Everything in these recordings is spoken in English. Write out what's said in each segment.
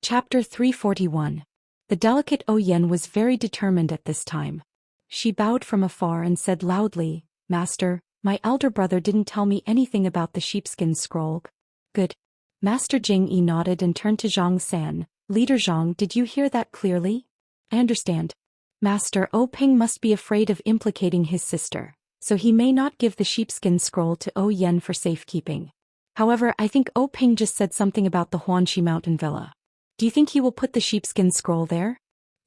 Chapter 341. The delicate Yen was very determined at this time. She bowed from afar and said loudly, "Master, my elder brother didn't tell me anything about the sheepskin scroll." "Good." Master Jing-yi nodded and turned to Zhang San. "Leader Zhang, did you hear that clearly?" "I understand. Master Peng must be afraid of implicating his sister, so he may not give the sheepskin scroll to Yen for safekeeping. However, I think Peng just said something about the Huanxi Mountain Villa. Do you think he will put the sheepskin scroll there?"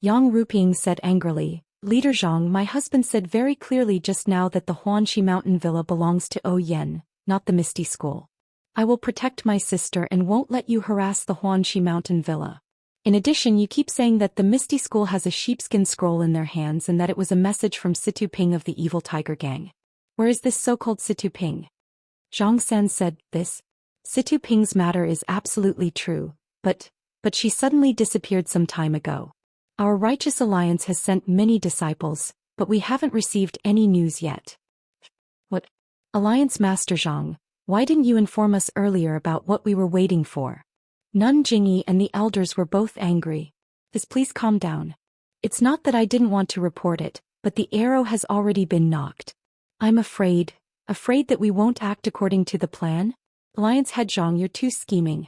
Yang Ruping said angrily, "Leader Zhang, my husband said very clearly just now that the Huanxi Mountain Villa belongs to Yen, not the Misty School. I will protect my sister and won't let you harass the Huanxi Mountain Villa. In addition, you keep saying that the Misty School has a sheepskin scroll in their hands and that it was a message from Situ Ping of the evil tiger gang. Where is this so-called Situ Ping?" Zhang San said, "This Situ Ping's matter is absolutely true, but she suddenly disappeared some time ago. Our righteous alliance has sent many disciples, but we haven't received any news yet." "What? Alliance Master Zhang, why didn't you inform us earlier about what we were waiting for?" Nun Jingyi and the elders were both angry. Please calm down. It's not that I didn't want to report it, but the arrow has already been knocked. I'm afraid that we won't act according to the plan? Alliance head Zhang, you're too scheming.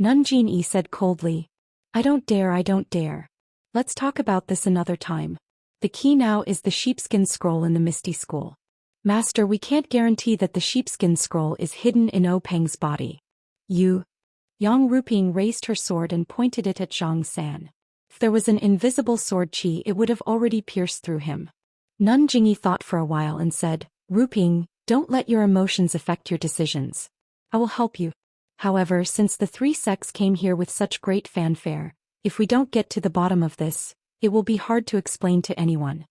Nun Jingyi said coldly. I don't dare. Let's talk about this another time. The key now is the sheepskin scroll in the Misty School. Master, we can't guarantee that the sheepskin scroll is hidden in Peng's body. You. Yang Ruping raised her sword and pointed it at Zhang San. If there was an invisible sword chi, it would have already pierced through him. Nun Jingyi thought for a while and said, Ruping, don't let your emotions affect your decisions. I will help you. However, since the three sects came here with such great fanfare, if we don't get to the bottom of this, it will be hard to explain to anyone.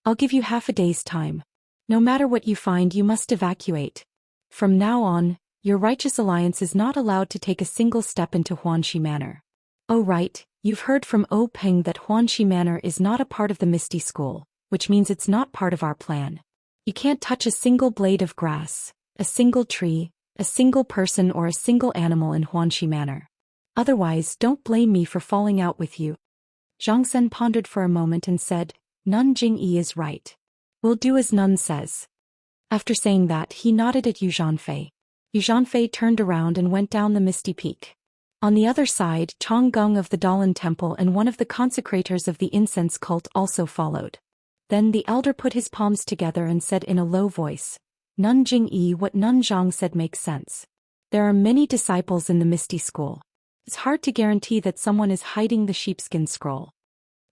I'll give you half a day's time. No matter what you find, you must evacuate. From now on, your righteous alliance is not allowed to take a single step into Huanxi Manor. Oh right, you've heard from Peng that Huanxi Manor is not a part of the Misty School, which means it's not part of our plan. You can't touch a single blade of grass, a single tree, a single person or a single animal in Huanxi Manor. Otherwise, don't blame me for falling out with you." Zhang Sen pondered for a moment and said, Nun Jingyi is right. We'll do as Nun says. After saying that, he nodded at Yu Zhanfei. Yu Zhanfei turned around and went down the misty peak. On the other side, Chong Geng of the Dalan Temple and one of the consecrators of the incense cult also followed. Then the elder put his palms together and said in a low voice, Nun Jingyi, what Nun Zhang said makes sense. There are many disciples in the Misty School. It's hard to guarantee that someone is hiding the sheepskin scroll.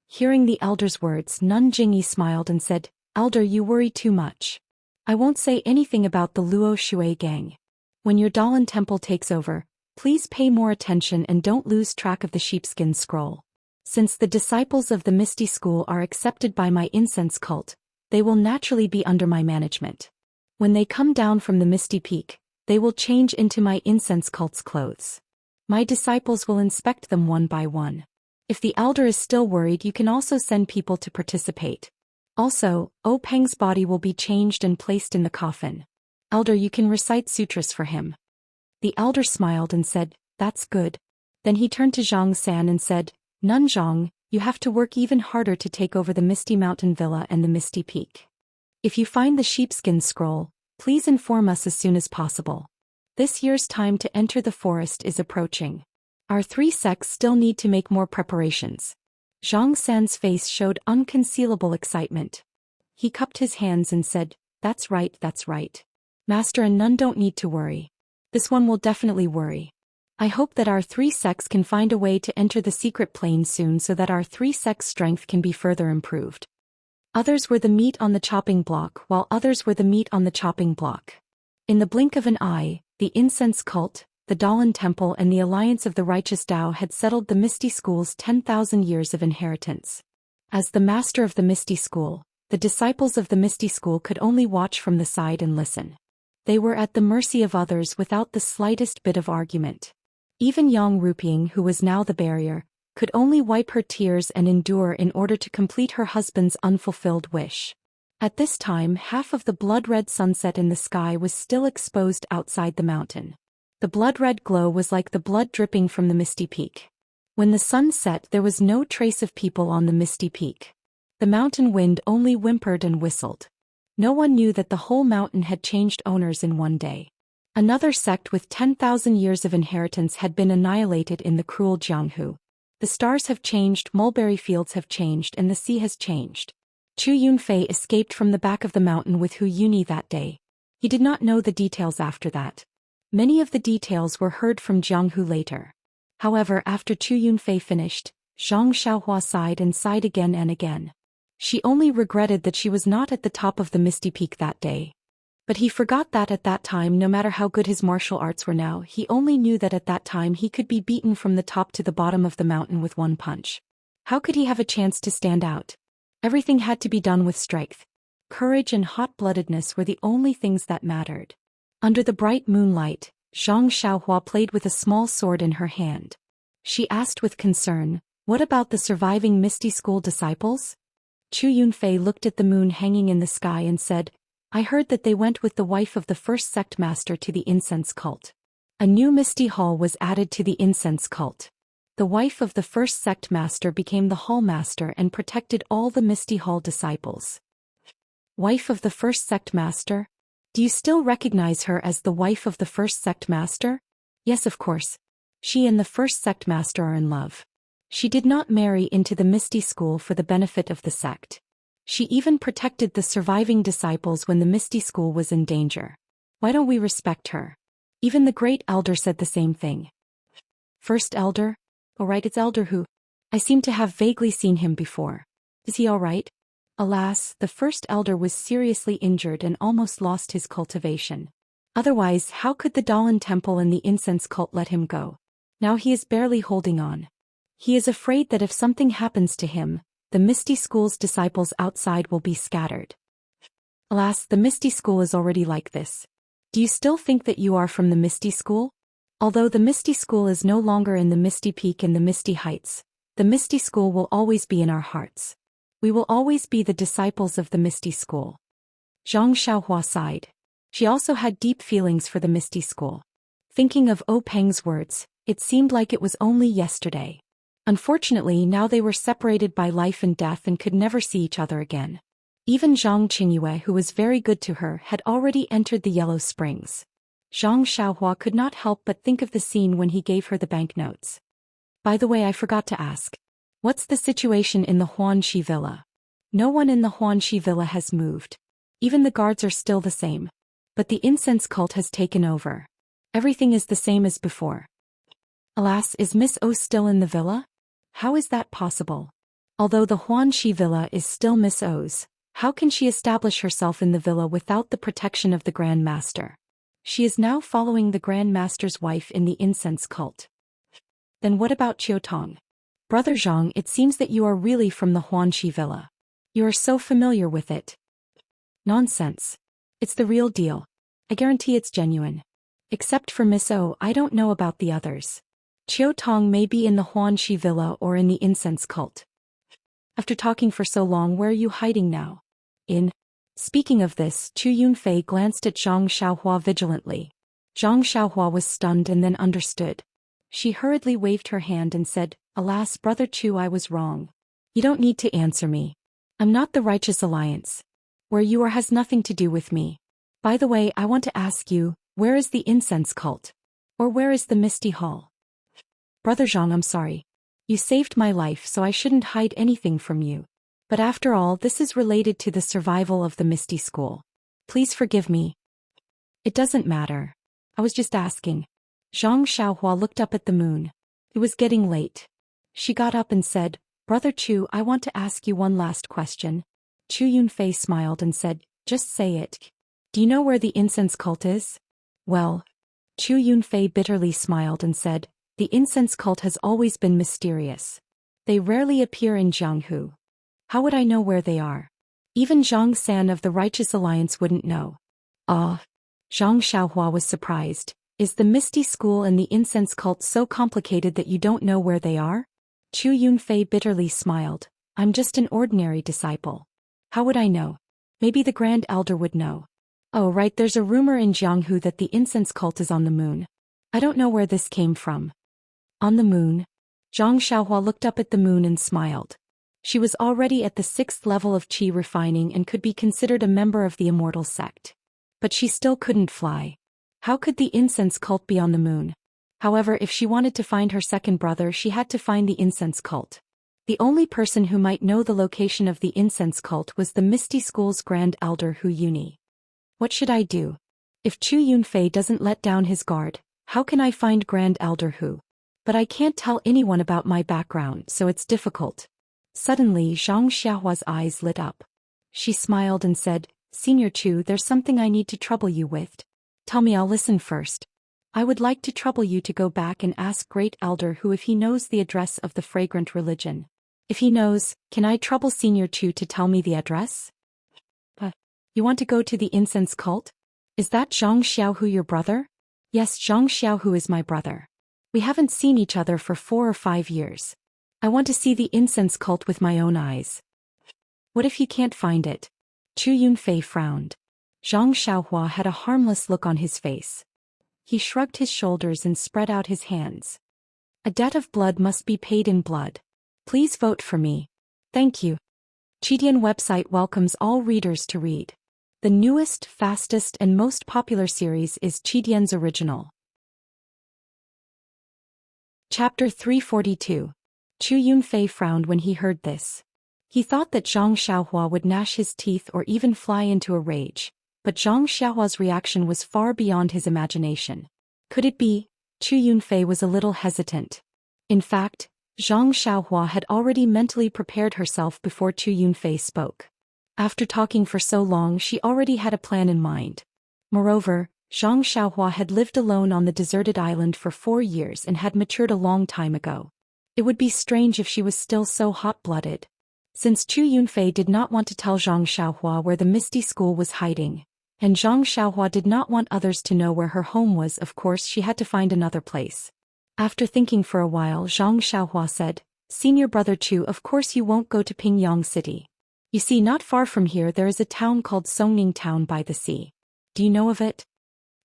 Hearing the elder's words, Nun Jingyi smiled and said, Elder, you worry too much. I won't say anything about the Luo Shui gang. When your Dalan temple takes over, please pay more attention and don't lose track of the sheepskin scroll. Since the disciples of the Misty School are accepted by my incense cult, they will naturally be under my management. When they come down from the Misty Peak, they will change into my incense cult's clothes. My disciples will inspect them one by one. If the elder is still worried, you can also send people to participate. Also, Peng's body will be changed and placed in the coffin. Elder, you can recite sutras for him. The elder smiled and said, That's good. Then he turned to Zhang San and said, Nun Zhang, you have to work even harder to take over the Misty Mountain Villa and the Misty Peak. If you find the sheepskin scroll, please inform us as soon as possible. This year's time to enter the forest is approaching. Our three sects still need to make more preparations. Zhang San's face showed unconcealable excitement. He cupped his hands and said, That's right. Master and Nun don't need to worry. This one will definitely worry. I hope that our three sects can find a way to enter the secret plane soon so that our three sects' strength can be further improved. Others were the meat on the chopping block, while others were the meat on the chopping block. In the blink of an eye, the incense cult, the Dalan Temple and the Alliance of the Righteous Tao had settled the Misty School's 10,000 years of inheritance. As the master of the Misty School, the disciples of the Misty School could only watch from the side and listen. They were at the mercy of others without the slightest bit of argument. Even Yang Ruping, who was now the barrier, could only wipe her tears and endure in order to complete her husband's unfulfilled wish. At this time, half of the blood-red sunset in the sky was still exposed outside the mountain. The blood-red glow was like the blood dripping from the misty peak. When the sun set, there was no trace of people on the misty peak. The mountain wind only whimpered and whistled. No one knew that the whole mountain had changed owners in one day. Another sect with 10,000 years of inheritance had been annihilated in the cruel Jianghu. The stars have changed, mulberry fields have changed, and the sea has changed. Chu Yunfei escaped from the back of the mountain with Hu Yuni that day. He did not know the details after that. Many of the details were heard from Jianghu later. However, after Chu Yunfei finished, Zhang Xiaohua sighed and sighed again and again. She only regretted that she was not at the top of the misty peak that day. But he forgot that at that time, no matter how good his martial arts were now, he only knew that at that time he could be beaten from the top to the bottom of the mountain with one punch. How could he have a chance to stand out? Everything had to be done with strength. Courage and hot-bloodedness were the only things that mattered. Under the bright moonlight, Zhang Xiaohua played with a small sword in her hand. She asked with concern, "What about the surviving Misty School disciples?" Chu Yunfei looked at the moon hanging in the sky and said, "I heard that they went with the wife of the first sect master to the incense cult. A new Misty Hall was added to the incense cult. The wife of the first sect master became the hall master and protected all the Misty Hall disciples." Wife of the first sect master? Do you still recognize her as the wife of the first sect master? Yes, of course. She and the first sect master are in love. She did not marry into the Misty School for the benefit of the sect. She even protected the surviving disciples when the Misty School was in danger. Why don't we respect her? Even the great elder said the same thing. First elder? Oh right, it's Elder Hu. I seem to have vaguely seen him before. Is he all right? Alas, the first elder was seriously injured and almost lost his cultivation. Otherwise, how could the Dalan temple and the incense cult let him go? Now he is barely holding on. He is afraid that if something happens to him, the Misty School's disciples outside will be scattered. Alas, the Misty School is already like this. Do you still think that you are from the Misty School? Although the Misty School is no longer in the Misty Peak and the Misty Heights, the Misty School will always be in our hearts. We will always be the disciples of the Misty School. Zhang Xiaohua sighed. She also had deep feelings for the Misty School. Thinking of O Peng's words, it seemed like it was only yesterday. Unfortunately, now they were separated by life and death and could never see each other again. Even Zhang Qingyue, who was very good to her, had already entered the Yellow Springs. Zhang Xiaohua could not help but think of the scene when he gave her the banknotes. By the way, I forgot to ask. What's the situation in the Huanxi Villa? No one in the Huanxi Villa has moved. Even the guards are still the same. But the incense cult has taken over. Everything is the same as before. Alas, is Miss O still in the villa? How is that possible? Although the Huanxi Villa is still Miss O's, how can she establish herself in the villa without the protection of the Grand Master? She is now following the Grand Master's wife in the incense cult. Then what about Qiutong? Brother Zhang, it seems that you are really from the Huanxi Villa. You are so familiar with it. Nonsense. It's the real deal. I guarantee it's genuine. Except for Miss O, I don't know about the others. Qiutong may be in the Huanxi Villa or in the incense cult. After talking for so long, where are you hiding now? Speaking of this, Chu Yunfei glanced at Zhang Xiaohua vigilantly. Zhang Xiaohua was stunned and then understood. She hurriedly waved her hand and said, "Alas, Brother Chu, I was wrong. You don't need to answer me. I'm not the Righteous Alliance. Where you are has nothing to do with me. By the way, I want to ask you, where is the incense cult? Or where is the Misty Hall?" Brother Zhang, I'm sorry. You saved my life, so I shouldn't hide anything from you. But after all, this is related to the survival of the Misty School. Please forgive me. It doesn't matter. I was just asking. Zhang Xiaohua looked up at the moon. It was getting late. She got up and said, "Brother Chu, I want to ask you one last question." Chu Yunfei smiled and said, "Just say it. Do you know where the incense cult is?" Well, Chu Yunfei bitterly smiled and said, "The incense cult has always been mysterious. They rarely appear in Jianghu. How would I know where they are? Even Zhang San of the Righteous Alliance wouldn't know." Ah. Zhang Xiaohua was surprised. Is the Misty School and the incense cult so complicated that you don't know where they are? Chu Yunfei bitterly smiled. "I'm just an ordinary disciple. How would I know? Maybe the Grand Elder would know." Oh right, there's a rumor in Jianghu that the incense cult is on the moon. I don't know where this came from. On the moon? Zhang Xiaohua looked up at the moon and smiled. She was already at the 6th level of qi refining and could be considered a member of the immortal sect. But she still couldn't fly. How could the incense cult be on the moon? However, if she wanted to find her second brother, she had to find the incense cult. The only person who might know the location of the incense cult was the Misty School's Grand Elder Hu Yuni. What should I do? If Chu Yunfei doesn't let down his guard, how can I find Grand Elder Hu? But I can't tell anyone about my background, so it's difficult. Suddenly Zhang Xiaohua's eyes lit up. She smiled and said, Senior Chu, there's something I need to trouble you with. Tell me, I'll listen first. I would like to trouble you to go back and ask Great Elder Hu if he knows the address of the fragrant religion. If he knows, can I trouble Senior Chu to tell me the address? You want to go to the incense cult? Is that Zhang Xiaohu your brother? Yes, Zhang Xiaohu is my brother. We haven't seen each other for 4 or 5 years. I want to see the incense cult with my own eyes. What if he can't find it? Chu Yunfei frowned. Zhang Xiaohua had a harmless look on his face. He shrugged his shoulders and spread out his hands. A debt of blood must be paid in blood. Please vote for me. Thank you. Qidian website welcomes all readers to read. The newest, fastest and most popular series is Qidian's original. Chapter 342. Chu Yunfei frowned when he heard this. He thought that Zhang Xiaohua would gnash his teeth or even fly into a rage, but Zhang Xiaohua's reaction was far beyond his imagination. Could it be? Chu Yunfei was a little hesitant. In fact, Zhang Xiaohua had already mentally prepared herself before Chu Yunfei spoke. After talking for so long, she already had a plan in mind. Moreover, Zhang Xiaohua had lived alone on the deserted island for 4 years and had matured a long time ago. It would be strange if she was still so hot-blooded. Since Chu Yunfei did not want to tell Zhang Xiaohua where the Misty School was hiding, and Zhang Xiaohua did not want others to know where her home was, of course she had to find another place. After thinking for a while, Zhang Xiaohua said, Senior brother Chu, of course you won't go to Pingyang City. You see, not far from here there is a town called Songning Town by the sea. Do you know of it?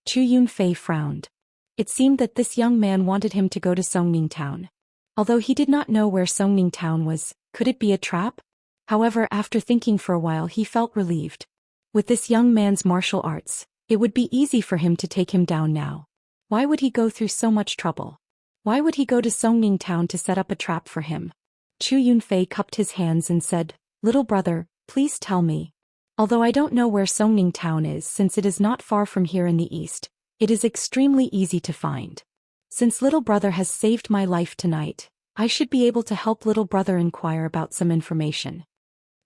Chu Yunfei frowned. It seemed that this young man wanted him to go to Songning Town. Although he did not know where Songning Town was, could it be a trap? However, after thinking for a while he felt relieved. With this young man's martial arts, it would be easy for him to take him down now. Why would he go through so much trouble? Why would he go to Songning Town to set up a trap for him? Chu Yunfei cupped his hands and said, Little brother, please tell me. Although I don't know where Songning Town is, since it is not far from here in the east, it is extremely easy to find. Since little brother has saved my life tonight, I should be able to help little brother inquire about some information.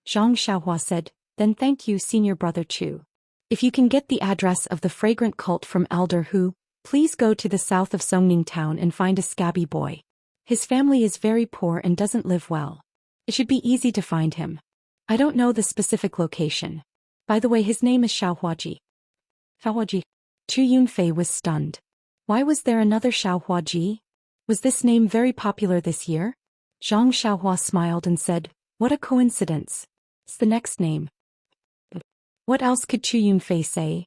Zhang Xiaohua said, Then thank you, Senior brother Chu. If you can get the address of the fragrant cult from Elder Hu, please go to the south of Songning Town and find a scabby boy. His family is very poor and doesn't live well. It should be easy to find him. I don't know the specific location. By the way, his name is Xiaohuaji. Xiaohuaji. Chu Yunfei was stunned. Why was there another Xiaohuaji? Was this name very popular this year? Zhang Xiaohua smiled and said, What a coincidence. It's the next name. What else could Chu Yunfei say?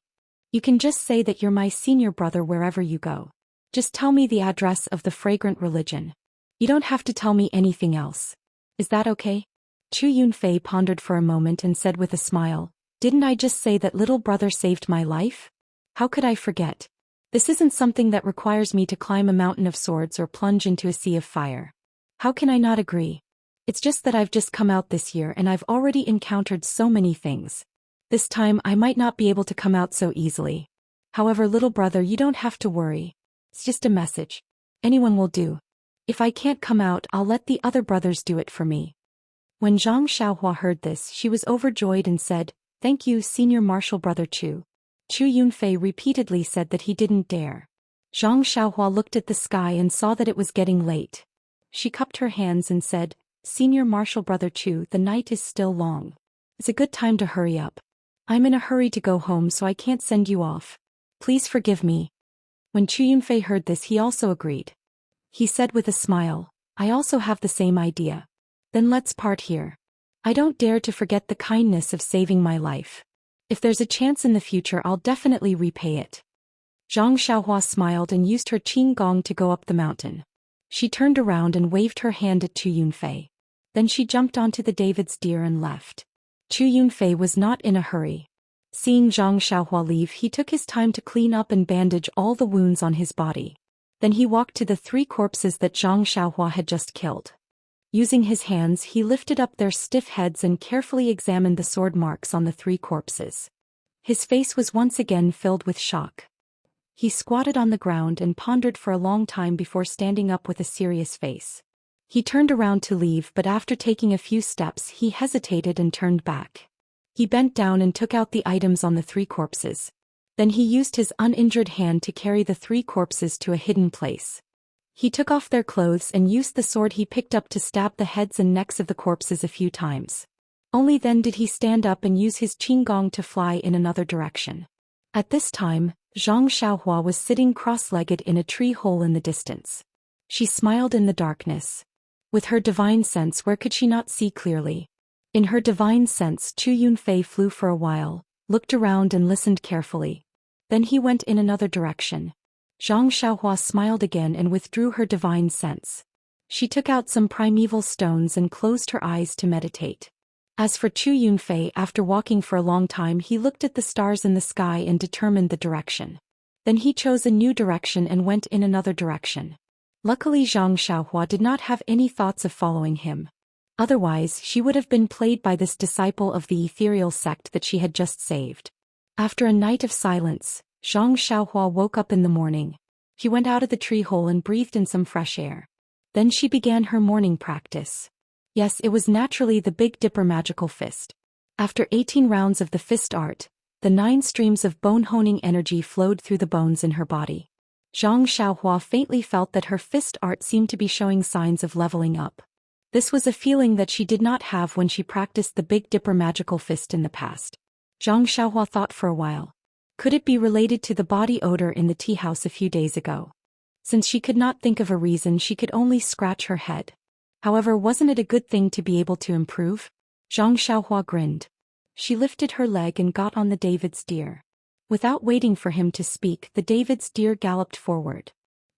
You can just say that you're my senior brother wherever you go. Just tell me the address of the fragrant religion. You don't have to tell me anything else. Is that okay? Chu Yunfei pondered for a moment and said with a smile, Didn't I just say that little brother saved my life? How could I forget? This isn't something that requires me to climb a mountain of swords or plunge into a sea of fire. How can I not agree? It's just that I've just come out this year and I've already encountered so many things. This time I might not be able to come out so easily. However, little brother, you don't have to worry. It's just a message. Anyone will do. If I can't come out, I'll let the other brothers do it for me. When Zhang Xiaohua heard this, she was overjoyed and said, Thank you, Senior Martial Brother Chu. Chu Yunfei repeatedly said that he didn't dare. Zhang Xiaohua looked at the sky and saw that it was getting late. She cupped her hands and said, Senior Martial Brother Chu, the night is still long. It's a good time to hurry up. I'm in a hurry to go home, so I can't send you off. Please forgive me. When Chu Yunfei heard this, he also agreed. He said with a smile, I also have the same idea. Then let's part here. I don't dare to forget the kindness of saving my life. If there's a chance in the future, I'll definitely repay it. Zhang Xiaohua smiled and used her qing gong to go up the mountain. She turned around and waved her hand at Chu Yunfei. Then she jumped onto the David's deer and left. Chu Yunfei was not in a hurry. Seeing Zhang Xiaohua leave, he took his time to clean up and bandage all the wounds on his body. Then he walked to the 3 corpses that Zhang Xiaohua had just killed. Using his hands, he lifted up their stiff heads and carefully examined the sword marks on the 3 corpses. His face was once again filled with shock. He squatted on the ground and pondered for a long time before standing up with a serious face. He turned around to leave, but after taking a few steps he hesitated and turned back. He bent down and took out the items on the 3 corpses. Then he used his uninjured hand to carry the 3 corpses to a hidden place. He took off their clothes and used the sword he picked up to stab the heads and necks of the corpses a few times. Only then did he stand up and use his qinggong to fly in another direction. At this time, Zhang Xiaohua was sitting cross-legged in a tree hole in the distance. She smiled in the darkness. With her divine sense, where could she not see clearly? In her divine sense, Chu Yunfei flew for a while, looked around and listened carefully. Then he went in another direction. Zhang Xiaohua smiled again and withdrew her divine sense. She took out some primeval stones and closed her eyes to meditate. As for Chu Yunfei, after walking for a long time, he looked at the stars in the sky and determined the direction. Then he chose a new direction and went in another direction. Luckily Zhang Xiaohua did not have any thoughts of following him. Otherwise, she would have been played by this disciple of the ethereal sect that she had just saved. After a night of silence, Zhang Xiaohua woke up in the morning. She went out of the tree hole and breathed in some fresh air. Then she began her morning practice. Yes, it was naturally the Big Dipper magical fist. After 18 rounds of the fist art, the 9 streams of bone-honing energy flowed through the bones in her body. Zhang Xiaohua faintly felt that her fist art seemed to be showing signs of leveling up. This was a feeling that she did not have when she practiced the Big Dipper magical fist in the past. Zhang Xiaohua thought for a while. Could it be related to the body odor in the tea house a few days ago? Since she could not think of a reason, she could only scratch her head. However, wasn't it a good thing to be able to improve? Zhang Xiaohua grinned. She lifted her leg and got on the David's deer. Without waiting for him to speak, the David's deer galloped forward.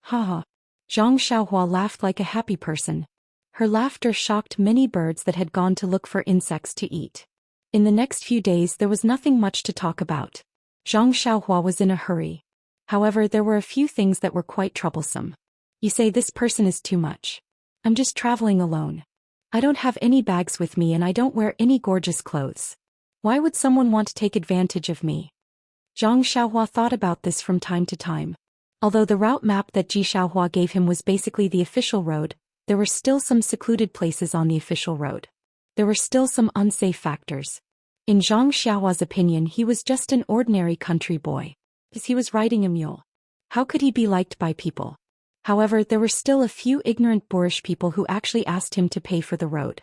Ha ha. Zhang Xiaohua laughed like a happy person. Her laughter shocked many birds that had gone to look for insects to eat. In the next few days there was nothing much to talk about. Zhang Xiaohua was in a hurry. However, there were a few things that were quite troublesome. You say this person is too much. I'm just traveling alone. I don't have any bags with me and I don't wear any gorgeous clothes. Why would someone want to take advantage of me? Zhang Xiaohua thought about this from time to time. Although the route map that Ji Xiaohua gave him was basically the official road, there were still some secluded places on the official road. There were still some unsafe factors. In Zhang Xiaohua's opinion, he was just an ordinary country boy. Because he was riding a mule. How could he be liked by people? However, there were still a few ignorant boorish people who actually asked him to pay for the road.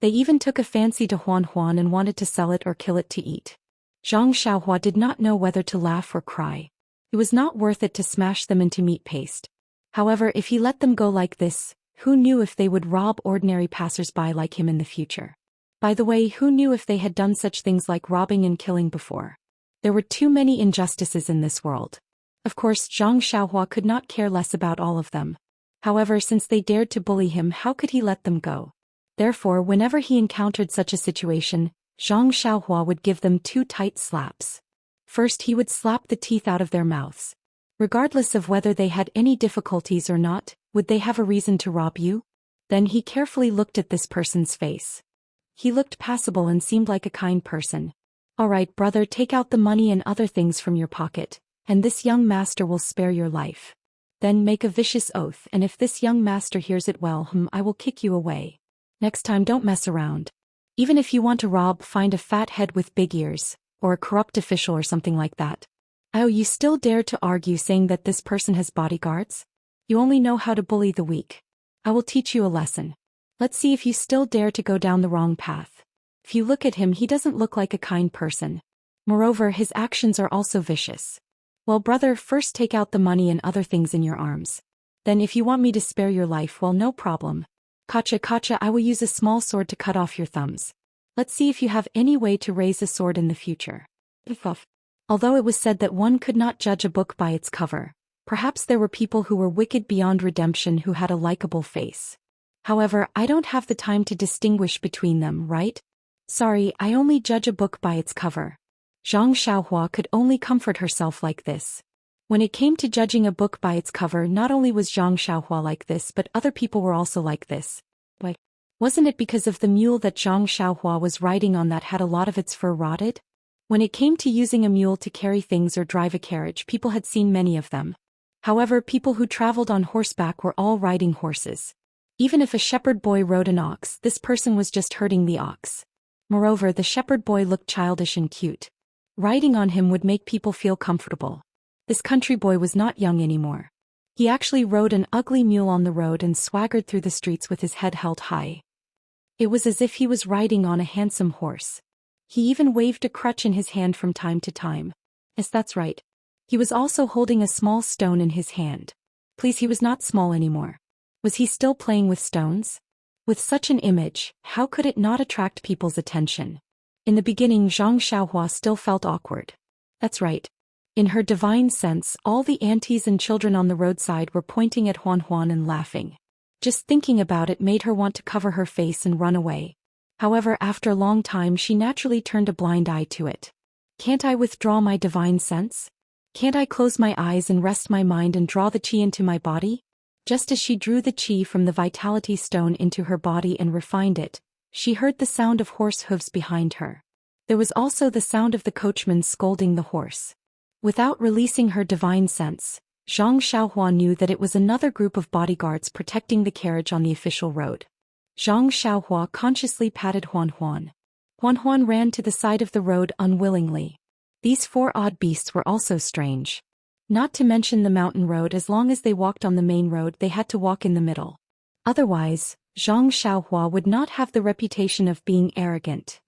They even took a fancy to Huan Huan and wanted to sell it or kill it to eat. Zhang Xiaohua did not know whether to laugh or cry. It was not worth it to smash them into meat paste. However, if he let them go like this, who knew if they would rob ordinary passers-by like him in the future? By the way, who knew if they had done such things like robbing and killing before? There were too many injustices in this world. Of course, Zhang Xiaohua could not care less about all of them. However, since they dared to bully him, how could he let them go? Therefore, whenever he encountered such a situation, Zhang Xiaohua would give them 2 tight slaps. First, he would slap the teeth out of their mouths. Regardless of whether they had any difficulties or not, would they have a reason to rob you? Then he carefully looked at this person's face. He looked passable and seemed like a kind person. All right, brother, take out the money and other things from your pocket, and this young master will spare your life. Then make a vicious oath, and if this young master hears it, well, I will kick you away. Next time don't mess around. Even if you want to rob, find a fat head with big ears, or a corrupt official or something like that. Oh, you still dare to argue saying that this person has bodyguards? You only know how to bully the weak. I will teach you a lesson. Let's see if you still dare to go down the wrong path. If you look at him, he doesn't look like a kind person. Moreover, his actions are also vicious. Well, brother, first take out the money and other things in your arms. Then if you want me to spare your life, well, no problem. Kacha, I will use a small sword to cut off your thumbs. Let's see if you have any way to raise a sword in the future. Although it was said that one could not judge a book by its cover, Perhaps there were people who were wicked beyond redemption who had a likable face. However, I don't have the time to distinguish between them, right? Sorry, I only judge a book by its cover. Zhang Xiaohua could only comfort herself like this. When it came to judging a book by its cover, not only was Zhang Xiaohua like this, but other people were also like this. Why? Wasn't it because of the mule that Zhang Xiaohua was riding on that had a lot of its fur rotted? When it came to using a mule to carry things or drive a carriage, people had seen many of them. However, people who traveled on horseback were all riding horses. Even if a shepherd boy rode an ox, this person was just herding the ox. Moreover, the shepherd boy looked childish and cute. Riding on him would make people feel comfortable. This country boy was not young anymore. He actually rode an ugly mule on the road and swaggered through the streets with his head held high. It was as if he was riding on a handsome horse. He even waved a crutch in his hand from time to time. Yes, that's right. He was also holding a small stone in his hand. Please, he was not small anymore. Was he still playing with stones? With such an image, how could it not attract people's attention? In the beginning, Zhang Xiaohua still felt awkward. That's right. In her divine sense, all the aunties and children on the roadside were pointing at Huan Huan and laughing. Just thinking about it made her want to cover her face and run away. However, after a long time she naturally turned a blind eye to it. Can't I withdraw my divine sense? Can't I close my eyes and rest my mind and draw the qi into my body? Just as she drew the qi from the vitality stone into her body and refined it, she heard the sound of horse hooves behind her. There was also the sound of the coachman scolding the horse. Without releasing her divine sense, Zhang Xiaohua knew that it was another group of bodyguards protecting the carriage on the official road. Zhang Xiaohua consciously patted Huan Huan. Huan Huan ran to the side of the road unwillingly. These four odd beasts were also strange. Not to mention the mountain road, as long as they walked on the main road they had to walk in the middle. Otherwise, Zhang Xiaohua would not have the reputation of being arrogant.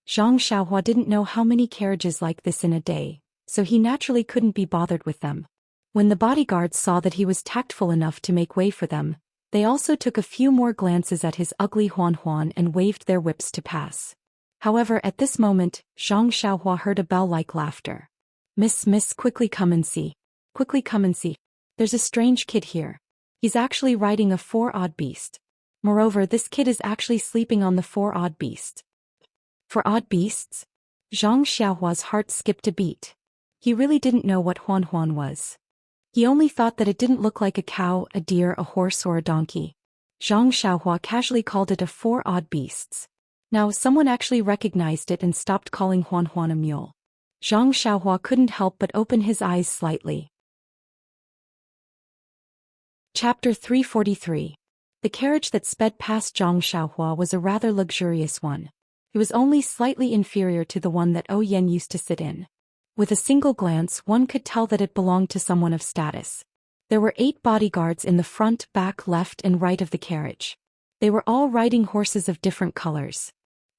Zhang Xiaohua didn't know how many carriages like this in a day, so he naturally couldn't be bothered with them. When the bodyguards saw that he was tactful enough to make way for them, they also took a few more glances at his ugly Huan Huan and waved their whips to pass. However, at this moment, Zhang Xiaohua heard a bell-like laughter. Miss, quickly come and see. Quickly come and see. There's a strange kid here. He's actually riding a four-odd beast. Moreover, this kid is actually sleeping on the four-odd beast. For odd beasts? Zhang Xiaohua's heart skipped a beat. He really didn't know what Huan Huan was. He only thought that it didn't look like a cow, a deer, a horse or a donkey. Zhang Xiaohua casually called it a four odd beasts. Now someone actually recognized it and stopped calling Huan Huan a mule. Zhang Xiaohua couldn't help but open his eyes slightly. Chapter 343. The carriage that sped past Zhang Xiaohua was a rather luxurious one. It was only slightly inferior to the one that Yan used to sit in. With a single glance one could tell that it belonged to someone of status. There were 8 bodyguards in the front, back, left and right of the carriage. They were all riding horses of different colors.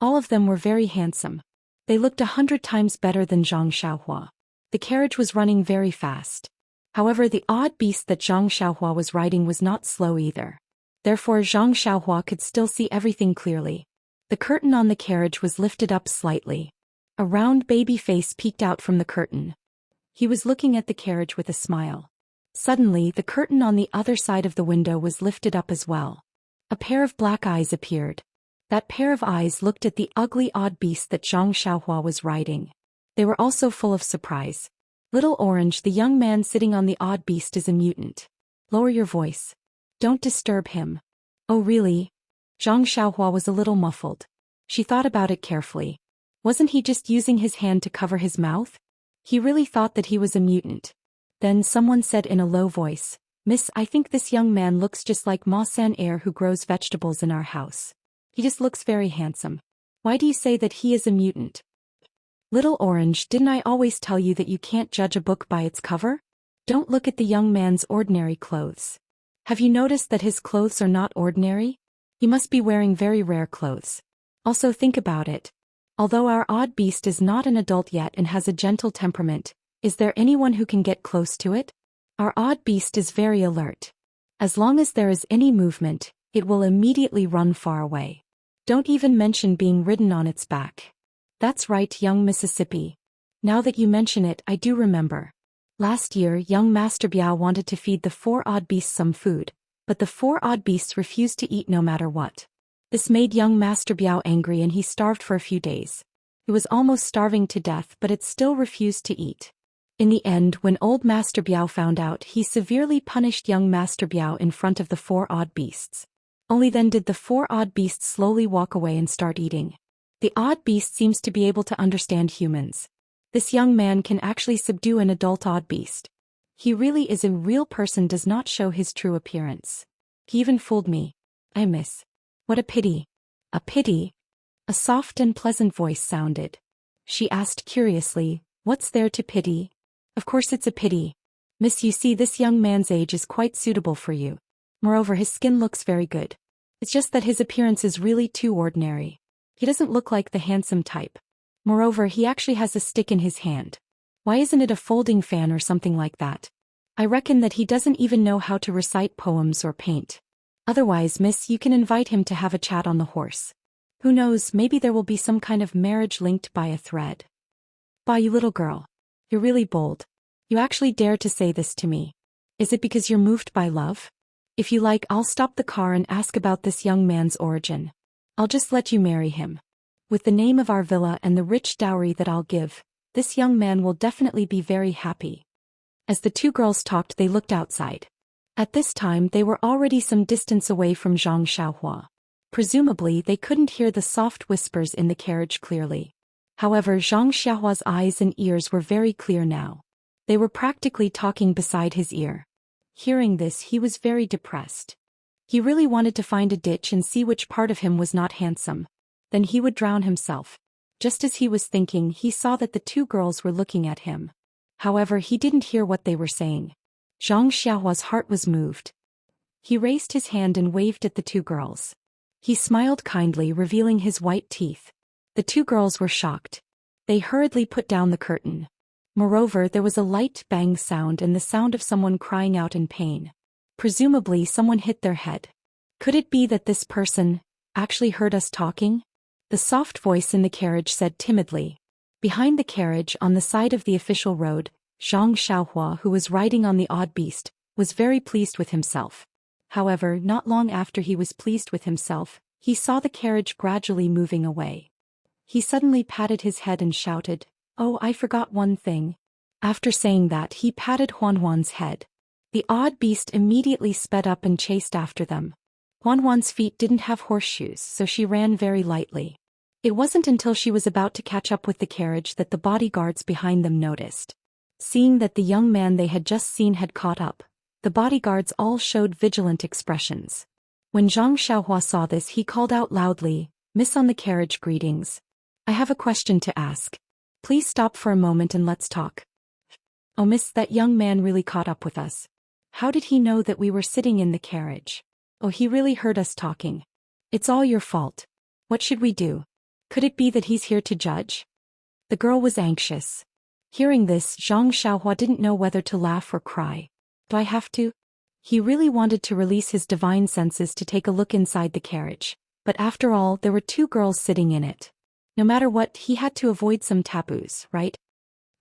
All of them were very handsome. They looked 100 times better than Zhang Xiaohua. The carriage was running very fast. However, the odd beast that Zhang Xiaohua was riding was not slow either. Therefore Zhang Xiaohua could still see everything clearly. The curtain on the carriage was lifted up slightly. A round baby face peeked out from the curtain. He was looking at the carriage with a smile. Suddenly, the curtain on the other side of the window was lifted up as well. A pair of black eyes appeared. That pair of eyes looked at the ugly odd beast that Zhang Xiaohua was riding. They were also full of surprise. Little Orange, the young man sitting on the odd beast, is a mutant. Lower your voice. Don't disturb him. Oh really? Zhang Xiaohua was a little muffled. She thought about it carefully. Wasn't he just using his hand to cover his mouth? He really thought that he was a mutant. Then someone said in a low voice, Miss, I think this young man looks just like Ma San Air who grows vegetables in our house. He just looks very handsome. Why do you say that he is a mutant? Little Orange, didn't I always tell you that you can't judge a book by its cover? Don't look at the young man's ordinary clothes. Have you noticed that his clothes are not ordinary? He must be wearing very rare clothes. Also think about it. Although our odd beast is not an adult yet and has a gentle temperament, is there anyone who can get close to it? Our odd beast is very alert. As long as there is any movement, it will immediately run far away. Don't even mention being ridden on its back. That's right, young Mississippi. Now that you mention it, I do remember. Last year, young Master Biao wanted to feed the 4 odd beasts some food, but the 4 odd beasts refused to eat no matter what. This made young Master Biao angry and he starved for a few days. He was almost starving to death, but it still refused to eat. In the end, when old Master Biao found out, he severely punished young Master Biao in front of the 4 odd beasts. Only then did the 4 odd beasts slowly walk away and start eating. The odd beast seems to be able to understand humans. This young man can actually subdue an adult odd beast. He really is a real person, does not show his true appearance. He even fooled me. I miss. What a pity. A pity? A soft and pleasant voice sounded. She asked curiously, "What's there to pity?" "Of course it's a pity. Miss, you see, this young man's age is quite suitable for you. Moreover, his skin looks very good. It's just that his appearance is really too ordinary. He doesn't look like the handsome type. Moreover, he actually has a stick in his hand. Why isn't it a folding fan or something like that? I reckon that he doesn't even know how to recite poems or paint. Otherwise, miss, you can invite him to have a chat on the horse. Who knows, maybe there will be some kind of marriage linked by a thread." "Bah, you little girl. You're really bold. You actually dare to say this to me. Is it because you're moved by love? If you like, I'll stop the car and ask about this young man's origin. I'll just let you marry him. With the name of our villa and the rich dowry that I'll give, this young man will definitely be very happy." As the two girls talked, they looked outside. At this time, they were already some distance away from Zhang Xiaohua. Presumably, they couldn't hear the soft whispers in the carriage clearly. However, Zhang Xiaohua's eyes and ears were very clear now. They were practically talking beside his ear. Hearing this, he was very depressed. He really wanted to find a ditch and see which part of him was not handsome. Then he would drown himself. Just as he was thinking, he saw that the two girls were looking at him. However, he didn't hear what they were saying. Zhang Xiaohua's heart was moved. He raised his hand and waved at the two girls. He smiled kindly, revealing his white teeth. The two girls were shocked. They hurriedly put down the curtain. Moreover, there was a light bang sound and the sound of someone crying out in pain. Presumably, someone hit their head. Could it be that this person actually heard us talking? The soft voice in the carriage said timidly. Behind the carriage, on the side of the official road, Zhang Xiaohua, who was riding on the odd beast, was very pleased with himself. However, not long after he was pleased with himself, he saw the carriage gradually moving away. He suddenly patted his head and shouted, "Oh, I forgot one thing." After saying that, he patted Huanhuan's head. The odd beast immediately sped up and chased after them. Huanhuan's feet didn't have horseshoes, so she ran very lightly. It wasn't until she was about to catch up with the carriage that the bodyguards behind them noticed. Seeing that the young man they had just seen had caught up, the bodyguards all showed vigilant expressions. When Zhang Xiaohua saw this, he called out loudly, "Miss on the carriage, greetings. I have a question to ask. Please stop for a moment and let's talk." "Oh, miss, that young man really caught up with us. How did he know that we were sitting in the carriage? Oh, he really heard us talking. It's all your fault. What should we do? Could it be that he's here to judge?" The girl was anxious. Hearing this, Zhang Xiaohua didn't know whether to laugh or cry. Do I have to? He really wanted to release his divine senses to take a look inside the carriage. But after all, there were two girls sitting in it. No matter what, he had to avoid some taboos, right?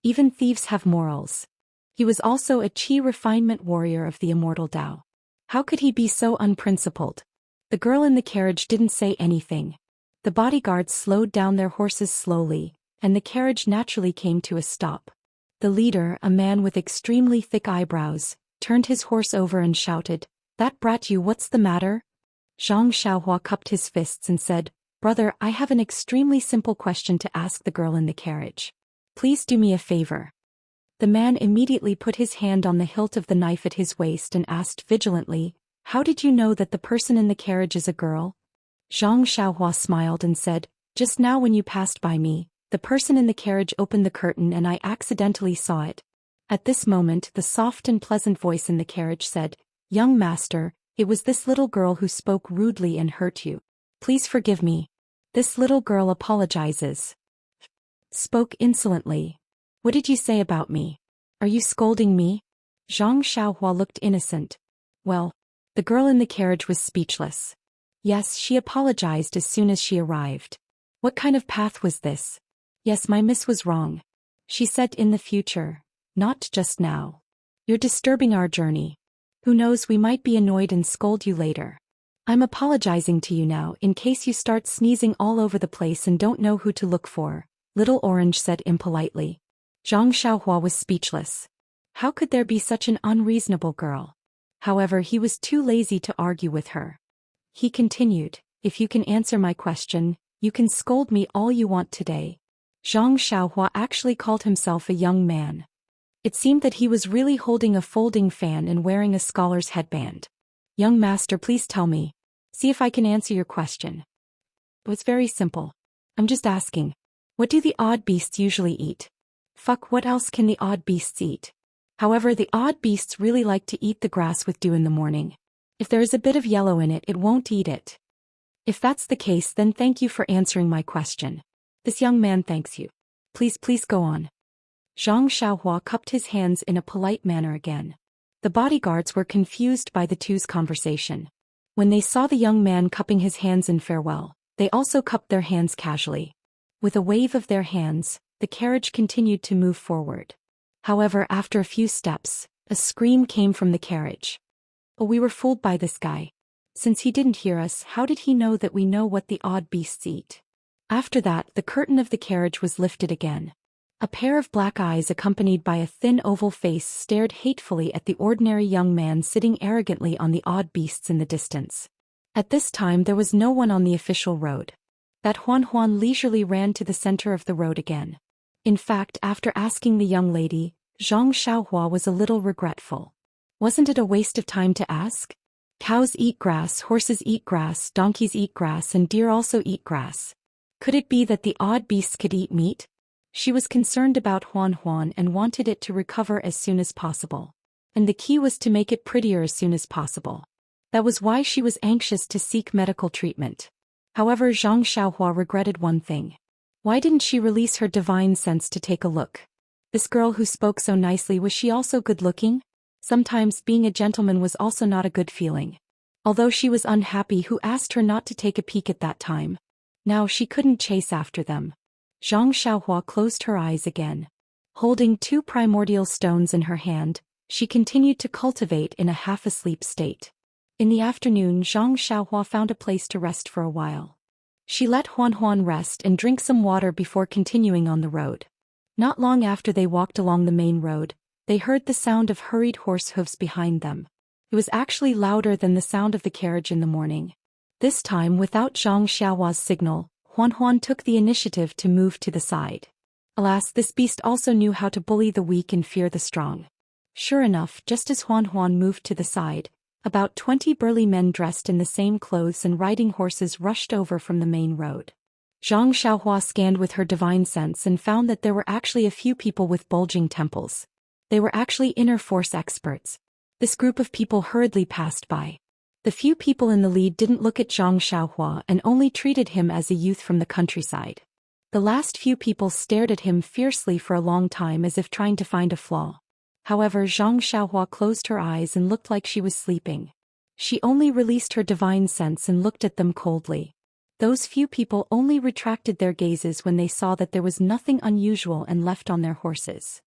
Even thieves have morals. He was also a chi refinement warrior of the immortal Tao. How could he be so unprincipled? The girl in the carriage didn't say anything. The bodyguards slowed down their horses slowly, and the carriage naturally came to a stop. The leader, a man with extremely thick eyebrows, turned his horse over and shouted, "That brat, you, what's the matter?" Zhang Xiaohua cupped his fists and said, "Brother, I have an extremely simple question to ask the girl in the carriage. Please do me a favor." The man immediately put his hand on the hilt of the knife at his waist and asked vigilantly, "How did you know that the person in the carriage is a girl?" Zhang Xiaohua smiled and said, "Just now when you passed by me, the person in the carriage opened the curtain and I accidentally saw it." At this moment, the soft and pleasant voice in the carriage said, "Young master, it was this little girl who spoke rudely and hurt you. Please forgive me." This little girl apologizes. Spoke insolently. "What did you say about me? Are you scolding me?" Zhang Xiaohua looked innocent. Well, the girl in the carriage was speechless. Yes, she apologized as soon as she arrived. What kind of path was this? Yes, my miss was wrong. She said in the future. Not just now. You're disturbing our journey. Who knows, we might be annoyed and scold you later. I'm apologizing to you now in case you start sneezing all over the place and don't know who to look for, Little Orange said impolitely. Zhang Xiaohua was speechless. How could there be such an unreasonable girl? However, he was too lazy to argue with her. He continued, if you can answer my question, you can scold me all you want today. Zhang Xiaohua actually called himself a young man. It seemed that he was really holding a folding fan and wearing a scholar's headband. Young master, please tell me. See if I can answer your question. It's very simple. I'm just asking. What do the odd beasts usually eat? Fuck, what else can the odd beasts eat? However, the odd beasts really like to eat the grass with dew in the morning. If there is a bit of yellow in it, it won't eat it. If that's the case, then thank you for answering my question. This young man thanks you. Please go on. Zhang Xiaohua cupped his hands in a polite manner again. The bodyguards were confused by the two's conversation. When they saw the young man cupping his hands in farewell, they also cupped their hands casually. With a wave of their hands, the carriage continued to move forward. However, after a few steps, a scream came from the carriage. Oh, we were fooled by this guy. Since he didn't hear us, how did he know that we know what the odd beasts eat? After that, the curtain of the carriage was lifted again. A pair of black eyes accompanied by a thin oval face stared hatefully at the ordinary young man sitting arrogantly on the odd beasts in the distance. At this time there was no one on the official road. That Huan leisurely ran to the center of the road again. In fact, after asking the young lady, Zhang Xiaohua was a little regretful. Wasn't it a waste of time to ask? Cows eat grass, horses eat grass, donkeys eat grass, and deer also eat grass. Could it be that the odd beasts could eat meat? She was concerned about Huan and wanted it to recover as soon as possible. And the key was to make it prettier as soon as possible. That was why she was anxious to seek medical treatment. However, Zhang Xiaohua regretted one thing. Why didn't she release her divine sense to take a look? This girl who spoke so nicely, was she also good-looking? Sometimes being a gentleman was also not a good feeling. Although she was unhappy who asked her not to take a peek at that time. Now she couldn't chase after them. Zhang Xiaohua closed her eyes again. Holding two primordial stones in her hand, she continued to cultivate in a half-asleep state. In the afternoon, Zhang Xiaohua found a place to rest for a while. She let Huan rest and drink some water before continuing on the road. Not long after they walked along the main road, they heard the sound of hurried horse hooves behind them. It was actually louder than the sound of the carriage in the morning. This time, without Zhang Xiaohua's signal, Huan took the initiative to move to the side. Alas, this beast also knew how to bully the weak and fear the strong. Sure enough, just as Huan moved to the side, about 20 burly men dressed in the same clothes and riding horses rushed over from the main road. Zhang Xiaohua scanned with her divine sense and found that there were actually a few people with bulging temples. They were actually inner force experts. This group of people hurriedly passed by. The few people in the lead didn't look at Zhang Xiaohua and only treated him as a youth from the countryside. The last few people stared at him fiercely for a long time as if trying to find a flaw. However, Zhang Xiaohua closed her eyes and looked like she was sleeping. She only released her divine sense and looked at them coldly. Those few people only retracted their gazes when they saw that there was nothing unusual and left on their horses.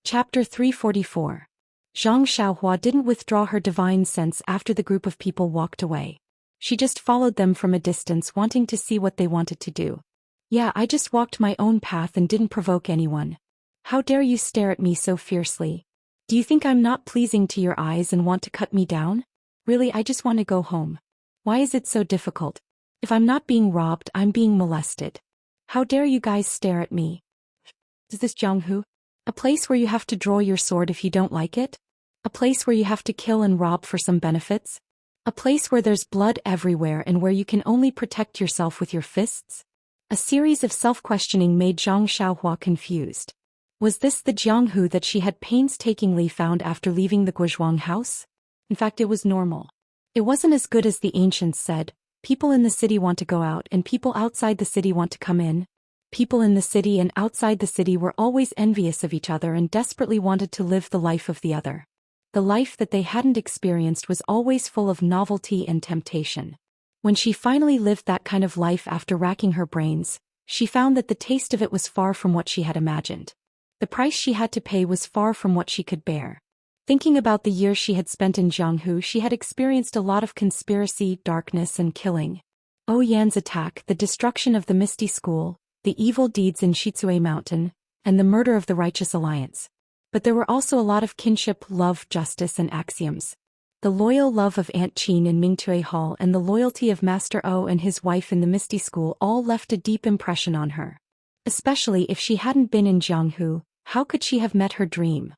Chapter 344. Zhang Xiaohua didn't withdraw her divine sense after the group of people walked away. She just followed them from a distance, wanting to see what they wanted to do. Yeah, I just walked my own path and didn't provoke anyone. How dare you stare at me so fiercely? Do you think I'm not pleasing to your eyes and want to cut me down? Really, I just want to go home. Why is it so difficult? If I'm not being robbed, I'm being molested. How dare you guys stare at me? Is this Jianghu? A place where you have to draw your sword if you don't like it? A place where you have to kill and rob for some benefits? A place where there's blood everywhere and where you can only protect yourself with your fists? A series of self-questioning made Zhang Xiaohua confused. Was this the Jianghu that she had painstakingly found after leaving the Guozhuang house? In fact, it was normal. It wasn't as good as the ancients said. People in the city want to go out and people outside the city want to come in. People in the city and outside the city were always envious of each other and desperately wanted to live the life of the other. The life that they hadn't experienced was always full of novelty and temptation. When she finally lived that kind of life after racking her brains, She found that the taste of it was far from what she had imagined. The price she had to pay was far from what she could bear. Thinking about the years she had spent in Jianghu, she had experienced a lot of conspiracy, darkness and killing. Yan's attack, the destruction of the Misty School, the evil deeds in Shizue Mountain, and the murder of the Righteous Alliance. But there were also a lot of kinship, love, justice and axioms. The loyal love of Aunt Qin in Mingtue Hall and the loyalty of Master O and his wife in the Misty School all left a deep impression on her. Especially if she hadn't been in Jianghu, how could she have met her dream?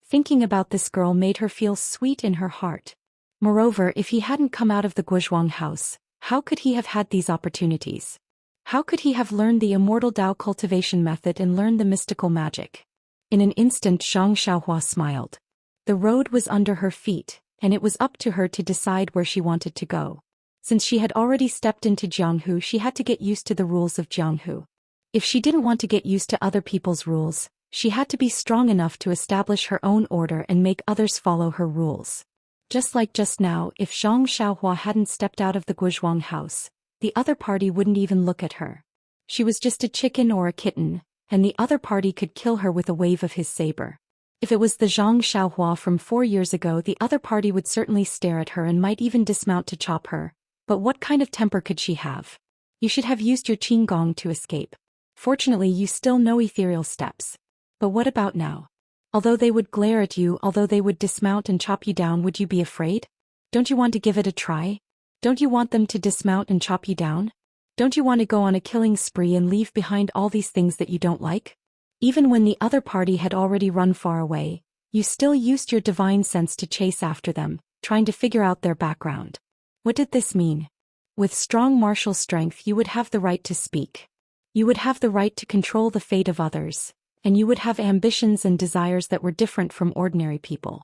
Thinking about this girl made her feel sweet in her heart. Moreover, if he hadn't come out of the Guozhuang house, how could he have had these opportunities? How could he have learned the immortal Dao cultivation method and learned the mystical magic? In an instant Zhang Xiaohua smiled. The road was under her feet, and it was up to her to decide where she wanted to go. Since she had already stepped into Jianghu, she had to get used to the rules of Jianghu. If she didn't want to get used to other people's rules, she had to be strong enough to establish her own order and make others follow her rules. Just like just now, if Zhang Xiaohua hadn't stepped out of the Guozhuang house, the other party wouldn't even look at her. She was just a chicken or a kitten, and the other party could kill her with a wave of his saber. If it was the Zhang Xiaohua from 4 years ago, the other party would certainly stare at her and might even dismount to chop her. But what kind of temper could she have? You should have used your qinggong to escape. Fortunately, you still know ethereal steps. But what about now? Although they would glare at you, although they would dismount and chop you down, would you be afraid? Don't you want to give it a try? Don't you want them to dismount and chop you down? Don't you want to go on a killing spree and leave behind all these things that you don't like? Even when the other party had already run far away, you still used your divine sense to chase after them, trying to figure out their background. What did this mean? With strong martial strength you would have the right to speak. You would have the right to control the fate of others, and you would have ambitions and desires that were different from ordinary people.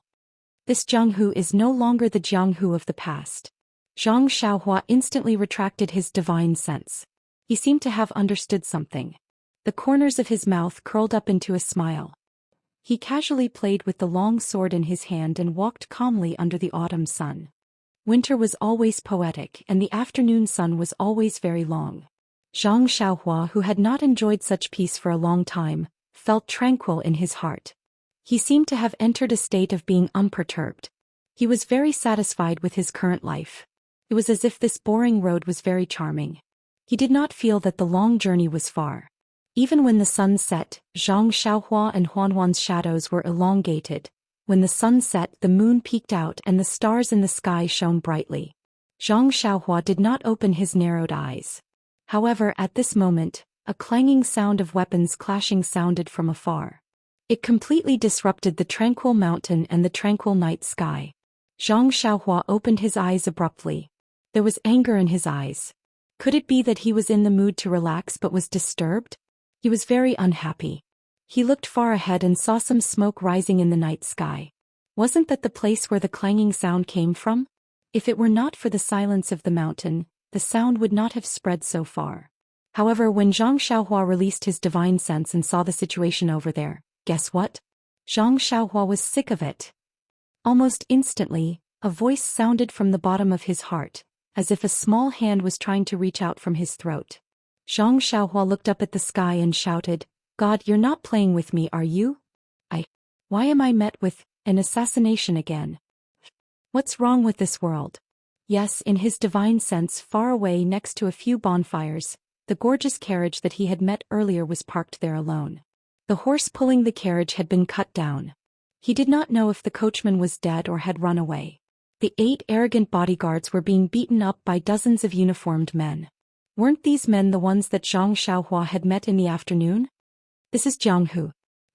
This Jianghu is no longer the Jianghu of the past. Zhang Xiaohua instantly retracted his divine sense. He seemed to have understood something. The corners of his mouth curled up into a smile. He casually played with the long sword in his hand and walked calmly under the autumn sun. Winter was always poetic and the afternoon sun was always very long. Zhang Xiaohua, who had not enjoyed such peace for a long time, felt tranquil in his heart. He seemed to have entered a state of being unperturbed. He was very satisfied with his current life. It was as if this boring road was very charming. He did not feel that the long journey was far. Even when the sun set, Zhang Xiaohua and Huanhuan's shadows were elongated. When the sun set, the moon peeked out and the stars in the sky shone brightly. Zhang Xiaohua did not open his narrowed eyes. However, at this moment, a clanging sound of weapons clashing sounded from afar. It completely disrupted the tranquil mountain and the tranquil night sky. Zhang Xiaohua opened his eyes abruptly. There was anger in his eyes. Could it be that he was in the mood to relax but was disturbed? He was very unhappy. He looked far ahead and saw some smoke rising in the night sky. Wasn't that the place where the clanging sound came from? If it were not for the silence of the mountain, the sound would not have spread so far. However, when Zhang Xiaohua released his divine sense and saw the situation over there, guess what? Zhang Xiaohua was sick of it. Almost instantly, a voice sounded from the bottom of his heart, as if a small hand was trying to reach out from his throat. Zhang Xiaohua looked up at the sky and shouted, "God, you're not playing with me, are you? Why am I met with an assassination again? What's wrong with this world?" Yes, in his divine sense, far away next to a few bonfires, the gorgeous carriage that he had met earlier was parked there alone. The horse pulling the carriage had been cut down. He did not know if the coachman was dead or had run away. The 8 arrogant bodyguards were being beaten up by dozens of uniformed men. Weren't these men the ones that Zhang Xiaohua had met in the afternoon? This is Jianghu.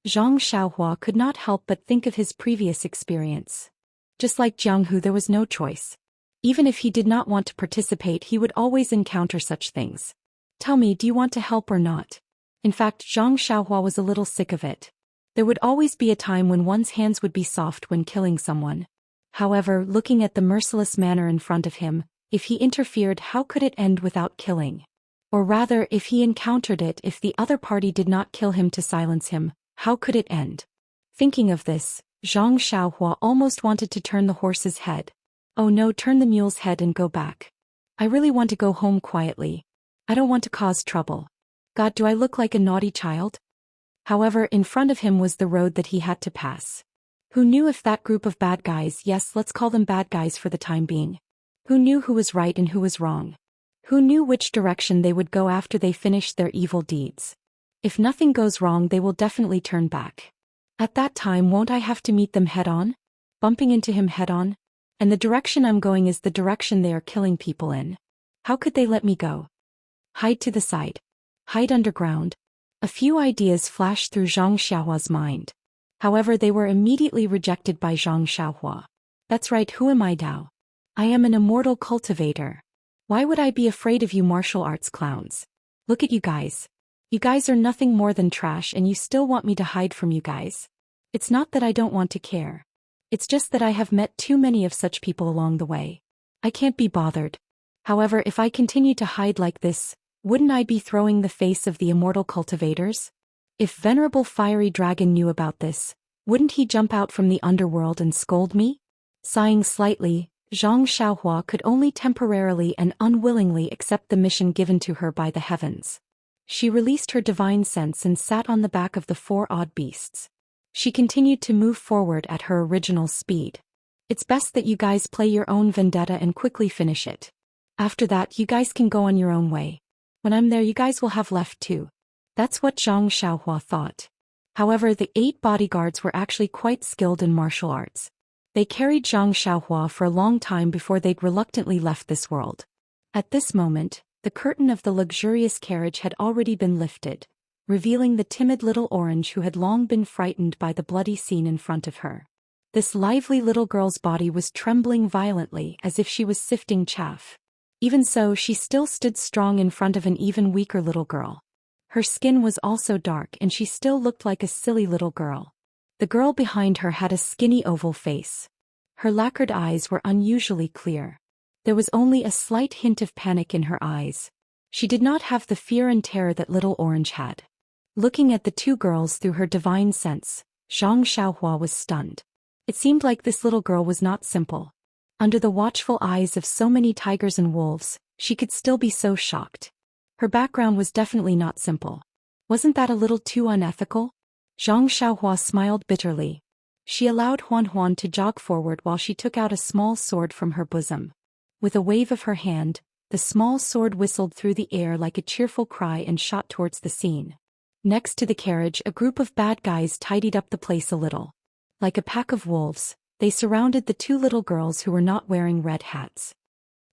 Zhang Xiaohua could not help but think of his previous experience. Just like Jianghu, there was no choice. Even if he did not want to participate, he would always encounter such things. Tell me, do you want to help or not? In fact, Zhang Xiaohua was a little sick of it. There would always be a time when one's hands would be soft when killing someone. However, looking at the merciless manner in front of him, if he interfered, how could it end without killing? Or rather, if he encountered it, if the other party did not kill him to silence him, how could it end? Thinking of this, Zhang Xiaohua almost wanted to turn the horse's head. Oh no, turn the mule's head and go back. I really want to go home quietly. I don't want to cause trouble. God, do I look like a naughty child? However, in front of him was the road that he had to pass. Who knew if that group of bad guys, yes, let's call them bad guys for the time being. Who knew who was right and who was wrong? Who knew which direction they would go after they finished their evil deeds? If nothing goes wrong, they will definitely turn back. At that time, won't I have to meet them head-on? Bumping into him head-on? And the direction I'm going is the direction they are killing people in. How could they let me go? Hide to the side. Hide underground. A few ideas flashed through Zhang Xiaohua's mind. However, they were immediately rejected by Zhang Xiaohua. That's right, who am I now? I am an immortal cultivator. Why would I be afraid of you martial arts clowns? Look at you guys. You guys are nothing more than trash and you still want me to hide from you guys. It's not that I don't want to care. It's just that I have met too many of such people along the way. I can't be bothered. However, if I continue to hide like this, wouldn't I be throwing the face of the immortal cultivators? If Venerable Fiery Dragon knew about this, wouldn't he jump out from the underworld and scold me? Sighing slightly, Zhang Xiaohua could only temporarily and unwillingly accept the mission given to her by the heavens. She released her divine sense and sat on the back of the four odd beasts. She continued to move forward at her original speed. It's best that you guys play your own vendetta and quickly finish it. After that, you guys can go on your own way. When I'm there, you guys will have left too. That's what Zhang Xiaohua thought. However, the 8 bodyguards were actually quite skilled in martial arts. They carried Zhang Xiaohua for a long time before they'd reluctantly left this world. At this moment, the curtain of the luxurious carriage had already been lifted, revealing the timid little orange who had long been frightened by the bloody scene in front of her. This lively little girl's body was trembling violently as if she was sifting chaff. Even so, she still stood strong in front of an even weaker little girl. Her skin was also dark and she still looked like a silly little girl. The girl behind her had a skinny oval face. Her lacquered eyes were unusually clear. There was only a slight hint of panic in her eyes. She did not have the fear and terror that little orange had. Looking at the two girls through her divine sense, Zhang Xiaohua was stunned. It seemed like this little girl was not simple. Under the watchful eyes of so many tigers and wolves, she could still be so shocked. Her background was definitely not simple. Wasn't that a little too unethical? Zhang Xiaohua smiled bitterly. She allowed Huan Huan to jog forward while she took out a small sword from her bosom. With a wave of her hand, the small sword whistled through the air like a cheerful cry and shot towards the scene. Next to the carriage, a group of bad guys tidied up the place a little. Like a pack of wolves, they surrounded the two little girls who were not wearing red hats.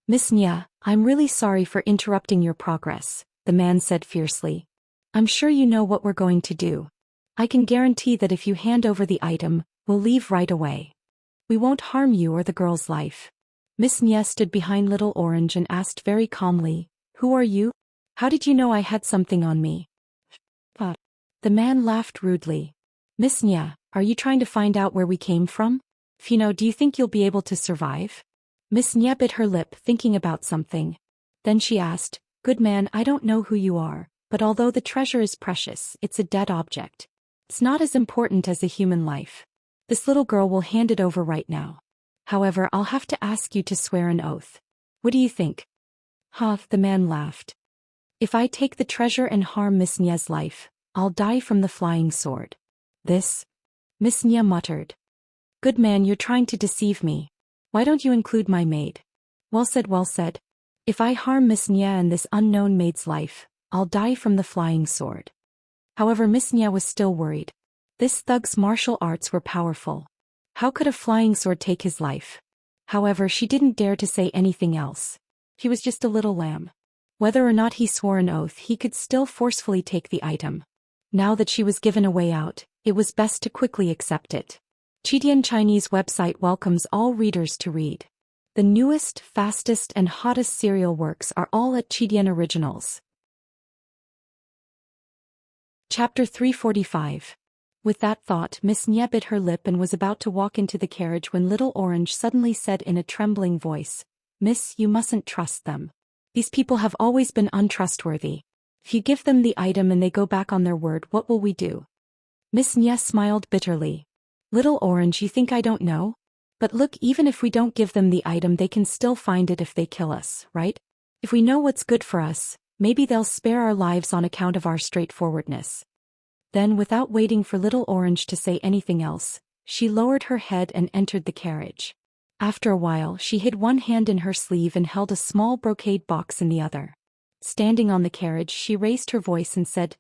Miss Nya, I'm really sorry for interrupting your progress, the man said fiercely. I'm sure you know what we're going to do. I can guarantee that if you hand over the item, we'll leave right away. We won't harm you or the girl's life. Miss Nya stood behind Little Orange and asked very calmly, Who are you? How did you know I had something on me? The man laughed rudely. Miss Nya, are you trying to find out where we came from? Fino, do you think you'll be able to survive? Miss Nya bit her lip, thinking about something. Then she asked, Good man, I don't know who you are, but although the treasure is precious, it's a dead object. It's not as important as a human life. This little girl will hand it over right now. However, I'll have to ask you to swear an oath. What do you think? The man laughed. If I take the treasure and harm Miss Nya's life, I'll die from the flying sword. This? Miss Nya muttered. Good man, you're trying to deceive me. Why don't you include my maid? Well said, well said. If I harm Miss Nya and this unknown maid's life, I'll die from the flying sword. However, Miss Nya was still worried. This thug's martial arts were powerful. How could a flying sword take his life? However, she didn't dare to say anything else. He was just a little lamb. Whether or not he swore an oath, he could still forcefully take the item. Now that she was given a way out, it was best to quickly accept it. Chidian Chinese website welcomes all readers to read. The newest, fastest and hottest serial works are all at Chidian Originals. Chapter 345. With that thought, Miss Nya bit her lip and was about to walk into the carriage when Little Orange suddenly said in a trembling voice, Miss, you mustn't trust them. These people have always been untrustworthy. If you give them the item and they go back on their word, what will we do? Miss Nya smiled bitterly. Little Orange, you think I don't know? But look, even if we don't give them the item, they can still find it if they kill us, right? If we know what's good for us, Maybe they'll spare our lives on account of our straightforwardness. Then, without waiting for Little Orange to say anything else, she lowered her head and entered the carriage. After a while, she hid one hand in her sleeve and held a small brocade box in the other. Standing on the carriage, she raised her voice and said,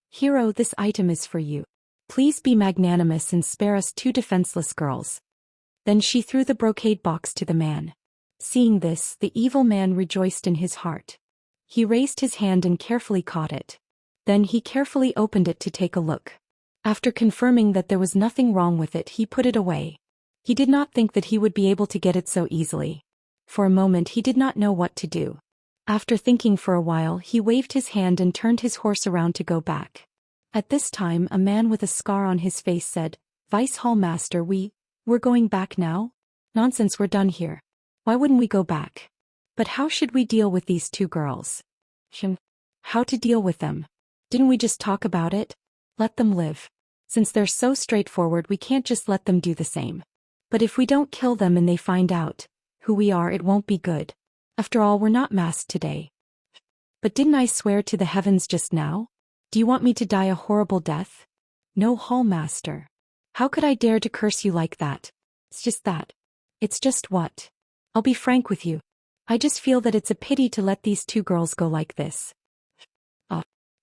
"Hero, this item is for you. Please be magnanimous and spare us two defenseless girls." Then she threw the brocade box to the man. Seeing this, the evil man rejoiced in his heart. He raised his hand and carefully caught it. Then he carefully opened it to take a look. After confirming that there was nothing wrong with it, he put it away. He did not think that he would be able to get it so easily. For a moment he did not know what to do. After thinking for a while, he waved his hand and turned his horse around to go back. At this time, a man with a scar on his face said, "Vice Hall Master, we're going back now? Nonsense, we're done here. Why wouldn't we go back? But how should we deal with these two girls?" How to deal with them? Didn't we just talk about it? Let them live. Since they're so straightforward, we can't just let them do the same. But if we don't kill them and they find out who we are, it won't be good. After all, we're not masked today. But didn't I swear to the heavens just now? Do you want me to die a horrible death? No, Hall Master. How could I dare to curse you like that? It's just that. It's just what? I'll be frank with you. I just feel that it's a pity to let these two girls go like this.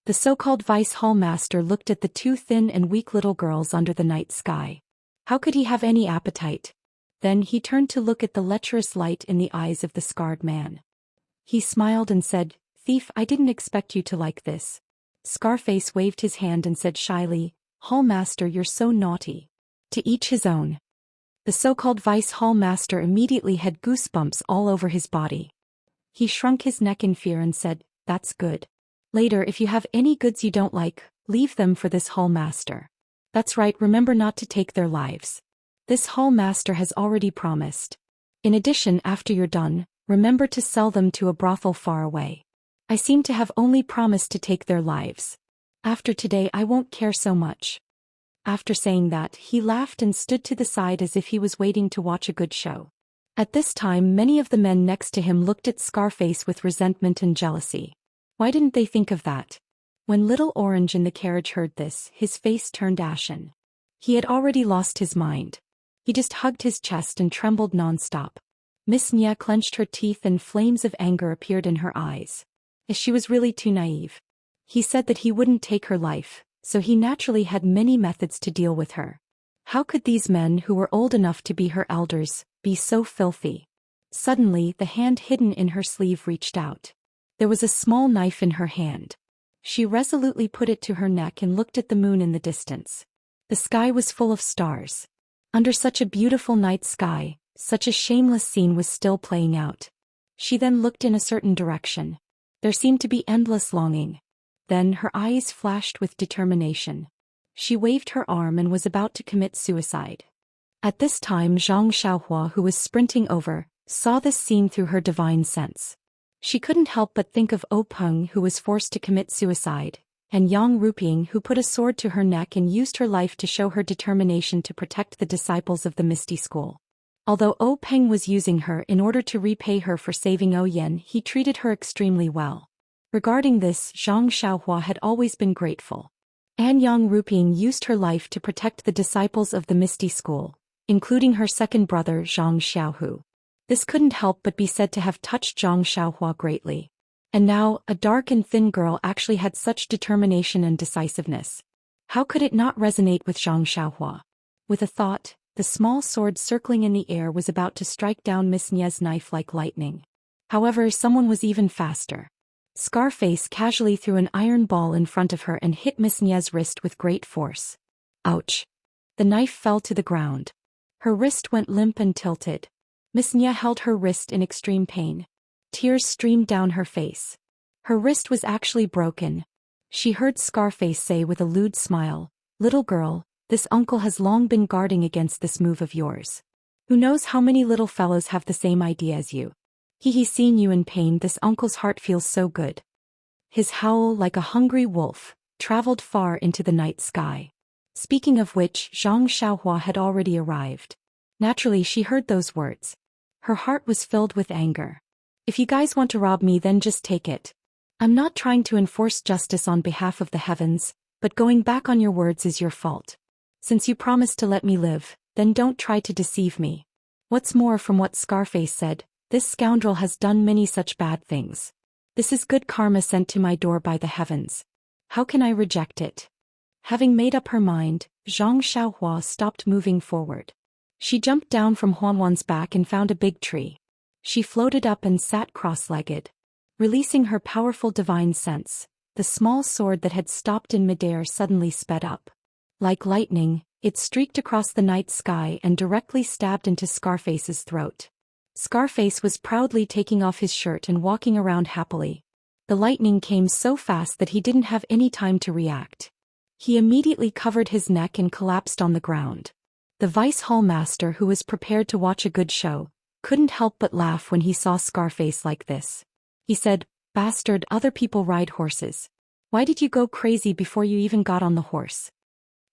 The so-called Vice Hall Master looked at the two thin and weak little girls under the night sky. How could he have any appetite? Then he turned to look at the lecherous light in the eyes of the scarred man. He smiled and said, "Thief, I didn't expect you to like this." Scarface waved his hand and said shyly, "Hall Master, you're so naughty." To each his own. The so-called Vice Hall Master immediately had goosebumps all over his body. He shrunk his neck in fear and said, "That's good. Later, if you have any goods you don't like, leave them for this Hall Master. That's right, remember not to take their lives. This Hall Master has already promised. In addition, after you're done, remember to sell them to a brothel far away. I seem to have only promised to take their lives. After today I won't care so much." After saying that, he laughed and stood to the side as if he was waiting to watch a good show. At this time, many of the men next to him looked at Scarface with resentment and jealousy. Why didn't they think of that? When Little Orange in the carriage heard this, his face turned ashen. He had already lost his mind. He just hugged his chest and trembled non-stop. Miss Nya clenched her teeth and flames of anger appeared in her eyes. As she was really too naive. He said that he wouldn't take her life, so he naturally had many methods to deal with her. How could these men who were old enough to be her elders be so filthy? Suddenly, the hand hidden in her sleeve reached out. There was a small knife in her hand. She resolutely put it to her neck and looked at the moon in the distance. The sky was full of stars. Under such a beautiful night sky, such a shameless scene was still playing out. She then looked in a certain direction. There seemed to be endless longing. Then her eyes flashed with determination. She waved her arm and was about to commit suicide. At this time, Zhang Xiaohua, who was sprinting over, saw this scene through her divine sense. She couldn't help but think of O Peng, who was forced to commit suicide, and Yang Ruping, who put a sword to her neck and used her life to show her determination to protect the disciples of the Misty School. Although O Peng was using her in order to repay her for saving O Yen, he treated her extremely well. Regarding this, Zhang Xiaohua had always been grateful. And Yang Ruping used her life to protect the disciples of the Misty School, including her second brother Zhang Xiaohu. This couldn't help but be said to have touched Zhang Xiaohua greatly. And now, a dark and thin girl actually had such determination and decisiveness. How could it not resonate with Zhang Xiaohua? With a thought, the small sword circling in the air was about to strike down Miss Nye's knife like lightning. However, someone was even faster. Scarface casually threw an iron ball in front of her and hit Miss Nye's wrist with great force. Ouch! The knife fell to the ground. Her wrist went limp and tilted. Miss Nye held her wrist in extreme pain. Tears streamed down her face. Her wrist was actually broken. She heard Scarface say with a lewd smile, "Little girl, this uncle has long been guarding against this move of yours. Who knows how many little fellows have the same idea as you. Seeing you in pain, this uncle's heart feels so good." His howl, like a hungry wolf, traveled far into the night sky. Speaking of which, Zhang Xiaohua had already arrived. Naturally, she heard those words. Her heart was filled with anger. "If you guys want to rob me, then just take it. I'm not trying to enforce justice on behalf of the heavens, but going back on your words is your fault. Since you promised to let me live, then don't try to deceive me. What's more, from what Scarface said, this scoundrel has done many such bad things. This is good karma sent to my door by the heavens. How can I reject it? Having made up her mind, Zhang Xiaohua stopped moving forward. She jumped down from Huanwan's back and found a big tree. She floated up and sat cross-legged. Releasing her powerful divine sense, the small sword that had stopped in midair suddenly sped up. Like lightning, it streaked across the night sky and directly stabbed into Scarface's throat. Scarface was proudly taking off his shirt and walking around happily. The lightning came so fast that he didn't have any time to react. He immediately covered his neck and collapsed on the ground. The Vice Hall Master, who was prepared to watch a good show, couldn't help but laugh when he saw Scarface like this. He said, "Bastard, other people ride horses. Why did you go crazy before you even got on the horse?"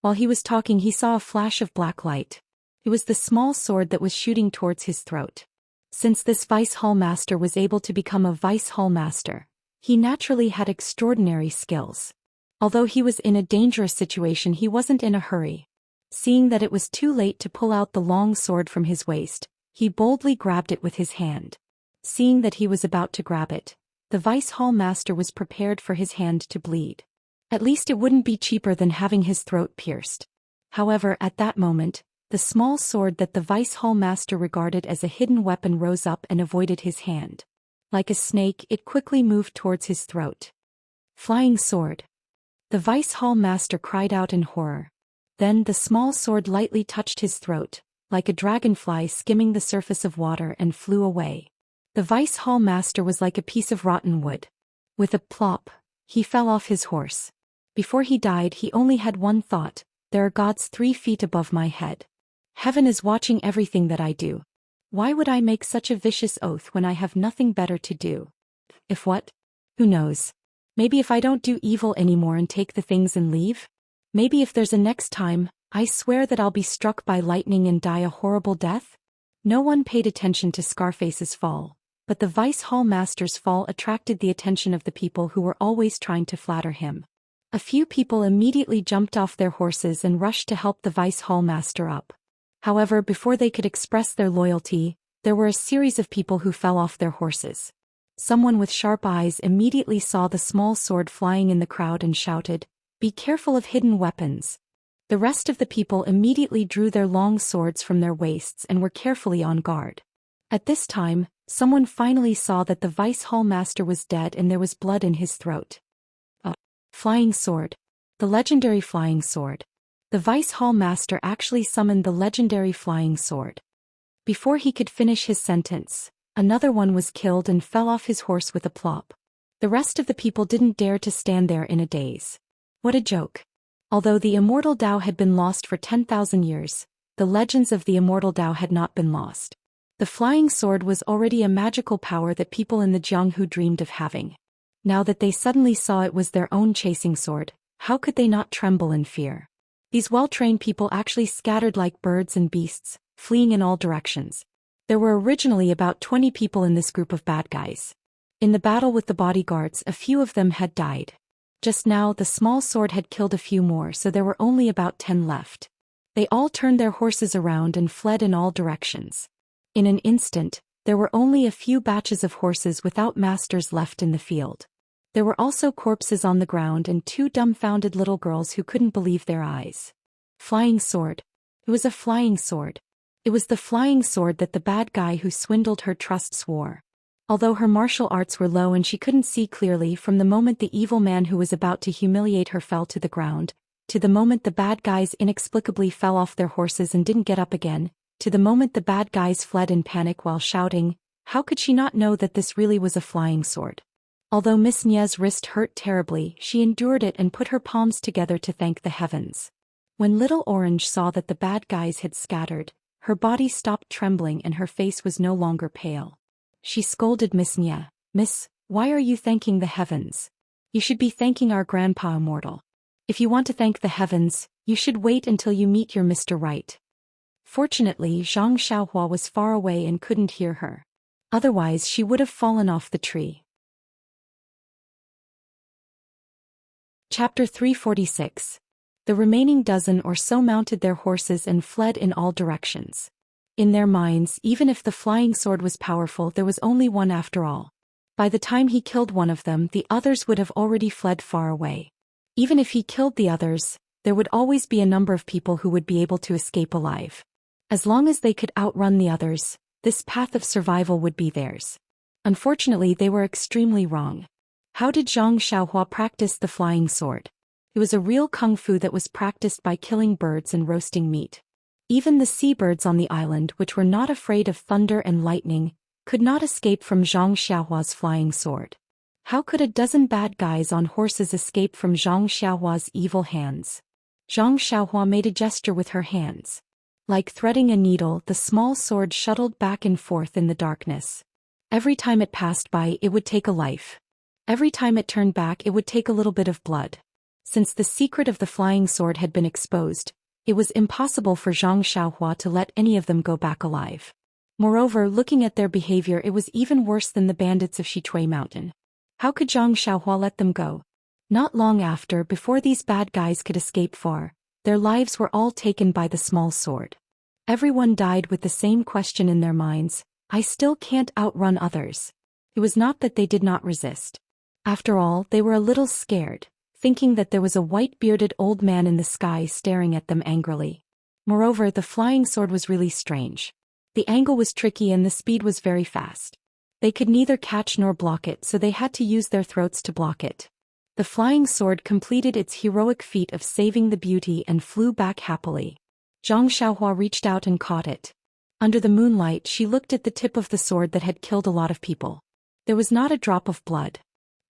While he was talking, he saw a flash of black light. It was the small sword that was shooting towards his throat. Since this Vice Hall Master was able to become a Vice Hall Master, he naturally had extraordinary skills. Although he was in a dangerous situation, he wasn't in a hurry. Seeing that it was too late to pull out the long sword from his waist, he boldly grabbed it with his hand. Seeing that he was about to grab it, the Vice Hall Master was prepared for his hand to bleed. At least it wouldn't be cheaper than having his throat pierced. However, at that moment, the small sword that the Vice Hall Master regarded as a hidden weapon rose up and avoided his hand. Like a snake, it quickly moved towards his throat. Flying sword. The Vice Hall Master cried out in horror. Then the small sword lightly touched his throat, like a dragonfly skimming the surface of water, and flew away. The Vice Hall Master was like a piece of rotten wood. With a plop, he fell off his horse. Before he died, he only had one thought: there are gods 3 feet above my head. Heaven is watching everything that I do. Why would I make such a vicious oath when I have nothing better to do? If what? Who knows? Maybe if I don't do evil anymore and take the things and leave? Maybe if there's a next time, I swear that I'll be struck by lightning and die a horrible death? No one paid attention to Scarface's fall, but the Vice Hall Master's fall attracted the attention of the people who were always trying to flatter him. A few people immediately jumped off their horses and rushed to help the Vice Hall Master up. However, before they could express their loyalty, there were a series of people who fell off their horses. Someone with sharp eyes immediately saw the small sword flying in the crowd and shouted, "Be careful of hidden weapons." The rest of the people immediately drew their long swords from their waists and were carefully on guard. At this time, someone finally saw that the Vice Hall Master was dead and there was blood in his throat. A flying sword. The legendary flying sword. The Vice Hall Master actually summoned the legendary flying sword. Before he could finish his sentence, another one was killed and fell off his horse with a plop. The rest of the people didn't dare to stand there in a daze. What a joke. Although the immortal Tao had been lost for 10,000 years, the legends of the immortal Tao had not been lost. The flying sword was already a magical power that people in the Jianghu dreamed of having. Now that they suddenly saw it was their own chasing sword, how could they not tremble in fear? These well-trained people actually scattered like birds and beasts, fleeing in all directions. There were originally about 20 people in this group of bad guys. In the battle with the bodyguards, a few of them had died. Just now, the small sword had killed a few more, so there were only about 10 left. They all turned their horses around and fled in all directions. In an instant, there were only a few batches of horses without masters left in the field. There were also corpses on the ground and 2 dumbfounded little girls who couldn't believe their eyes. Flying sword. It was a flying sword. It was the flying sword that the bad guy who swindled her trust swore. Although her martial arts were low and she couldn't see clearly from the moment the evil man who was about to humiliate her fell to the ground, to the moment the bad guys inexplicably fell off their horses and didn't get up again, to the moment the bad guys fled in panic while shouting, how could she not know that this really was a flying sword? Although Miss Nia's wrist hurt terribly, she endured it and put her palms together to thank the heavens. When Little Orange saw that the bad guys had scattered, her body stopped trembling and her face was no longer pale. She scolded Miss Nia, "Miss, why are you thanking the heavens? You should be thanking our Grandpa Immortal. If you want to thank the heavens, you should wait until you meet your Mr. Right." Fortunately, Zhang Xiaohua was far away and couldn't hear her. Otherwise she would have fallen off the tree. Chapter 346. The remaining dozen or so mounted their horses and fled in all directions. In their minds, even if the flying sword was powerful, there was only one after all. By the time he killed one of them, the others would have already fled far away. Even if he killed the others, there would always be a number of people who would be able to escape alive. As long as they could outrun the others, this path of survival would be theirs. Unfortunately, they were extremely wrong. How did Zhang Xiaohua practice the flying sword? It was a real kung fu that was practiced by killing birds and roasting meat. Even the seabirds on the island, which were not afraid of thunder and lightning, could not escape from Zhang Xiaohua's flying sword. How could a dozen bad guys on horses escape from Zhang Xiaohua's evil hands? Zhang Xiaohua made a gesture with her hands. Like threading a needle, the small sword shuttled back and forth in the darkness. Every time it passed by, it would take a life. Every time it turned back, it would take a little bit of blood. Since the secret of the flying sword had been exposed, it was impossible for Zhang Xiaohua to let any of them go back alive. Moreover, looking at their behavior, it was even worse than the bandits of Shichui Mountain. How could Zhang Xiaohua let them go? Not long after, before these bad guys could escape far, their lives were all taken by the small sword. Everyone died with the same question in their minds: I still can't outrun others. It was not that they did not resist. After all, they were a little scared, thinking that there was a white-bearded old man in the sky staring at them angrily. Moreover, the flying sword was really strange. The angle was tricky and the speed was very fast. They could neither catch nor block it, so they had to use their throats to block it. The flying sword completed its heroic feat of saving the beauty and flew back happily. Zhang Xiaohua reached out and caught it. Under the moonlight, she looked at the tip of the sword that had killed a lot of people. There was not a drop of blood.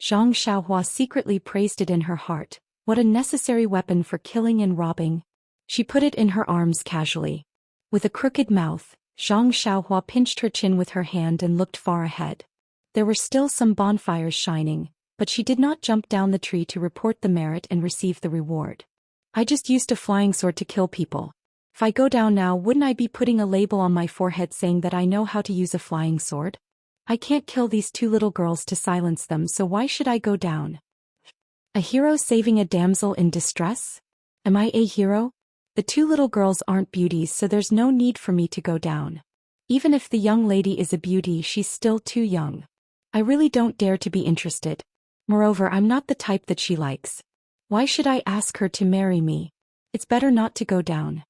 Zhang Xiaohua secretly praised it in her heart. What a necessary weapon for killing and robbing. She put it in her arms casually. With a crooked mouth, Zhang Xiaohua pinched her chin with her hand and looked far ahead. There were still some bonfires shining, but she did not jump down the tree to report the merit and receive the reward. I just used a flying sword to kill people. If I go down now, wouldn't I be putting a label on my forehead saying that I know how to use a flying sword? I can't kill these two little girls to silence them, so why should I go down? A hero saving a damsel in distress? Am I a hero? The two little girls aren't beauties, so there's no need for me to go down. Even if the young lady is a beauty, she's still too young. I really don't dare to be interested. Moreover, I'm not the type that she likes. Why should I ask her to marry me? It's better not to go down.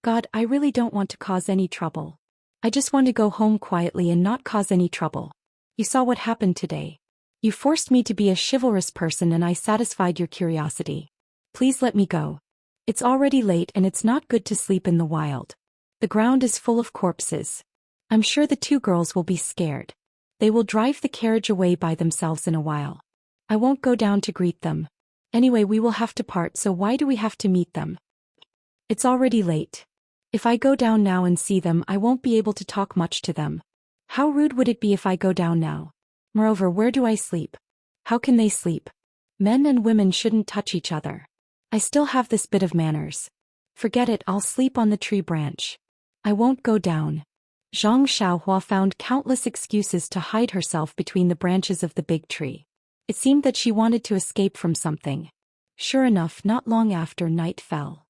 God, I really don't want to cause any trouble. I just want to go home quietly and not cause any trouble. You saw what happened today. You forced me to be a chivalrous person and I satisfied your curiosity. Please let me go. It's already late and it's not good to sleep in the wild. The ground is full of corpses. I'm sure the two girls will be scared. They will drive the carriage away by themselves in a while. I won't go down to greet them. Anyway, we will have to part, so why do we have to meet them? It's already late. If I go down now and see them, I won't be able to talk much to them. How rude would it be if I go down now? Moreover, where do I sleep? How can they sleep? Men and women shouldn't touch each other. I still have this bit of manners. Forget it, I'll sleep on the tree branch. I won't go down. Zhang Xiaohua found countless excuses to hide herself between the branches of the big tree. It seemed that she wanted to escape from something. Sure enough, not long after, night fell.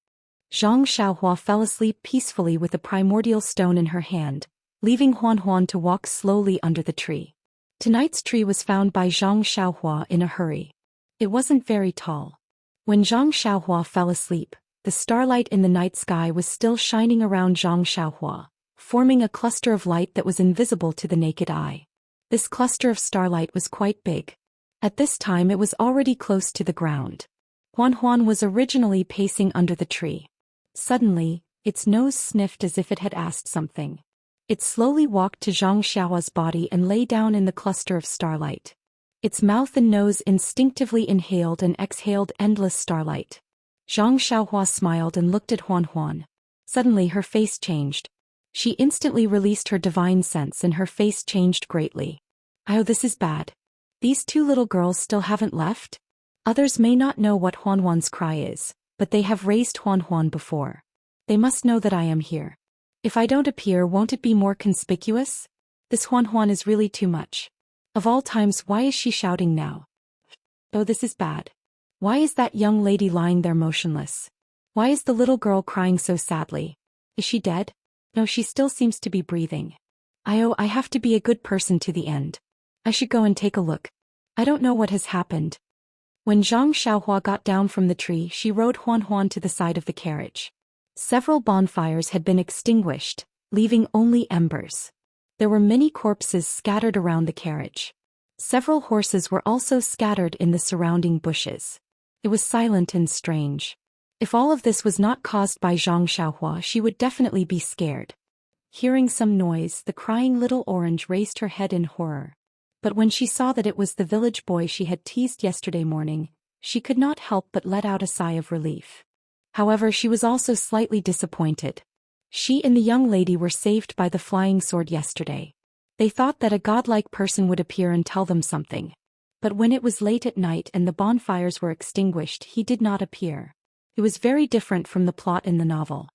Zhang Xiaohua fell asleep peacefully with a primordial stone in her hand, leaving Huan Huan to walk slowly under the tree. Tonight's tree was found by Zhang Xiaohua in a hurry. It wasn't very tall. When Zhang Xiaohua fell asleep, the starlight in the night sky was still shining around Zhang Xiaohua, forming a cluster of light that was invisible to the naked eye. This cluster of starlight was quite big. At this time it was already close to the ground. Huan Huan was originally pacing under the tree. Suddenly, its nose sniffed as if it had asked something. It slowly walked to Zhang Xiaohua's body and lay down in the cluster of starlight. Its mouth and nose instinctively inhaled and exhaled endless starlight. Zhang Xiaohua smiled and looked at Huan Huan. Suddenly her face changed. She instantly released her divine sense and her face changed greatly. Oh, this is bad. These two little girls still haven't left? Others may not know what Huan Huan's cry is, but they have raised Huan Huan before. They must know that I am here. If I don't appear, won't it be more conspicuous? This Huan Huan is really too much. Of all times, why is she shouting now? Oh, this is bad. Why is that young lady lying there motionless? Why is the little girl crying so sadly? Is she dead? No, she still seems to be breathing. I have to be a good person to the end. I should go and take a look. I don't know what has happened. When Zhang Xiaohua got down from the tree, she rode Huan Huan to the side of the carriage. Several bonfires had been extinguished, leaving only embers. There were many corpses scattered around the carriage. Several horses were also scattered in the surrounding bushes. It was silent and strange. If all of this was not caused by Zhang Xiaohua, she would definitely be scared. Hearing some noise, the crying little orange raised her head in horror. But when she saw that it was the village boy she had teased yesterday morning, she could not help but let out a sigh of relief. However, she was also slightly disappointed. She and the young lady were saved by the flying sword yesterday. They thought that a godlike person would appear and tell them something. But when it was late at night and the bonfires were extinguished, he did not appear. It was very different from the plot in the novel.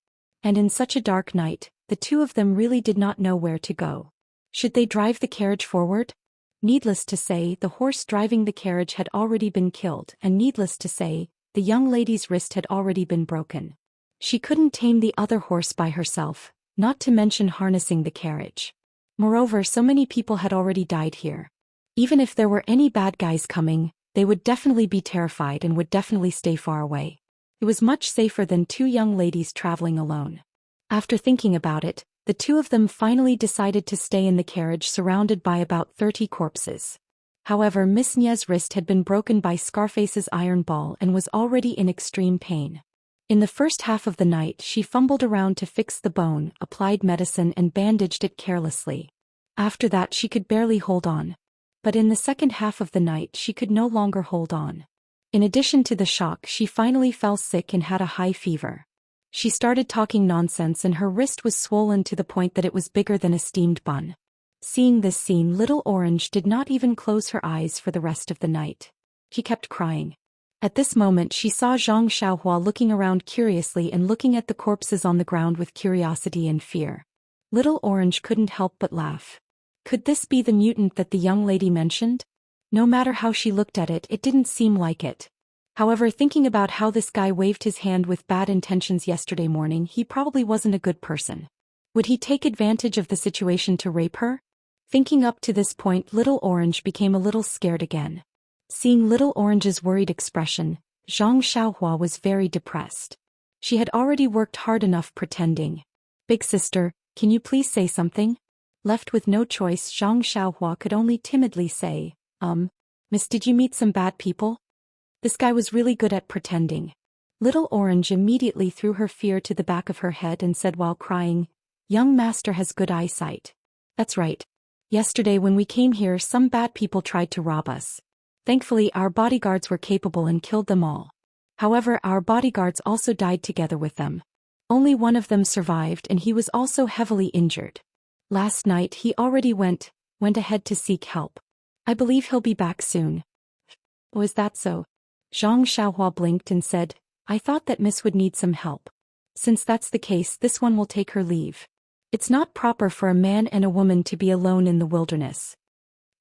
And in such a dark night, the two of them really did not know where to go. Should they drive the carriage forward? Needless to say, the horse driving the carriage had already been killed, and needless to say, the young lady's wrist had already been broken. She couldn't tame the other horse by herself, not to mention harnessing the carriage. Moreover, so many people had already died here. Even if there were any bad guys coming, they would definitely be terrified and would definitely stay far away. It was much safer than two young ladies traveling alone. After thinking about it, the two of them finally decided to stay in the carriage surrounded by about 30 corpses. However, Miss Nye's wrist had been broken by Scarface's iron ball and was already in extreme pain. In the first half of the night, she fumbled around to fix the bone, applied medicine and bandaged it carelessly. After that, she could barely hold on. But in the second half of the night, she could no longer hold on. In addition to the shock, she finally fell sick and had a high fever. She started talking nonsense and her wrist was swollen to the point that it was bigger than a steamed bun. Seeing this scene, Little Orange did not even close her eyes for the rest of the night. She kept crying. At this moment she saw Zhang Xiaohua looking around curiously and looking at the corpses on the ground with curiosity and fear. Little Orange couldn't help but laugh. Could this be the mutant that the young lady mentioned? No matter how she looked at it, it didn't seem like it. However, thinking about how this guy waved his hand with bad intentions yesterday morning, he probably wasn't a good person. Would he take advantage of the situation to rape her? Thinking up to this point, Little Orange became a little scared again. Seeing Little Orange's worried expression, Zhang Xiaohua was very depressed. She had already worked hard enough pretending. Big sister, can you please say something? Left with no choice, Zhang Xiaohua could only timidly say, Miss, did you meet some bad people? This guy was really good at pretending. Little Orange immediately threw her fear to the back of her head and said while crying, young master has good eyesight. That's right. Yesterday when we came here, some bad people tried to rob us. Thankfully, our bodyguards were capable and killed them all. However, our bodyguards also died together with them. Only one of them survived and he was also heavily injured. Last night he already went ahead to seek help. I believe he'll be back soon. Oh, is that so? Zhang Xiaohua blinked and said, I thought that Miss would need some help. Since that's the case, this one will take her leave. It's not proper for a man and a woman to be alone in the wilderness.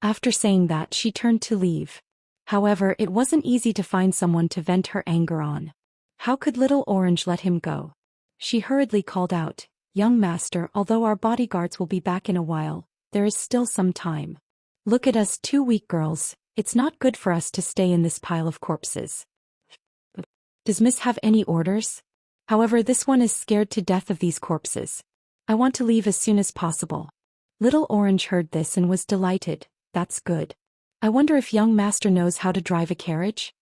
After saying that, she turned to leave. However, it wasn't easy to find someone to vent her anger on. How could Little Orange let him go? She hurriedly called out, young master, although our bodyguards will be back in a while, there is still some time. Look at us two weak girls, it's not good for us to stay in this pile of corpses. Does Miss have any orders? However, this one is scared to death of these corpses. I want to leave as soon as possible. Little Orange heard this and was delighted. That's good. I wonder if young master knows how to drive a carriage?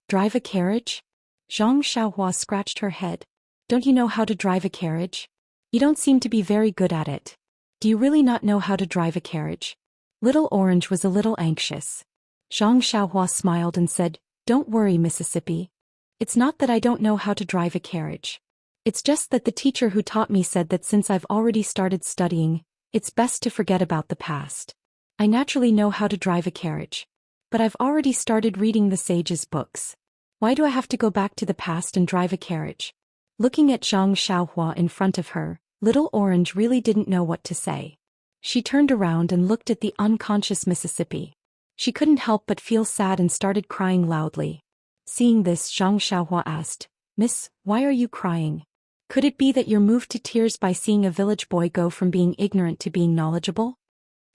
Drive a carriage? Zhang Xiaohua scratched her head. Don't you know how to drive a carriage? You don't seem to be very good at it. Do you really not know how to drive a carriage? Little Orange was a little anxious. Zhang Xiaohua smiled and said, don't worry, Mississippi. It's not that I don't know how to drive a carriage. It's just that the teacher who taught me said that since I've already started studying, it's best to forget about the past. I naturally know how to drive a carriage. But I've already started reading the sage's books. Why do I have to go back to the past and drive a carriage? Looking at Zhang Xiaohua in front of her, Little Orange really didn't know what to say. She turned around and looked at the unconscious Mississippi. She couldn't help but feel sad and started crying loudly. Seeing this, Zhang Xiaohua asked, Miss, why are you crying? Could it be that you're moved to tears by seeing a village boy go from being ignorant to being knowledgeable?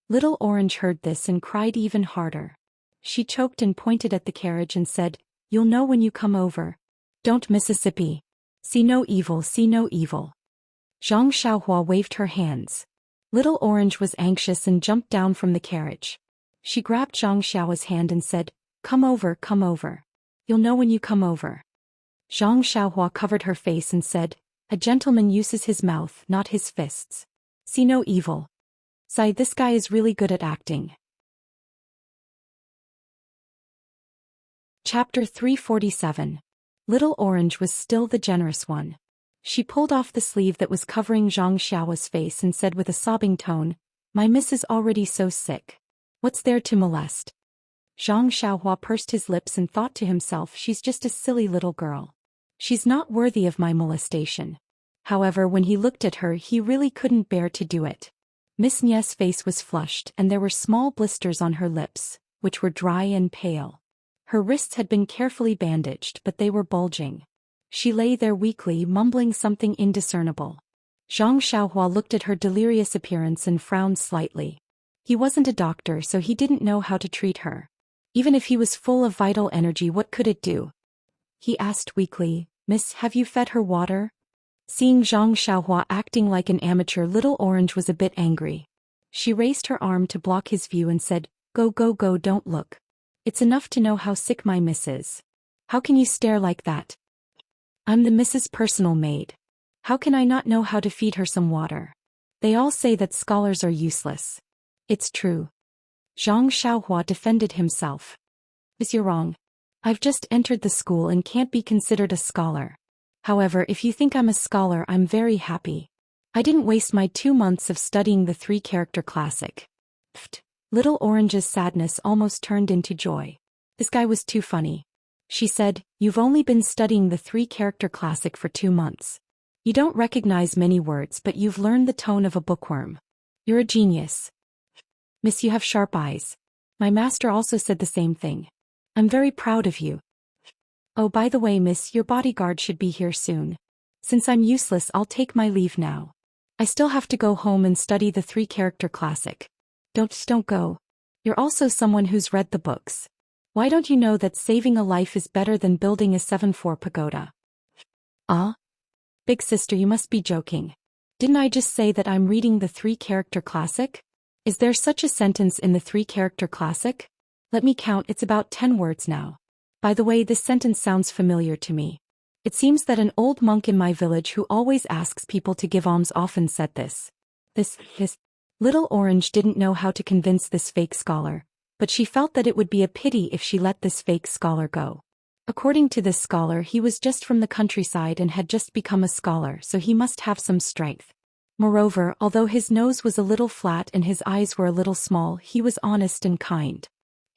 Little Orange heard this and cried even harder. She choked and pointed at the carriage and said, You'll know when you come over. Don't Mississippi. See no evil, see no evil. Zhang Xiaohua waved her hands. Little Orange was anxious and jumped down from the carriage. She grabbed Zhang Xiaohua's hand and said, Come over, come over. You'll know when you come over. Zhang Xiaohua covered her face and said, A gentleman uses his mouth, not his fists. See no evil. Sigh, this guy is really good at acting. Chapter 347. Little Orange was still the generous one. She pulled off the sleeve that was covering Zhang Xiaohua's face and said with a sobbing tone, My miss is already so sick. What's there to molest? Zhang Xiaohua pursed his lips and thought to himself, She's just a silly little girl. She's not worthy of my molestation. However, when he looked at her, he really couldn't bear to do it. Miss Nie's face was flushed and there were small blisters on her lips, which were dry and pale. Her wrists had been carefully bandaged, but they were bulging. She lay there weakly, mumbling something indiscernible. Zhang Xiaohua looked at her delirious appearance and frowned slightly. He wasn't a doctor, so he didn't know how to treat her. Even if he was full of vital energy, what could it do? He asked weakly, Miss, have you fed her water? Seeing Zhang Xiaohua acting like an amateur, Little Orange was a bit angry. She raised her arm to block his view and said, Go, go, go, don't look. It's enough to know how sick my miss is. How can you stare like that? I'm the miss's personal maid. How can I not know how to feed her some water? They all say that scholars are useless. It's true. Zhang Xiaohua defended himself. Miss, you're wrong. I've just entered the school and can't be considered a scholar. However, if you think I'm a scholar, I'm very happy. I didn't waste my 2 months of studying the 3-character classic. Pfft. Little Orange's sadness almost turned into joy. This guy was too funny. She said, You've only been studying the 3-character classic for 2 months. You don't recognize many words, but you've learned the tone of a bookworm. You're a genius. Miss, you have sharp eyes. My master also said the same thing. I'm very proud of you. Oh, by the way, Miss, your bodyguard should be here soon. Since I'm useless, I'll take my leave now. I still have to go home and study the 3-character classic. Don't go. You're also someone who's read the books. Why don't you know that saving a life is better than building a 7-floor pagoda? Ah? Big sister, you must be joking. Didn't I just say that I'm reading the 3-character classic? Is there such a sentence in the 3-character classic? Let me count, it's about 10 words now. By the way, this sentence sounds familiar to me. It seems that an old monk in my village who always asks people to give alms often said this. This. Little Orange didn't know how to convince this fake scholar, but she felt that it would be a pity if she let this fake scholar go. According to this scholar, he was just from the countryside and had just become a scholar, so he must have some strength. Moreover, although his nose was a little flat and his eyes were a little small, he was honest and kind.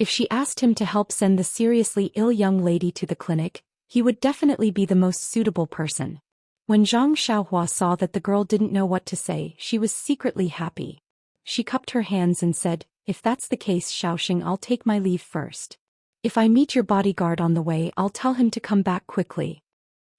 If she asked him to help send the seriously ill young lady to the clinic, he would definitely be the most suitable person. When Zhang Xiaohua saw that the girl didn't know what to say, she was secretly happy. She cupped her hands and said, If that's the case, Xiaoxing, I'll take my leave first. If I meet your bodyguard on the way, I'll tell him to come back quickly.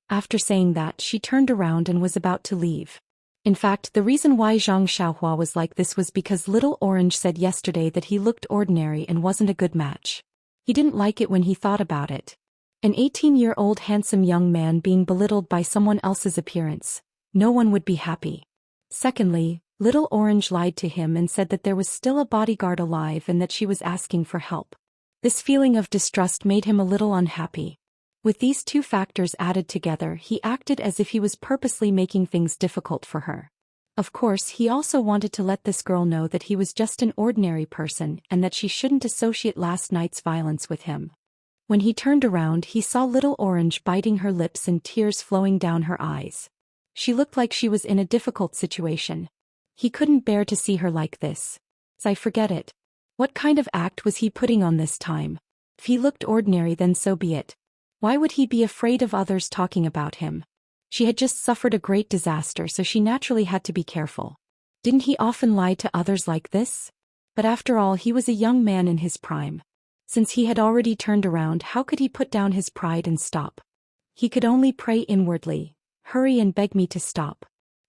After saying that, she turned around and was about to leave. In fact, the reason why Zhang Xiaohua was like this was because Little Orange said yesterday that he looked ordinary and wasn't a good match. He didn't like it when he thought about it. An 18-year-old handsome young man being belittled by someone else's appearance. No one would be happy. Secondly, Little Orange lied to him and said that there was still a bodyguard alive and that she was asking for help. This feeling of distrust made him a little unhappy. With these 2 factors added together, he acted as if he was purposely making things difficult for her. Of course, he also wanted to let this girl know that he was just an ordinary person and that she shouldn't associate last night's violence with him. When he turned around, he saw Little Orange biting her lips and tears flowing down her eyes. She looked like she was in a difficult situation. He couldn't bear to see her like this. I forget it. What kind of act was he putting on this time? If he looked ordinary, then so be it. Why would he be afraid of others talking about him? She had just suffered a great disaster, so she naturally had to be careful. Didn't he often lie to others like this? But after all, he was a young man in his prime. Since he had already turned around, how could he put down his pride and stop? He could only pray inwardly, "Hurry and beg me to stop.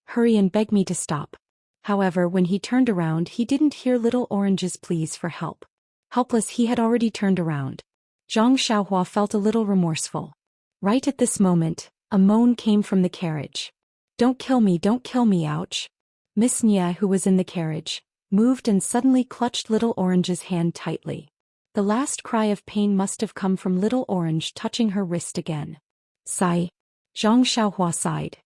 Hurry and beg me to stop." However, when he turned around, he didn't hear Little Orange's pleas for help. Helpless, he had already turned around. Zhang Xiaohua felt a little remorseful. Right at this moment, a moan came from the carriage. Don't kill me, ouch." Miss Nia, who was in the carriage, moved and suddenly clutched Little Orange's hand tightly. The last cry of pain must have come from Little Orange touching her wrist again. Sigh. Zhang Xiaohua sighed.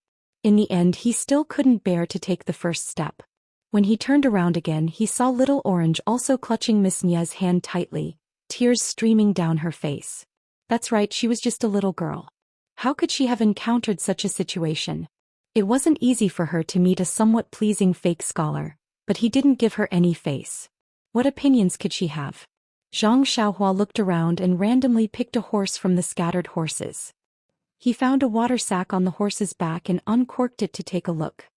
In the end, he still couldn't bear to take the first step. When he turned around again, he saw Little Orange also clutching Miss Nia's hand tightly, tears streaming down her face. That's right, she was just a little girl. How could she have encountered such a situation? It wasn't easy for her to meet a somewhat pleasing fake scholar, but he didn't give her any face. What opinions could she have? Zhang Xiaohua looked around and randomly picked a horse from the scattered horses. He found a water sack on the horse's back and uncorked it to take a look.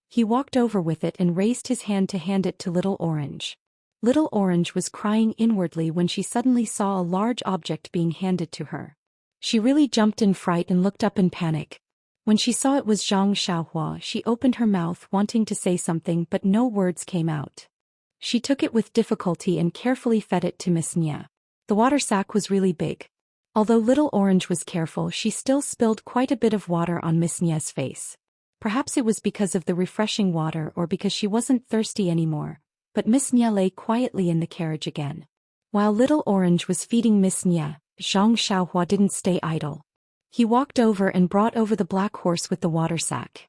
He walked over with it and raised his hand to hand it to Little Orange. Little Orange was crying inwardly when she suddenly saw a large object being handed to her. She really jumped in fright and looked up in panic. When she saw it was Zhang Xiaohua, she opened her mouth wanting to say something, but no words came out. She took it with difficulty and carefully fed it to Miss Nia. The water sack was really big. Although Little Orange was careful, she still spilled quite a bit of water on Miss Nia's face. Perhaps it was because of the refreshing water or because she wasn't thirsty anymore, but Miss Nia lay quietly in the carriage again. While Little Orange was feeding Miss Nia, Zhang Xiaohua didn't stay idle. He walked over and brought over the black horse with the water sack.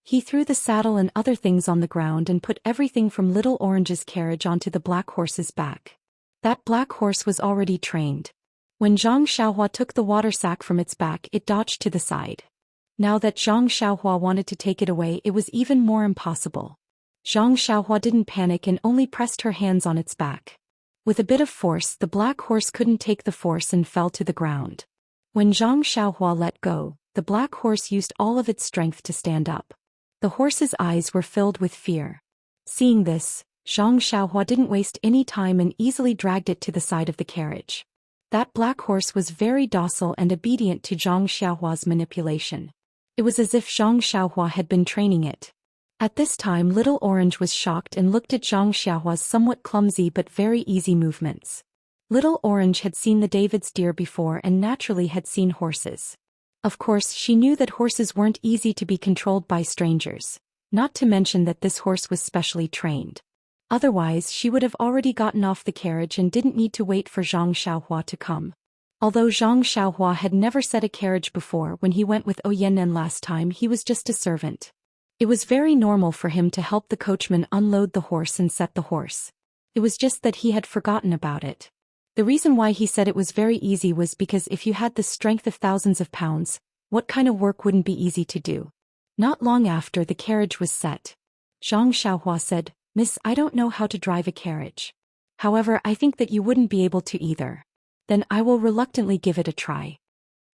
He threw the saddle and other things on the ground and put everything from Little Orange's carriage onto the black horse's back. That black horse was already trained. When Zhang Xiaohua took the water sack from its back, it dodged to the side. Now that Zhang Xiaohua wanted to take it away, it was even more impossible. Zhang Xiaohua didn't panic and only pressed her hands on its back. With a bit of force, the black horse couldn't take the force and fell to the ground. When Zhang Xiaohua let go, the black horse used all of its strength to stand up. The horse's eyes were filled with fear. Seeing this, Zhang Xiaohua didn't waste any time and easily dragged it to the side of the carriage. That black horse was very docile and obedient to Zhang Xiaohua's manipulation. It was as if Zhang Xiaohua had been training it. At this time, Little Orange was shocked and looked at Zhang Xiaohua's somewhat clumsy but very easy movements. Little Orange had seen the David's deer before and naturally had seen horses. Of course, she knew that horses weren't easy to be controlled by strangers, not to mention that this horse was specially trained. Otherwise, she would have already gotten off the carriage and didn't need to wait for Zhang Xiaohua to come. Although Zhang Xiaohua had never set a carriage before, when he went with Oyennen last time, he was just a servant. It was very normal for him to help the coachman unload the horse and set the horse. It was just that he had forgotten about it. The reason why he said it was very easy was because if you had the strength of thousands of pounds, what kind of work wouldn't be easy to do? Not long after the carriage was set, Zhang Xiaohua said, "Miss, I don't know how to drive a carriage. However, I think that you wouldn't be able to either. Then I will reluctantly give it a try."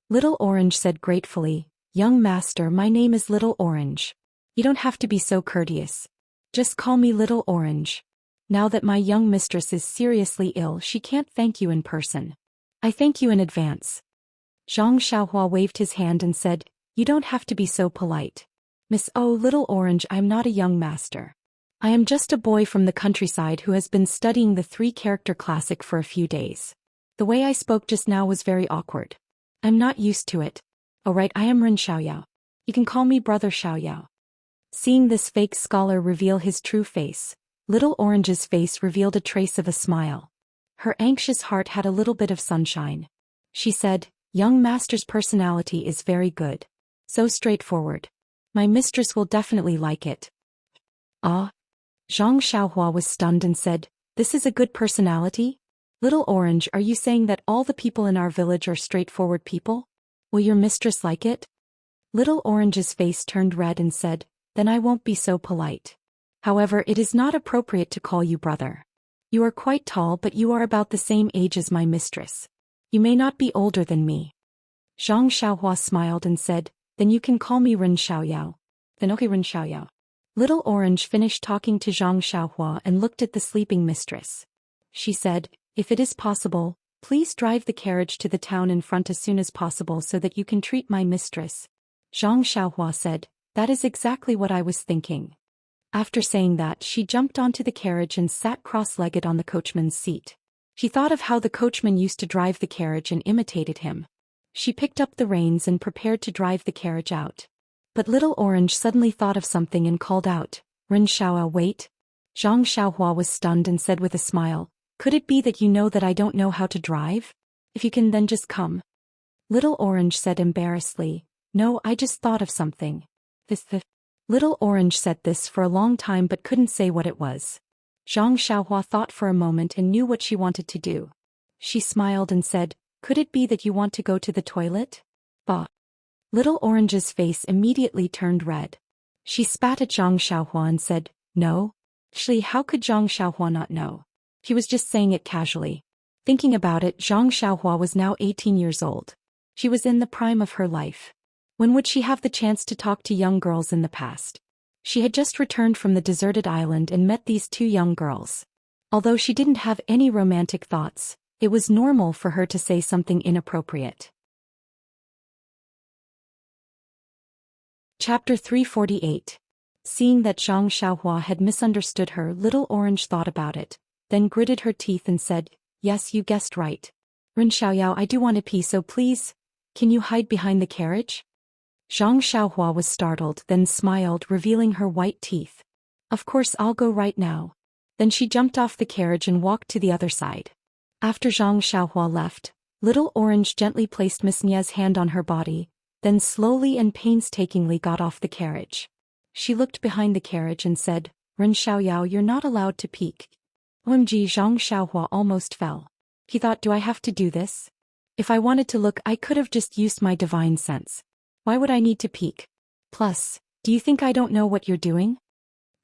Little Orange said gratefully, "Young master, my name is Little Orange. You don't have to be so courteous. Just call me Little Orange. Now that my young mistress is seriously ill, she can't thank you in person. I thank you in advance." Zhang Xiaohua waved his hand and said, "You don't have to be so polite. Miss Little Orange, I'm not a young master. I am just a boy from the countryside who has been studying the three-character classic for a few days. The way I spoke just now was very awkward. I'm not used to it. Oh right, I am Ren Xiaoyao. You can call me Brother Xiaoyao." Seeing this fake scholar reveal his true face, Little Orange's face revealed a trace of a smile. Her anxious heart had a little bit of sunshine. She said, "Young master's personality is very good. So straightforward. My mistress will definitely like it." Ah? Zhang Xiaohua was stunned and said, "This is a good personality? Little Orange, are you saying that all the people in our village are straightforward people? Will your mistress like it?" Little Orange's face turned red and said, "Then I won't be so polite. However, it is not appropriate to call you brother. You are quite tall, but you are about the same age as my mistress. You may not be older than me." Zhang Xiaohua smiled and said, "Then you can call me Ren Xiaoyao." "Then okay, Ren Xiaoyao." Little Orange finished talking to Zhang Xiaohua and looked at the sleeping mistress. She said, "If it is possible, Please drive the carriage to the town in front as soon as possible so that you can treat my mistress. Zhang Xiaohua said, that is exactly what I was thinking. After saying that, she jumped onto the carriage and sat cross-legged on the coachman's seat. She thought of how the coachman used to drive the carriage and imitated him. She picked up the reins and prepared to drive the carriage out. But Little Orange suddenly thought of something and called out, Ren Xiaoa, wait. Zhang Xiaohua was stunned and said with a smile, could it be that you know that I don't know how to drive? If you can then just come. Little Orange said embarrassedly, no, I just thought of something. Little Orange said this for a long time but couldn't say what it was. Zhang Xiaohua thought for a moment and knew what she wanted to do. She smiled and said, could it be that you want to go to the toilet? Bah. Little Orange's face immediately turned red. She spat at Zhang Xiaohua and said, no. Actually, how could Zhang Xiaohua not know? He was just saying it casually. Thinking about it, Zhang Xiaohua was now 18 years old. She was in the prime of her life. When would she have the chance to talk to young girls in the past? She had just returned from the deserted island and met these two young girls. Although she didn't have any romantic thoughts, it was normal for her to say something inappropriate. Chapter 348. Seeing that Zhang Xiaohua had misunderstood her, Little Orange thought about it, then gritted her teeth and said, yes, you guessed right. Ren Xiaoyao, I do want to pee, so please, can you hide behind the carriage? Zhang Xiaohua was startled, then smiled, revealing her white teeth. Of course, I'll go right now. Then she jumped off the carriage and walked to the other side. After Zhang Xiaohua left, Little Orange gently placed Miss Nia's hand on her body, then slowly and painstakingly got off the carriage. She looked behind the carriage and said, Ren Xiaoyao, you're not allowed to peek. OMG, Zhang Xiaohua almost fell. He thought, do I have to do this? If I wanted to look, I could have just used my divine sense. Why would I need to peek? Plus, do you think I don't know what you're doing?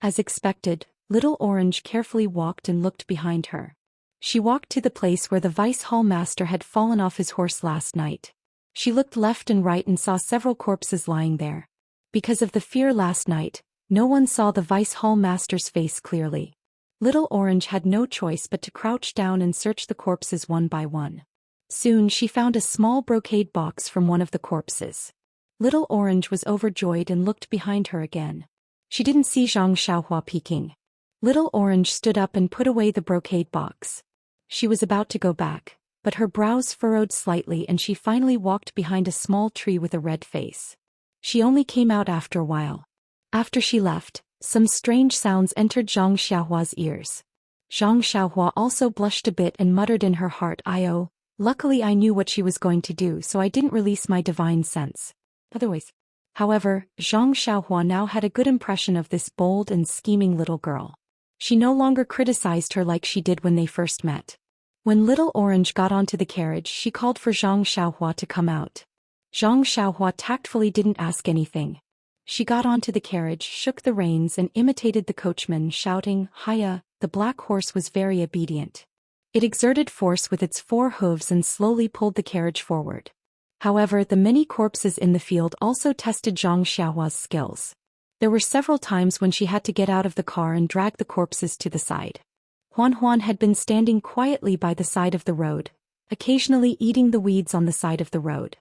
As expected, Little Orange carefully walked and looked behind her. She walked to the place where the Vice Hall Master had fallen off his horse last night. She looked left and right and saw several corpses lying there. Because of the fear last night, no one saw the Vice Hall Master's face clearly. Little Orange had no choice but to crouch down and search the corpses one by one. Soon she found a small brocade box from one of the corpses. Little Orange was overjoyed and looked behind her again. She didn't see Zhang Xiaohua peeking. Little Orange stood up and put away the brocade box. She was about to go back, but her brows furrowed slightly and she finally walked behind a small tree with a red face. She only came out after a while. After she left, some strange sounds entered Zhang Xiaohua's ears. Zhang Xiaohua also blushed a bit and muttered in her heart, "Oh, luckily I knew what she was going to do, so I didn't release my divine sense. Otherwise." However, Zhang Xiaohua now had a good impression of this bold and scheming little girl. She no longer criticized her like she did when they first met. When Little Orange got onto the carriage, she called for Zhang Xiaohua to come out. Zhang Xiaohua tactfully didn't ask anything. She got onto the carriage, shook the reins and imitated the coachman, shouting, "Hiya." The black horse was very obedient. It exerted force with its 4 hooves and slowly pulled the carriage forward. However, the many corpses in the field also tested Zhang Xiaohua's skills. There were several times when she had to get out of the car and drag the corpses to the side. Huan Huan had been standing quietly by the side of the road, occasionally eating the weeds on the side of the road.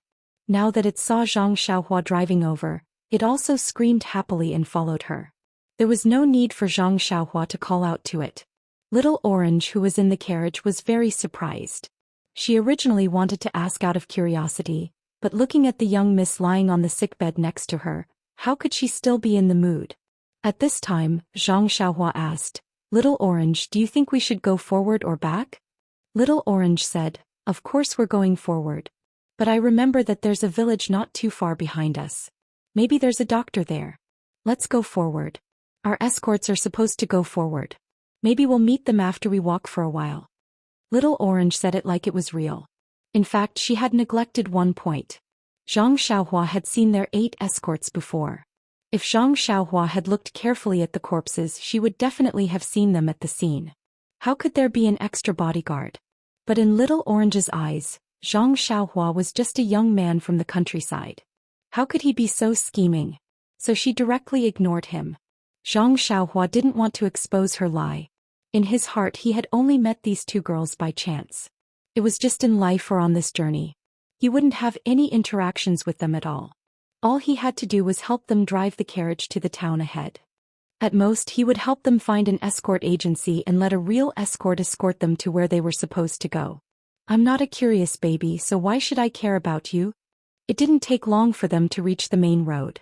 Now that it saw Zhang Xiaohua driving over, it also screamed happily and followed her. There was no need for Zhang Xiaohua to call out to it. Little Orange, who was in the carriage, was very surprised. She originally wanted to ask out of curiosity, but looking at the young miss lying on the sickbed next to her, how could she still be in the mood? At this time, Zhang Xiaohua asked, "Little Orange, do you think we should go forward or back?" Little Orange said, "Of course we're going forward. But I remember that there's a village not too far behind us. Maybe there's a doctor there. Let's go forward. Our escorts are supposed to go forward. Maybe we'll meet them after we walk for a while." Little Orange said it like it was real. In fact, she had neglected one point. Zhang Xiaohua had seen their 8 escorts before. If Zhang Xiaohua had looked carefully at the corpses, she would definitely have seen them at the scene. How could there be an extra bodyguard? But in Little Orange's eyes, Zhang Xiaohua was just a young man from the countryside. How could he be so scheming? So she directly ignored him. Zhang Xiaohua didn't want to expose her lie. In his heart, he had only met these 2 girls by chance. It was just in life or on this journey. He wouldn't have any interactions with them at all. All he had to do was help them drive the carriage to the town ahead. At most, he would help them find an escort agency and let a real escort them to where they were supposed to go. I'm not a curious baby, so why should I care about you? It didn't take long for them to reach the main road.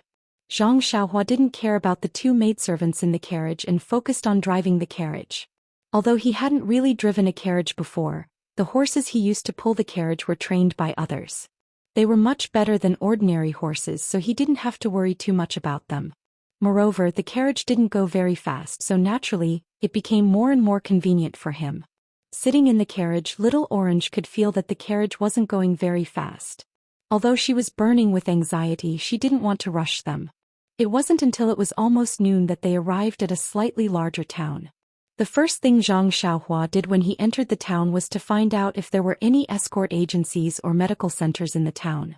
Zhang Xiaohua didn't care about the two maidservants in the carriage and focused on driving the carriage. Although he hadn't really driven a carriage before, the horses he used to pull the carriage were trained by others. They were much better than ordinary horses, so he didn't have to worry too much about them. Moreover, the carriage didn't go very fast, so naturally, it became more and more convenient for him. Sitting in the carriage, Little Orange could feel that the carriage wasn't going very fast. Although she was burning with anxiety, she didn't want to rush them. It wasn't until it was almost noon that they arrived at a slightly larger town. The first thing Zhang Xiaohua did when he entered the town was to find out if there were any escort agencies or medical centers in the town.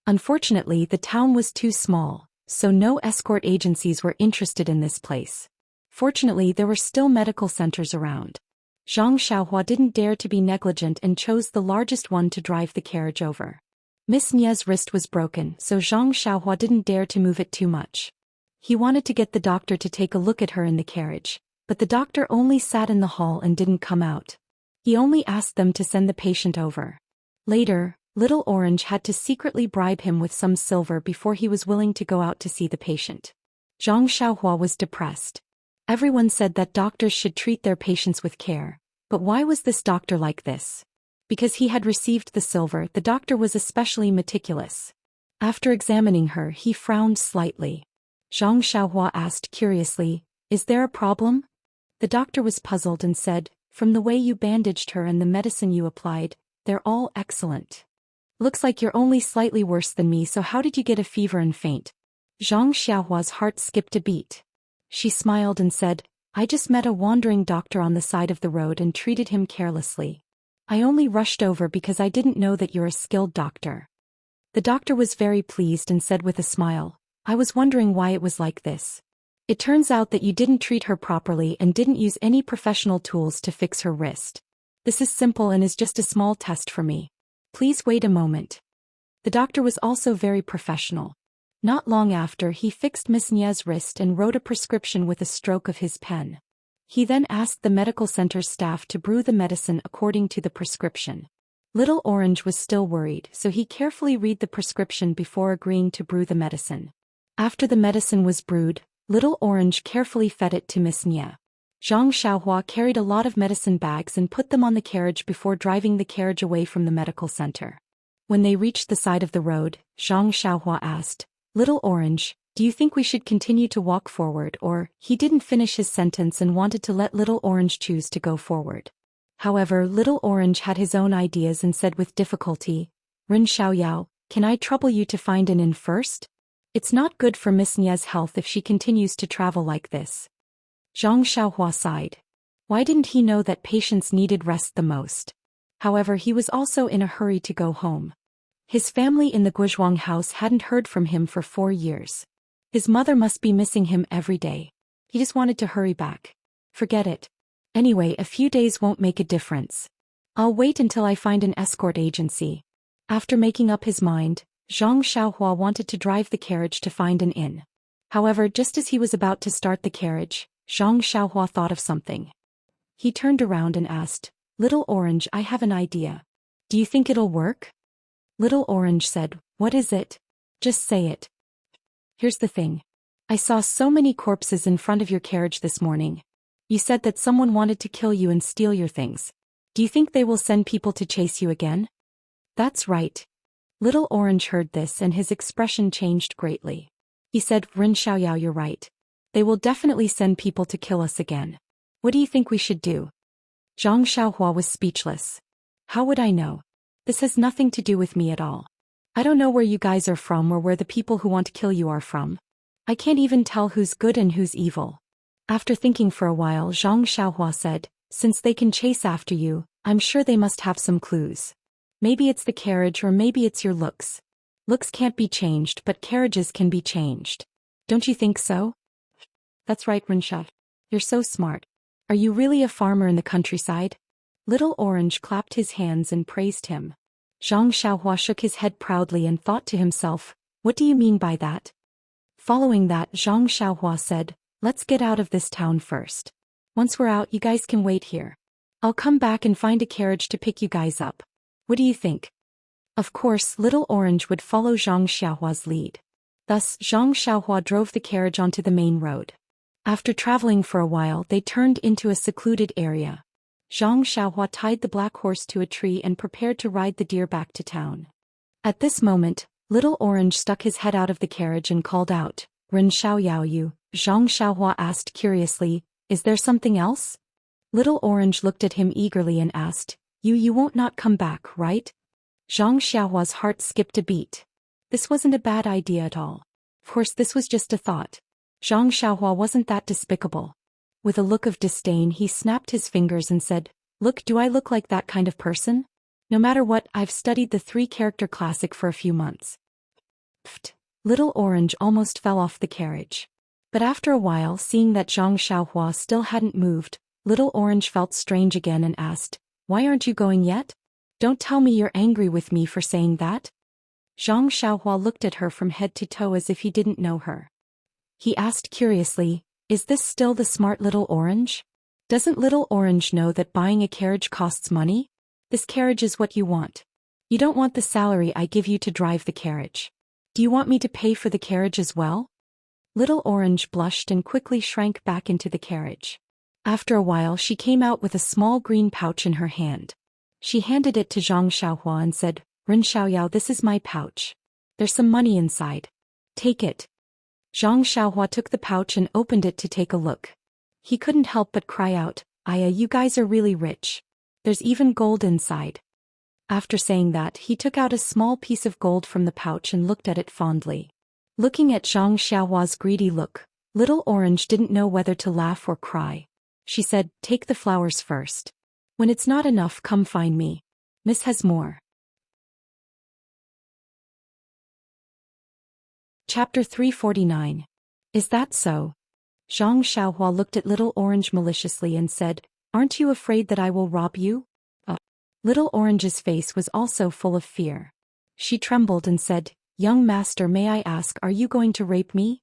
Unfortunately, the town was too small, so no escort agencies were interested in this place. Fortunately, there were still medical centers around. Zhang Xiaohua didn't dare to be negligent and chose the largest one to drive the carriage over. Miss Nie's wrist was broken, so Zhang Xiaohua didn't dare to move it too much. He wanted to get the doctor to take a look at her in the carriage, but the doctor only sat in the hall and didn't come out. He only asked them to send the patient over. Later, Little Orange had to secretly bribe him with some silver before he was willing to go out to see the patient. Zhang Xiaohua was depressed. Everyone said that doctors should treat their patients with care, but why was this doctor like this? Because he had received the silver, the doctor was especially meticulous. After examining her, he frowned slightly. Zhang Xiaohua asked curiously, "Is there a problem?" The doctor was puzzled and said, "From the way you bandaged her and the medicine you applied, they're all excellent. Looks like you're only slightly worse than me, so how did you get a fever and faint?" Zhang Xiaohua's heart skipped a beat. She smiled and said, "I just met a wandering doctor on the side of the road and treated him carelessly. I only rushed over because I didn't know that you're a skilled doctor." The doctor was very pleased and said with a smile, "I was wondering why it was like this. It turns out that you didn't treat her properly and didn't use any professional tools to fix her wrist. This is simple and is just a small test for me. Please wait a moment." The doctor was also very professional. Not long after, he fixed Miss Nie's wrist and wrote a prescription with a stroke of his pen. He then asked the medical center's staff to brew the medicine according to the prescription. Little Orange was still worried, so he carefully read the prescription before agreeing to brew the medicine. After the medicine was brewed, Little Orange carefully fed it to Miss Nie. Zhang Xiaohua carried a lot of medicine bags and put them on the carriage before driving the carriage away from the medical center. When they reached the side of the road, Zhang Xiaohua asked, "Little Orange, do you think we should continue to walk forward or?" He didn't finish his sentence and wanted to let Little Orange choose to go forward. However, Little Orange had his own ideas and said with difficulty, "Rin Xiaoyao, can I trouble you to find an inn first? It's not good for Miss Nie's health if she continues to travel like this." Zhang Xiaohua sighed. Why didn't he know that patients needed rest the most? However, he was also in a hurry to go home. His family in the Guizhuang house hadn't heard from him for 4 years. His mother must be missing him every day. He just wanted to hurry back. Forget it. Anyway, a few days won't make a difference. I'll wait until I find an escort agency. After making up his mind, Zhang Xiaohua wanted to drive the carriage to find an inn. However, just as he was about to start the carriage, Zhang Xiaohua thought of something. He turned around and asked, "Little Orange, I have an idea. Do you think it'll work?" Little Orange said, "What is it? Just say it." "Here's the thing. I saw so many corpses in front of your carriage this morning. You said that someone wanted to kill you and steal your things. Do you think they will send people to chase you again?" "That's right." Little Orange heard this and his expression changed greatly. He said, "Rin Xiaoyao, you're right. They will definitely send people to kill us again. What do you think we should do?" Zhang Xiaohua was speechless. "How would I know? This has nothing to do with me at all. I don't know where you guys are from or where the people who want to kill you are from. I can't even tell who's good and who's evil." After thinking for a while, Zhang Xiaohua said, "Since they can chase after you, I'm sure they must have some clues. Maybe it's the carriage or maybe it's your looks. Looks can't be changed, but carriages can be changed. Don't you think so?" "That's right, Rinsha. You're so smart. Are you really a farmer in the countryside?" Little Orange clapped his hands and praised him. Zhang Xiaohua shook his head proudly and thought to himself, what do you mean by that? Following that, Zhang Xiaohua said, let's get out of this town first. Once we're out, you guys can wait here. I'll come back and find a carriage to pick you guys up. What do you think? Of course, Little Orange would follow Zhang Xiaohua's lead. Thus, Zhang Xiaohua drove the carriage onto the main road. After traveling for a while, they turned into a secluded area. Zhang Xiaohua tied the black horse to a tree and prepared to ride the deer back to town. At this moment, Little Orange stuck his head out of the carriage and called out, Ren Xiaoyao you. Zhang Xiaohua asked curiously, is there something else? Little Orange looked at him eagerly and asked, you won't not come back, right? Zhang Xiaohua's heart skipped a beat. This wasn't a bad idea at all. Of course, this was just a thought. Zhang Xiaohua wasn't that despicable. With a look of disdain, he snapped his fingers and said, look, do I look like that kind of person? No matter what, I've studied the 3-character classic for a few months. Pfft. Little Orange almost fell off the carriage. But after a while, seeing that Zhang Xiaohua still hadn't moved, Little Orange felt strange again and asked, why aren't you going yet? Don't tell me you're angry with me for saying that? Zhang Xiaohua looked at her from head to toe as if he didn't know her. He asked curiously, is this still the smart Little Orange? Doesn't Little Orange know that buying a carriage costs money? This carriage is what you want. You don't want the salary I give you to drive the carriage. Do you want me to pay for the carriage as well? Little Orange blushed and quickly shrank back into the carriage. After a while, she came out with a small green pouch in her hand. She handed it to Zhang Xiaohua and said, Ren Xiaoyao, this is my pouch. There's some money inside. Take it. Zhang Xiaohua took the pouch and opened it to take a look. He couldn't help but cry out, Aya, you guys are really rich. There's even gold inside. After saying that, he took out a small piece of gold from the pouch and looked at it fondly. Looking at Zhang Xiaohua's greedy look, Little Orange didn't know whether to laugh or cry. She said, take the flowers first. When it's not enough, come find me. Miss has more. Chapter 349. Is that so? Zhang Xiaohua looked at Little Orange maliciously and said, aren't you afraid that I will rob you? Little Orange's face was also full of fear. She trembled and said, young master, may I ask, are you going to rape me?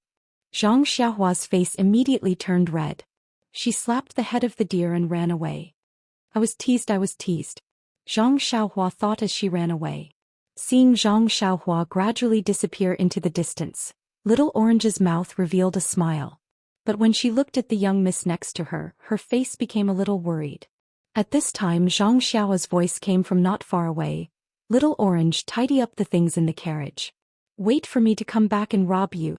Zhang Xiaohua's face immediately turned red. She slapped the head of the deer and ran away. I was teased. Zhang Xiaohua thought as she ran away. Seeing Zhang Xiaohua gradually disappear into the distance, Little Orange's mouth revealed a smile. But when she looked at the young miss next to her, her face became a little worried. At this time, Zhang Xiaohua's voice came from not far away. Little Orange, tidy up the things in the carriage. Wait for me to come back and rob you.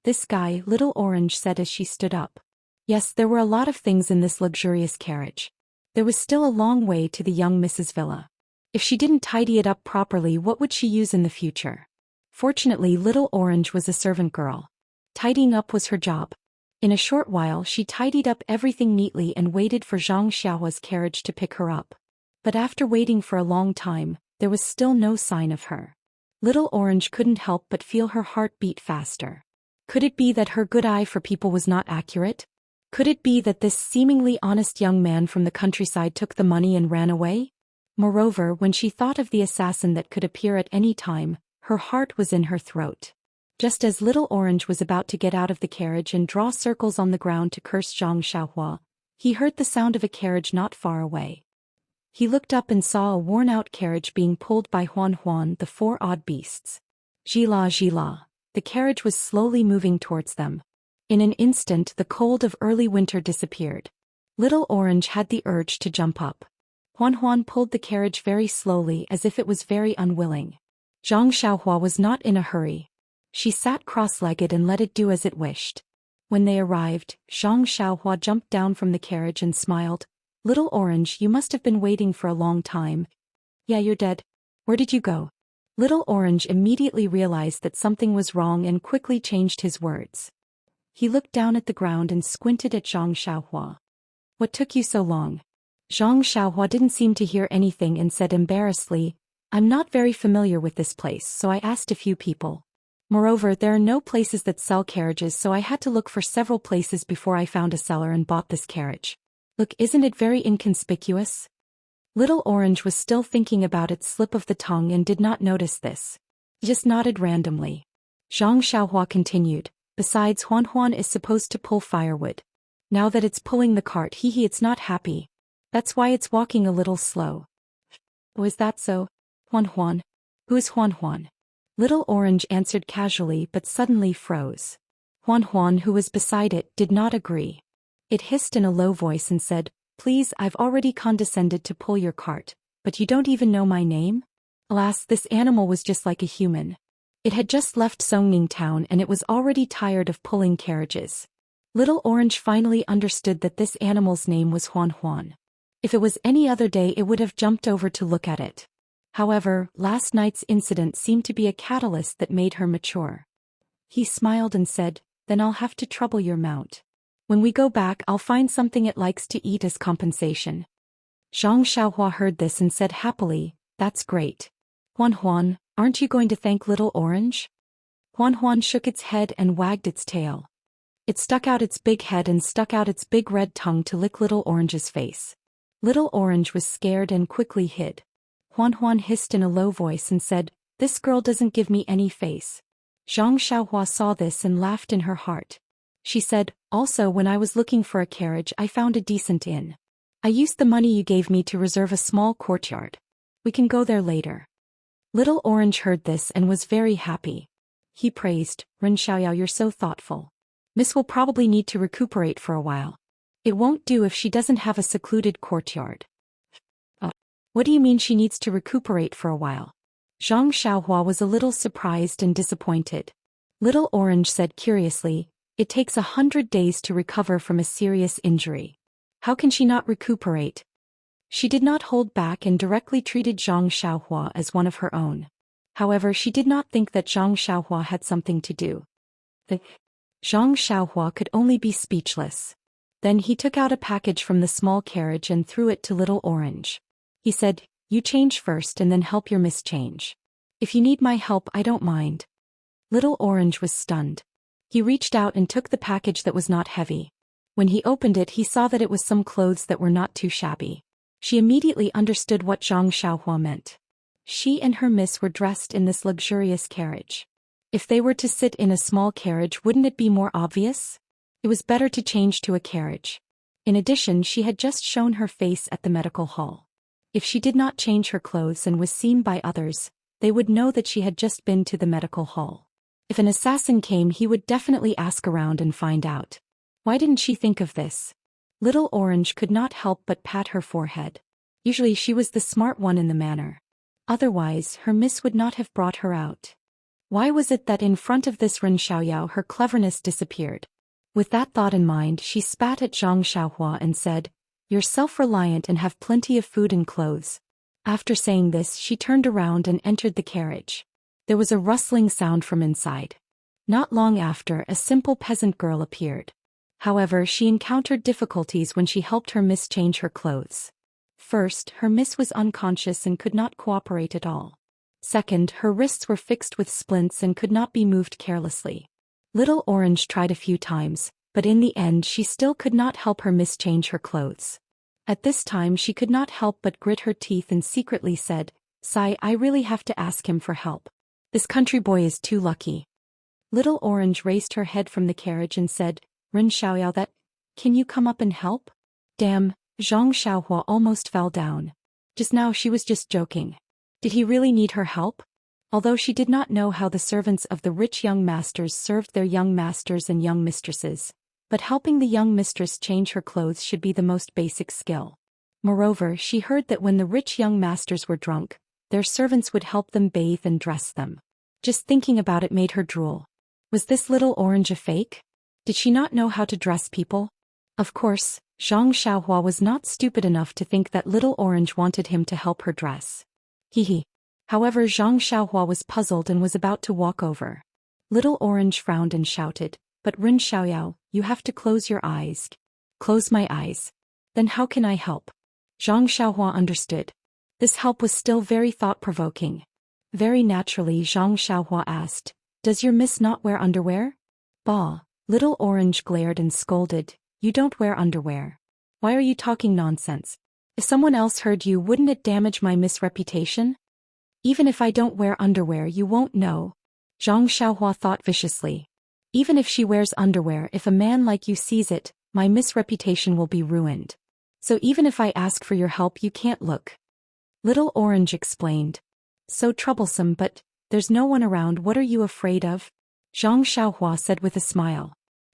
This guy, Little Orange said as she stood up. Yes, there were a lot of things in this luxurious carriage. There was still a long way to the young Mrs. Villa. If she didn't tidy it up properly, what would she use in the future? Fortunately, Little Orange was a servant girl. Tidying up was her job. In a short while, she tidied up everything neatly and waited for Zhang Xiaohua's carriage to pick her up. But after waiting for a long time, there was still no sign of her. Little Orange couldn't help but feel her heart beat faster. Could it be that her good eye for people was not accurate? Could it be that this seemingly honest young man from the countryside took the money and ran away? Moreover, when she thought of the assassin that could appear at any time, her heart was in her throat. Just as Little Orange was about to get out of the carriage and draw circles on the ground to curse Zhang Xiaohua, he heard the sound of a carriage not far away. He looked up and saw a worn-out carriage being pulled by Huan, the 4 odd beasts. Gila. The carriage was slowly moving towards them. In an instant, the cold of early winter disappeared. Little Orange had the urge to jump up. Huan pulled the carriage very slowly as if it was very unwilling. Zhang Xiaohua was not in a hurry. She sat cross-legged and let it do as it wished. When they arrived, Zhang Xiaohua jumped down from the carriage and smiled. Little Orange, you must have been waiting for a long time. Yeah, you're dead. Where did you go? Little Orange immediately realized that something was wrong and quickly changed his words. He looked down at the ground and squinted at Zhang Xiaohua. What took you so long? Zhang Xiaohua didn't seem to hear anything and said embarrassedly, I'm not very familiar with this place, so I asked a few people. Moreover, there are no places that sell carriages, so I had to look for several places before I found a seller and bought this carriage. Look, isn't it very inconspicuous? Little Orange was still thinking about its slip of the tongue and did not notice this. He just nodded randomly. Zhang Xiaohua continued, besides Huan Huan is supposed to pull firewood. Now that it's pulling the cart, it's not happy. That's why it's walking a little slow. Oh, is that so? Huan Huan? Who is Huan Huan? Little Orange answered casually but suddenly froze. Huan Huan, who was beside it, did not agree. It hissed in a low voice and said, "Please, I've already condescended to pull your cart, but you don't even know my name?" Alas, this animal was just like a human. It had just left Songning town and it was already tired of pulling carriages. Little Orange finally understood that this animal's name was Huan Huan. If it was any other day it would have jumped over to look at it. However, last night's incident seemed to be a catalyst that made her mature. He smiled and said, "Then I'll have to trouble your mount. When we go back I'll find something it likes to eat as compensation." Zhang Xiaohua heard this and said happily, "That's great. Huan Huan, aren't you going to thank Little Orange?" Huan Huan shook its head and wagged its tail. It stuck out its big head and stuck out its big red tongue to lick Little Orange's face. Little Orange was scared and quickly hid. Huan Huan hissed in a low voice and said, "This girl doesn't give me any face." Zhang Xiaohua saw this and laughed in her heart. She said, "Also, when I was looking for a carriage I found a decent inn. I used the money you gave me to reserve a small courtyard. We can go there later." Little Orange heard this and was very happy. He praised, "Ren Xiaoyao, you're so thoughtful. Miss will probably need to recuperate for a while. It won't do if she doesn't have a secluded courtyard." "What do you mean she needs to recuperate for a while?" Zhang Xiaohua was a little surprised and disappointed. Little Orange said curiously, "It takes 100 days to recover from a serious injury. How can she not recuperate?" She did not hold back and directly treated Zhang Xiaohua as one of her own. However, she did not think that Zhang Xiaohua had something to do. Zhang Xiaohua could only be speechless. Then he took out a package from the small carriage and threw it to Little Orange. He said, "You change first and then help your miss change. If you need my help I don't mind." Little Orange was stunned. He reached out and took the package that was not heavy. When he opened it he saw that it was some clothes that were not too shabby. She immediately understood what Zhang Xiaohua meant. She and her miss were dressed in this luxurious carriage. If they were to sit in a small carriage, wouldn't it be more obvious? It was better to change to a carriage. In addition, she had just shown her face at the medical hall. If she did not change her clothes and was seen by others, they would know that she had just been to the medical hall. If an assassin came he would definitely ask around and find out. Why didn't she think of this? Little Orange could not help but pat her forehead. Usually she was the smart one in the manor. Otherwise, her miss would not have brought her out. Why was it that in front of this Ren Xiaoyao her cleverness disappeared? With that thought in mind she spat at Zhang Xiaohua and said, "You're self-reliant and have plenty of food and clothes." After saying this she turned around and entered the carriage. There was a rustling sound from inside. Not long after, a simple peasant girl appeared. However, she encountered difficulties when she helped her miss change her clothes. First, her miss was unconscious and could not cooperate at all. Second, her wrists were fixed with splints and could not be moved carelessly. Little Orange tried a few times, but in the end she still could not help her miss change her clothes. At this time she could not help but grit her teeth and secretly said, "Sigh, I really have to ask him for help. This country boy is too lucky." Little Orange raised her head from the carriage and said, "Ren Xiaoyao, can you come up and help?" Damn, Zhang Xiaohua almost fell down. Just now she was just joking. Did he really need her help? Although she did not know how the servants of the rich young masters served their young masters and young mistresses, but helping the young mistress change her clothes should be the most basic skill. Moreover, she heard that when the rich young masters were drunk, their servants would help them bathe and dress them. Just thinking about it made her drool. Was this Little Orange a fake? Did she not know how to dress people? Of course, Zhang Xiaohua was not stupid enough to think that Little Orange wanted him to help her dress. Hee. However, Zhang Xiaohua was puzzled and was about to walk over. Little Orange frowned and shouted, "But Ren Xiaoyao, you have to close your eyes." "Close my eyes? Then how can I help?" Zhang Xiaohua understood. This help was still very thought-provoking. Very naturally Zhang Xiaohua asked, "Does your miss not wear underwear?" "Bah." Little Orange glared and scolded, "You don't wear underwear. Why are you talking nonsense?" If someone else heard you, wouldn't it damage my misreputation? Even if I don't wear underwear, you won't know. Zhang Xiaohua thought viciously. Even if she wears underwear, if a man like you sees it, my misreputation will be ruined. So even if I ask for your help, you can't look. Little Orange explained. So troublesome, but there's no one around. What are you afraid of? Zhang Xiaohua said with a smile.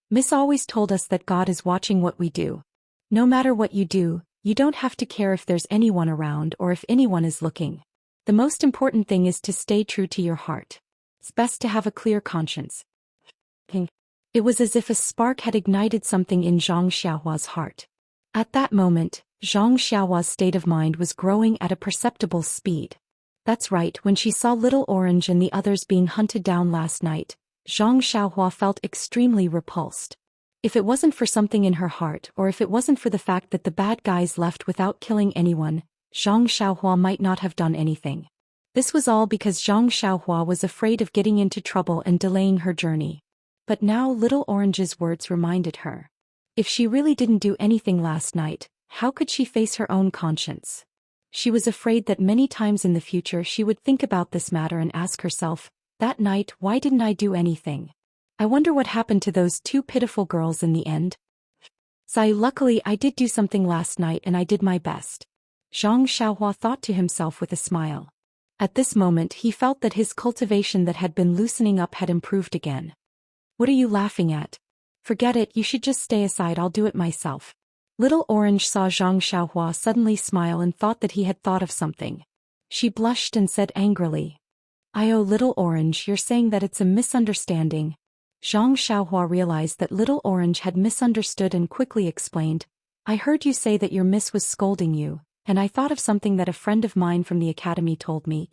Miss always told us that God is watching what we do. No matter what you do, you don't have to care if there's anyone around or if anyone is looking. The most important thing is to stay true to your heart. It's best to have a clear conscience. It was as if a spark had ignited something in Zhang Xiaohua's heart. At that moment, Zhang Xiaohua's state of mind was growing at a perceptible speed. That's right, when she saw Little Orange and the others being hunted down last night, Zhang Xiaohua felt extremely repulsed. If it wasn't for something in her heart, or if it wasn't for the fact that the bad guys left without killing anyone, Zhang Xiaohua might not have done anything. This was all because Zhang Xiaohua was afraid of getting into trouble and delaying her journey. But now Little Orange's words reminded her. If she really didn't do anything last night, how could she face her own conscience? She was afraid that many times in the future she would think about this matter and ask herself, that night, why didn't I do anything? I wonder what happened to those two pitiful girls in the end. Luckily I did do something last night and I did my best. Zhang Xiaohua thought to himself with a smile. At this moment he felt that his cultivation that had been loosening up had improved again. What are you laughing at? Forget it, you should just stay aside, I'll do it myself. Little Orange saw Zhang Xiaohua suddenly smile and thought that he had thought of something. She blushed and said angrily. Oh, Little Orange, you're saying that it's a misunderstanding. Zhang Xiaohua realized that Little Orange had misunderstood and quickly explained. I heard you say that your miss was scolding you, and I thought of something that a friend of mine from the academy told me.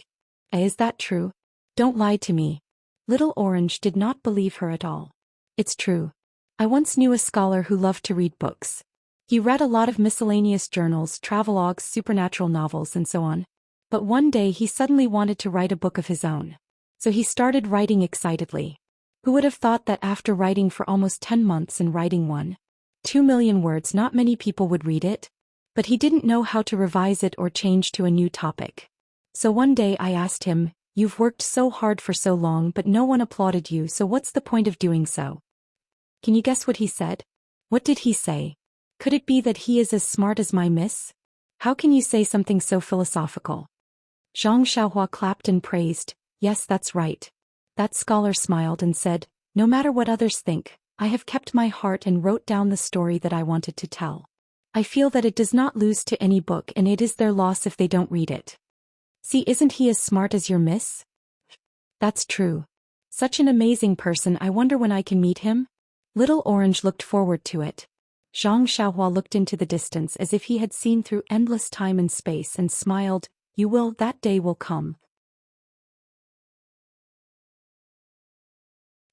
Is that true? Don't lie to me. Little Orange did not believe her at all. It's true. I once knew a scholar who loved to read books. He read a lot of miscellaneous journals, travelogues, supernatural novels, and so on. But one day he suddenly wanted to write a book of his own. So he started writing excitedly. Who would have thought that after writing for almost 10 months and writing 1.2 million words, not many people would read it? But he didn't know how to revise it or change to a new topic. So one day I asked him, you've worked so hard for so long but no one applauded you, so what's the point of doing so? Can you guess what he said? What did he say? Could it be that he is as smart as my miss? How can you say something so philosophical? Zhang Xiaohua clapped and praised. Yes, that's right. That scholar smiled and said, no matter what others think, I have kept my heart and wrote down the story that I wanted to tell. I feel that it does not lose to any book and it is their loss if they don't read it. See, isn't he as smart as your miss? That's true. Such an amazing person, I wonder when I can meet him? Little Orange looked forward to it. Zhang Xiaohua looked into the distance as if he had seen through endless time and space and smiled. You will, that day will come.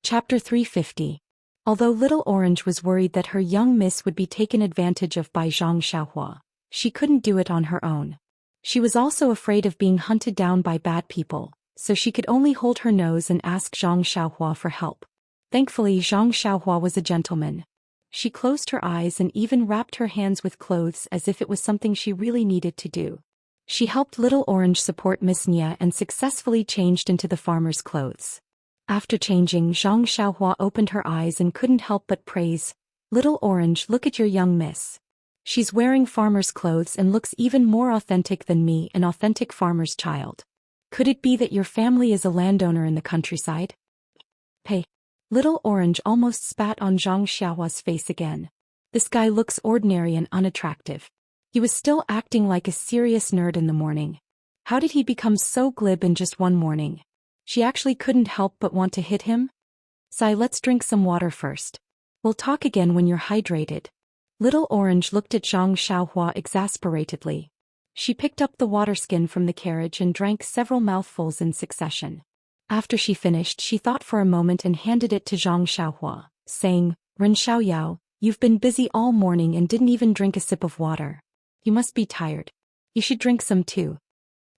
Chapter 350. Although Little Orange was worried that her young miss would be taken advantage of by Zhang Xiaohua, she couldn't do it on her own. She was also afraid of being hunted down by bad people, so she could only hold her nose and ask Zhang Xiaohua for help. Thankfully, Zhang Xiaohua was a gentleman. She closed her eyes and even wrapped her hands with clothes as if it was something she really needed to do. She helped Little Orange support Miss Nia and successfully changed into the farmer's clothes. After changing, Zhang Xiaohua opened her eyes and couldn't help but praise. Little Orange, look at your young miss. She's wearing farmer's clothes and looks even more authentic than me, an authentic farmer's child. Could it be that your family is a landowner in the countryside? Hey. Little Orange almost spat on Zhang Xiaohua's face again. This guy looks ordinary and unattractive. He was still acting like a serious nerd in the morning. How did he become so glib in just one morning? She actually couldn't help but want to hit him. Let's drink some water first. We'll talk again when you're hydrated. Little Orange looked at Zhang Xiaohua exasperatedly. She picked up the water skin from the carriage and drank several mouthfuls in succession. After she finished, she thought for a moment and handed it to Zhang Xiaohua, saying, Ren Xiaoyao, you've been busy all morning and didn't even drink a sip of water. You must be tired. You should drink some too.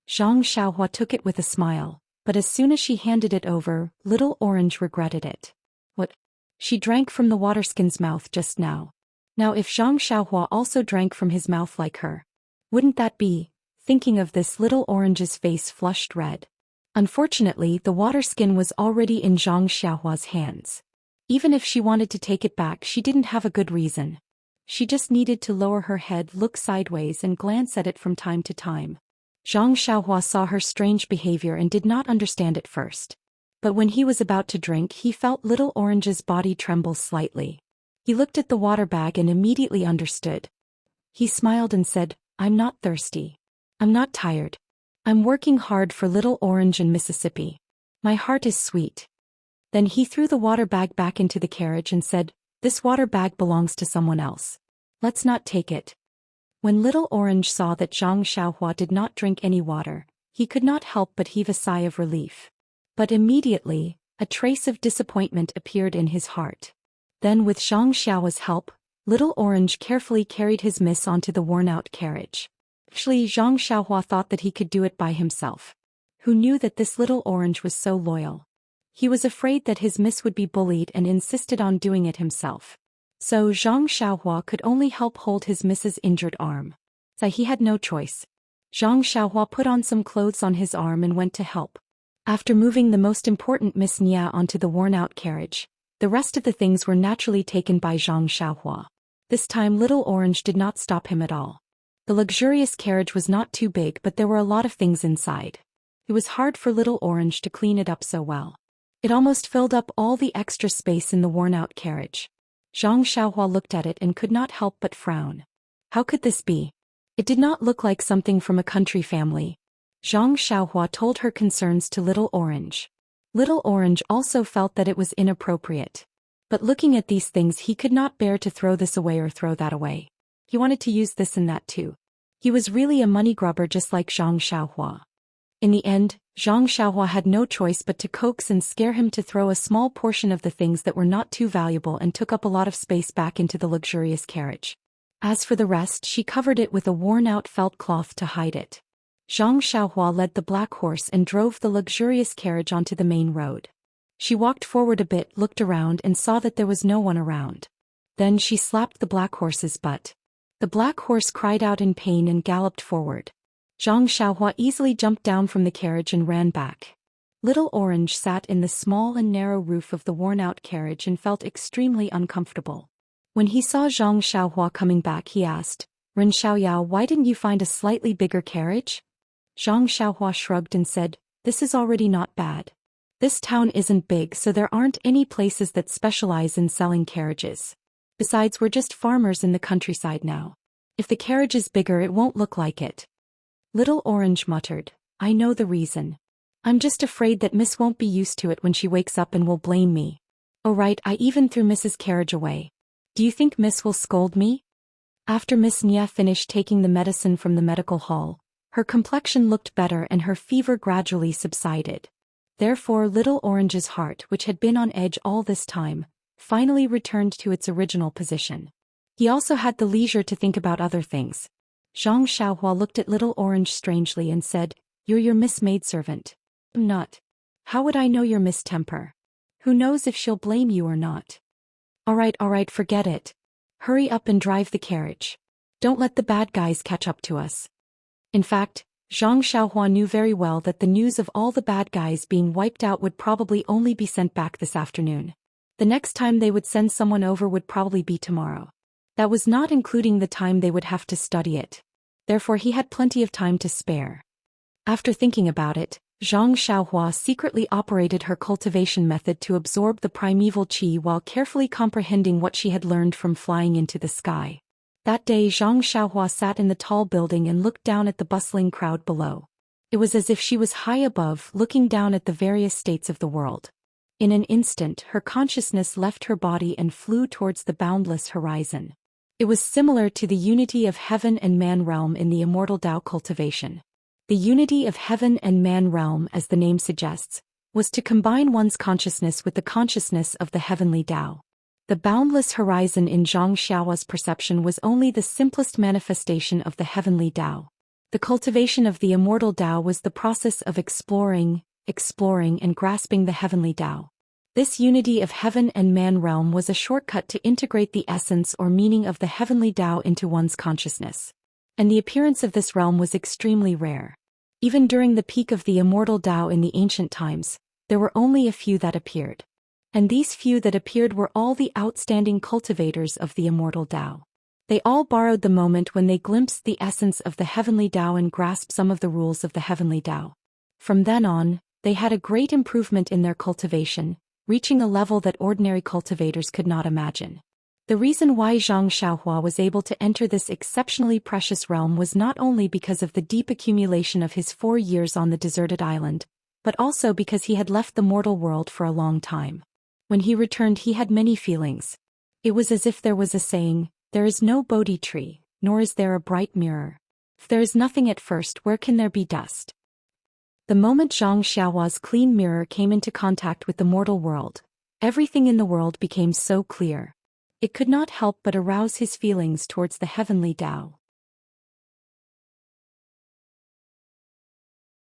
Zhang Xiaohua took it with a smile, but as soon as she handed it over, Little Orange regretted it. What? She drank from the water skin's mouth just now. Now if Zhang Xiaohua also drank from his mouth like her. Wouldn't that be? Thinking of this, little orange's face flushed red. Unfortunately, the water skin was already in Zhang Xiaohua's hands. Even if she wanted to take it back, she didn't have a good reason. She just needed to lower her head, look sideways and glance at it from time to time. Zhang Xiaohua saw her strange behavior and did not understand at first. But when he was about to drink, he felt little orange's body tremble slightly. He looked at the water bag and immediately understood. He smiled and said, "I'm not thirsty. I'm not tired. I'm working hard for little orange in Mississippi. My heart is sweet." Then he threw the water bag back into the carriage and said, "This water bag belongs to someone else. Let's not take it." When little orange saw that Zhang Xiaohua did not drink any water, he could not help but heave a sigh of relief. But immediately, a trace of disappointment appeared in his heart. Then with Zhang Xiaohua's help, little orange carefully carried his miss onto the worn-out carriage. Actually, Zhang Xiaohua thought that he could do it by himself. Who knew that this little orange was so loyal? He was afraid that his miss would be bullied and insisted on doing it himself. So Zhang Xiaohua could only help hold his miss's injured arm. So he had no choice. Zhang Xiaohua put on some clothes on his arm and went to help. After moving the most important Miss Nia onto the worn-out carriage, the rest of the things were naturally taken by Zhang Xiaohua. This time little orange did not stop him at all. The luxurious carriage was not too big, but there were a lot of things inside. It was hard for little orange to clean it up so well. It almost filled up all the extra space in the worn-out carriage. Zhang Xiaohua looked at it and could not help but frown. How could this be? It did not look like something from a country family. Zhang Xiaohua told her concerns to little orange. Little orange also felt that it was inappropriate. But looking at these things, he could not bear to throw this away or throw that away. He wanted to use this and that too. He was really a money grubber just like Zhang Xiaohua. In the end, Zhang Xiaohua had no choice but to coax and scare him to throw a small portion of the things that were not too valuable and took up a lot of space back into the luxurious carriage. As for the rest, she covered it with a worn-out felt cloth to hide it. Zhang Xiaohua led the black horse and drove the luxurious carriage onto the main road. She walked forward a bit, looked around and saw that there was no one around. Then she slapped the black horse's butt. The black horse cried out in pain and galloped forward. Zhang Xiaohua easily jumped down from the carriage and ran back. Little orange sat in the small and narrow roof of the worn-out carriage and felt extremely uncomfortable. When he saw Zhang Xiaohua coming back, he asked, "Ren Xiaoyao, why didn't you find a slightly bigger carriage?" Zhang Xiaohua shrugged and said, "This is already not bad. This town isn't big, so there aren't any places that specialize in selling carriages. Besides, we're just farmers in the countryside now. If the carriage is bigger, it won't look like it." Little orange muttered, "I know the reason. I'm just afraid that Miss won't be used to it when she wakes up and will blame me. Oh right, I even threw Miss's carriage away. Do you think Miss will scold me?" After Miss Nia finished taking the medicine from the medical hall, her complexion looked better and her fever gradually subsided. Therefore little orange's heart, which had been on edge all this time, finally returned to its original position. He also had the leisure to think about other things. Zhang Xiaohua looked at little orange strangely and said, "You're your Miss maidservant." "I'm not. How would I know your Miss temper? Who knows if she'll blame you or not?" All right, forget it. Hurry up and drive the carriage. Don't let the bad guys catch up to us." In fact, Zhang Xiaohua knew very well that the news of all the bad guys being wiped out would probably only be sent back this afternoon. The next time they would send someone over would probably be tomorrow. That was not including the time they would have to study it. Therefore he had plenty of time to spare. After thinking about it, Zhang Xiaohua secretly operated her cultivation method to absorb the primeval qi while carefully comprehending what she had learned from flying into the sky. That day Zhang Xiaohua sat in the tall building and looked down at the bustling crowd below. It was as if she was high above, looking down at the various states of the world. In an instant her consciousness left her body and flew towards the boundless horizon. It was similar to the unity of heaven and man realm in the immortal Tao cultivation. The unity of heaven and man realm, as the name suggests, was to combine one's consciousness with the consciousness of the heavenly Tao. The boundless horizon in Zhang Xiaohua's perception was only the simplest manifestation of the heavenly Tao. The cultivation of the immortal Tao was the process of exploring and grasping the heavenly Tao. This unity of heaven and man realm was a shortcut to integrate the essence or meaning of the heavenly Tao into one's consciousness. and the appearance of this realm was extremely rare. Even during the peak of the immortal Tao in the ancient times, there were only a few that appeared. And these few that appeared were all the outstanding cultivators of the immortal Tao. They all borrowed the moment when they glimpsed the essence of the heavenly Tao and grasped some of the rules of the heavenly Tao. From then on, they had a great improvement in their cultivation, reaching a level that ordinary cultivators could not imagine. The reason why Zhang Xiaohua was able to enter this exceptionally precious realm was not only because of the deep accumulation of his 4 years on the deserted island, but also because he had left the mortal world for a long time. When he returned, he had many feelings. It was as if there was a saying, "There is no Bodhi tree, nor is there a bright mirror. If there is nothing at first, where can there be dust?" The moment Zhang Xiaohua's clean mirror came into contact with the mortal world, everything in the world became so clear. It could not help but arouse his feelings towards the heavenly Tao.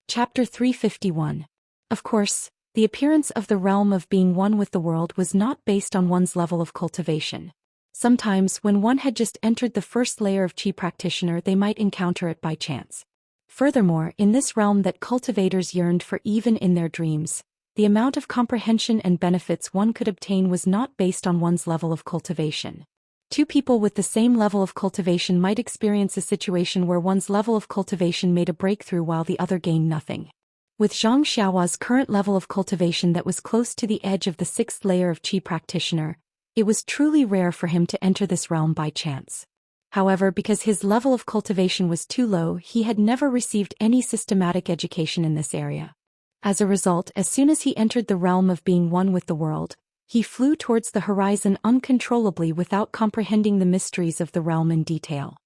Chapter 351. Of course, the appearance of the realm of being one with the world was not based on one's level of cultivation. Sometimes, when one had just entered the first layer of Qi practitioner, they might encounter it by chance. Furthermore, in this realm that cultivators yearned for even in their dreams, the amount of comprehension and benefits one could obtain was not based on one's level of cultivation. Two people with the same level of cultivation might experience a situation where one's level of cultivation made a breakthrough while the other gained nothing. With Zhang Xiaohua's current level of cultivation that was close to the edge of the 6th layer of Qi practitioner, it was truly rare for him to enter this realm by chance. However, because his level of cultivation was too low, he had never received any systematic education in this area. As a result, as soon as he entered the realm of being one with the world, he flew towards the horizon uncontrollably without comprehending the mysteries of the realm in detail.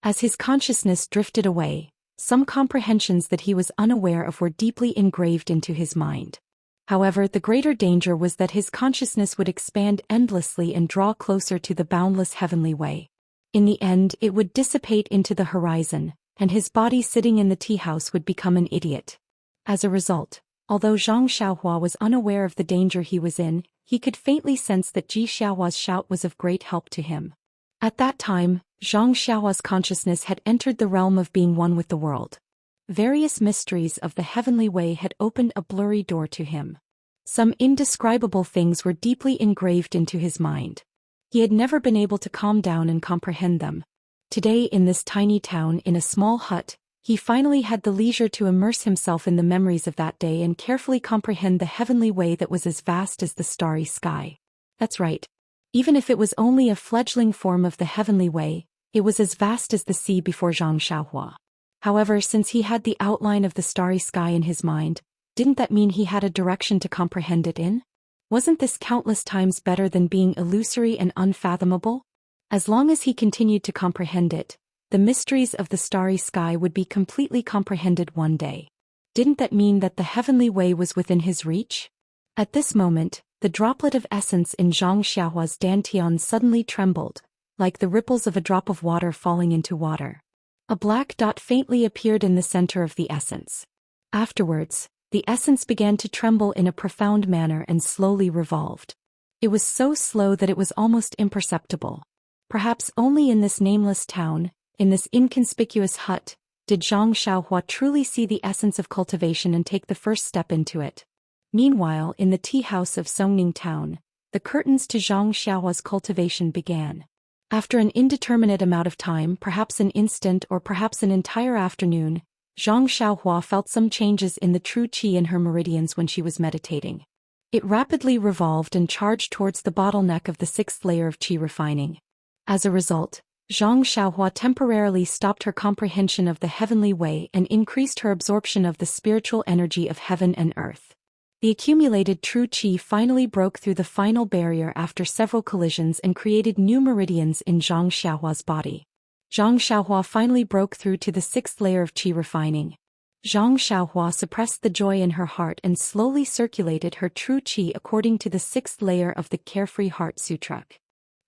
As his consciousness drifted away, some comprehensions that he was unaware of were deeply engraved into his mind. However, the greater danger was that his consciousness would expand endlessly and draw closer to the boundless heavenly way. In the end, it would dissipate into the horizon, and his body sitting in the tea house would become an idiot. As a result, although Zhang Xiaohua was unaware of the danger he was in, he could faintly sense that Ji Xiaohua's shout was of great help to him. At that time, Zhang Xiaohua's consciousness had entered the realm of being one with the world. Various mysteries of the heavenly way had opened a blurry door to him. Some indescribable things were deeply engraved into his mind. He had never been able to calm down and comprehend them. Today, in this tiny town in a small hut, he finally had the leisure to immerse himself in the memories of that day and carefully comprehend the heavenly way that was as vast as the starry sky. That's right. Even if it was only a fledgling form of the heavenly way, it was as vast as the sea before Zhang Xiaohua. However, since he had the outline of the starry sky in his mind, didn't that mean he had a direction to comprehend it in? Wasn't this countless times better than being illusory and unfathomable? As long as he continued to comprehend it, the mysteries of the starry sky would be completely comprehended one day. Didn't that mean that the heavenly way was within his reach? At this moment, the droplet of essence in Zhang Xiaohua's dantian suddenly trembled, like the ripples of a drop of water falling into water. A black dot faintly appeared in the center of the essence. Afterwards, the essence began to tremble in a profound manner and slowly revolved. It was so slow that it was almost imperceptible. Perhaps only in this nameless town, in this inconspicuous hut, did Zhang Xiaohua truly see the essence of cultivation and take the first step into it. Meanwhile, in the tea house of Songning town, the curtains to Zhang Xiaohua's cultivation began. After an indeterminate amount of time, perhaps an instant or perhaps an entire afternoon, Zhang Xiaohua felt some changes in the true qi in her meridians when she was meditating. It rapidly revolved and charged towards the bottleneck of the 6th layer of qi refining. As a result, Zhang Xiaohua temporarily stopped her comprehension of the heavenly way and increased her absorption of the spiritual energy of heaven and earth. The accumulated true qi finally broke through the final barrier after several collisions and created new meridians in Zhang Xiaohua's body. Zhang Xiaohua finally broke through to the 6th layer of qi refining. Zhang Xiaohua suppressed the joy in her heart and slowly circulated her true qi according to the 6th layer of the Carefree Heart Sutra.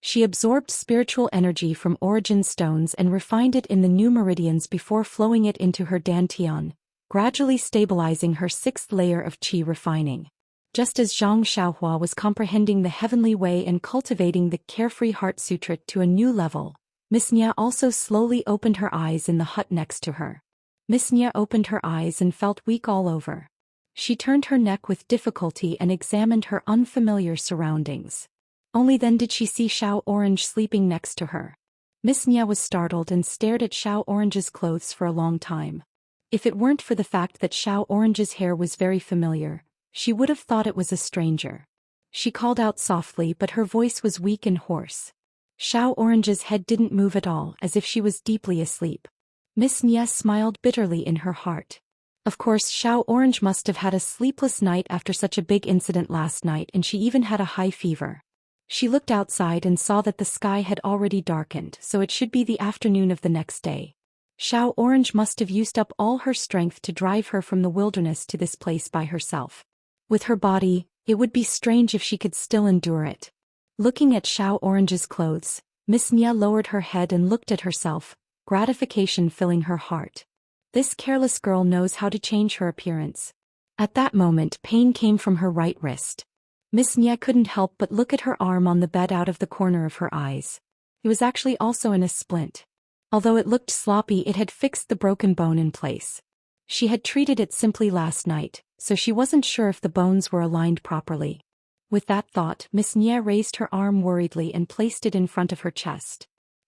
She absorbed spiritual energy from origin stones and refined it in the new meridians before flowing it into her dantian, gradually stabilizing her 6th layer of qi refining. Just as Zhang Xiaohua was comprehending the heavenly way and cultivating the Carefree Heart Sutra to a new level, Miss Nya also slowly opened her eyes in the hut next to her. Miss Nya opened her eyes and felt weak all over. She turned her neck with difficulty and examined her unfamiliar surroundings. Only then did she see Xiao Orange sleeping next to her. Miss Nya was startled and stared at Xiao Orange's clothes for a long time. If it weren't for the fact that Xiao Orange's hair was very familiar, she would have thought it was a stranger. She called out softly, but her voice was weak and hoarse. Xiao Orange's head didn't move at all, as if she was deeply asleep. Miss Nya smiled bitterly in her heart. Of course, Xiao Orange must have had a sleepless night after such a big incident last night, and she even had a high fever. She looked outside and saw that the sky had already darkened, so it should be the afternoon of the next day. Xiao Orange must have used up all her strength to drive her from the wilderness to this place by herself. With her body, it would be strange if she could still endure it. Looking at Xiao Orange's clothes, Miss Nya lowered her head and looked at herself, gratification filling her heart. This careless girl knows how to change her appearance. At that moment, pain came from her right wrist. Miss Nya couldn't help but look at her arm on the bed out of the corner of her eyes. It was actually also in a splint. Although it looked sloppy, it had fixed the broken bone in place. She had treated it simply last night, so she wasn't sure if the bones were aligned properly. With that thought, Miss Nya raised her arm worriedly and placed it in front of her chest.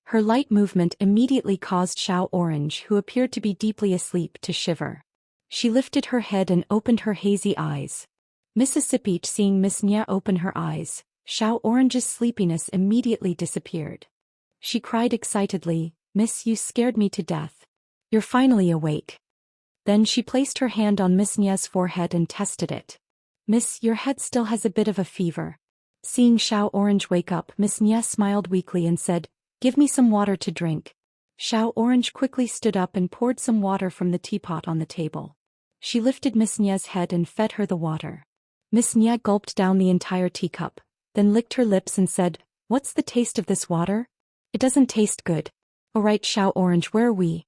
Her light movement immediately caused Xiao Orange, who appeared to be deeply asleep, to shiver. She lifted her head and opened her hazy eyes. Mississippi, seeing Miss Nya open her eyes, Xiao Orange's sleepiness immediately disappeared. She cried excitedly, "Miss, you scared me to death. You're finally awake." Then she placed her hand on Miss Nya's forehead and tested it. "Miss, your head still has a bit of a fever." Seeing Xiao Orange wake up, Miss Nya smiled weakly and said, "Give me some water to drink." Xiao Orange quickly stood up and poured some water from the teapot on the table. She lifted Miss Nya's head and fed her the water. Miss Nya gulped down the entire teacup, then licked her lips and said, "What's the taste of this water? It doesn't taste good." "All right, Xiao Orange, where are we?"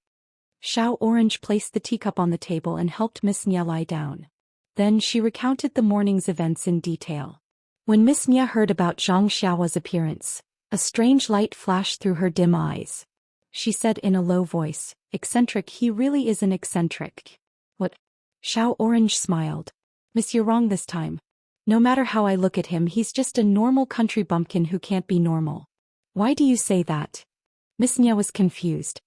Xiao Orange placed the teacup on the table and helped Miss Nya lie down. Then she recounted the morning's events in detail. When Miss Nya heard about Zhang Xiao's appearance, a strange light flashed through her dim eyes. She said in a low voice, "Eccentric, he really is an eccentric." "What?" Xiao Orange smiled. "Miss, you're wrong this time. No matter how I look at him, he's just a normal country bumpkin who can't be normal." "Why do you say that?" Miss Nya was confused.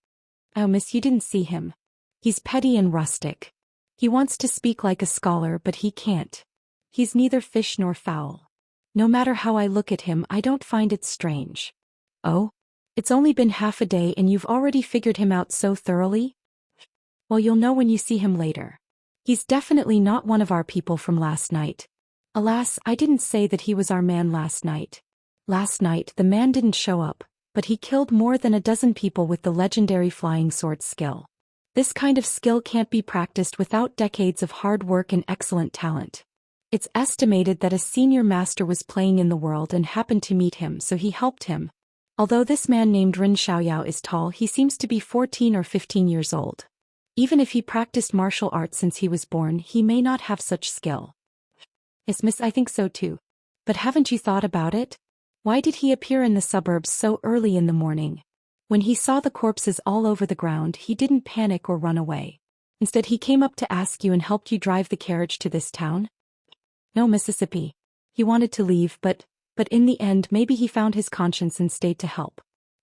"Oh, Miss, you didn't see him. He's petty and rustic. He wants to speak like a scholar, but he can't. He's neither fish nor fowl. No matter how I look at him, I don't find it strange." "Oh? It's only been half a day and you've already figured him out so thoroughly?" "Well, you'll know when you see him later. He's definitely not one of our people from last night. Alas, I didn't say that he was our man last night. Last night the man didn't show up, but he killed more than a dozen people with the legendary flying sword skill. This kind of skill can't be practiced without decades of hard work and excellent talent. It's estimated that a senior master was playing in the world and happened to meet him, so he helped him. Although this man named Ren Xiaoyao is tall, he seems to be 14 or 15 years old. Even if he practiced martial arts since he was born, he may not have such skill." "Yes, Miss, I think so too. But haven't you thought about it? Why did he appear in the suburbs so early in the morning? When he saw the corpses all over the ground, he didn't panic or run away. Instead, he came up to ask you and helped you drive the carriage to this town?" "No, Mississippi. He wanted to leave, but in the end maybe he found his conscience and stayed to help.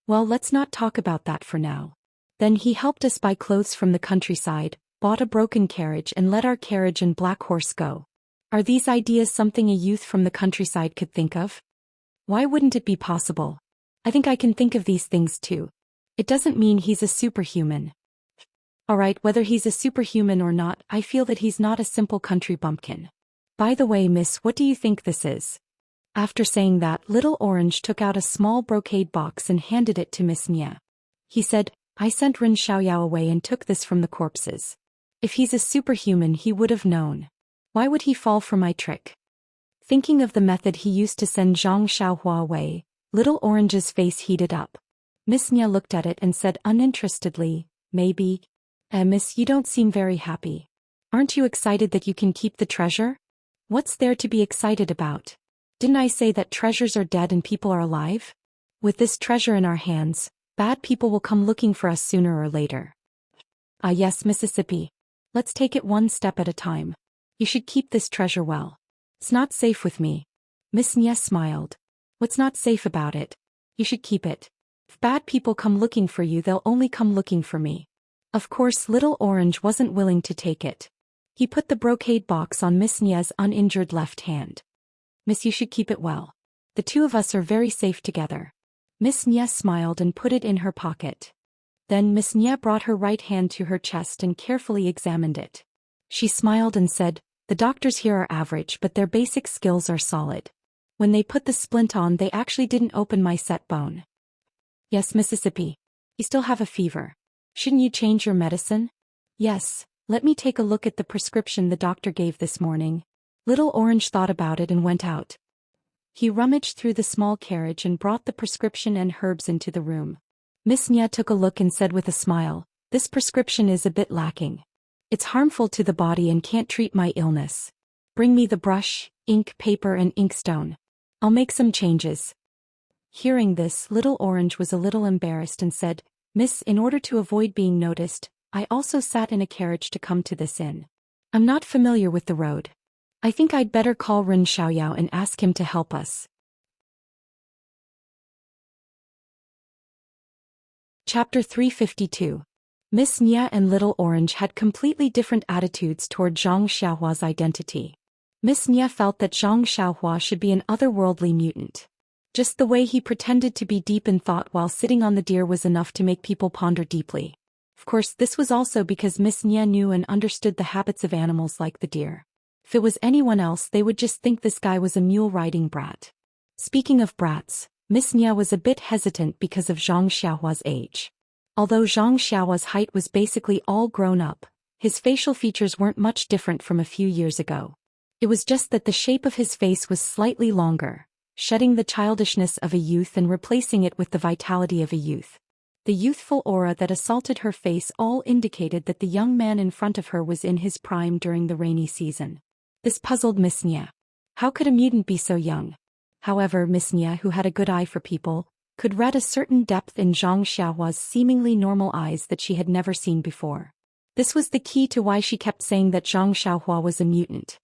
Well, let's not talk about that for now. Then he helped us buy clothes from the countryside, bought a broken carriage and let our carriage and black horse go. Are these ideas something a youth from the countryside could think of? Why wouldn't it be possible? I think I can think of these things too. It doesn't mean he's a superhuman." "Alright, whether he's a superhuman or not, I feel that he's not a simple country bumpkin. By the way, Miss, what do you think this is?" After saying that, Little Orange took out a small brocade box and handed it to Miss Nya. He said, "I sent Ren Xiaoyao away and took this from the corpses. If he's a superhuman, he would have known. Why would he fall for my trick?" Thinking of the method he used to send Zhang Xiaohua away, Little Orange's face heated up. Miss Nya looked at it and said uninterestedly, "Maybe." Miss, you don't seem very happy. Aren't you excited that you can keep the treasure? What's there to be excited about? Didn't I say that treasures are dead and people are alive? With this treasure in our hands, Bad people will come looking for us sooner or later. Ah yes, Mississippi. Let's take it one step at a time. You should keep this treasure well. It's not safe with me. Miss Nya smiled. What's not safe about it? You should keep it. If bad people come looking for you, they'll only come looking for me. Of course, Little Orange wasn't willing to take it. He put the brocade box on Miss Nya's uninjured left hand. Miss, you should keep it well. The two of us are very safe together. Miss Nya smiled and put it in her pocket. Then Miss Nya brought her right hand to her chest and carefully examined it. She smiled and said, the doctors here are average, but their basic skills are solid. When they put the splint on, they actually didn't open my set bone. Yes, Mississippi. You still have a fever. Shouldn't you change your medicine? Yes, let me take a look at the prescription the doctor gave this morning. Little Orange thought about it and went out. He rummaged through the small carriage and brought the prescription and herbs into the room. Miss Nya took a look and said with a smile, this prescription is a bit lacking. It's harmful to the body and can't treat my illness. Bring me the brush, ink, paper and inkstone. I'll make some changes. Hearing this, Little Orange was a little embarrassed and said, Miss, in order to avoid being noticed, I also sat in a carriage to come to this inn. I'm not familiar with the road. I think I'd better call Ren Xiaoyao and ask him to help us. Chapter 352. Miss Nya and Little Orange had completely different attitudes toward Zhang Xiaohua's identity. Miss Nya felt that Zhang Xiaohua should be an otherworldly mutant. Just the way he pretended to be deep in thought while sitting on the deer was enough to make people ponder deeply. Of course, this was also because Miss Nya knew and understood the habits of animals like the deer. If it was anyone else, they would just think this guy was a mule-riding brat. Speaking of brats, Miss Nya was a bit hesitant because of Zhang Xiaohua's age. Although Zhang Xiaohua's height was basically all grown up, his facial features weren't much different from a few years ago. It was just that the shape of his face was slightly longer, shedding the childishness of a youth and replacing it with the vitality of a youth. The youthful aura that assaulted her face all indicated that the young man in front of her was in his prime during the rainy season. This puzzled Miss Nya. How could a mutant be so young? However, Miss Nya, who had a good eye for people, could read a certain depth in Zhang Xiaohua's seemingly normal eyes that she had never seen before. This was the key to why she kept saying that Zhang Xiaohua was a mutant.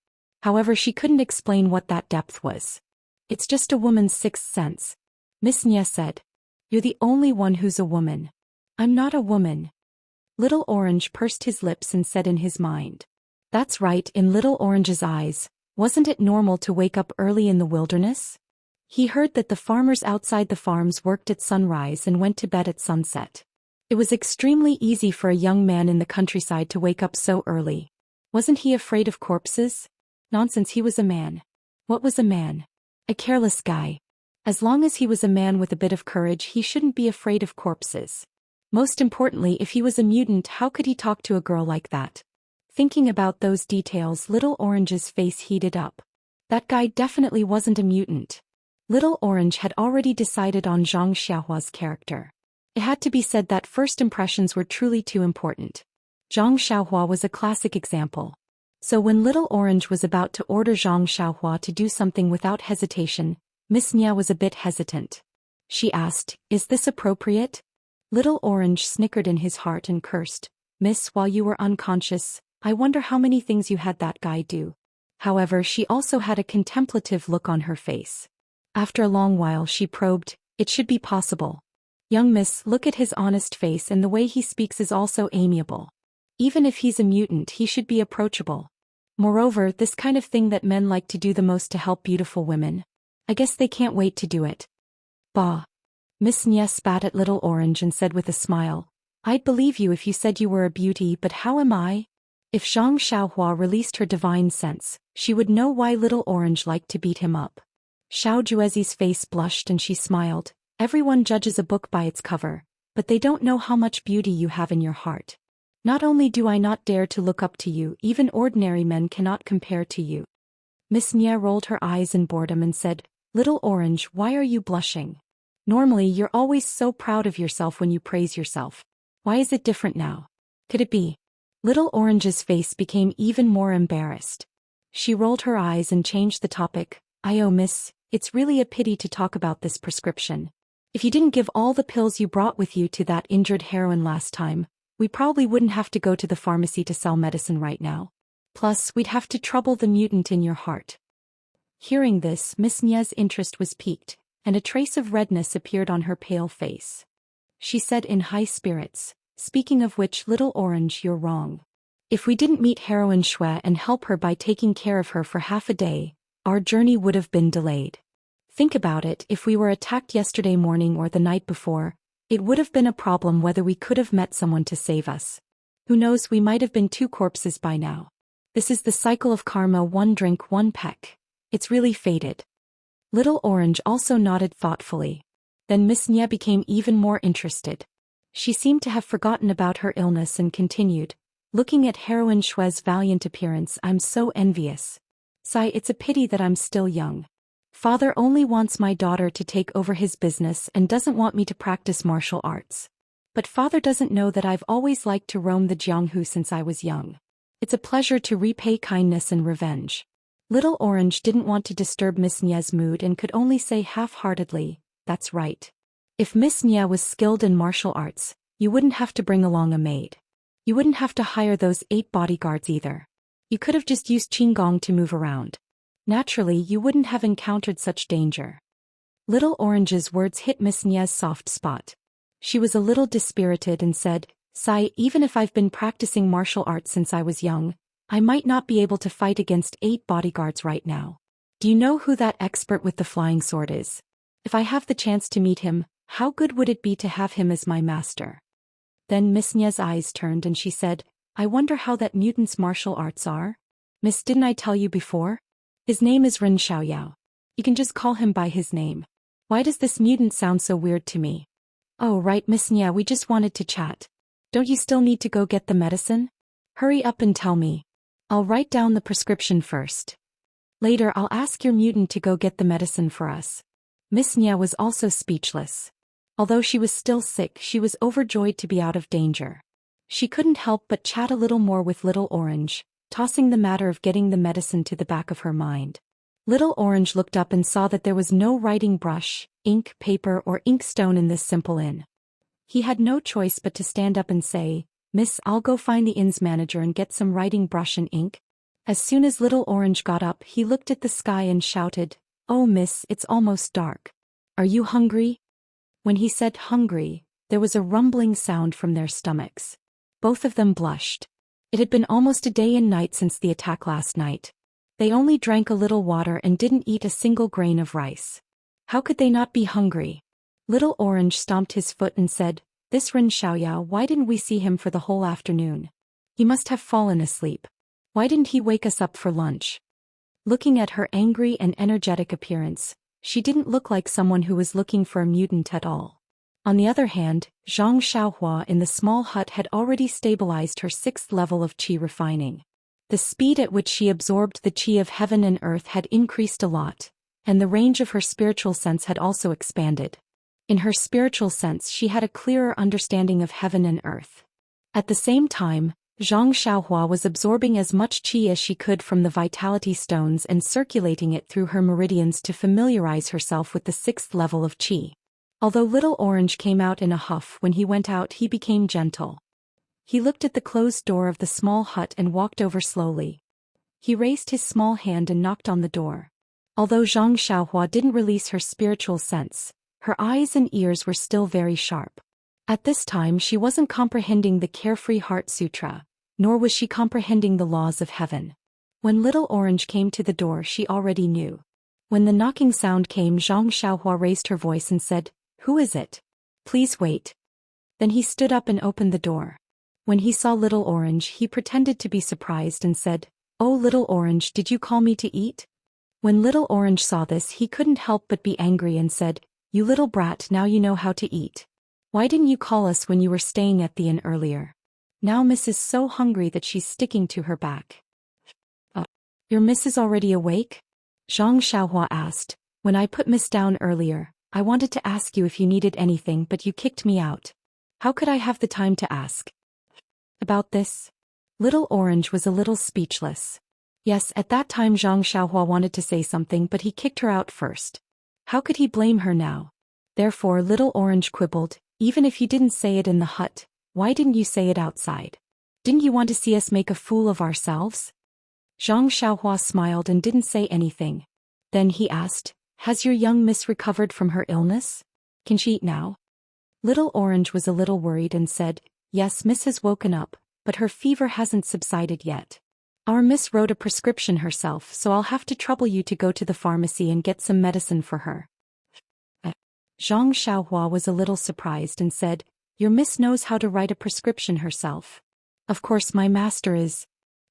However, she couldn't explain what that depth was. It's just a woman's sixth sense. Miss Nya said. You're the only one who's a woman. I'm not a woman. Little Orange pursed his lips and said in his mind. That's right, in Little Orange's eyes, wasn't it normal to wake up early in the wilderness? He heard that the farmers outside the farms worked at sunrise and went to bed at sunset. It was extremely easy for a young man in the countryside to wake up so early. Wasn't he afraid of corpses? Nonsense, he was a man. What was a man? A careless guy. As long as he was a man with a bit of courage, he shouldn't be afraid of corpses. Most importantly, if he was a mutant, how could he talk to a girl like that? Thinking about those details, Little Orange's face heated up. That guy definitely wasn't a mutant. Little Orange had already decided on Zhang Xiaohua's character. It had to be said that first impressions were truly too important. Zhang Xiaohua was a classic example. So when Little Orange was about to order Zhang Xiaohua to do something without hesitation, Miss Nya was a bit hesitant. She asked, "Is this appropriate?" Little Orange snickered in his heart and cursed, "Miss, while you were unconscious, I wonder how many things you had that guy do." However, she also had a contemplative look on her face. After a long while she probed, "It should be possible. Young miss, look at his honest face, and the way he speaks is also amiable. Even if he's a mutant, he should be approachable. Moreover, this kind of thing that men like to do the most to help beautiful women. I guess they can't wait to do it." Bah. Miss Nya spat at Little Orange and said with a smile, "I'd believe you if you said you were a beauty, but how am I?" If Zhang Xiaohua released her divine sense, she would know why Little Orange liked to beat him up. Xiao Juezi's face blushed and she smiled. Everyone judges a book by its cover, but they don't know how much beauty you have in your heart. Not only do I not dare to look up to you, even ordinary men cannot compare to you. Miss Nya rolled her eyes in boredom and said, "Little Orange, why are you blushing? Normally you're always so proud of yourself when you praise yourself. Why is it different now? Could it be?" Little Orange's face became even more embarrassed. She rolled her eyes and changed the topic. "Oh miss, it's really a pity to talk about this prescription. If you didn't give all the pills you brought with you to that injured heroine last time, we probably wouldn't have to go to the pharmacy to sell medicine right now. Plus, we'd have to trouble the mutant in your heart." Hearing this, Miss Nia's interest was piqued, and a trace of redness appeared on her pale face. She said in high spirits, "Speaking of which, Little Orange, you're wrong. If we didn't meet heroine Shui and help her by taking care of her for half a day, our journey would have been delayed. Think about it, if we were attacked yesterday morning or the night before, it would have been a problem whether we could have met someone to save us. Who knows, we might have been 2 corpses by now. This is the cycle of karma, 1 drink, 1 peck. It's really fated." Little Orange also nodded thoughtfully. Then Miss Nia became even more interested. She seemed to have forgotten about her illness and continued, "Looking at heroine Shui's valiant appearance, I'm so envious. Sigh, it's a pity that I'm still young. Father only wants my daughter to take over his business and doesn't want me to practice martial arts. But father doesn't know that I've always liked to roam the Jianghu since I was young. It's a pleasure to repay kindness and revenge." Little Orange didn't want to disturb Miss Nia's mood and could only say half-heartedly, "That's right. If Miss Nia was skilled in martial arts, you wouldn't have to bring along a maid. You wouldn't have to hire those 8 bodyguards either. You could have just used Qinggong to move around. Naturally, you wouldn't have encountered such danger." Little Orange's words hit Miss Nia's soft spot. She was a little dispirited and said, "Sigh, even if I've been practicing martial arts since I was young, I might not be able to fight against 8 bodyguards right now. Do you know who that expert with the flying sword is? If I have the chance to meet him, how good would it be to have him as my master?" Then Miss Nia's eyes turned and she said, "I wonder how that mutant's martial arts are? Miss, didn't I tell you before? His name is Ren Xiaoyao. You can just call him by his name. Why does this mutant sound so weird to me?" "Oh right, Miss Nia, we just wanted to chat. Don't you still need to go get the medicine? Hurry up and tell me. I'll write down the prescription first. Later I'll ask your mutant to go get the medicine for us." Miss Nia was also speechless. Although she was still sick, she was overjoyed to be out of danger. She couldn't help but chat a little more with Little Orange, tossing the matter of getting the medicine to the back of her mind. Little Orange looked up and saw that there was no writing brush, ink, paper, or inkstone in this simple inn. He had no choice but to stand up and say, "Miss, I'll go find the inn's manager and get some writing brush and ink." As soon as Little Orange got up, he looked at the sky and shouted, "Oh miss, it's almost dark. Are you hungry?" When he said hungry, there was a rumbling sound from their stomachs. Both of them blushed. It had been almost a day and night since the attack last night. They only drank a little water and didn't eat a single grain of rice. How could they not be hungry? Little Orange stomped his foot and said, "This Ren Xiaoyao, why didn't we see him for the whole afternoon? He must have fallen asleep. Why didn't he wake us up for lunch?" Looking at her angry and energetic appearance, she didn't look like someone who was looking for a mutant at all. On the other hand, Zhang Xiaohua in the small hut had already stabilized her 6th level of qi refining. The speed at which she absorbed the qi of heaven and earth had increased a lot, and the range of her spiritual sense had also expanded. In her spiritual sense, she had a clearer understanding of heaven and earth. At the same time, Zhang Xiaohua was absorbing as much qi as she could from the vitality stones and circulating it through her meridians to familiarize herself with the 6th level of qi. Although Little Orange came out in a huff when he went out, he became gentle. He looked at the closed door of the small hut and walked over slowly. He raised his small hand and knocked on the door. Although Zhang Xiaohua didn't release her spiritual sense, her eyes and ears were still very sharp. At this time she wasn't comprehending the Carefree Heart Sutra, nor was she comprehending the laws of heaven. When Little Orange came to the door, she already knew. When the knocking sound came, Zhang Xiaohua raised her voice and said, "Who is it? Please wait." Then he stood up and opened the door. When he saw Little Orange, he pretended to be surprised and said, "Oh Little Orange, did you call me to eat?" When Little Orange saw this, he couldn't help but be angry and said, "You little brat, now you know how to eat. Why didn't you call us when you were staying at the inn earlier? Now Miss is so hungry that she's sticking to her back." Your Miss is already awake?" Zhang Xiaohua asked. "When I put Miss down earlier, I wanted to ask you if you needed anything, but you kicked me out. How could I have the time to ask about this?" Little Orange was a little speechless. Yes, at that time Zhang Xiaohua wanted to say something, but he kicked her out first. How could he blame her now? Therefore Little Orange quibbled, even if you didn't say it in the hut, why didn't you say it outside? Didn't you want to see us make a fool of ourselves? Zhang Xiaohua smiled and didn't say anything. Then he asked, has your young miss recovered from her illness? Can she eat now? Little Orange was a little worried and said, yes, Miss has woken up, but her fever hasn't subsided yet. Our miss wrote a prescription herself, so I'll have to trouble you to go to the pharmacy and get some medicine for her. Zhang Xiaohua was a little surprised and said, your miss knows how to write a prescription herself. Of course my master is.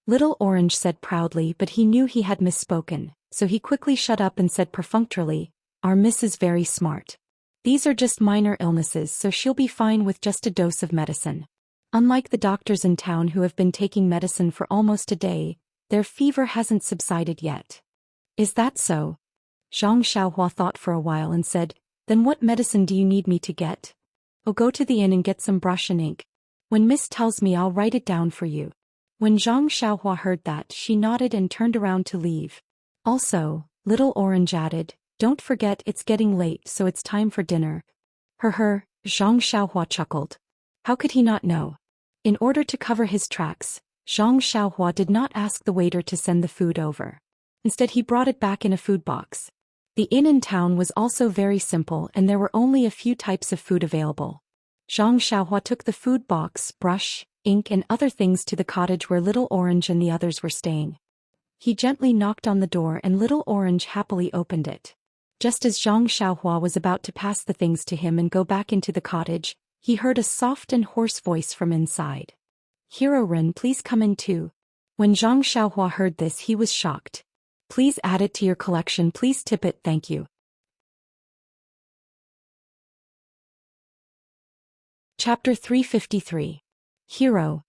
Little Orange said proudly, but he knew he had misspoken, so he quickly shut up and said perfunctorily, our miss is very smart. These are just minor illnesses, so she'll be fine with just a dose of medicine. Unlike the doctors in town who have been taking medicine for almost a day, their fever hasn't subsided yet. Is that so? Zhang Xiaohua thought for a while and said, then what medicine do you need me to get? Oh, go to the inn and get some brush and ink. When Miss tells me, I'll write it down for you. When Zhang Xiaohua heard that, she nodded and turned around to leave. Also, Little Orange added, don't forget it's getting late, so it's time for dinner. Zhang Xiaohua chuckled. How could he not know? In order to cover his tracks, Zhang Xiaohua did not ask the waiter to send the food over. Instead he brought it back in a food box. The inn in town was also very simple and there were only a few types of food available. Zhang Xiaohua took the food box, brush, ink and other things to the cottage where Little Orange and the others were staying. He gently knocked on the door and Little Orange happily opened it. Just as Zhang Xiaohua was about to pass the things to him and go back into the cottage, he heard a soft and hoarse voice from inside. Hero Ren, please come in too. When Zhang Xiaohua heard this, he was shocked. Please add it to your collection, please tip it, thank you. Chapter 353. Hero.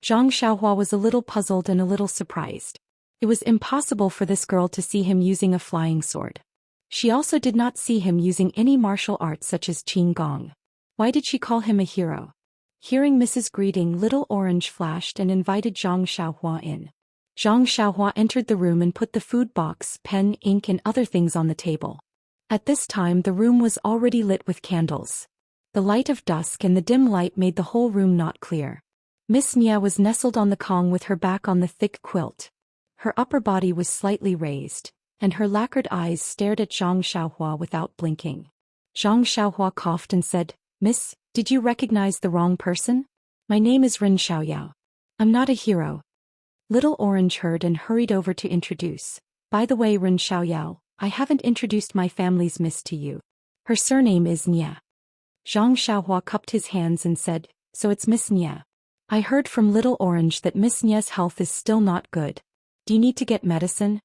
Zhang Xiaohua was a little puzzled and a little surprised. It was impossible for this girl to see him using a flying sword. She also did not see him using any martial arts such as Qin Gong. Why did she call him a hero? Hearing Mrs. Greeting, Little Orange flashed and invited Zhang Xiaohua in. Zhang Xiaohua entered the room and put the food box, pen, ink and other things on the table. At this time the room was already lit with candles. The light of dusk and the dim light made the whole room not clear. Miss Nia was nestled on the Kong with her back on the thick quilt. Her upper body was slightly raised, and her lacquered eyes stared at Zhang Xiaohua without blinking. Zhang Xiaohua coughed and said, Miss, did you recognize the wrong person? My name is Ren Xiaoyao. I'm not a hero. Little Orange heard and hurried over to introduce. By the way, Ren Xiaoyao, I haven't introduced my family's miss to you. Her surname is Nia. Zhang Xiaohua cupped his hands and said, so it's Miss Nia. I heard from Little Orange that Miss Nia's health is still not good. Do you need to get medicine?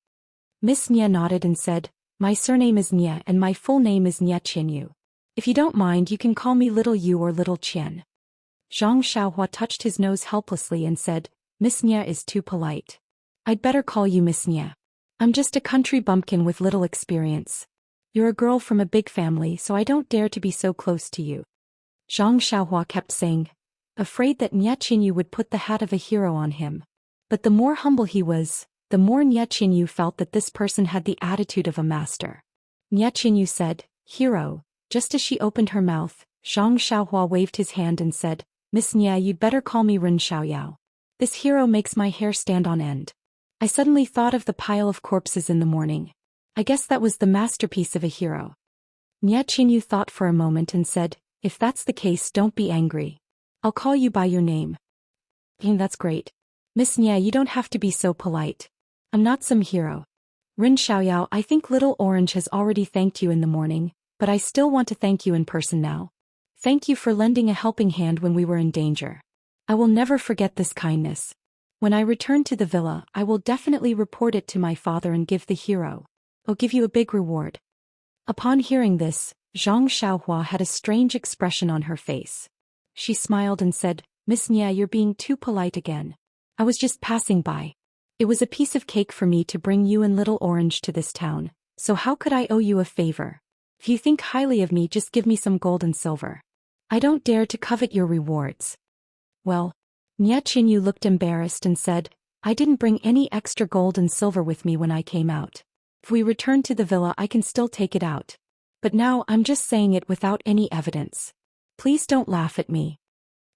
Miss Nia nodded and said, my surname is Nia and my full name is Nia Qianyu. If you don't mind, you can call me Little Yu or Little Qian. Zhang Xiaohua touched his nose helplessly and said, Miss Nia is too polite. I'd better call you Miss Nia. I'm just a country bumpkin with little experience. You're a girl from a big family, so I don't dare to be so close to you. Zhang Xiaohua kept saying, afraid that Nia Qinyu would put the hat of a hero on him. But the more humble he was, the more Nia Qinyu felt that this person had the attitude of a master. Nia Qinyu said, hero. Just as she opened her mouth, Zhang Xiaohua waved his hand and said, Miss Nia, you'd better call me Ren Xiaoyao. This hero makes my hair stand on end. I suddenly thought of the pile of corpses in the morning. I guess that was the masterpiece of a hero. Nia Qinyu thought for a moment and said, if that's the case, don't be angry. I'll call you by your name. That's great. Miss Nia, you don't have to be so polite. I'm not some hero. Ren Xiaoyao, I think Little Orange has already thanked you in the morning, but I still want to thank you in person now. Thank you for lending a helping hand when we were in danger. I will never forget this kindness. When I return to the villa, I will definitely report it to my father and give the hero. I'll give you a big reward. Upon hearing this, Zhang Xiaohua had a strange expression on her face. She smiled and said, Miss Nia, you're being too polite again. I was just passing by. It was a piece of cake for me to bring you and Little Orange to this town, so how could I owe you a favor? If you think highly of me, just give me some gold and silver. I don't dare to covet your rewards. Well, Nia Qinyu looked embarrassed and said, I didn't bring any extra gold and silver with me when I came out. If we return to the villa, I can still take it out. But now I'm just saying it without any evidence. Please don't laugh at me.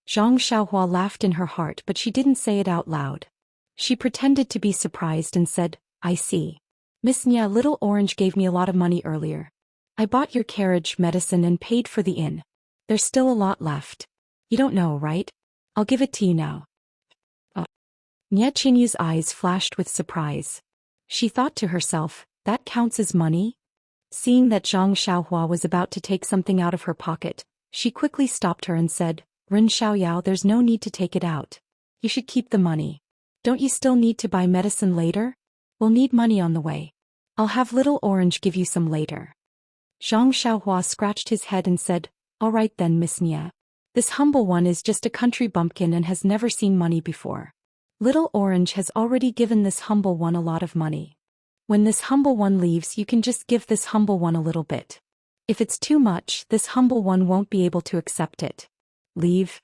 Zhang Xiaohua laughed in her heart, but she didn't say it out loud. She pretended to be surprised and said, I see. Miss Nya, Little Orange gave me a lot of money earlier. I bought your carriage, medicine, and paid for the inn. There's still a lot left. You don't know, right? I'll give it to you now. Nya Qinyu's eyes flashed with surprise. She thought to herself, that counts as money? Seeing that Zhang Xiaohua was about to take something out of her pocket, she quickly stopped her and said, Ren Xiaoyao, there's no need to take it out. You should keep the money. Don't you still need to buy medicine later? We'll need money on the way. I'll have Little Orange give you some later. Zhang Xiaohua scratched his head and said, all right then, Miss Nia. This humble one is just a country bumpkin and has never seen money before. Little Orange has already given this humble one a lot of money. When this humble one leaves, you can just give this humble one a little bit. If it's too much, this humble one won't be able to accept it. Leave.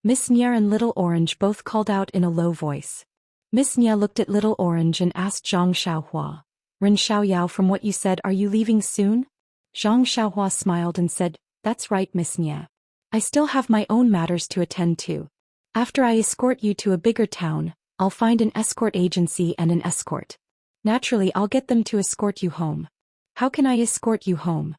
Miss Nia and Little Orange both called out in a low voice. Miss Nia looked at Little Orange and asked Zhang Xiaohua, Ren Xiaoyao, from what you said, are you leaving soon? Zhang Xiaohua smiled and said, that's right, Miss Nia. I still have my own matters to attend to. After I escort you to a bigger town, I'll find an escort agency and an escort. Naturally, I'll get them to escort you home. How can I escort you home?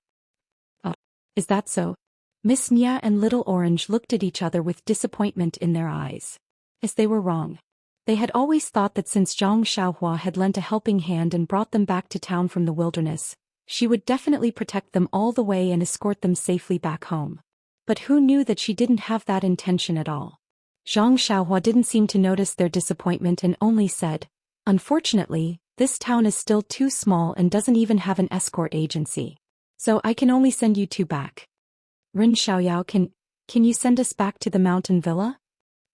Oh, is that so? Miss Nia and Little Orange looked at each other with disappointment in their eyes. As they were wrong. They had always thought that since Zhang Xiaohua had lent a helping hand and brought them back to town from the wilderness, she would definitely protect them all the way and escort them safely back home. But who knew that she didn't have that intention at all? Zhang Xiaohua didn't seem to notice their disappointment and only said, unfortunately, this town is still too small and doesn't even have an escort agency. So I can only send you two back. Ren Xiaoyao, can you send us back to the mountain villa?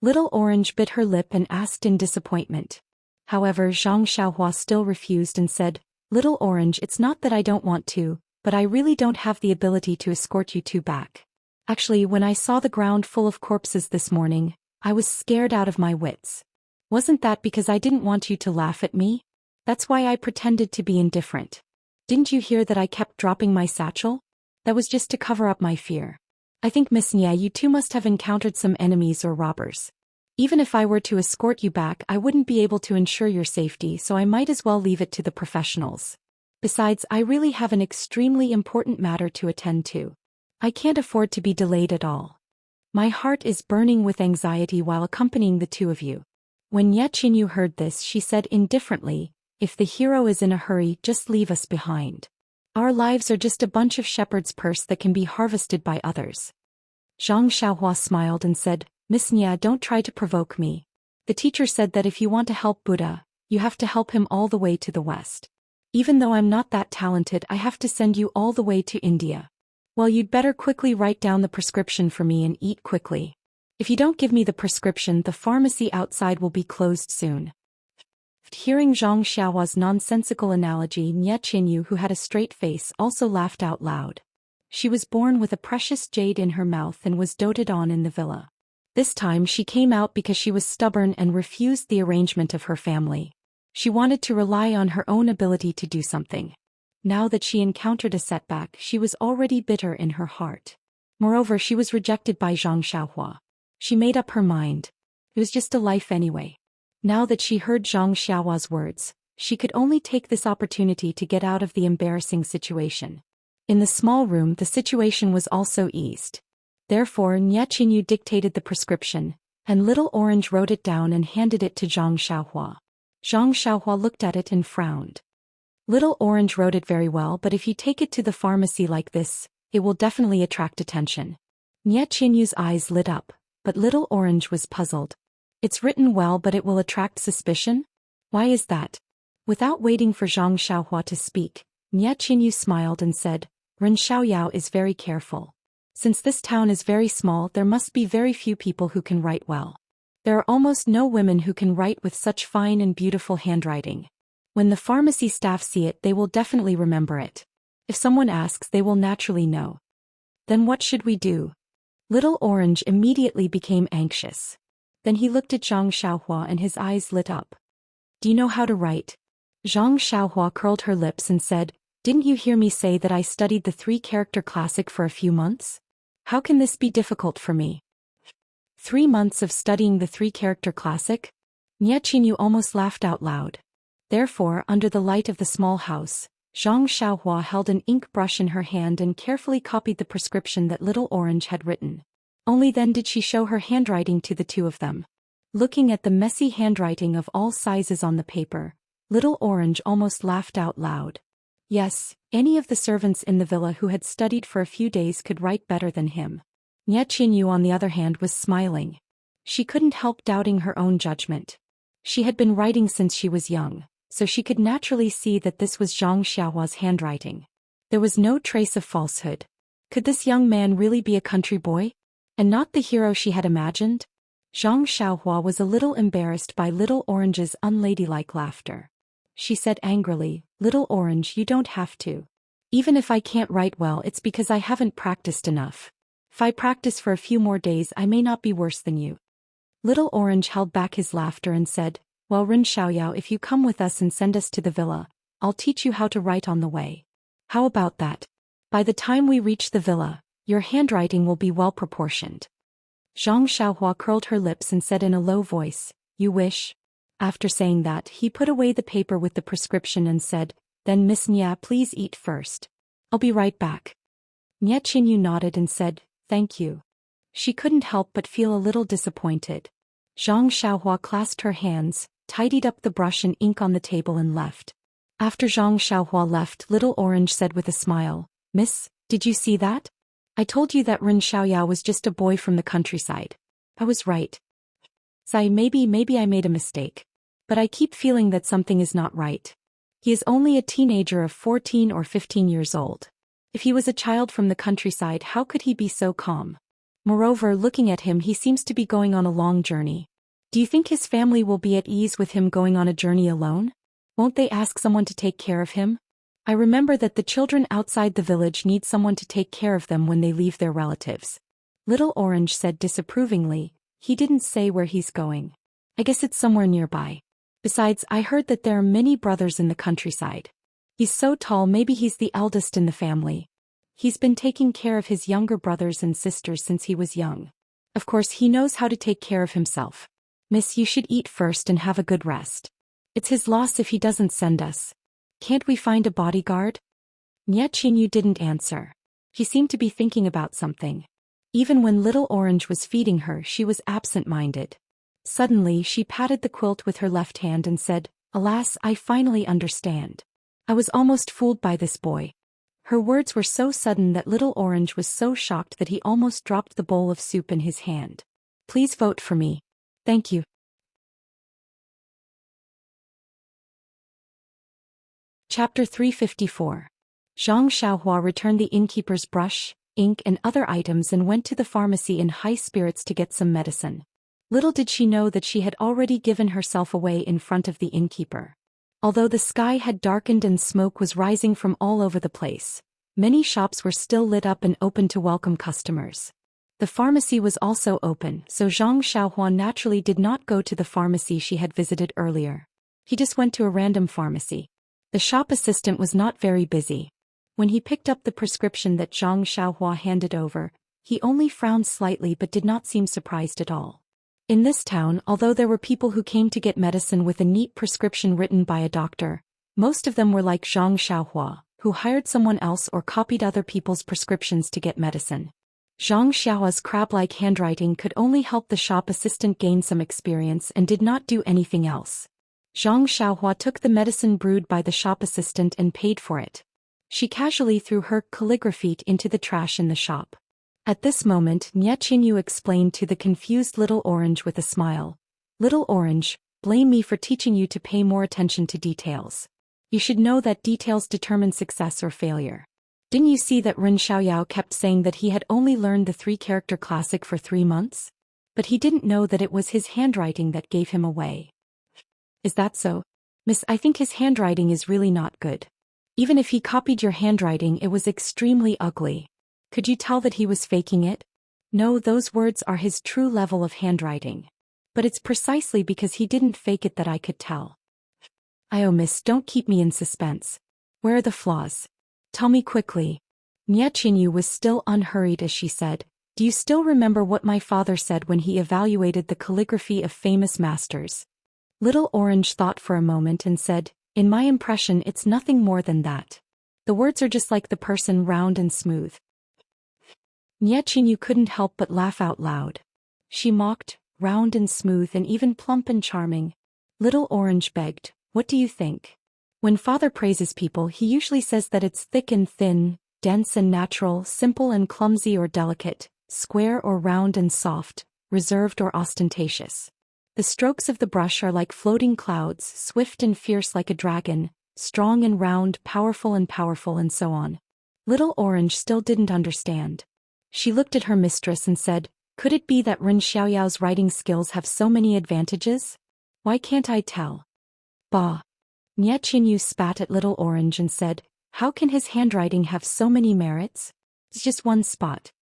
Little Orange bit her lip and asked in disappointment. However, Zhang Xiaohua still refused and said, Little Orange, it's not that I don't want to, but I really don't have the ability to escort you two back. Actually, when I saw the ground full of corpses this morning, I was scared out of my wits. Wasn't that because I didn't want you to laugh at me? That's why I pretended to be indifferent. Didn't you hear that I kept dropping my satchel? That was just to cover up my fear. I think, Miss Nia, you two must have encountered some enemies or robbers. Even if I were to escort you back, I wouldn't be able to ensure your safety, so I might as well leave it to the professionals. Besides, I really have an extremely important matter to attend to. I can't afford to be delayed at all. My heart is burning with anxiety while accompanying the two of you. When Ye Qinyu heard this, she said indifferently, if the hero is in a hurry, just leave us behind. Our lives are just a bunch of shepherd's purse that can be harvested by others. Zhang Xiaohua smiled and said, Miss Nia, don't try to provoke me. The teacher said that if you want to help Buddha, you have to help him all the way to the west. Even though I'm not that talented, I have to send you all the way to India. Well, you'd better quickly write down the prescription for me and eat quickly. If you don't give me the prescription, the pharmacy outside will be closed soon. Hearing Zhang Xiaohua's nonsensical analogy, Ye Qinyu, who had a straight face, also laughed out loud. She was born with a precious jade in her mouth and was doted on in the villa. This time she came out because she was stubborn and refused the arrangement of her family. She wanted to rely on her own ability to do something. Now that she encountered a setback, she was already bitter in her heart. Moreover, she was rejected by Zhang Xiaohua. She made up her mind. It was just a life anyway. Now that she heard Zhang Xiaohua's words, she could only take this opportunity to get out of the embarrassing situation. In the small room, the situation was also eased. Therefore, Ye Qinyu dictated the prescription, and Little Orange wrote it down and handed it to Zhang Xiaohua. Zhang Xiaohua looked at it and frowned. Little Orange wrote it very well, but if you take it to the pharmacy like this, it will definitely attract attention. Ye Qinyu's eyes lit up, but Little Orange was puzzled. It's written well, but it will attract suspicion? Why is that? Without waiting for Zhang Xiaohua to speak, Ye Qinyu smiled and said, Ren Xiaoyao is very careful. Since this town is very small, there must be very few people who can write well. There are almost no women who can write with such fine and beautiful handwriting. When the pharmacy staff see it, they will definitely remember it. If someone asks, they will naturally know. Then what should we do? Little Orange immediately became anxious. Then he looked at Zhang Xiaohua and his eyes lit up. Do you know how to write? Zhang Xiaohua curled her lips and said, Didn't you hear me say that I studied the three-character classic for a few months? How can this be difficult for me? 3 months of studying the three-character classic? Nie Qinyu almost laughed out loud. Therefore, under the light of the small house, Zhang Xiaohua held an ink brush in her hand and carefully copied the prescription that Little Orange had written. Only then did she show her handwriting to the two of them. Looking at the messy handwriting of all sizes on the paper, Little Orange almost laughed out loud. Yes, any of the servants in the villa who had studied for a few days could write better than him. Nie Qinyu, on the other hand, was smiling. She couldn't help doubting her own judgment. She had been writing since she was young, so she could naturally see that this was Zhang Xiaohua's handwriting. There was no trace of falsehood. Could this young man really be a country boy? And not the hero she had imagined? Zhang Xiaohua was a little embarrassed by Little Orange's unladylike laughter. She said angrily, "Little Orange, you don't have to. Even if I can't write well, it's because I haven't practiced enough. If I practice for a few more days, I may not be worse than you." Little Orange held back his laughter and said, "Well, Ren Xiaoyao, if you come with us and send us to the villa, I'll teach you how to write on the way. How about that? By the time we reach the villa, your handwriting will be well proportioned." Zhang Xiaohua curled her lips and said in a low voice, "You wish?" After saying that, he put away the paper with the prescription and said, "Then Miss Nia, please eat first. I'll be right back." Nie Qinyu nodded and said, "Thank you." She couldn't help but feel a little disappointed. Zhang Xiaohua clasped her hands, tidied up the brush and ink on the table and left. After Zhang Xiaohua left, Little Orange said with a smile, "Miss, did you see that? I told you that Ren Xiaoyao was just a boy from the countryside. I was right. Maybe I made a mistake. But I keep feeling that something is not right. He is only a teenager of 14 or 15 years old. If he was a child from the countryside, how could he be so calm? Moreover, looking at him, he seems to be going on a long journey. Do you think his family will be at ease with him going on a journey alone? Won't they ask someone to take care of him? I remember that the children outside the village need someone to take care of them when they leave their relatives." Little Orange said disapprovingly, "He didn't say where he's going. I guess it's somewhere nearby. Besides, I heard that there are many brothers in the countryside. He's so tall, maybe he's the eldest in the family. He's been taking care of his younger brothers and sisters since he was young. Of course, he knows how to take care of himself. Miss, you should eat first and have a good rest. It's his loss if he doesn't send us. Can't we find a bodyguard?" Nie Qinyu didn't answer. He seemed to be thinking about something. Even when Little Orange was feeding her, she was absent-minded. Suddenly, she patted the quilt with her left hand and said, "Alas, I finally understand. I was almost fooled by this boy." Her words were so sudden that Little Orange was so shocked that he almost dropped the bowl of soup in his hand. "Please vote for me. Thank you." Chapter 354. Zhang Xiaohua returned the innkeeper's brush, ink and other items and went to the pharmacy in high spirits to get some medicine. Little did she know that she had already given herself away in front of the innkeeper. Although the sky had darkened and smoke was rising from all over the place, many shops were still lit up and open to welcome customers. The pharmacy was also open, so Zhang Xiaohua naturally did not go to the pharmacy she had visited earlier. He just went to a random pharmacy. The shop assistant was not very busy. When he picked up the prescription that Zhang Xiaohua handed over, he only frowned slightly but did not seem surprised at all. In this town, although there were people who came to get medicine with a neat prescription written by a doctor, most of them were like Zhang Xiaohua, who hired someone else or copied other people's prescriptions to get medicine. Zhang Xiaohua's crab-like handwriting could only help the shop assistant gain some experience and did not do anything else. Zhang Xiaohua took the medicine brewed by the shop assistant and paid for it. She casually threw her calligraphy into the trash in the shop. At this moment, Nie Qinyu explained to the confused Little Orange with a smile, "Little Orange, blame me for teaching you to pay more attention to details. You should know that details determine success or failure. Didn't you see that Ren Xiaoyao kept saying that he had only learned the three-character classic for 3 months? But he didn't know that it was his handwriting that gave him away." "Is that so? Miss, I think his handwriting is really not good. Even if he copied your handwriting, it was extremely ugly. Could you tell that he was faking it? No, those words are his true level of handwriting. But it's precisely because he didn't fake it that I could tell." "Oh, miss, don't keep me in suspense. Where are the flaws? Tell me quickly. Nie Qinyu was still unhurried as she said, do you still remember what my father said when he evaluated the calligraphy of famous masters? Little Orange thought for a moment and said, in my impression it's nothing more than that. The words are just like the person, round and smooth. Nie Qinyu couldn't help but laugh out loud. She mocked, round and smooth and even plump and charming. Little Orange begged, what do you think? When father praises people he usually says that it's thick and thin, dense and natural, simple and clumsy or delicate, square or round and soft, reserved or ostentatious. The strokes of the brush are like floating clouds, swift and fierce like a dragon, strong and round, powerful and so on. Little Orange still didn't understand. She looked at her mistress and said, could it be that Ren Xiaoyao's writing skills have so many advantages? Why can't I tell? Bah! Nie Qinyu spat at Little Orange and said, how can his handwriting have so many merits? It's just one spot.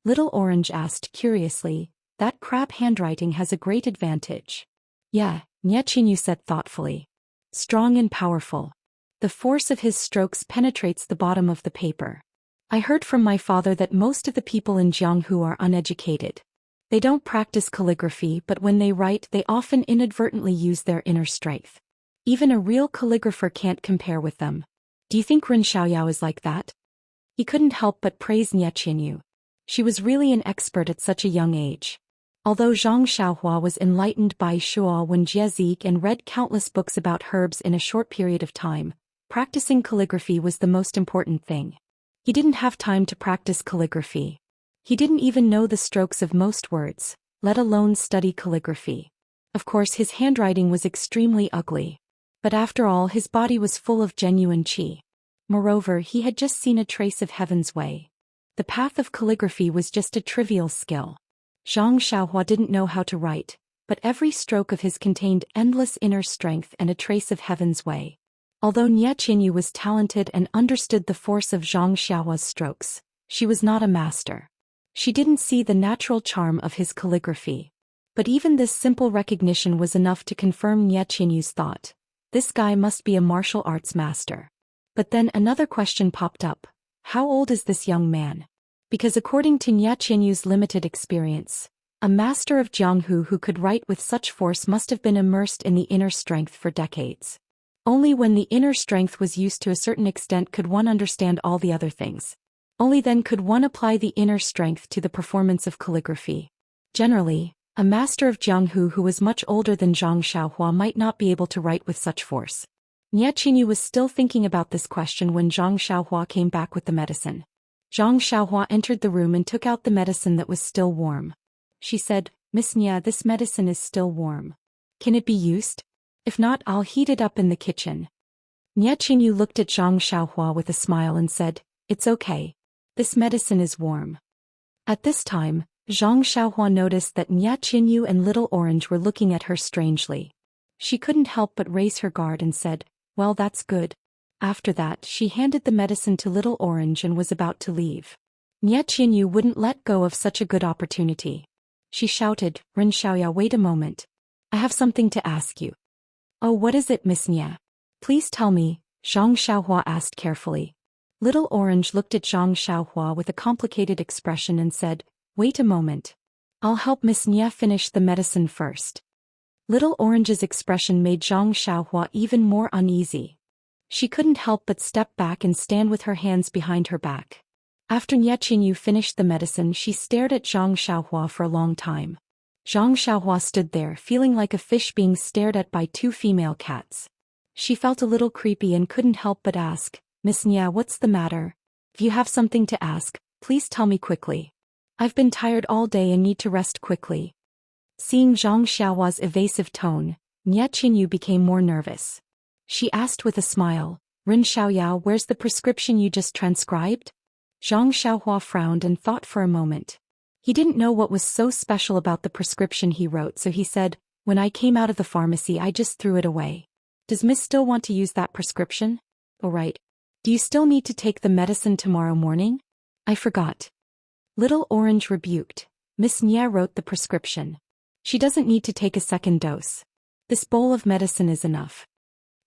Little Orange asked curiously, that crab handwriting has a great advantage. Yeah, Nie Qinyu said thoughtfully. Strong and powerful. The force of his strokes penetrates the bottom of the paper. I heard from my father that most of the people in Jianghu are uneducated. They don't practice calligraphy, but when they write they often inadvertently use their inner strength. Even a real calligrapher can't compare with them. Do you think Ren Xiaoyao is like that? He couldn't help but praise Nie Qinyu. She was really an expert at such a young age. Although Zhang Xiaohua was enlightened by Shuo Wen Jiezik and read countless books about herbs in a short period of time, practicing calligraphy was the most important thing. He didn't have time to practice calligraphy. He didn't even know the strokes of most words, let alone study calligraphy. Of course his handwriting was extremely ugly. But after all his body was full of genuine qi. Moreover he had just seen a trace of heaven's way. The path of calligraphy was just a trivial skill. Zhang Xiaohua didn't know how to write, but every stroke of his contained endless inner strength and a trace of heaven's way. Although Nie Qinyu was talented and understood the force of Zhang Xiaohua's strokes, she was not a master. She didn't see the natural charm of his calligraphy. But even this simple recognition was enough to confirm Nie Qinyu's thought. This guy must be a martial arts master. But then another question popped up. How old is this young man? Because according to Nie Qinyu's limited experience, a master of Jianghu who could write with such force must have been immersed in the inner strength for decades. Only when the inner strength was used to a certain extent could one understand all the other things. Only then could one apply the inner strength to the performance of calligraphy. Generally, a master of Jianghu who was much older than Zhang Xiaohua might not be able to write with such force. Nie Qinyu was still thinking about this question when Zhang Xiaohua came back with the medicine. Zhang Xiaohua entered the room and took out the medicine that was still warm. She said, Miss Nie, this medicine is still warm. Can it be used? If not, I'll heat it up in the kitchen. Nie Qinyu looked at Zhang Xiaohua with a smile and said, it's okay. This medicine is warm. At this time, Zhang Xiaohua noticed that Nie Qinyu and Little Orange were looking at her strangely. She couldn't help but raise her guard and said, well, that's good. After that, she handed the medicine to Little Orange and was about to leave. Nie Qinyu wouldn't let go of such a good opportunity. She shouted, Ren Xiaoyao, wait a moment. I have something to ask you. Oh, what is it, Miss Nie? Please tell me, Zhang Xiaohua asked carefully. Little Orange looked at Zhang Xiaohua with a complicated expression and said, wait a moment. I'll help Miss Nie finish the medicine first. Little Orange's expression made Zhang Xiaohua even more uneasy. She couldn't help but step back and stand with her hands behind her back. After Nie Qinyu finished the medicine, she stared at Zhang Xiaohua for a long time. Zhang Xiaohua stood there feeling like a fish being stared at by two female cats. She felt a little creepy and couldn't help but ask, Miss Nie, what's the matter? If you have something to ask, please tell me quickly. I've been tired all day and need to rest quickly. Seeing Zhang Xiaohua's evasive tone, Nie Qinyu became more nervous. She asked with a smile, Ren Xiaoyao, where's the prescription you just transcribed? Zhang Xiaohua frowned and thought for a moment. He didn't know what was so special about the prescription he wrote, so he said, when I came out of the pharmacy I just threw it away. Does Miss still want to use that prescription? All right. Do you still need to take the medicine tomorrow morning? I forgot. Little Orange rebuked. Miss Nie wrote the prescription. She doesn't need to take a second dose. This bowl of medicine is enough.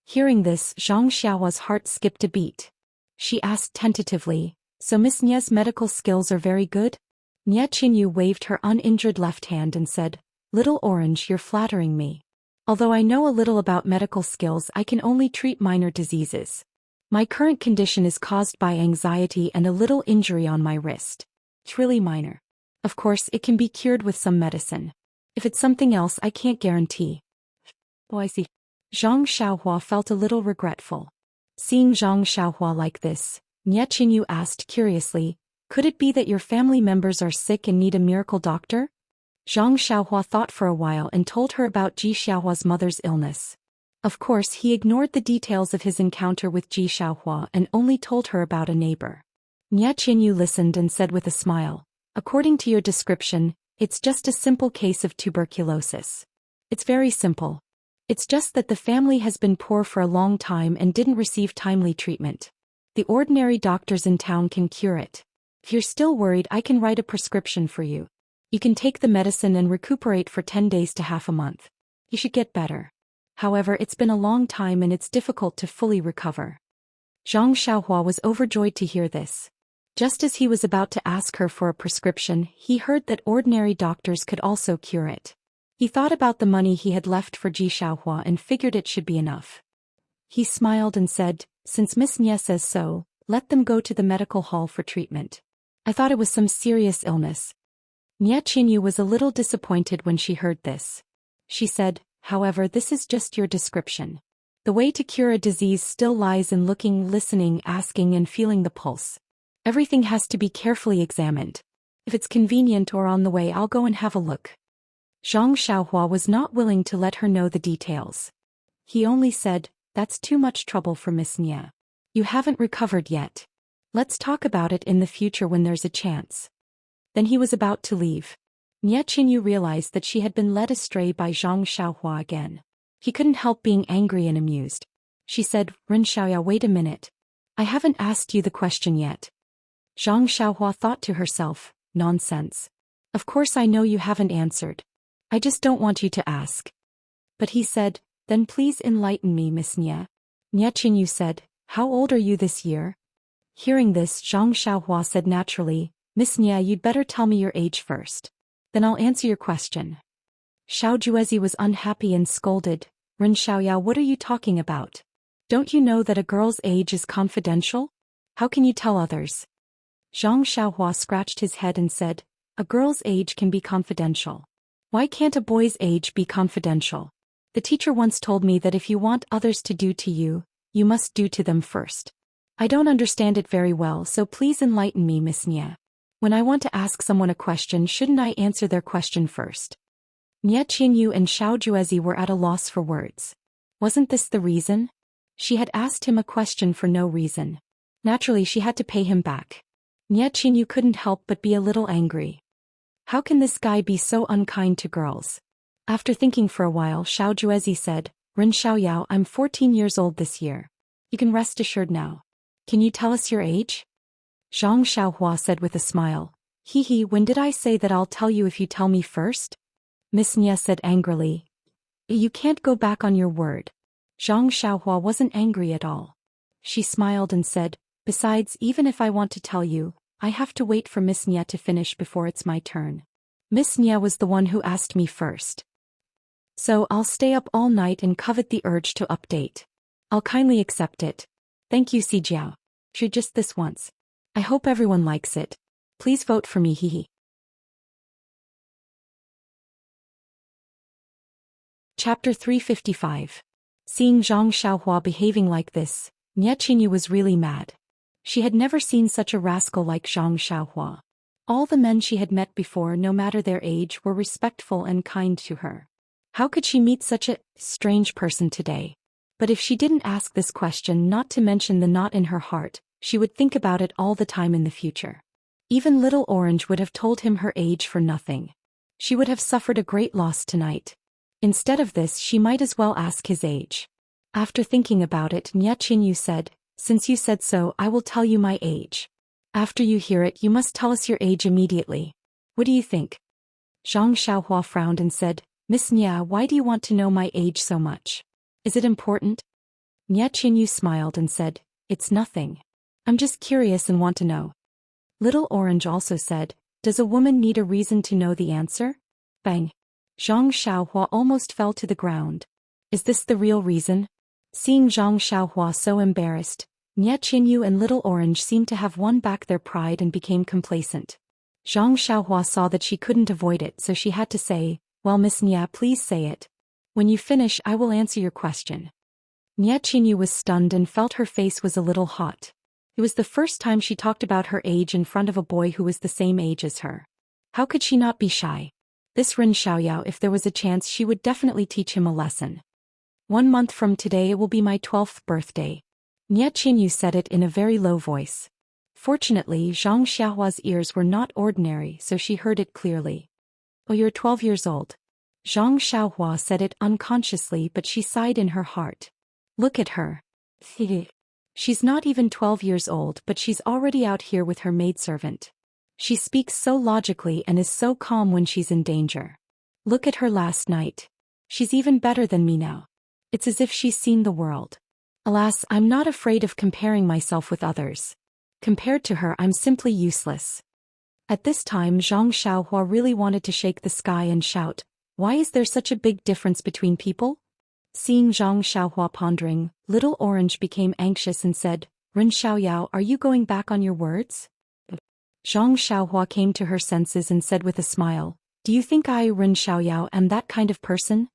Hearing this, Zhang Xiaohua's heart skipped a beat. She asked tentatively, "So Miss Nia's medical skills are very good?" Nie Qinyu waved her uninjured left hand and said, "Little Orange, you're flattering me. Although I know a little about medical skills, I can only treat minor diseases. My current condition is caused by anxiety and a little injury on my wrist. It's really minor. Of course, it can be cured with some medicine. If it's something else, I can't guarantee." "Oh, I see." Zhang Xiaohua felt a little regretful. Seeing Zhang Xiaohua like this, Nie Qinyu asked curiously, "Could it be that your family members are sick and need a miracle doctor?" Zhang Xiaohua thought for a while and told her about Ji Xiaohua's mother's illness. Of course, he ignored the details of his encounter with Ji Xiaohua and only told her about a neighbor. Nie Qinyu listened and said with a smile, "According to your description, it's just a simple case of tuberculosis. It's very simple. It's just that the family has been poor for a long time and didn't receive timely treatment. The ordinary doctors in town can cure it. If you're still worried, I can write a prescription for you. You can take the medicine and recuperate for 10 days to half a month. You should get better. However, it's been a long time and it's difficult to fully recover." Zhang Xiaohua was overjoyed to hear this. Just as he was about to ask her for a prescription, he heard that ordinary doctors could also cure it. He thought about the money he had left for Ji Xiaohua and figured it should be enough. He smiled and said, "Since Miss Nie says so, let them go to the medical hall for treatment. I thought it was some serious illness." Nie Qinyu was a little disappointed when she heard this. She said, "However, this is just your description. The way to cure a disease still lies in looking, listening, asking and feeling the pulse. Everything has to be carefully examined. If it's convenient or on the way, I'll go and have a look." Zhang Xiaohua was not willing to let her know the details. He only said, "That's too much trouble for Miss Nie. You haven't recovered yet. Let's talk about it in the future when there's a chance." Then he was about to leave. Nie Qinyu realized that she had been led astray by Zhang Xiaohua again. He couldn't help being angry and amused. She said, "Ren Xiaoya, wait a minute. I haven't asked you the question yet." Zhang Xiaohua thought to herself, "Nonsense. Of course I know you haven't answered. I just don't want you to ask." But he said, "Then please enlighten me, Miss Nie." Nie Qinyu said, "How old are you this year?" Hearing this, Zhang Xiaohua said naturally, "Miss Nie, you'd better tell me your age first. Then I'll answer your question." Xiao Juezi was unhappy and scolded, "Ren Xiaoyao, what are you talking about? Don't you know that a girl's age is confidential? How can you tell others?" Zhang Xiaohua scratched his head and said, "A girl's age can be confidential. Why can't a boy's age be confidential? The teacher once told me that if you want others to do to you, you must do to them first. I don't understand it very well, so please enlighten me, Miss Nie. When I want to ask someone a question, shouldn't I answer their question first?" Nie Qinyu and Xiao Juezi were at a loss for words. Wasn't this the reason? She had asked him a question for no reason. Naturally, she had to pay him back. Nie Qinyu couldn't help but be a little angry. How can this guy be so unkind to girls? After thinking for a while, Xiao Juezi said, "Ren Xiaoyao, I'm 14 years old this year. You can rest assured now. Can you tell us your age?" Zhang Xiaohua said with a smile, "Hee, when did I say that I'll tell you if you tell me first?" Miss Nie said angrily, "You can't go back on your word." Zhang Xiaohua wasn't angry at all. She smiled and said, "Besides, even if I want to tell you, I have to wait for Miss Nie to finish before it's my turn. Miss Nie was the one who asked me first. So I'll stay up all night and covet the urge to update. I'll kindly accept it. Thank you, Si Jiao. Just this once. I hope everyone likes it. Please vote for me, hee. Chapter 355. Seeing Zhang Xiaohua behaving like this, Nie Qinyu was really mad. She had never seen such a rascal like Zhang Xiaohua. All the men she had met before, no matter their age, were respectful and kind to her. How could she meet such a strange person today? But if she didn't ask this question, not to mention the knot in her heart, she would think about it all the time in the future. Even Little Orange would have told him her age for nothing. She would have suffered a great loss tonight. Instead of this, she might as well ask his age. After thinking about it, Nie Qinyu said, "Since you said so, I will tell you my age. After you hear it, you must tell us your age immediately. What do you think?" Zhang Xiaohua frowned and said, "Miss Nie, why do you want to know my age so much? Is it important?" Nie Qinyu smiled and said, "It's nothing. I'm just curious and want to know." Little Orange also said, "Does a woman need a reason to know the answer?" Bang! Zhang Xiaohua almost fell to the ground. Is this the real reason? Seeing Zhang Xiaohua so embarrassed, Nie Qinyu and Little Orange seemed to have won back their pride and became complacent. Zhang Xiaohua saw that she couldn't avoid it, so she had to say, "Well, Miss Nie, please say it. When you finish, I will answer your question." Nie Qinyu was stunned and felt her face was a little hot. It was the first time she talked about her age in front of a boy who was the same age as her. How could she not be shy? This Ren Xiaoyao, if there was a chance, she would definitely teach him a lesson. 1 month from today it will be my 12th birthday. Nie Qinyu said it in a very low voice. Fortunately, Zhang Xiaohua's ears were not ordinary, so she heard it clearly. "Oh, you're 12 years old." Zhang Xiaohua said it unconsciously, but she sighed in her heart. Look at her. She's not even 12 years old, but she's already out here with her maidservant. She speaks so logically and is so calm when she's in danger. Look at her last night. She's even better than me now. It's as if she's seen the world. Alas, I'm not afraid of comparing myself with others. Compared to her, I'm simply useless. At this time, Zhang Xiaohua really wanted to shake the sky and shout, "Why is there such a big difference between people?" Seeing Zhang Xiaohua pondering, Little Orange became anxious and said, "Ren Xiaoyao, are you going back on your words?" Zhang Xiaohua came to her senses and said with a smile, "Do you think I, Ren Xiaoyao, am that kind of person?"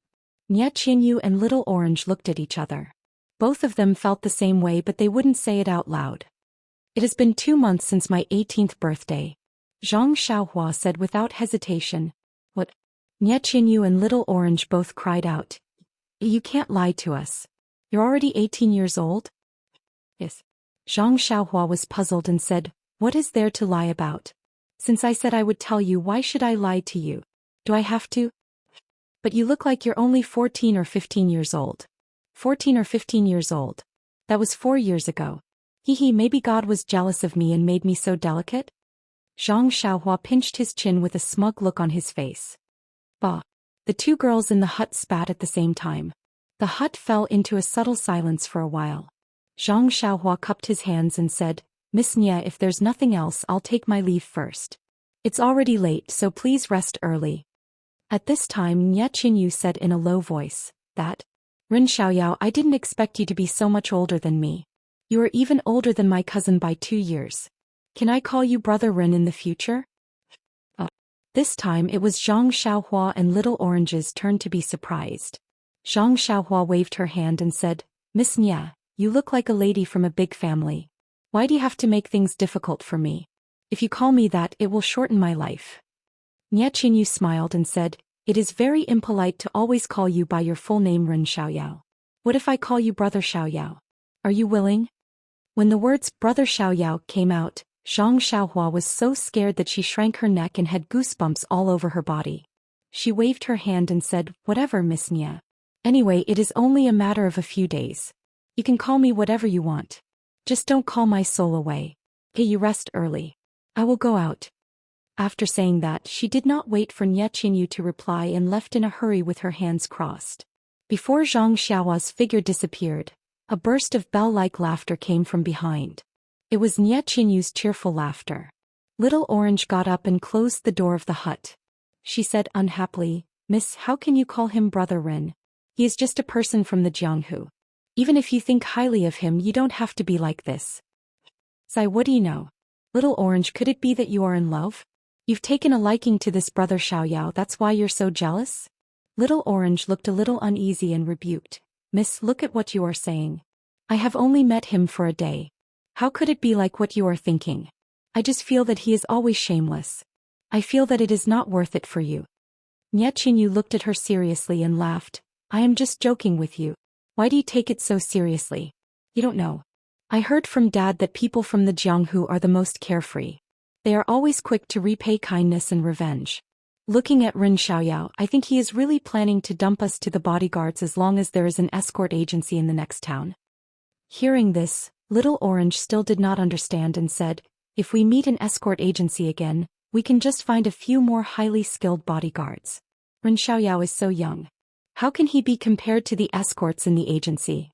Nie Qinyu and Little Orange looked at each other. Both of them felt the same way, but they wouldn't say it out loud. "It has been 2 months since my 18th birthday." Zhang Xiaohua said without hesitation. "What?" Nie Qinyu and Little Orange both cried out. "You can't lie to us. You're already 18 years old?" "Yes." Zhang Xiaohua was puzzled and said, "What is there to lie about? Since I said I would tell you, why should I lie to you? Do I have to?" "But you look like you're only 14 or 15 years old." 14 or 15 years old. That was 4 years ago. Hee, maybe God was jealous of me and made me so delicate? Zhang Xiaohua pinched his chin with a smug look on his face. Bah! The two girls in the hut spat at the same time. The hut fell into a subtle silence for a while. Zhang Xiaohua cupped his hands and said, "Miss Nie, if there's nothing else, I'll take my leave first. It's already late, so please rest early." At this time, Nie Qinyu said in a low voice, "That? Ren Xiaoyao, I didn't expect you to be so much older than me. You are even older than my cousin by 2 years. Can I call you Brother Ren in the future?" This time it was Zhang Xiaohua and Little Orange's turn to be surprised. Zhang Xiaohua waved her hand and said, "Miss Nie, you look like a lady from a big family. Why do you have to make things difficult for me? If you call me that, it will shorten my life." Nie Qinyu smiled and said, "It is very impolite to always call you by your full name, Ren Xiaoyao. What if I call you Brother Xiaoyao? Are you willing?" When the words Brother Xiaoyao came out, Zhang Xiaohua was so scared that she shrank her neck and had goosebumps all over her body. She waved her hand and said, "Whatever, Miss Nie. Anyway, it is only a matter of a few days. You can call me whatever you want. Just don't call my soul away. Okay, you rest early. I will go out." After saying that, she did not wait for Nie Qinyu to reply and left in a hurry with her hands crossed. Before Zhang Xiaohua's figure disappeared, a burst of bell-like laughter came from behind. It was Nie Qinyu's cheerful laughter. Little Orange got up and closed the door of the hut. She said unhappily, "Miss, how can you call him Brother Ren? He is just a person from the Jianghu. Even if you think highly of him, you don't have to be like this." "Sai, what do you know?" "Little Orange, could it be that you are in love? You've taken a liking to this Brother Xiaoyao, that's why you're so jealous?" Little Orange looked a little uneasy and rebuked, "Miss, look at what you are saying. I have only met him for a day. How could it be like what you are thinking? I just feel that he is always shameless. I feel that it is not worth it for you." Nie Qinyu looked at her seriously and laughed. "I am just joking with you. Why do you take it so seriously? You don't know. I heard from Dad that people from the Jianghu are the most carefree. They are always quick to repay kindness and revenge. Looking at Ren Xiaoyao, I think he is really planning to dump us to the bodyguards as long as there is an escort agency in the next town." Hearing this, Little Orange still did not understand and said, "If we meet an escort agency again, we can just find a few more highly skilled bodyguards. Ren Xiaoyao is so young. How can he be compared to the escorts in the agency?"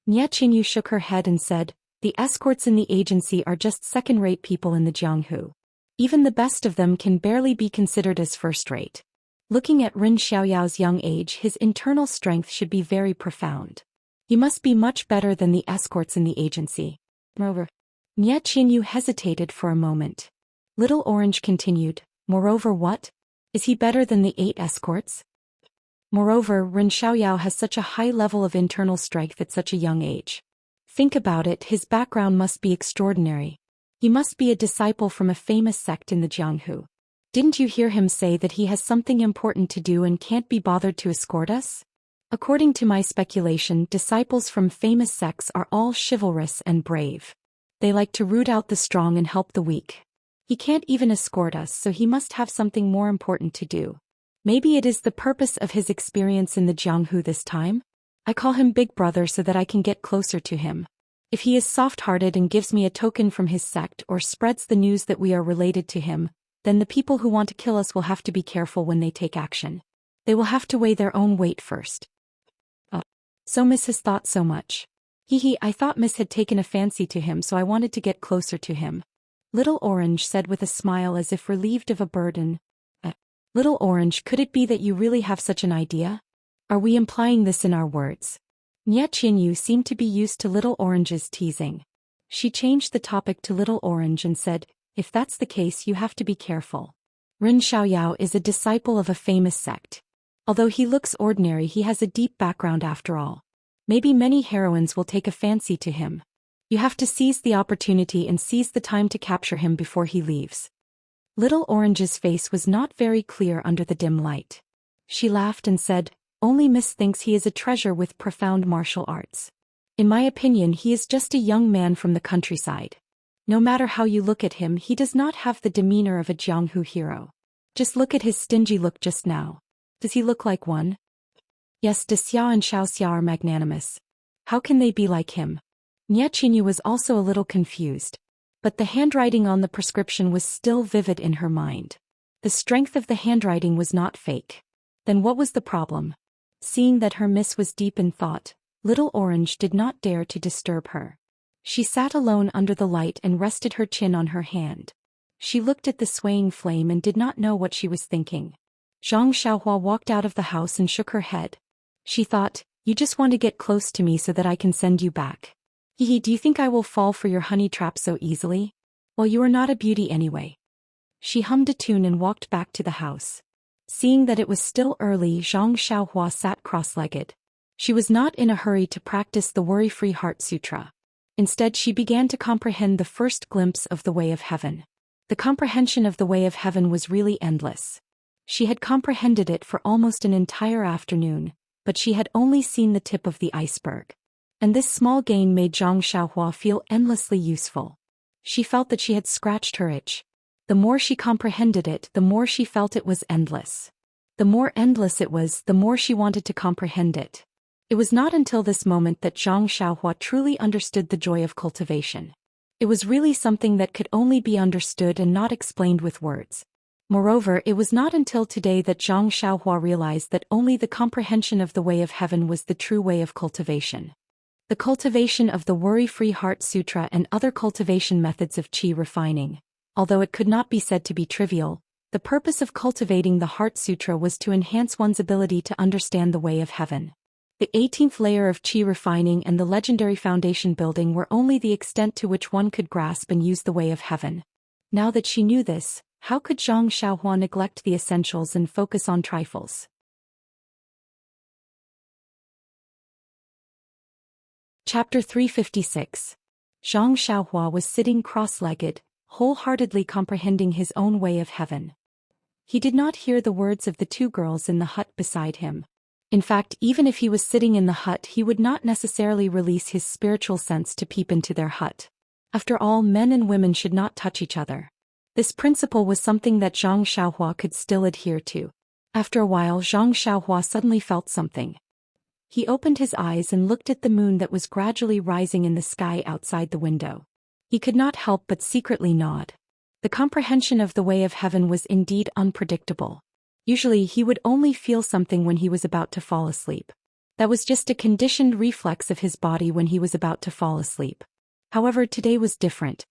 Nie Qingyu shook her head and said, the escorts in the agency are just second-rate people in the Jianghu. Even the best of them can barely be considered as first-rate. Looking at Ren Xiaoyao's young age, his internal strength should be very profound. He must be much better than the escorts in the agency. Moreover, Nie Qingyu hesitated for a moment. Little Orange continued, moreover what? Is he better than the 8 escorts? Moreover, Ren Xiaoyao has such a high level of internal strength at such a young age. Think about it, his background must be extraordinary. He must be a disciple from a famous sect in the Jianghu. Didn't you hear him say that he has something important to do and can't be bothered to escort us? According to my speculation, disciples from famous sects are all chivalrous and brave. They like to root out the strong and help the weak. He can't even escort us, so he must have something more important to do. Maybe it is the purpose of his experience in the Jianghu this time? I call him Big Brother so that I can get closer to him. If he is soft-hearted and gives me a token from his sect or spreads the news that we are related to him, then the people who want to kill us will have to be careful when they take action. They will have to weigh their own weight first. So Miss has thought so much. I thought Miss had taken a fancy to him, so I wanted to get closer to him. Little Orange said with a smile as if relieved of a burden. Little Orange, could it be that you really have such an idea? Are we implying this in our words? Nie Qingyu seemed to be used to Little Orange's teasing. She changed the topic to Little Orange and said, if that's the case, you have to be careful. Ren Xiaoyao is a disciple of a famous sect. Although he looks ordinary, he has a deep background after all. Maybe many heroines will take a fancy to him. You have to seize the opportunity and seize the time to capture him before he leaves. Little Orange's face was not very clear under the dim light. She laughed and said, only Miss thinks he is a treasure with profound martial arts. In my opinion, he is just a young man from the countryside. No matter how you look at him, he does not have the demeanor of a Jianghu hero. Just look at his stingy look just now. Does he look like one? Yes, De Xiao and Xiao Xia are magnanimous. How can they be like him? Nie Qingyu was also a little confused. But the handwriting on the prescription was still vivid in her mind. The strength of the handwriting was not fake. Then what was the problem? Seeing that her miss was deep in thought, Little Orange did not dare to disturb her. She sat alone under the light and rested her chin on her hand. She looked at the swaying flame and did not know what she was thinking. Zhang Xiaohua walked out of the house and shook her head. She thought, you just want to get close to me so that I can send you back. Do you think I will fall for your honey trap so easily? Well, you are not a beauty anyway. She hummed a tune and walked back to the house. Seeing that it was still early, Zhang Xiaohua sat cross-legged. She was not in a hurry to practice the Worry-Free Heart Sutra. Instead, she began to comprehend the first glimpse of the way of heaven. The comprehension of the way of heaven was really endless. She had comprehended it for almost an entire afternoon, but she had only seen the tip of the iceberg. And this small gain made Zhang Xiaohua feel endlessly useful. She felt that she had scratched her itch. The more she comprehended it, the more she felt it was endless. The more endless it was, the more she wanted to comprehend it. It was not until this moment that Zhang Xiaohua truly understood the joy of cultivation. It was really something that could only be understood and not explained with words. Moreover, it was not until today that Zhang Xiaohua realized that only the comprehension of the way of heaven was the true way of cultivation. The cultivation of the Worry-Free Heart Sutra and other cultivation methods of qi refining. Although it could not be said to be trivial, the purpose of cultivating the Heart Sutra was to enhance one's ability to understand the way of heaven. The 18th layer of qi refining and the legendary foundation building were only the extent to which one could grasp and use the way of heaven. Now that she knew this, how could Zhang Xiaohua neglect the essentials and focus on trifles? Chapter 356. Zhang Xiaohua was sitting cross-legged, wholeheartedly comprehending his own way of heaven. He did not hear the words of the two girls in the hut beside him. In fact, even if he was sitting in the hut, he would not necessarily release his spiritual sense to peep into their hut. After all, men and women should not touch each other. This principle was something that Zhang Xiaohua could still adhere to. After a while, Zhang Xiaohua suddenly felt something. He opened his eyes and looked at the moon that was gradually rising in the sky outside the window. He could not help but secretly nod. The comprehension of the way of heaven was indeed unpredictable. Usually he would only feel something when he was about to fall asleep. That was just a conditioned reflex of his body when he was about to fall asleep. However, today was different.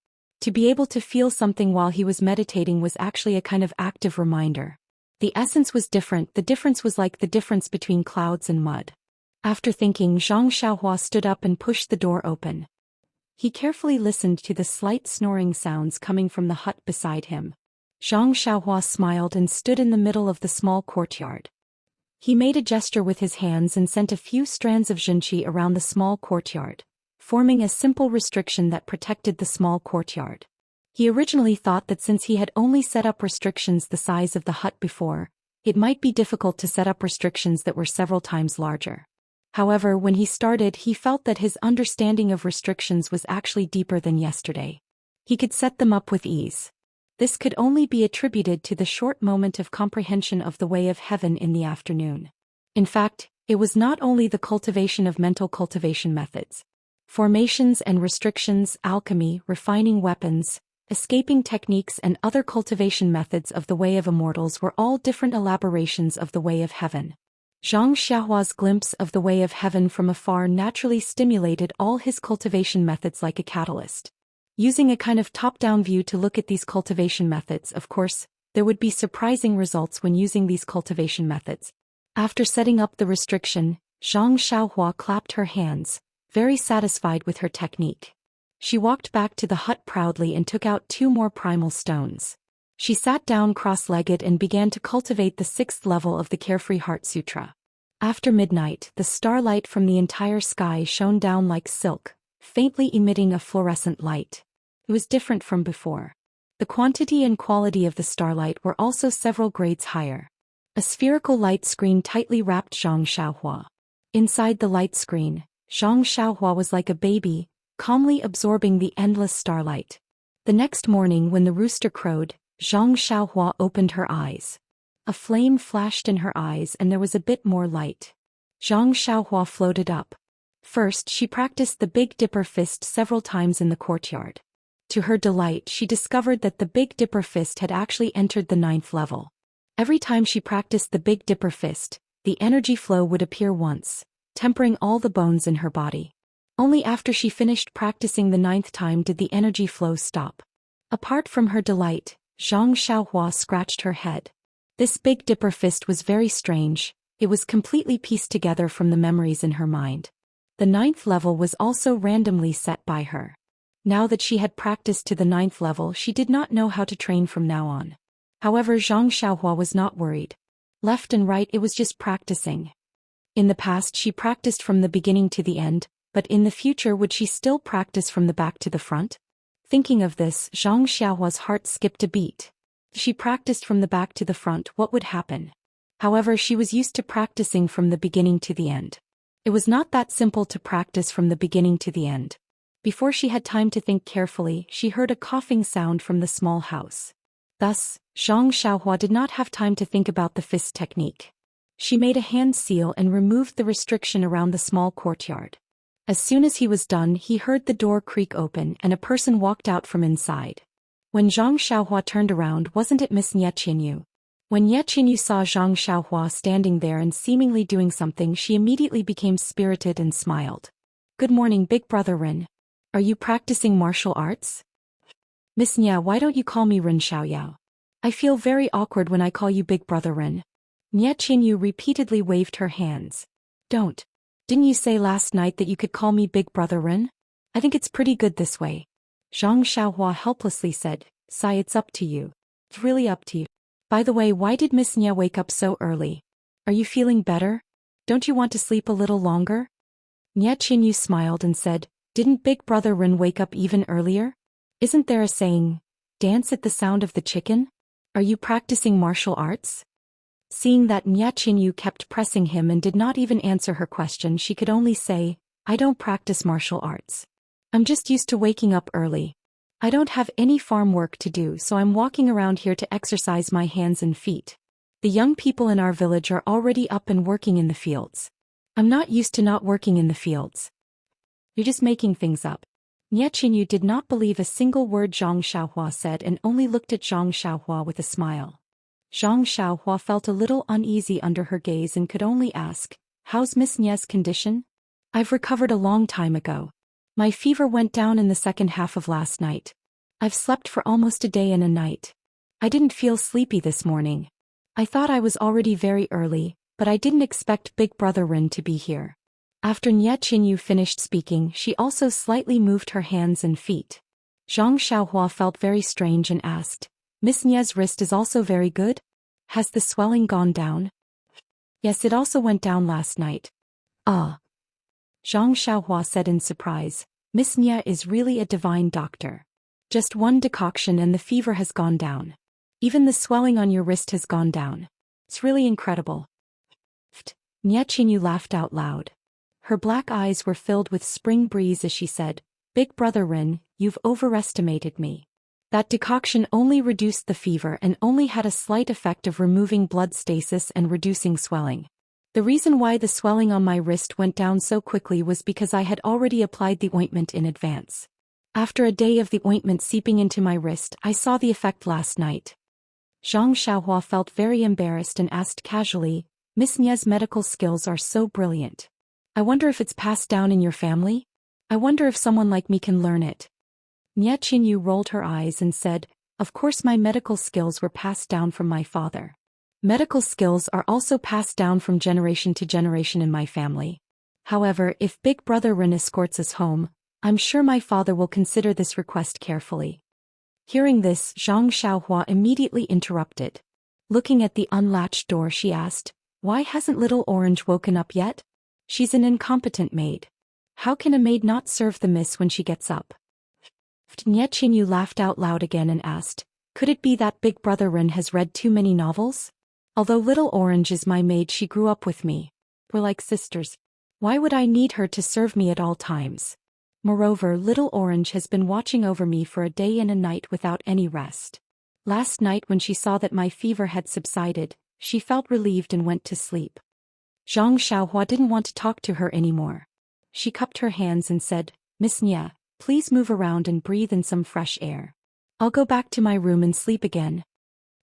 To be able to feel something while he was meditating was actually a kind of active reminder. The essence was different. The difference was like the difference between clouds and mud. After thinking, Zhang Xiaohua stood up and pushed the door open. He carefully listened to the slight snoring sounds coming from the hut beside him. Zhang Xiaohua smiled and stood in the middle of the small courtyard. He made a gesture with his hands and sent a few strands of zhenqi around the small courtyard, forming a simple restriction that protected the small courtyard. He originally thought that since he had only set up restrictions the size of the hut before, it might be difficult to set up restrictions that were several times larger. However, when he started, he felt that his understanding of restrictions was actually deeper than yesterday. He could set them up with ease. This could only be attributed to the short moment of comprehension of the way of heaven in the afternoon. In fact, it was not only the cultivation of mental cultivation methods. Formations and restrictions, alchemy, refining weapons, escaping techniques and other cultivation methods of the way of immortals were all different elaborations of the way of heaven. Zhang Xiaohua's glimpse of the way of heaven from afar naturally stimulated all his cultivation methods like a catalyst. Using a kind of top-down view to look at these cultivation methods, of course, there would be surprising results when using these cultivation methods. After setting up the restriction, Zhang Xiaohua clapped her hands, very satisfied with her technique. She walked back to the hut proudly and took out 2 more primal stones. She sat down cross-legged and began to cultivate the 6th level of the Carefree Heart Sutra. After midnight, the starlight from the entire sky shone down like silk, faintly emitting a fluorescent light. It was different from before. The quantity and quality of the starlight were also several grades higher. A spherical light screen tightly wrapped Zhang Xiaohua. Inside the light screen, Zhang Xiaohua was like a baby, calmly absorbing the endless starlight. The next morning when the rooster crowed, Zhang Xiaohua opened her eyes. A flame flashed in her eyes and there was a bit more light. Zhang Xiaohua floated up. First, she practiced the Big Dipper fist several times in the courtyard. To her delight, she discovered that the Big Dipper fist had actually entered the 9th level. Every time she practiced the Big Dipper fist, the energy flow would appear once, tempering all the bones in her body. Only after she finished practicing the 9th time did the energy flow stop. Apart from her delight, Zhang Xiaohua scratched her head. This Big Dipper fist was very strange. It was completely pieced together from the memories in her mind. The 9th level was also randomly set by her. Now that she had practiced to the 9th level, she did not know how to train from now on. However, Zhang Xiaohua was not worried. Left and right, it was just practicing. In the past, she practiced from the beginning to the end, but in the future, would she still practice from the back to the front? Thinking of this, Zhang Xiaohua's heart skipped a beat. If she practiced from the back to the front, what would happen? However, she was used to practicing from the beginning to the end. It was not that simple to practice from the beginning to the end. Before she had time to think carefully, she heard a coughing sound from the small house. Thus, Zhang Xiaohua did not have time to think about the fist technique. She made a hand seal and removed the restriction around the small courtyard. As soon as he was done, he heard the door creak open and a person walked out from inside. When Zhang Xiaohua turned around, wasn't it Miss Nie Qinyu? When Nie Qinyu saw Zhang Xiaohua standing there and seemingly doing something, she immediately became spirited and smiled. "Good morning, big brother Ren. Are you practicing martial arts?" "Miss Nie, why don't you call me Ren Xiaoyao? I feel very awkward when I call you big brother Ren." Nie Qinyu repeatedly waved her hands. "Don't. Didn't you say last night that you could call me big brother Ren? I think it's pretty good this way." Zhang Xiaohua helplessly said, "Sai, it's up to you. It's really up to you. By the way, why did Miss Nie wake up so early? Are you feeling better? Don't you want to sleep a little longer?" Nie Qinyu smiled and said, "Didn't big brother Ren wake up even earlier? Isn't there a saying, dance at the sound of the chicken? Are you practicing martial arts?" Seeing that Nie Qinyu kept pressing him and did not even answer her question, she could only say, "I don't practice martial arts. I'm just used to waking up early. I don't have any farm work to do, so I'm walking around here to exercise my hands and feet. The young people in our village are already up and working in the fields. I'm not used to not working in the fields." "You're just making things up." Nie Qinyu did not believe a single word Zhang Xiaohua said and only looked at Zhang Xiaohua with a smile. Zhang Xiaohua felt a little uneasy under her gaze and could only ask, How's Miss Nye's condition? I've recovered a long time ago. My fever went down in the second half of last night. I've slept for almost a day and a night. I didn't feel sleepy this morning. I thought I was already very early, but I didn't expect Big Brother Rin to be here. After Nye Qinyu finished speaking, she also slightly moved her hands and feet. Zhang Xiaohua felt very strange and asked, Miss Nye's wrist is also very good? Has the swelling gone down? Yes, it also went down last night. Ah. Zhang Xiaohua said in surprise, Miss Nye is really a divine doctor. Just one decoction and the fever has gone down. Even the swelling on your wrist has gone down. It's really incredible. Nye Qinyu laughed out loud. Her black eyes were filled with spring breeze as she said, Big Brother Rin, you've overestimated me. That decoction only reduced the fever and only had a slight effect of removing blood stasis and reducing swelling. The reason why the swelling on my wrist went down so quickly was because I had already applied the ointment in advance. After a day of the ointment seeping into my wrist, I saw the effect last night. Zhang Xiaohua felt very embarrassed and asked casually, Miss Nye's medical skills are so brilliant. I wonder if it's passed down in your family? I wonder if someone like me can learn it. Nye Qinyu rolled her eyes and said, Of course my medical skills were passed down from my father. Medical skills are also passed down from generation to generation in my family. However, if Big Brother Rin escorts us home, I'm sure my father will consider this request carefully. Hearing this, Zhang Xiaohua immediately interrupted. Looking at the unlatched door, she asked, Why hasn't Little Orange woken up yet? She's an incompetent maid. How can a maid not serve the miss when she gets up? Nye Qinyu laughed out loud again and asked, Could it be that Big Brother Rin has read too many novels? Although Little Orange is my maid, she grew up with me. We're like sisters. Why would I need her to serve me at all times? Moreover, Little Orange has been watching over me for a day and a night without any rest. Last night when she saw that my fever had subsided, she felt relieved and went to sleep. Zhang Xiaohua didn't want to talk to her anymore. She cupped her hands and said, Miss Nye, please move around and breathe in some fresh air. I'll go back to my room and sleep again.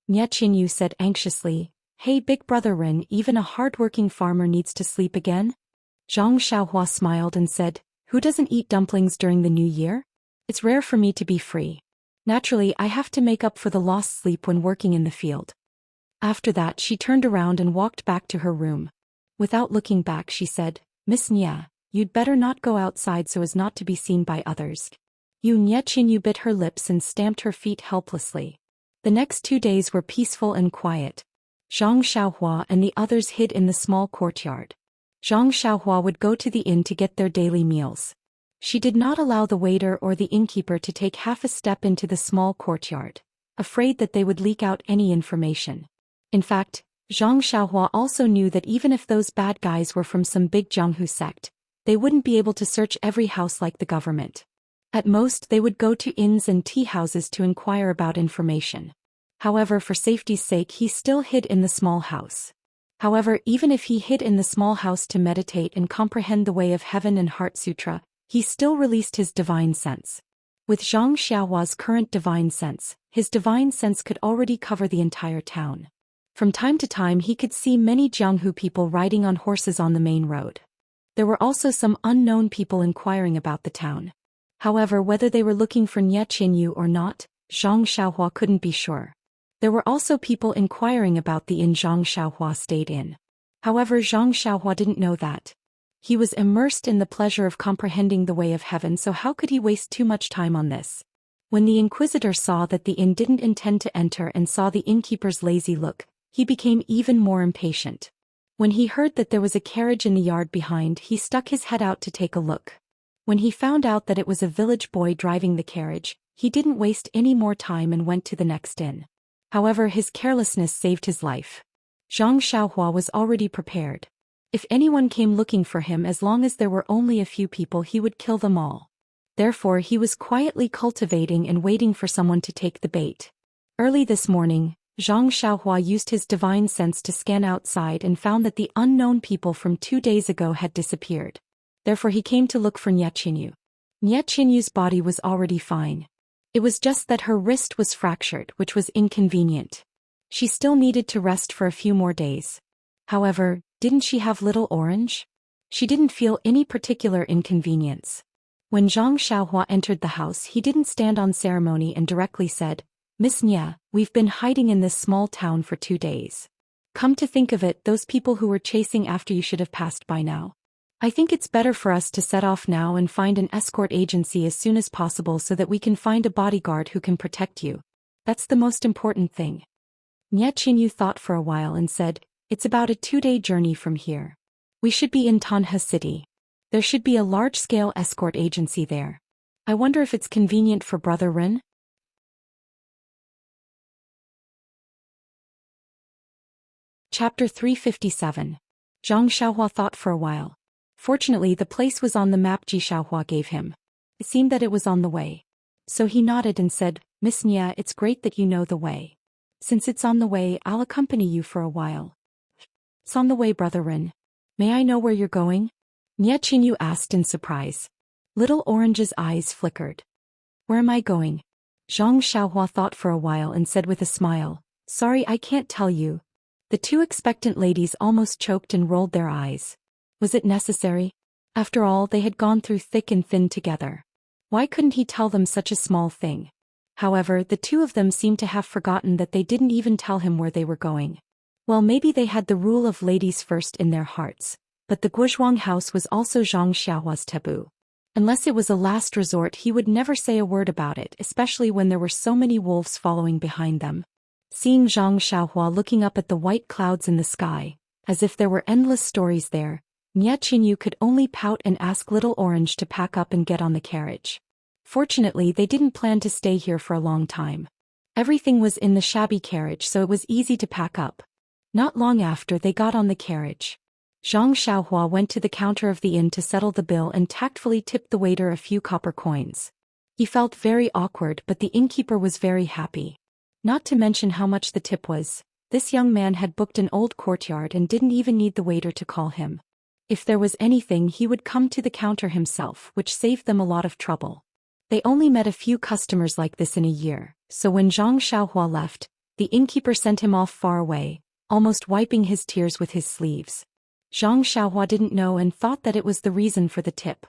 Nye Qinyu said anxiously, Hey Big Brother Rin, even a hard-working farmer needs to sleep again? Zhang Xiaohua smiled and said, Who doesn't eat dumplings during the new year? It's rare for me to be free. Naturally, I have to make up for the lost sleep when working in the field. After that, she turned around and walked back to her room. Without looking back, she said, Miss Nye, you'd better not go outside so as not to be seen by others. Nye Qinyu bit her lips and stamped her feet helplessly. The next 2 days were peaceful and quiet. Zhang Xiaohua and the others hid in the small courtyard. Zhang Xiaohua would go to the inn to get their daily meals. She did not allow the waiter or the innkeeper to take half a step into the small courtyard, afraid that they would leak out any information. In fact, Zhang Xiaohua also knew that even if those bad guys were from some big Jianghu sect, they wouldn't be able to search every house like the government. At most, they would go to inns and tea houses to inquire about information. However, for safety's sake, he still hid in the small house. However, even if he hid in the small house to meditate and comprehend the way of heaven and heart sutra, he still released his divine sense. With Zhang Xiaohua's current divine sense, his divine sense could already cover the entire town. From time to time he could see many Jianghu people riding on horses on the main road. There were also some unknown people inquiring about the town. However, whether they were looking for Nye Qinyu or not, Zhang Xiaohua couldn't be sure. There were also people inquiring about the inn Zhang Xiaohua stayed in. However, Zhang Xiaohua didn't know that. He was immersed in the pleasure of comprehending the way of heaven, so how could he waste too much time on this? When the Inquisitor saw that the inn didn't intend to enter and saw the innkeeper's lazy look, he became even more impatient. When he heard that there was a carriage in the yard behind, he stuck his head out to take a look. When he found out that it was a village boy driving the carriage, he didn't waste any more time and went to the next inn. However, his carelessness saved his life. Zhang Xiaohua was already prepared. If anyone came looking for him, as long as there were only a few people, he would kill them all. Therefore, he was quietly cultivating and waiting for someone to take the bait. Early this morning, Zhang Xiaohua used his divine sense to scan outside and found that the unknown people from 2 days ago had disappeared. Therefore he came to look for Nye Qinyu. Nye Qinyu's body was already fine. It was just that her wrist was fractured, which was inconvenient. She still needed to rest for a few more days. However, Didn't she have Little Orange? She didn't feel any particular inconvenience. When Zhang Xiaohua entered the house, he didn't stand on ceremony and directly said, "Miss Nia, we've been hiding in this small town for 2 days. Come to think of it, those people who were chasing after you should have passed by now. I think it's better for us to set off now and find an escort agency as soon as possible so that we can find a bodyguard who can protect you. That's the most important thing." Nie Qinyu thought for a while and said, "It's about a 2-day journey from here. We should be in Tanhe City. There should be a large-scale escort agency there. I wonder if it's convenient for Brother Ren?" Chapter 357. Zhang Xiaohua thought for a while. Fortunately, the place was on the map Ji Xiaohua gave him. It seemed that it was on the way. So he nodded and said, "Miss Nia, it's great that you know the way. Since it's on the way, I'll accompany you for a while." "It's on the way, Brother Ren. May I know where you're going?" Nie Qinyu asked in surprise. Little Orange's eyes flickered. "Where am I going?" Zhang Xiaohua thought for a while and said with a smile, "Sorry, I can't tell you." The two expectant ladies almost choked and rolled their eyes. Was it necessary? After all, they had gone through thick and thin together. Why couldn't he tell them such a small thing? However, the two of them seemed to have forgotten that they didn't even tell him where they were going. Well, maybe they had the rule of ladies first in their hearts, but the Guozhuang house was also Zhang Xiaohua's taboo. Unless it was a last resort, he would never say a word about it, especially when there were so many wolves following behind them. Seeing Zhang Xiaohua looking up at the white clouds in the sky, as if there were endless stories there, Nie Qinyu could only pout and ask Little Orange to pack up and get on the carriage. Fortunately, they didn't plan to stay here for a long time. Everything was in the shabby carriage, so it was easy to pack up. Not long after they got on the carriage, Zhang Xiaohua went to the counter of the inn to settle the bill and tactfully tipped the waiter a few copper coins. He felt very awkward, but the innkeeper was very happy. Not to mention how much the tip was. This young man had booked an old courtyard and didn't even need the waiter to call him. If there was anything, he would come to the counter himself, which saved them a lot of trouble. They only met a few customers like this in a year, so when Zhang Xiaohua left, the innkeeper sent him off far away, almost wiping his tears with his sleeves. Zhang Xiaohua didn't know and thought that it was the reason for the tip.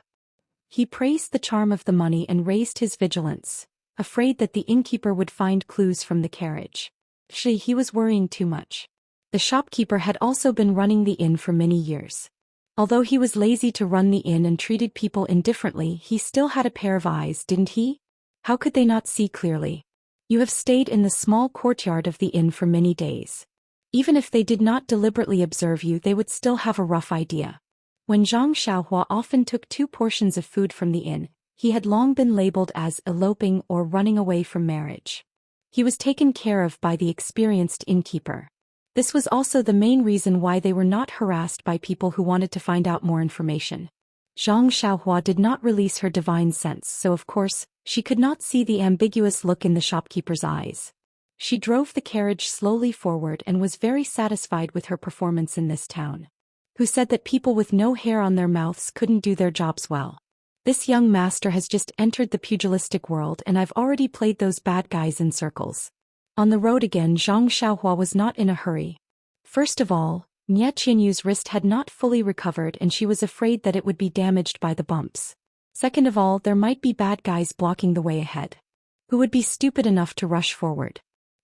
He praised the charm of the money and raised his vigilance, afraid that the innkeeper would find clues from the carriage. He was worrying too much. The shopkeeper had also been running the inn for many years. Although he was lazy to run the inn and treated people indifferently, he still had a pair of eyes, didn't he? How could they not see clearly? You have stayed in the small courtyard of the inn for many days. Even if they did not deliberately observe you, they would still have a rough idea. When Zhang Xiaohua often took 2 portions of food from the inn, he had long been labeled as eloping or running away from marriage. He was taken care of by the experienced innkeeper. This was also the main reason why they were not harassed by people who wanted to find out more information. Zhang Xiaohua did not release her divine sense, so of course, she could not see the ambiguous look in the shopkeeper's eyes. She drove the carriage slowly forward and was very satisfied with her performance in this town. Who said that people with no hair on their mouths couldn't do their jobs well? This young master has just entered the pugilistic world and I've already played those bad guys in circles. On the road again, Zhang Xiaohua was not in a hurry. First of all, Nie Qinyu's wrist had not fully recovered and she was afraid that it would be damaged by the bumps. Second of all, there might be bad guys blocking the way ahead. Who would be stupid enough to rush forward?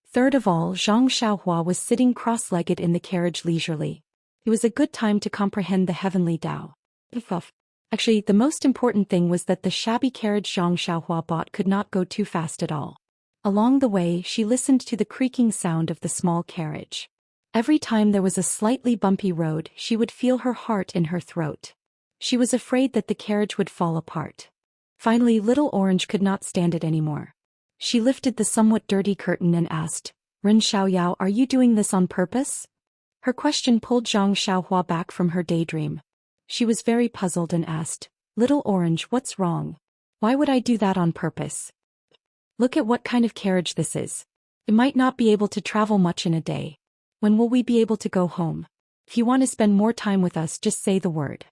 Third of all, Zhang Xiaohua was sitting cross-legged in the carriage leisurely. It was a good time to comprehend the heavenly Tao. Actually, the most important thing was that the shabby carriage Zhang Xiaohua bought could not go too fast at all. Along the way, she listened to the creaking sound of the small carriage. Every time there was a slightly bumpy road, she would feel her heart in her throat. She was afraid that the carriage would fall apart. Finally, Little Orange could not stand it anymore. She lifted the somewhat dirty curtain and asked, "Ren Xiaoyao, are you doing this on purpose?" Her question pulled Zhang Xiaohua back from her daydream. She was very puzzled and asked, "Little Orange, what's wrong? Why would I do that on purpose? Look at what kind of carriage this is. It might not be able to travel much in a day. When will we be able to go home? If you want to spend more time with us, just say the word.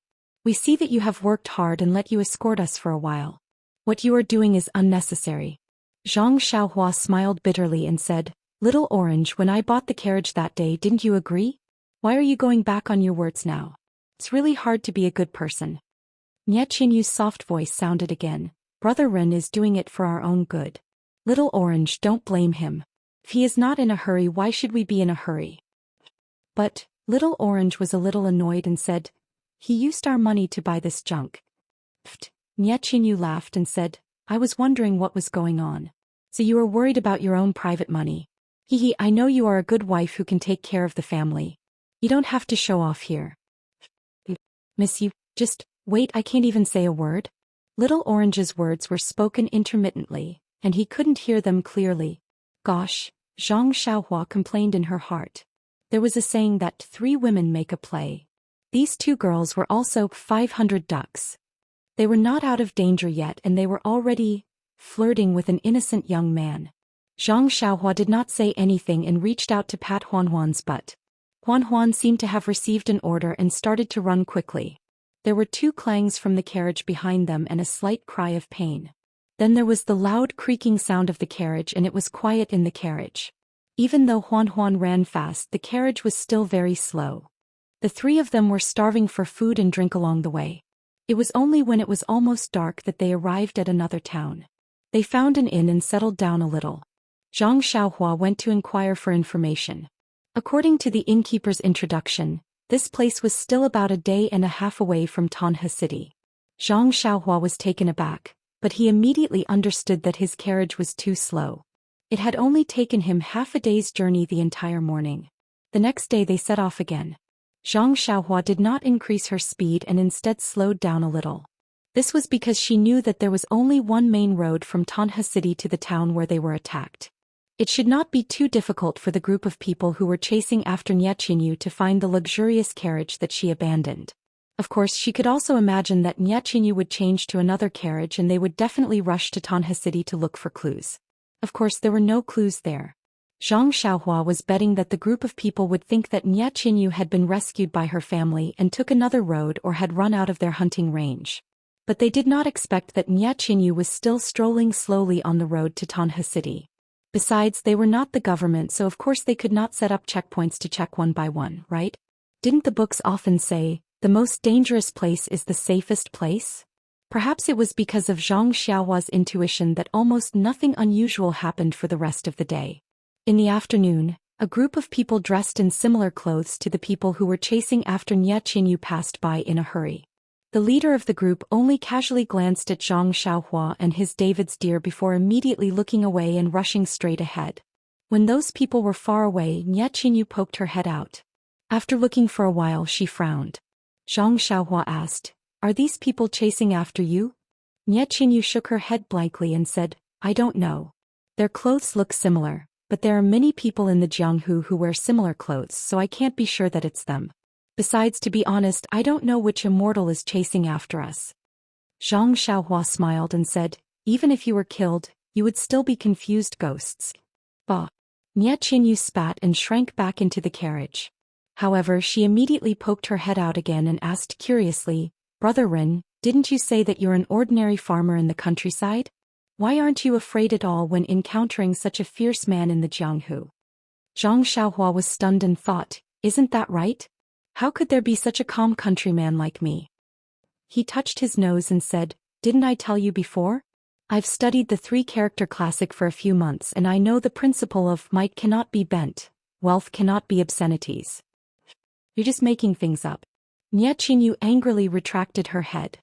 We see that you have worked hard and let you escort us for a while. What you are doing is unnecessary." Zhang Xiaohua smiled bitterly and said, "Little Orange, when I bought the carriage that day, didn't you agree? Why are you going back on your words now? It's really hard to be a good person. Nye Qinyu's soft voice sounded again. Brother Ren is doing it for our own good. Little Orange, don't blame him. If he is not in a hurry, why should we be in a hurry? But, Little Orange was a little annoyed and said, he used our money to buy this junk. Pfft. Nye Qinyu laughed and said, I was wondering what was going on. So you are worried about your own private money. Hee, I know you are a good wife who can take care of the family. You don't have to show off here. Miss you, just, wait, I can't even say a word. Little Orange's words were spoken intermittently, and he couldn't hear them clearly. Gosh, Zhang Xiaohua complained in her heart. There was a saying that 3 women make a play. These 2 girls were also 500 ducks. They were not out of danger yet and they were already flirting with an innocent young man. Zhang Xiaohua did not say anything and reached out to pat Huanhuan's butt. Huanhuan seemed to have received an order and started to run quickly. There were 2 clangs from the carriage behind them and a slight cry of pain. Then there was the loud creaking sound of the carriage and it was quiet in the carriage. Even though Huanhuan ran fast, the carriage was still very slow. The 3 of them were starving for food and drink along the way. It was only when it was almost dark that they arrived at another town. They found an inn and settled down a little. Zhang Xiaohua went to inquire for information. According to the innkeeper's introduction, this place was still about a day and a half away from Tanha City. Zhang Xiaohua was taken aback, but he immediately understood that his carriage was too slow. It had only taken him half a day's journey the entire morning. The next day they set off again. Zhang Xiaohua did not increase her speed and instead slowed down a little. This was because she knew that there was only one main road from Tanha City to the town where they were attacked. It should not be too difficult for the group of people who were chasing after Nye Qinyu to find the luxurious carriage that she abandoned. Of course, she could also imagine that Nye Qinyu would change to another carriage and they would definitely rush to Tanha City to look for clues. Of course, there were no clues there. Zhang Xiaohua was betting that the group of people would think that Nye Qinyu had been rescued by her family and took another road or had run out of their hunting range. But they did not expect that Nye Qinyu was still strolling slowly on the road to Tanha City. Besides, they were not the government, so of course they could not set up checkpoints to check one by one, right? Didn't the books often say, the most dangerous place is the safest place? Perhaps it was because of Zhang Xiaohua's intuition that almost nothing unusual happened for the rest of the day. In the afternoon, a group of people dressed in similar clothes to the people who were chasing after Nye Qinyu passed by in a hurry. The leader of the group only casually glanced at Zhang Xiaohua and his David's deer before immediately looking away and rushing straight ahead. When those people were far away, Nye Qinyu poked her head out. After looking for a while, she frowned. Zhang Xiaohua asked, are these people chasing after you? Nye Qinyu shook her head blankly and said, I don't know. Their clothes look similar, but there are many people in the Jianghu who wear similar clothes, so I can't be sure that it's them. Besides, to be honest, I don't know which immortal is chasing after us. Zhang Xiaohua smiled and said, even if you were killed, you would still be confused ghosts. Bah. Nye Qinyu spat and shrank back into the carriage. However, she immediately poked her head out again and asked curiously, Brother Ren, didn't you say that you're an ordinary farmer in the countryside? Why aren't you afraid at all when encountering such a fierce man in the Jianghu? Zhang Xiaohua was stunned and thought, isn't that right? How could there be such a calm countryman like me? He touched his nose and said, didn't I tell you before? I've studied the 3-character classic for a few months and I know the principle of might cannot be bent, wealth cannot be obscenities. You're just making things up. Nye Qinyu angrily retracted her head.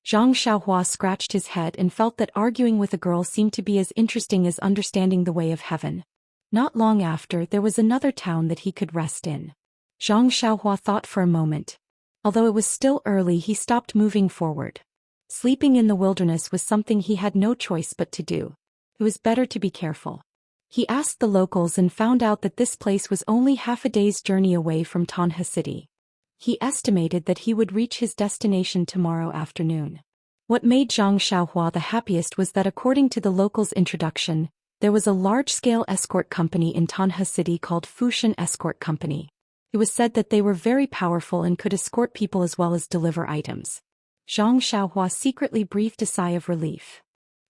Zhang Xiaohua scratched his head and felt that arguing with a girl seemed to be as interesting as understanding the way of heaven. Not long after, there was another town that he could rest in. Zhang Xiaohua thought for a moment. Although it was still early, he stopped moving forward. Sleeping in the wilderness was something he had no choice but to do. It was better to be careful. He asked the locals and found out that this place was only half a day's journey away from Tanha City. He estimated that he would reach his destination tomorrow afternoon. What made Zhang Xiaohua the happiest was that according to the locals' introduction, there was a large-scale escort company in Tanha City called Fushan Escort Company. It was said that they were very powerful and could escort people as well as deliver items. Zhang Xiaohua secretly breathed a sigh of relief.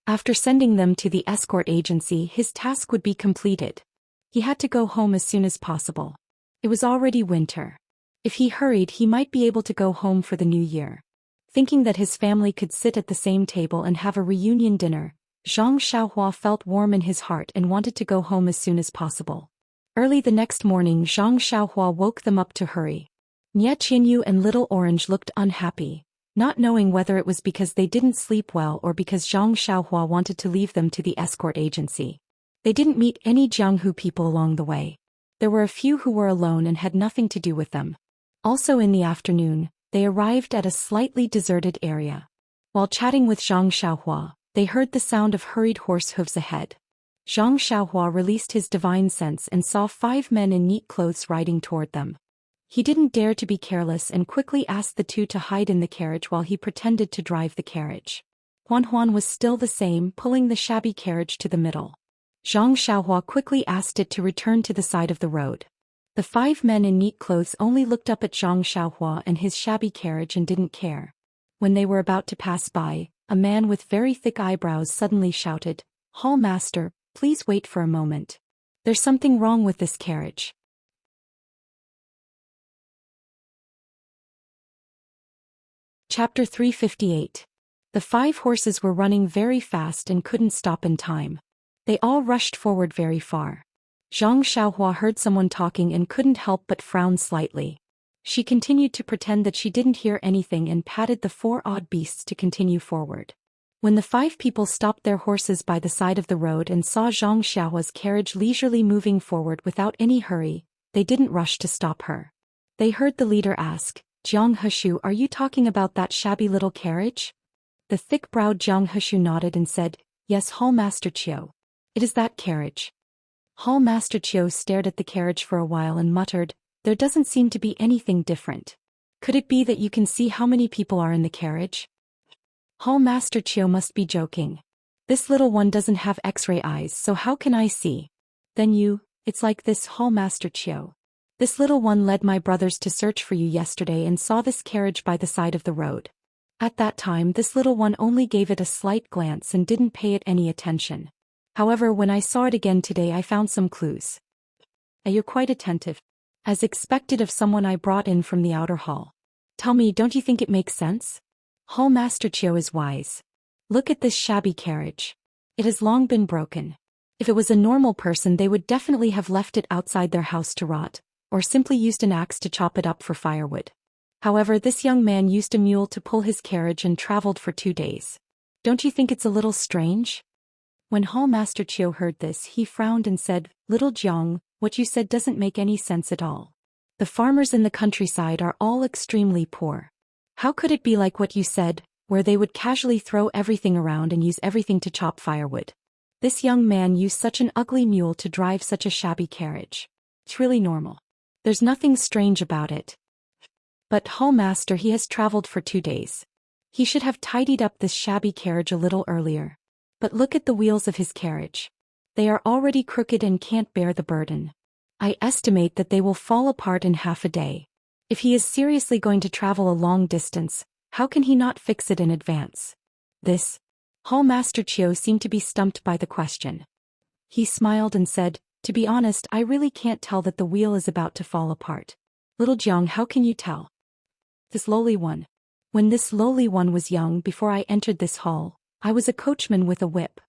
After sending them to the escort agency, his task would be completed. He had to go home as soon as possible. It was already winter. If he hurried, he might be able to go home for the new year. Thinking that his family could sit at the same table and have a reunion dinner, Zhang Xiaohua felt warm in his heart and wanted to go home as soon as possible. Early the next morning, Zhang Xiaohua woke them up to hurry. Nie Qianyu and Little Orange looked unhappy, not knowing whether it was because they didn't sleep well or because Zhang Xiaohua wanted to leave them to the escort agency. They didn't meet any Jianghu people along the way. There were a few who were alone and had nothing to do with them. Also in the afternoon, they arrived at a slightly deserted area. While chatting with Zhang Xiaohua, they heard the sound of hurried horse hooves ahead. Zhang Xiaohua released his divine sense and saw 5 men in neat clothes riding toward them. He didn't dare to be careless and quickly asked the 2 to hide in the carriage while he pretended to drive the carriage. Huan was still the same, pulling the shabby carriage to the middle. Zhang Xiaohua quickly asked it to return to the side of the road. The 5 men in neat clothes only looked up at Zhang Xiaohua and his shabby carriage and didn't care. When they were about to pass by, a man with very thick eyebrows suddenly shouted, "Hall master, please wait for a moment. There's something wrong with this carriage." Chapter 358. The 5 horses were running very fast and couldn't stop in time. They all rushed forward very far. Zhang Xiaohua heard someone talking and couldn't help but frown slightly. She continued to pretend that she didn't hear anything and patted the 4 odd beasts to continue forward. When the 5 people stopped their horses by the side of the road and saw Zhang Xiaohua's carriage leisurely moving forward without any hurry, they didn't rush to stop her. They heard the leader ask, "Jiang Heshu, are you talking about that shabby little carriage?" The thick-browed Jiang Heshu nodded and said, "Yes, Hall Master Qiu. It is that carriage." Hall Master Qiu stared at the carriage for a while and muttered, "There doesn't seem to be anything different. Could it be that you can see how many people are in the carriage?" Hall Master Qiu must be joking. "This little one doesn't have X-ray eyes, so how can I see?" "Then it's like this, Hall Master Qiu. This little one led my brothers to search for you yesterday and saw this carriage by the side of the road. At that time this little one only gave it a slight glance and didn't pay it any attention. However, when I saw it again today I found some clues." "You're quite attentive. As expected of someone I brought in from the outer hall. Tell me, don't you think it makes sense? Hall Master Qiu is wise. Look at this shabby carriage. It has long been broken. If it was a normal person they would definitely have left it outside their house to rot, or simply used an axe to chop it up for firewood. However, this young man used a mule to pull his carriage and traveled for 2 days. Don't you think it's a little strange?" When Hall Master Qiu heard this, he frowned and said, "Little Jiang, what you said doesn't make any sense at all. The farmers in the countryside are all extremely poor. How could it be like what you said, where they would casually throw everything around and use everything to chop firewood? This young man used such an ugly mule to drive such a shabby carriage. It's really normal. There's nothing strange about it. But Hall Master, he has traveled for 2 days. He should have tidied up this shabby carriage a little earlier. But look at the wheels of his carriage. They are already crooked and can't bear the burden. I estimate that they will fall apart in half a day. If he is seriously going to travel a long distance, how can he not fix it in advance?" Hall Master Qiu seemed to be stumped by the question. He smiled and said, "To be honest, I really can't tell that the wheel is about to fall apart. Little Jiang, how can you tell?" "This lowly one. When this lowly one was young, before I entered this hall, I was a coachman with a whip."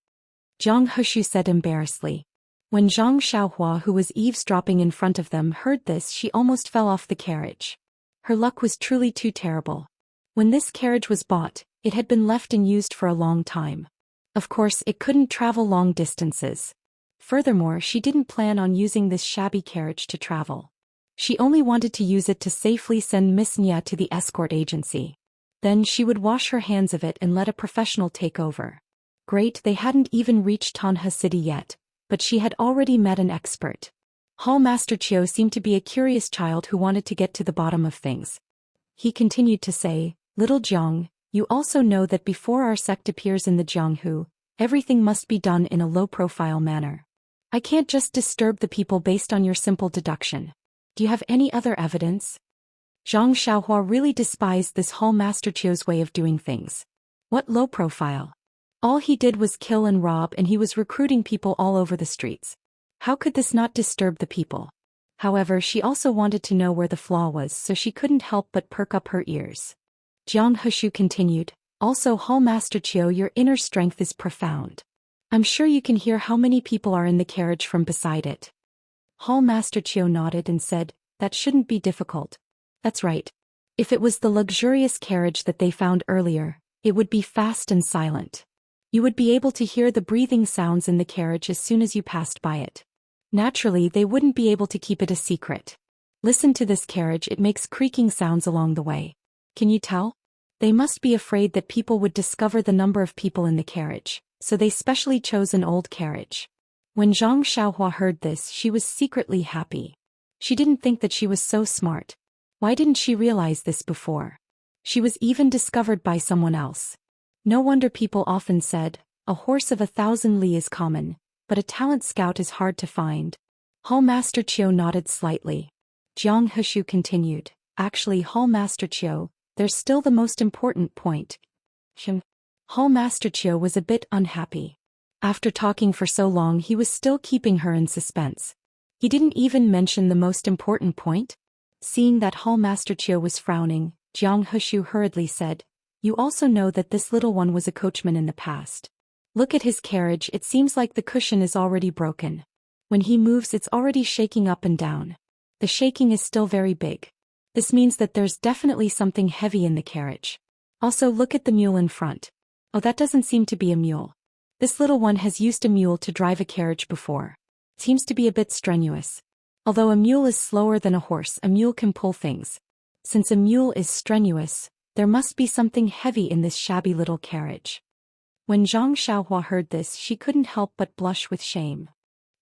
Jiang Heshu said embarrassedly. When Zhang Xiaohua, who was eavesdropping in front of them, heard this, she almost fell off the carriage. Her luck was truly too terrible. When this carriage was bought, it had been left unused for a long time. Of course, it couldn't travel long distances. Furthermore, she didn't plan on using this shabby carriage to travel. She only wanted to use it to safely send Miss Nia to the escort agency. Then she would wash her hands of it and let a professional take over. Great, they hadn't even reached Tanha City yet, but she had already met an expert. Hall Master Qiu seemed to be a curious child who wanted to get to the bottom of things. He continued to say, "Little Jiang, you also know that before our sect appears in the Jianghu, everything must be done in a low-profile manner. I can't just disturb the people based on your simple deduction. Do you have any other evidence?" Zhang Xiaohua really despised this Hall Master Qiu's way of doing things. What low profile? All he did was kill and rob, and he was recruiting people all over the streets. How could this not disturb the people? However, she also wanted to know where the flaw was, so she couldn't help but perk up her ears. Jiang Hushu continued, also Hall Master Chiu, your inner strength is profound. I'm sure you can hear how many people are in the carriage from beside it. Hall Master Chiu nodded and said, that shouldn't be difficult. That's right. If it was the luxurious carriage that they found earlier, it would be fast and silent. You would be able to hear the breathing sounds in the carriage as soon as you passed by it. Naturally, they wouldn't be able to keep it a secret. Listen to this carriage, it makes creaking sounds along the way. Can you tell? They must be afraid that people would discover the number of people in the carriage, so they specially chose an old carriage. When Zhang Xiaohua heard this, she was secretly happy. She didn't think that she was so smart. Why didn't she realize this before? She was even discovered by someone else. No wonder people often said, a horse of 1,000 li is common, but a talent scout is hard to find. Hall Master Chiu nodded slightly. Jiang Hushu continued, actually Hall Master Chiu, there's still the most important point. Hall Master Chiu was a bit unhappy. After talking for so long, he was still keeping her in suspense. He didn't even mention the most important point. Seeing that Hall Master Chiu was frowning, Jiang Hushu hurriedly said, you also know that this little one was a coachman in the past. Look at his carriage, it seems like the cushion is already broken. When he moves, it's already shaking up and down. The shaking is still very big. This means that there's definitely something heavy in the carriage. Also, look at the mule in front. Oh, that doesn't seem to be a mule. This little one has used a mule to drive a carriage before. Seems to be a bit strenuous. Although a mule is slower than a horse, a mule can pull things. Since a mule is strenuous, there must be something heavy in this shabby little carriage. When Zhang Xiaohua heard this, she couldn't help but blush with shame.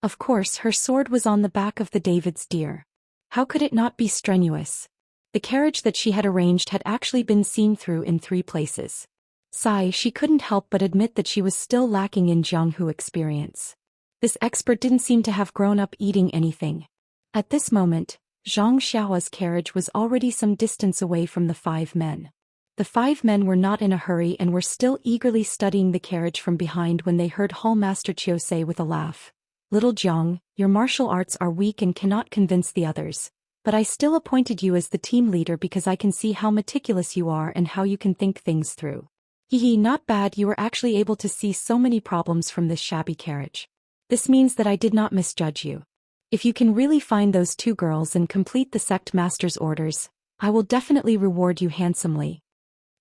Of course, her sword was on the back of the David's deer. How could it not be strenuous? The carriage that she had arranged had actually been seen through in 3 places. Sigh, she couldn't help but admit that she was still lacking in Jianghu experience. This expert didn't seem to have grown up eating anything. At this moment, Zhang Xiaohua's carriage was already some distance away from the 5 men. The 5 men were not in a hurry and were still eagerly studying the carriage from behind when they heard Hall Master Chiu say with a laugh, little Jiang, your martial arts are weak and cannot convince the others, but I still appointed you as the team leader because I can see how meticulous you are and how you can think things through. Hee, not bad, you were actually able to see so many problems from this shabby carriage. This means that I did not misjudge you. If you can really find those 2 girls and complete the sect master's orders, I will definitely reward you handsomely.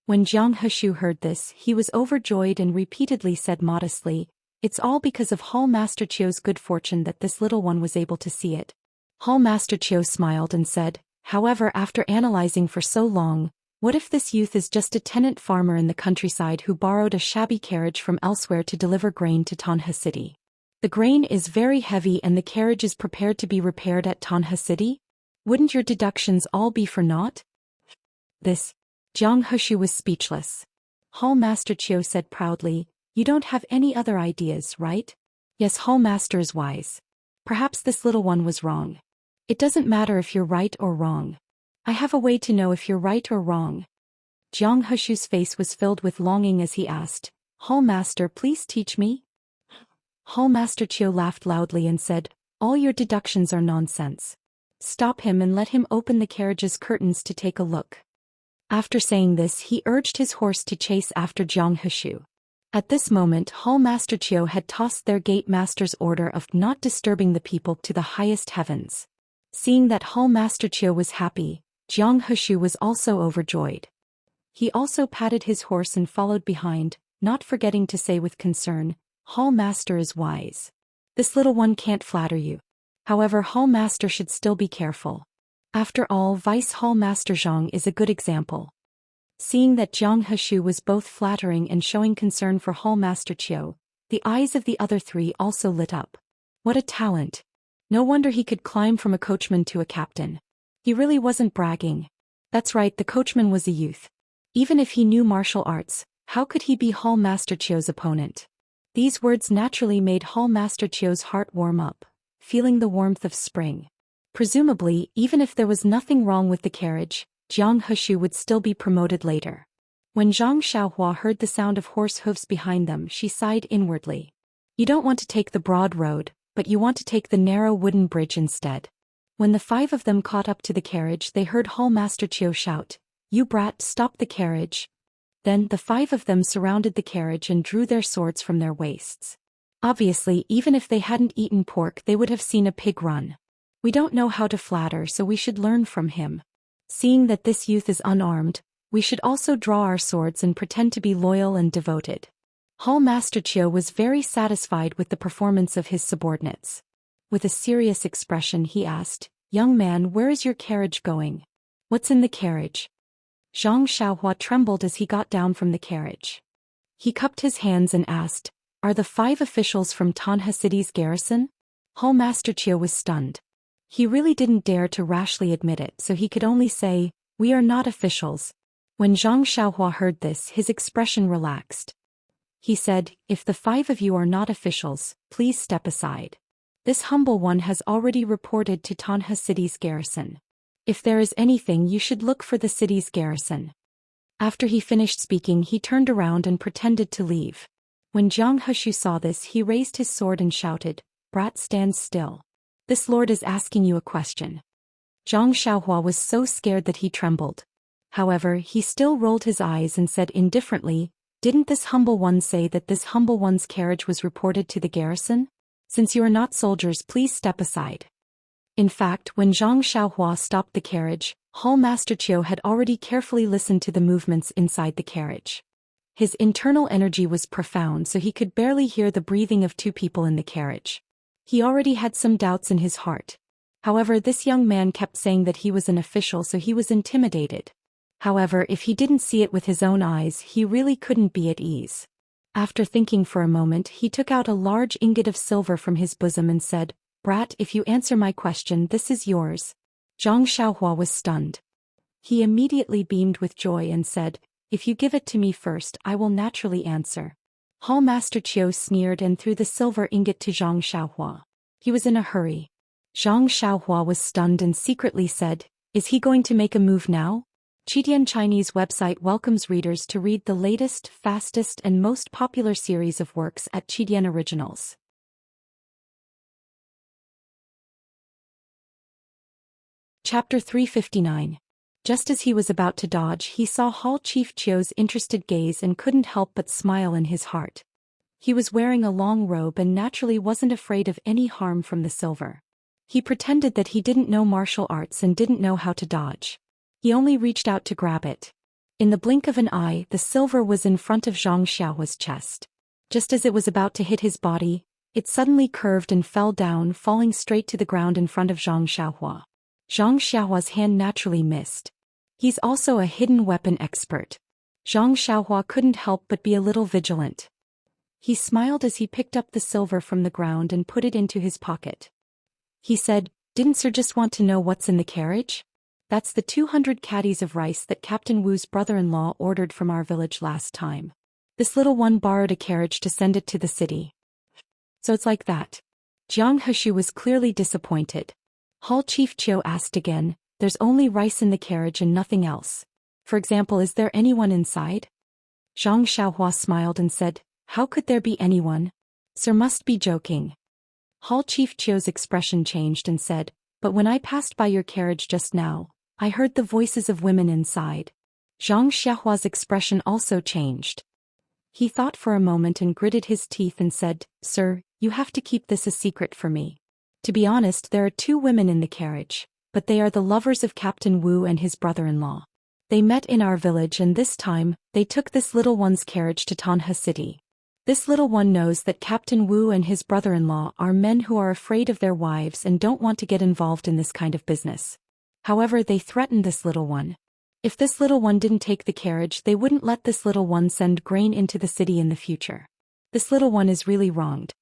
When Jiang Hushu heard this, he was overjoyed and repeatedly said modestly, it's all because of Hall Master Chiu's good fortune that this little one was able to see it. Hall Master Chiu smiled and said, however, after analyzing for so long, what if this youth is just a tenant farmer in the countryside who borrowed a shabby carriage from elsewhere to deliver grain to Tanha City? The grain is very heavy and the carriage is prepared to be repaired at Tanha City? Wouldn't your deductions all be for naught? Jiang Hushu was speechless. Hall Master Chiu said proudly, you don't have any other ideas, right? Yes, Hall Master is wise. Perhaps this little one was wrong. It doesn't matter if you're right or wrong. I have a way to know if you're right or wrong. Jiang Hushu's face was filled with longing as he asked, Hall Master, please teach me? Hall Master Chiu laughed loudly and said, all your deductions are nonsense. Stop him and let him open the carriage's curtains to take a look. After saying this, he urged his horse to chase after Jiang Hushu. At this moment, Hall Master Chiu had tossed their gate master's order of not disturbing the people to the highest heavens. Seeing that Hall Master Chiu was happy, Jiang Hushu was also overjoyed. He also patted his horse and followed behind, not forgetting to say with concern, Hall Master is wise. This little one can't flatter you. However, Hall Master should still be careful. After all, Vice Hall Master Zhang is a good example. Seeing that Jiang Hushu was both flattering and showing concern for Hall Master Chiu, the eyes of the other 3 also lit up. What a talent! No wonder he could climb from a coachman to a captain. He really wasn't bragging. That's right, the coachman was a youth. Even if he knew martial arts, how could he be Hall Master Chiu's opponent? These words naturally made Hall Master Chiu's heart warm up, feeling the warmth of spring. Presumably, even if there was nothing wrong with the carriage, Jiang Hushu would still be promoted later. When Zhang Xiaohua heard the sound of horse hooves behind them, she sighed inwardly. You don't want to take the broad road, but you want to take the narrow wooden bridge instead. When the 5 of them caught up to the carriage, they heard Hall Master Chiu shout, "You brat, stop the carriage!" Then the 5 of them surrounded the carriage and drew their swords from their waists. Obviously, even if they hadn't eaten pork, they would have seen a pig run. We don't know how to flatter, so we should learn from him. Seeing that this youth is unarmed, we should also draw our swords and pretend to be loyal and devoted. Hall Master Chiu was very satisfied with the performance of his subordinates. With a serious expression he asked, "Young man, where is your carriage going? What's in the carriage?" Zhang Xiaohua trembled as he got down from the carriage. He cupped his hands and asked, "Are the 5 officials from Tanha City's garrison?" Hall Master Chiu was stunned. He really didn't dare to rashly admit it, so he could only say, "We are not officials." When Zhang Xiaohua heard this, his expression relaxed. He said, "If the 5 of you are not officials, please step aside. This humble one has already reported to Tanha City's garrison. If there is anything, you should look for the city's garrison." After he finished speaking, he turned around and pretended to leave. When Jiang Heshu saw this, he raised his sword and shouted, "Brat, stand still. This lord is asking you a question." Zhang Xiaohua was so scared that he trembled. However, he still rolled his eyes and said indifferently, "Didn't this humble one say that this humble one's carriage was reported to the garrison? Since you are not soldiers, please step aside." In fact, when Zhang Xiaohua stopped the carriage, Hall Master Chiu had already carefully listened to the movements inside the carriage. His internal energy was profound, so he could barely hear the breathing of 2 people in the carriage. He already had some doubts in his heart. However, this young man kept saying that he was an official, so he was intimidated. However, if he didn't see it with his own eyes, he really couldn't be at ease. After thinking for a moment, he took out a large ingot of silver from his bosom and said, "Brat, if you answer my question, this is yours." Zhang Xiaohua was stunned. He immediately beamed with joy and said, "If you give it to me first, I will naturally answer." Hall Master Chiu sneered and threw the silver ingot to Zhang Xiaohua. He was in a hurry. Zhang Xiaohua was stunned and secretly said, "Is he going to make a move now?" Chidian Chinese website welcomes readers to read the latest, fastest and most popular series of works at Chidian Originals. Chapter 359. Just as he was about to dodge, he saw Hall Chief Chiu's interested gaze and couldn't help but smile in his heart. He was wearing a long robe and naturally wasn't afraid of any harm from the silver. He pretended that he didn't know martial arts and didn't know how to dodge. He only reached out to grab it. In the blink of an eye, the silver was in front of Zhang Xiaohua's chest. Just as it was about to hit his body, it suddenly curved and fell down, falling straight to the ground in front of Zhang Xiaohua. Zhang Xiaohua's hand naturally missed. He's also a hidden weapon expert. Zhang Xiaohua couldn't help but be a little vigilant. He smiled as he picked up the silver from the ground and put it into his pocket. He said, "Didn't Sir just want to know what's in the carriage? That's the 200 caddies of rice that Captain Wu's brother-in-law ordered from our village last time. This little one borrowed a carriage to send it to the city." "So it's like that." Jiang Heshu was clearly disappointed. Hall Chief Chiu asked again, "There's only rice in the carriage and nothing else. For example, is there anyone inside?" Zhang Xiaohua smiled and said, "How could there be anyone? Sir must be joking." Hall Chief Chiu's expression changed and said, "But when I passed by your carriage just now, I heard the voices of women inside." Zhang Xiaohua's expression also changed. He thought for a moment and gritted his teeth and said, "Sir, you have to keep this a secret for me. To be honest, there are 2 women in the carriage, but they are the lovers of Captain Wu and his brother-in-law. They met in our village and this time, they took this little one's carriage to Tanha City. This little one knows that Captain Wu and his brother-in-law are men who are afraid of their wives and don't want to get involved in this kind of business. However, they threatened this little one. If this little one didn't take the carriage, they wouldn't let this little one send grain into the city in the future. This little one is really wronged."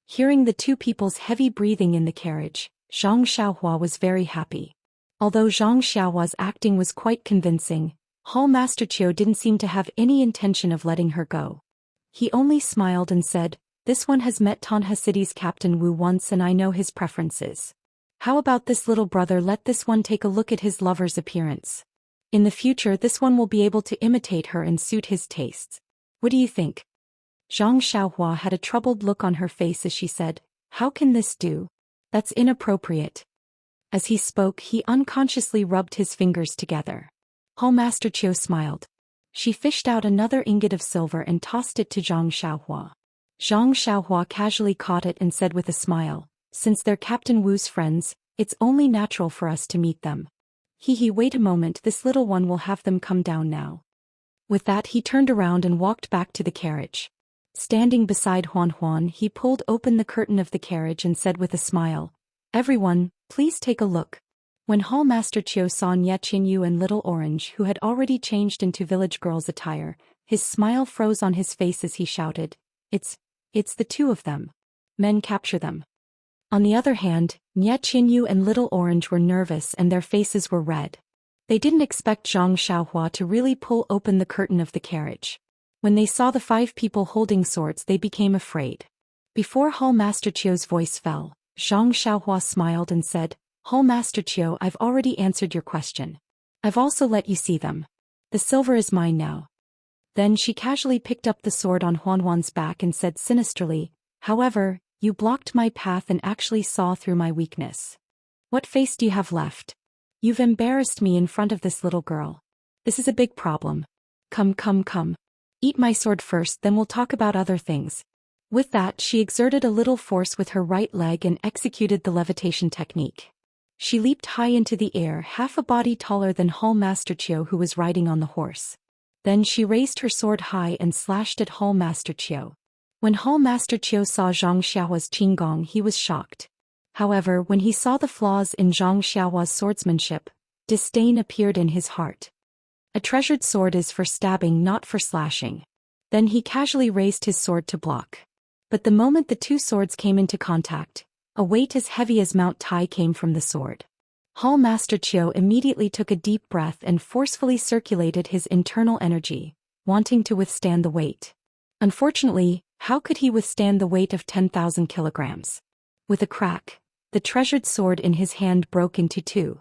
Hearing the 2 people's heavy breathing in the carriage, Zhang Xiaohua was very happy. Although Zhang Xiaohua's acting was quite convincing, Hall Master Chiu didn't seem to have any intention of letting her go. He only smiled and said, "This one has met Tanha City's Captain Wu once and I know his preferences. How about this little brother? Let this one take a look at his lover's appearance. In the future, this one will be able to imitate her and suit his tastes. What do you think?" Zhang Xiaohua had a troubled look on her face as she said, "How can this do? That's inappropriate." As he spoke, he unconsciously rubbed his fingers together. Hall Master Qiu smiled. She fished out another ingot of silver and tossed it to Zhang Xiaohua. Zhang Xiaohua casually caught it and said with a smile, "Since they're Captain Wu's friends, it's only natural for us to meet them. Wait a moment, this little one will have them come down now." With that, he turned around and walked back to the carriage. Standing beside Huan Huan, he pulled open the curtain of the carriage and said with a smile, "Everyone, please take a look." When Hall Master Qiu saw Nie Qinyu and Little Orange, who had already changed into village girl's attire, his smile froze on his face as he shouted, It's the two of them. Men, capture them." On the other hand, Nie Qinyu and Little Orange were nervous and their faces were red. They didn't expect Zhang Xiaohua to really pull open the curtain of the carriage. When they saw the 5 people holding swords, they became afraid. Before Hall Master Qiu's voice fell, Zhang Xiaohua smiled and said, "Hall Master Qiu, I've already answered your question. I've also let you see them. The silver is mine now." Then she casually picked up the sword on Huan Huan's back and said sinisterly, "However, you blocked my path and actually saw through my weakness. What face do you have left? You've embarrassed me in front of this little girl. This is a big problem. Come. Eat my sword first, then we'll talk about other things." With that, she exerted a little force with her right leg and executed the levitation technique. She leaped high into the air, half a body taller than Hall Master Qiu, who was riding on the horse. Then she raised her sword high and slashed at Hall Master Qiu. When Hall Master Qiu saw Zhang Xiaohua's qinggong, he was shocked. However, when he saw the flaws in Zhang Xiaohua's swordsmanship, disdain appeared in his heart. A treasured sword is for stabbing, not for slashing. Then he casually raised his sword to block. But the moment the two swords came into contact, a weight as heavy as Mount Tai came from the sword. Hall Master Qiu immediately took a deep breath and forcefully circulated his internal energy, wanting to withstand the weight. Unfortunately, how could he withstand the weight of 10,000 kilograms? With a crack, the treasured sword in his hand broke into 2.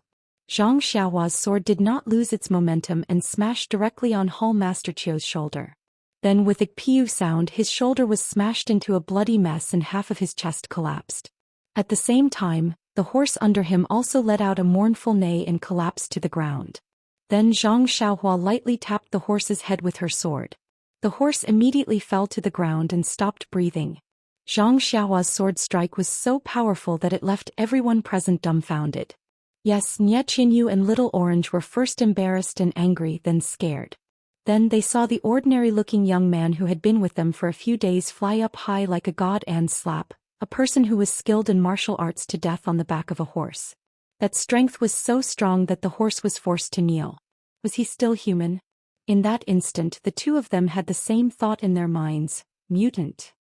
Zhang Xiaohua's sword did not lose its momentum and smashed directly on Hall Master Qiu's shoulder. Then with a pew sound, his shoulder was smashed into a bloody mess and half of his chest collapsed. At the same time, the horse under him also let out a mournful neigh and collapsed to the ground. Then Zhang Xiaohua lightly tapped the horse's head with her sword. The horse immediately fell to the ground and stopped breathing. Zhang Xiaohua's sword strike was so powerful that it left everyone present dumbfounded. Yes, Nie Qinyu and Little Orange were first embarrassed and angry, then scared. Then they saw the ordinary-looking young man who had been with them for a few days fly up high like a god and slap a person who was skilled in martial arts to death on the back of a horse. That strength was so strong that the horse was forced to kneel. Was he still human? In that instant, the two of them had the same thought in their minds: mutant.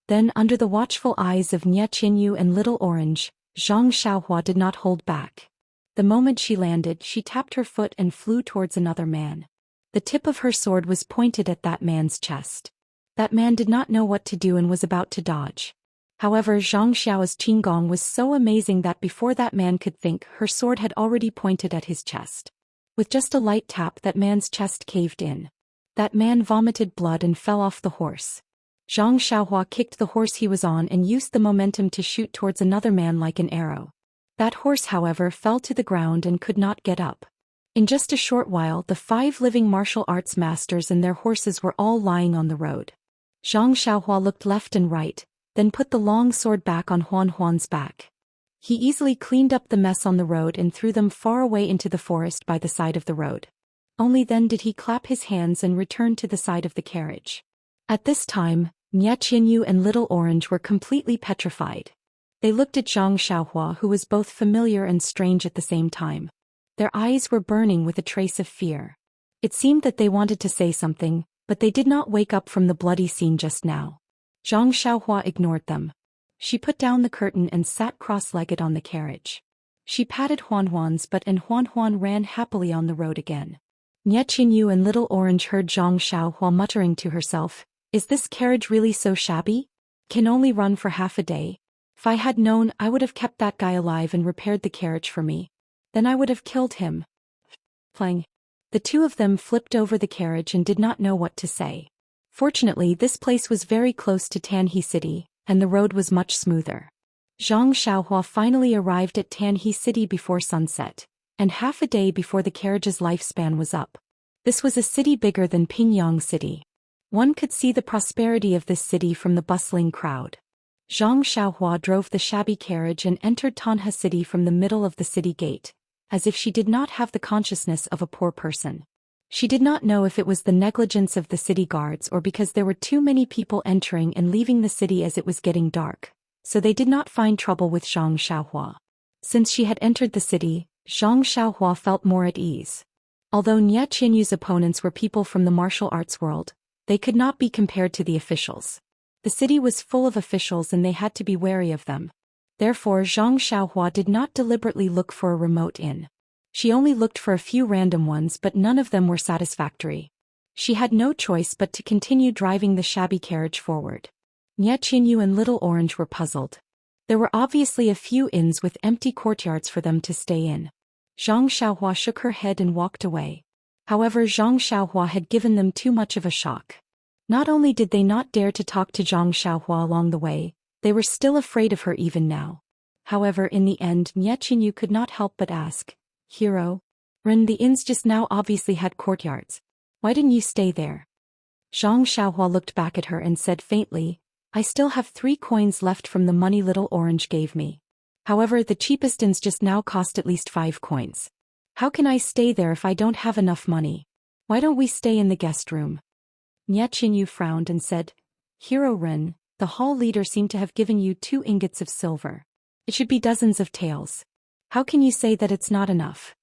Then, under the watchful eyes of Nie Qinyu and Little Orange, Zhang Xiaohua did not hold back. The moment she landed, she tapped her foot and flew towards another man. The tip of her sword was pointed at that man's chest. That man did not know what to do and was about to dodge. However, Zhang Xiao's qinggong was so amazing that before that man could think, her sword had already pointed at his chest. With just a light tap, that man's chest caved in. That man vomited blood and fell off the horse. Zhang Xiaohua kicked the horse he was on and used the momentum to shoot towards another man like an arrow. That horse, however, fell to the ground and could not get up. In just a short while, the 5 living martial arts masters and their horses were all lying on the road. Zhang Xiaohua looked left and right, then put the long sword back on Huan Huan's back. He easily cleaned up the mess on the road and threw them far away into the forest by the side of the road. Only then did he clap his hands and return to the side of the carriage. At this time, Nie Qinyu and Little Orange were completely petrified. They looked at Zhang Xiaohua, who was both familiar and strange at the same time. Their eyes were burning with a trace of fear. It seemed that they wanted to say something, but they did not wake up from the bloody scene just now. Zhang Xiaohua ignored them. She put down the curtain and sat cross-legged on the carriage. She patted Huan Huan's butt and Huan Huan ran happily on the road again. Nie Qinyu and Little Orange heard Zhang Xiaohua muttering to herself, "Is this carriage really so shabby? Can only run for half a day. If I had known, I would have kept that guy alive and repaired the carriage for me. Then I would have killed him." Playing. The two of them flipped over the carriage and did not know what to say. Fortunately, this place was very close to Tanhe City, and the road was much smoother. Zhang Xiaohua finally arrived at Tanhe City before sunset, and half a day before the carriage's lifespan was up. This was a city bigger than Pingyang City. One could see the prosperity of this city from the bustling crowd. Zhang Xiaohua drove the shabby carriage and entered Tanhe City from the middle of the city gate, as if she did not have the consciousness of a poor person. She did not know if it was the negligence of the city guards or because there were too many people entering and leaving the city as it was getting dark, so they did not find trouble with Zhang Xiaohua. Since she had entered the city, Zhang Xiaohua felt more at ease. Although Nie Qianyu's opponents were people from the martial arts world, they could not be compared to the officials. The city was full of officials and they had to be wary of them. Therefore Zhang Xiaohua did not deliberately look for a remote inn. She only looked for a few random ones, but none of them were satisfactory. She had no choice but to continue driving the shabby carriage forward. Nie Qianyu and Little Orange were puzzled. There were obviously a few inns with empty courtyards for them to stay in. Zhang Xiaohua shook her head and walked away. However, Zhang Xiaohua had given them too much of a shock. Not only did they not dare to talk to Zhang Xiaohua along the way, they were still afraid of her even now. However, in the end, Nie Qianyu could not help but ask, "Hero? Ren, the inns just now obviously had courtyards. Why didn't you stay there?" Zhang Xiaohua looked back at her and said faintly, "I still have 3 coins left from the money Little Orange gave me. However, the cheapest inns just now cost at least 5 coins. How can I stay there if I don't have enough money? Why don't we stay in the guest room?" Nie Qianyu frowned and said, "Hero Ren, the hall leader seemed to have given you 2 ingots of silver. It should be dozens of taels. How can you say that it's not enough?"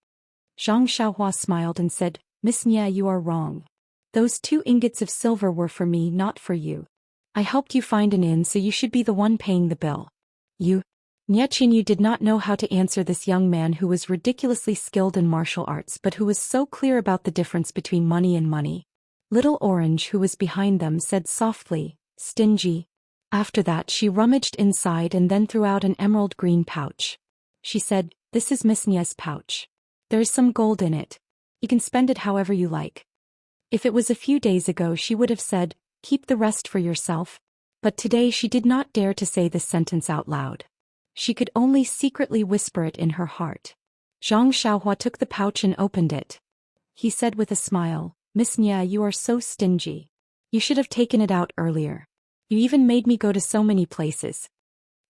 Zhang Xiaohua smiled and said, "Miss Nie, you are wrong. Those 2 ingots of silver were for me, not for you. I helped you find an inn, so you should be the one paying the bill." "You?" Nie Qianyu did not know how to answer this young man who was ridiculously skilled in martial arts but who was so clear about the difference between money and money. Little Orange, who was behind them, said softly, "Stingy." After that she rummaged inside and then threw out an emerald green pouch. She said, "This is Miss Nie's pouch. There is some gold in it. You can spend it however you like." If it was a few days ago she would have said, "Keep the rest for yourself." But today she did not dare to say this sentence out loud. She could only secretly whisper it in her heart. Zhang Xiaohua took the pouch and opened it. He said with a smile, "Miss Nie, you are so stingy. You should have taken it out earlier. You even made me go to so many places."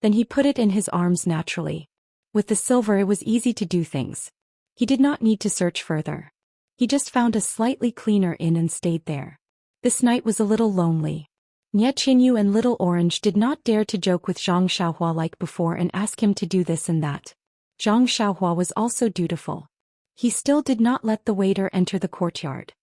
Then he put it in his arms naturally. With the silver it was easy to do things. He did not need to search further. He just found a slightly cleaner inn and stayed there. This night was a little lonely. Nie Qianyu and Little Orange did not dare to joke with Zhang Xiaohua like before and ask him to do this and that. Zhang Xiaohua was also dutiful. He still did not let the waiter enter the courtyard.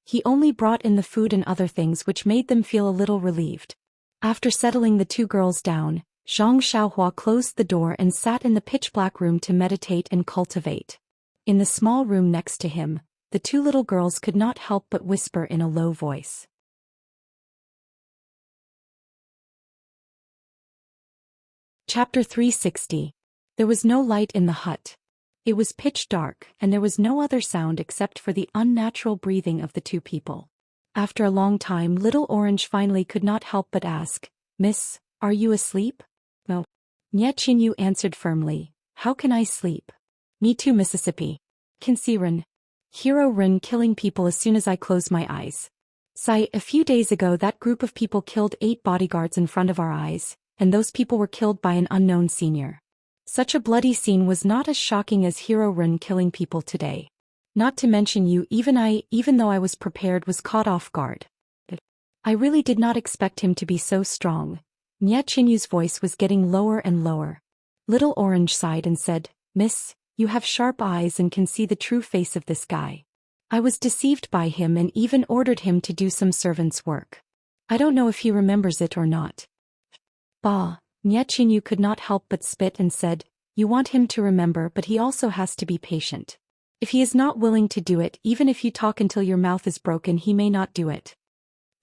He only brought in the food and other things, which made them feel a little relieved. After settling the 2 girls down, Zhang Xiaohua closed the door and sat in the pitch-black room to meditate and cultivate. In the small room next to him, the 2 little girls could not help but whisper in a low voice. Chapter 360. There was no light in the hut. It was pitch dark, and there was no other sound except for the unnatural breathing of the 2 people. After a long time, Little Orange finally could not help but ask, "Miss, are you asleep?" "No." Nie Qianyu answered firmly, "How can I sleep? Me too, Mississippi. Can see Ren. Hero Ren killing people as soon as I close my eyes. Sai, a few days ago that group of people killed 8 bodyguards in front of our eyes, and those people were killed by an unknown senior. Such a bloody scene was not as shocking as Hero Ren killing people today. Not to mention you, even though I was prepared, was caught off guard. I really did not expect him to be so strong." Nie Qianyu's voice was getting lower and lower. Little Orange sighed and said, "Miss, you have sharp eyes and can see the true face of this guy. I was deceived by him and even ordered him to do some servant's work. I don't know if he remembers it or not." "Bah." Nie Qianyu could not help but spit and said, "You want him to remember, but he also has to be patient. If he is not willing to do it, even if you talk until your mouth is broken, he may not do it."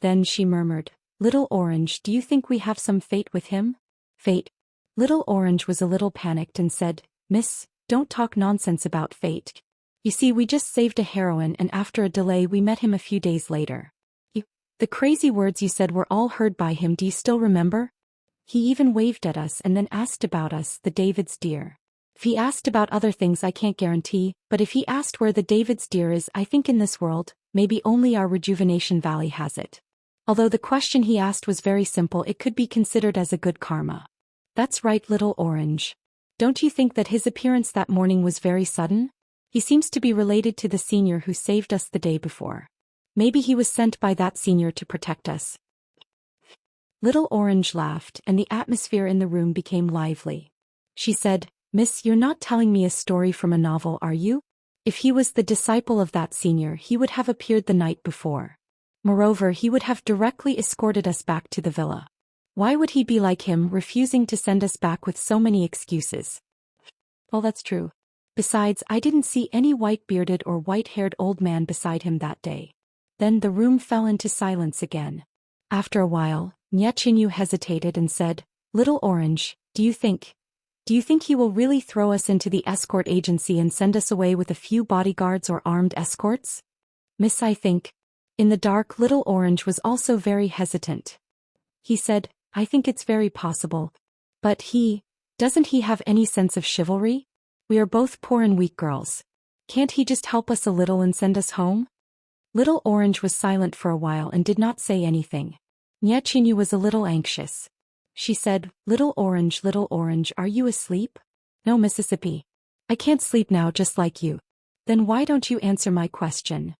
Then she murmured, "Little Orange, do you think we have some fate with him?" "Fate?" Little Orange was a little panicked and said, "Miss, don't talk nonsense about fate. You see, we just saved a heroine and after a delay we met him a few days later. The crazy words you said were all heard by him. Do you still remember?" He even waved at us and then asked about us, the David's deer. If he asked about other things I can't guarantee, but if he asked where the David's deer is, I think in this world, maybe only our Rejuvenation Valley has it. Although the question he asked was very simple, it could be considered as a good karma. That's right, Little Orange. Don't you think that his appearance that morning was very sudden? He seems to be related to the senior who saved us the day before. Maybe he was sent by that senior to protect us. Little Orange laughed, and the atmosphere in the room became lively. She said, Miss, you're not telling me a story from a novel, are you? If he was the disciple of that senior, he would have appeared the night before. Moreover, he would have directly escorted us back to the villa. Why would he be like him, refusing to send us back with so many excuses? Well, that's true. Besides, I didn't see any white-bearded or white-haired old man beside him that day. Then the room fell into silence again. After a while, Nyechinyu hesitated and said, Little Orange, do you think he will really throw us into the escort agency and send us away with a few bodyguards or armed escorts? Miss, I think. In the dark, Little Orange was also very hesitant. He said, I think it's very possible. But doesn't he have any sense of chivalry? We are both poor and weak girls. Can't he just help us a little and send us home? Little Orange was silent for a while and did not say anything. Nyechinyu was a little anxious. She said, Little Orange, are you asleep? No, Mississippi. I can't sleep now just like you. Then why don't you answer my question?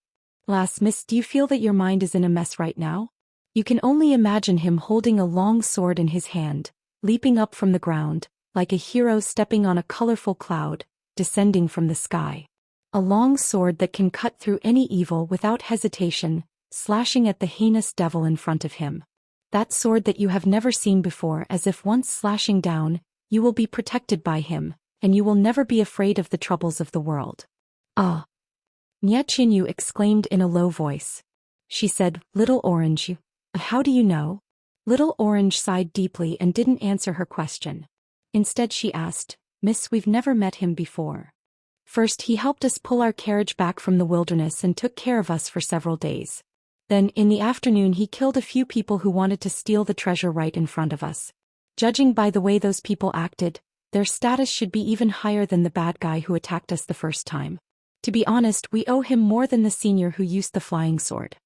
Lass, Miss, do you feel that your mind is in a mess right now? You can only imagine him holding a long sword in his hand, leaping up from the ground, like a hero stepping on a colorful cloud, descending from the sky. A long sword that can cut through any evil without hesitation, slashing at the heinous devil in front of him. That sword that you have never seen before, as if once slashing down, you will be protected by him, and you will never be afraid of the troubles of the world. Ah! Nyechinyu exclaimed in a low voice. She said, Little Orange, how do you know? Little Orange sighed deeply and didn't answer her question. Instead she asked, Miss, we've never met him before. First he helped us pull our carriage back from the wilderness and took care of us for several days. Then, in the afternoon, he killed a few people who wanted to steal the treasure right in front of us. Judging by the way those people acted, their status should be even higher than the bad guy who attacked us the first time. To be honest, we owe him more than the senior who used the flying sword.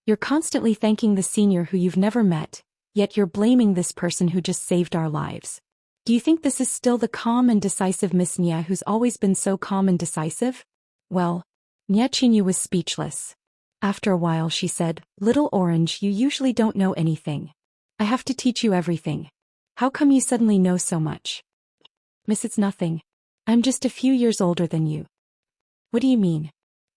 You're constantly thanking the senior who you've never met, yet you're blaming this person who just saved our lives. Do you think this is still the calm and decisive Miss Nya who's always been so calm and decisive? Well, Nyechinyu was speechless. After a while she said, Little Orange, you usually don't know anything. I have to teach you everything. How come you suddenly know so much? Miss, it's nothing. I'm just a few years older than you. What do you mean?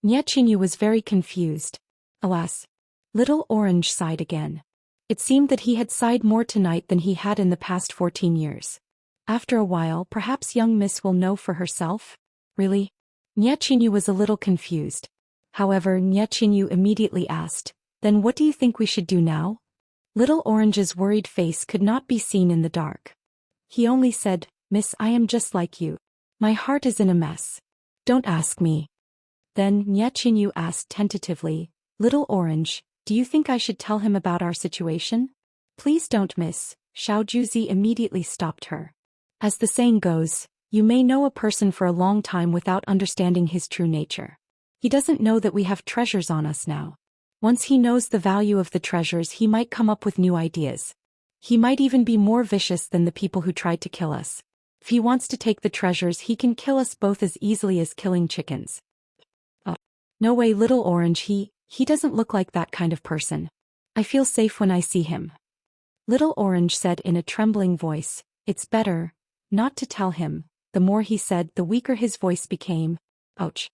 Nyechinyu was very confused. Alas. Little Orange sighed again. It seemed that he had sighed more tonight than he had in the past 14 years. After a while, perhaps young Miss will know for herself? Really? Nyechinyu was a little confused. However, Nyechinyu immediately asked, Then what do you think we should do now? Little Orange's worried face could not be seen in the dark. He only said, Miss, I am just like you. My heart is in a mess. Don't ask me. Then Nyechinyu asked tentatively, Little Orange, do you think I should tell him about our situation? Please don't, Miss. Xiaojuzi immediately stopped her. As the saying goes, you may know a person for a long time without understanding his true nature. He doesn't know that we have treasures on us now. Once he knows the value of the treasures, he might come up with new ideas. He might even be more vicious than the people who tried to kill us. If he wants to take the treasures, he can kill us both as easily as killing chickens. Oh, no way, Little Orange, he doesn't look like that kind of person. I feel safe when I see him. Little Orange said in a trembling voice, It's better not to tell him. The more he said, the weaker his voice became. Ouch.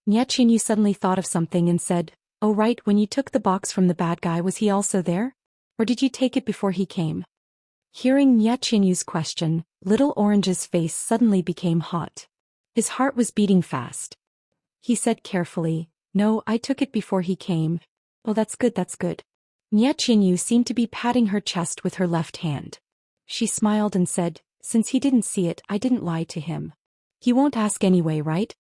Nyechinyu suddenly thought of something and said, Oh right, when you took the box from the bad guy, was he also there? Or did you take it before he came? Hearing Nyechinyu's question, Little Orange's face suddenly became hot. His heart was beating fast. He said carefully, No, I took it before he came. Oh, that's good, that's good. Nyechinyu seemed to be patting her chest with her left hand. She smiled and said, Since he didn't see it, I didn't lie to him. He won't ask anyway, right?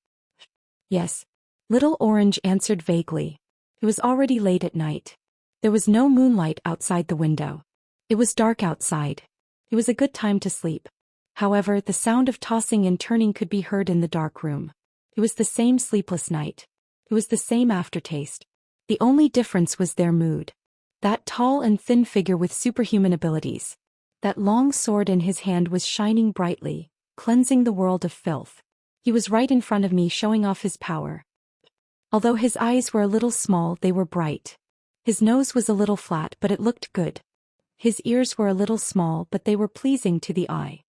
Yes. Little Orange answered vaguely. It was already late at night. There was no moonlight outside the window. It was dark outside. It was a good time to sleep. However, the sound of tossing and turning could be heard in the dark room. It was the same sleepless night. It was the same aftertaste. The only difference was their mood. That tall and thin figure with superhuman abilities. That long sword in his hand was shining brightly, cleansing the world of filth. He was right in front of me, showing off his power. Although his eyes were a little small, they were bright. His nose was a little flat, but it looked good. His ears were a little small, but they were pleasing to the eye.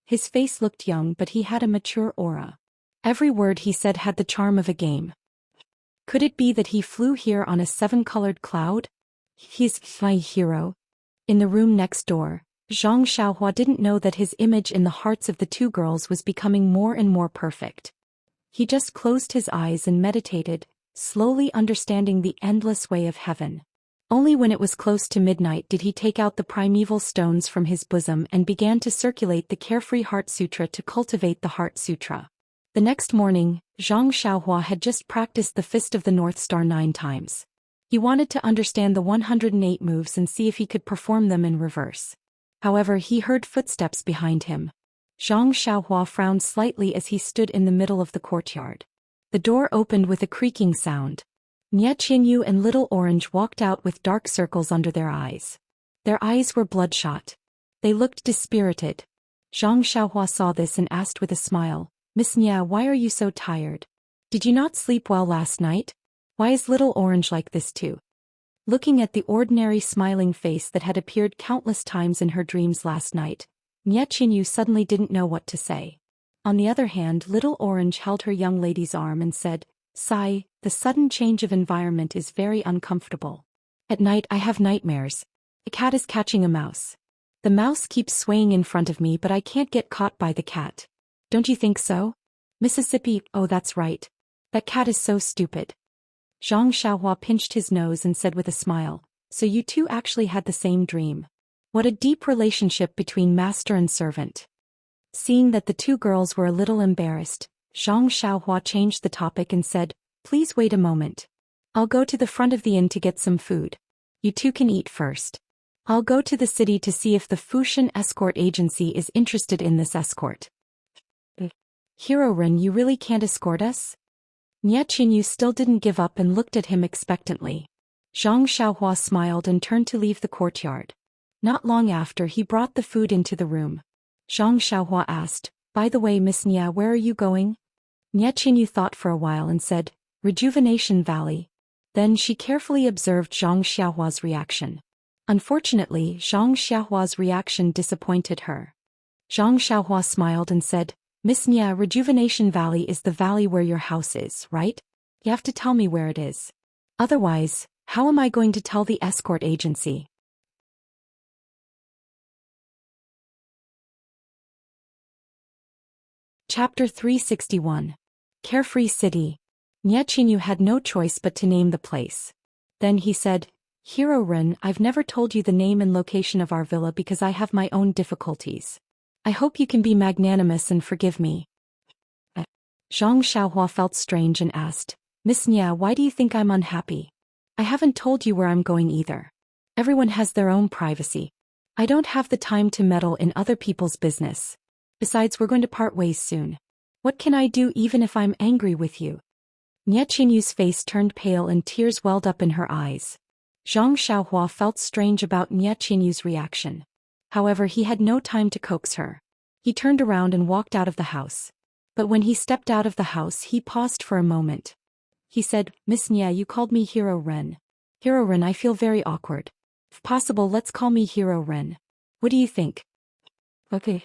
His face looked young, but he had a mature aura. Every word he said had the charm of a game. Could it be that he flew here on a 7-colored cloud? He's my hero. In the room next door, Zhang Xiaohua didn't know that his image in the hearts of the two girls was becoming more and more perfect. He just closed his eyes and meditated, slowly understanding the endless way of heaven. Only when it was close to midnight did he take out the primeval stones from his bosom and began to circulate the Carefree Heart Sutra to cultivate the Heart Sutra. The next morning, Zhang Xiaohua had just practiced the Fist of the North Star 9 times. He wanted to understand the 108 moves and see if he could perform them in reverse. However, he heard footsteps behind him. Zhang Xiaohua frowned slightly as he stood in the middle of the courtyard. The door opened with a creaking sound. Nie Qingyu and Little Orange walked out with dark circles under their eyes. Their eyes were bloodshot. They looked dispirited. Zhang Xiaohua saw this and asked with a smile, "Miss Nie, why are you so tired? Did you not sleep well last night? Why is Little Orange like this too?" Looking at the ordinary smiling face that had appeared countless times in her dreams last night, Nie Qingyu suddenly didn't know what to say. On the other hand, Little Orange held her young lady's arm and said, "Sigh, the sudden change of environment is very uncomfortable. At night I have nightmares. A cat is catching a mouse. The mouse keeps swaying in front of me, but I can't get caught by the cat. Don't you think so? Mississippi, oh that's right. That cat is so stupid." Zhang Xiaohua pinched his nose and said with a smile, "So you two actually had the same dream. What a deep relationship between master and servant." Seeing that the two girls were a little embarrassed, Zhang Xiaohua changed the topic and said, "Please wait a moment. I'll go to the front of the inn to get some food. You two can eat first. I'll go to the city to see if the Fushan escort agency is interested in this escort." "Hero Ren, you really can't escort us?" Nie Qingyu still didn't give up and looked at him expectantly. Zhang Xiaohua smiled and turned to leave the courtyard. Not long after, he brought the food into the room. Zhang Xiaohua asked, "By the way, Miss Nie, where are you going?" Nie Qingyu thought for a while and said, "Rejuvenation Valley." Then she carefully observed Zhang Xiaohua's reaction. Unfortunately, Zhang Xiaohua's reaction disappointed her. Zhang Xiaohua smiled and said, "Miss Nie, Rejuvenation Valley is the valley where your house is, right? You have to tell me where it is. Otherwise, how am I going to tell the escort agency?" Chapter 361. Carefree City. Nie Qingyu had no choice but to name the place. Then he said, "Hero Ren, I've never told you the name and location of our villa because I have my own difficulties. I hope you can be magnanimous and forgive me." Zhang Xiaohua felt strange and asked, "Miss Nie, why do you think I'm unhappy? I haven't told you where I'm going either. Everyone has their own privacy. I don't have the time to meddle in other people's business. Besides, we're going to part ways soon. What can I do even if I'm angry with you?" Nie Qingyu's face turned pale and tears welled up in her eyes. Zhang Xiaohua felt strange about Nie Qingyu's reaction. However, he had no time to coax her. He turned around and walked out of the house. But when he stepped out of the house, he paused for a moment. He said, "Miss Nie, you called me Hero Ren. Hero Ren, I feel very awkward. If possible, let's call me Hero Ren. What do you think?" "Okay."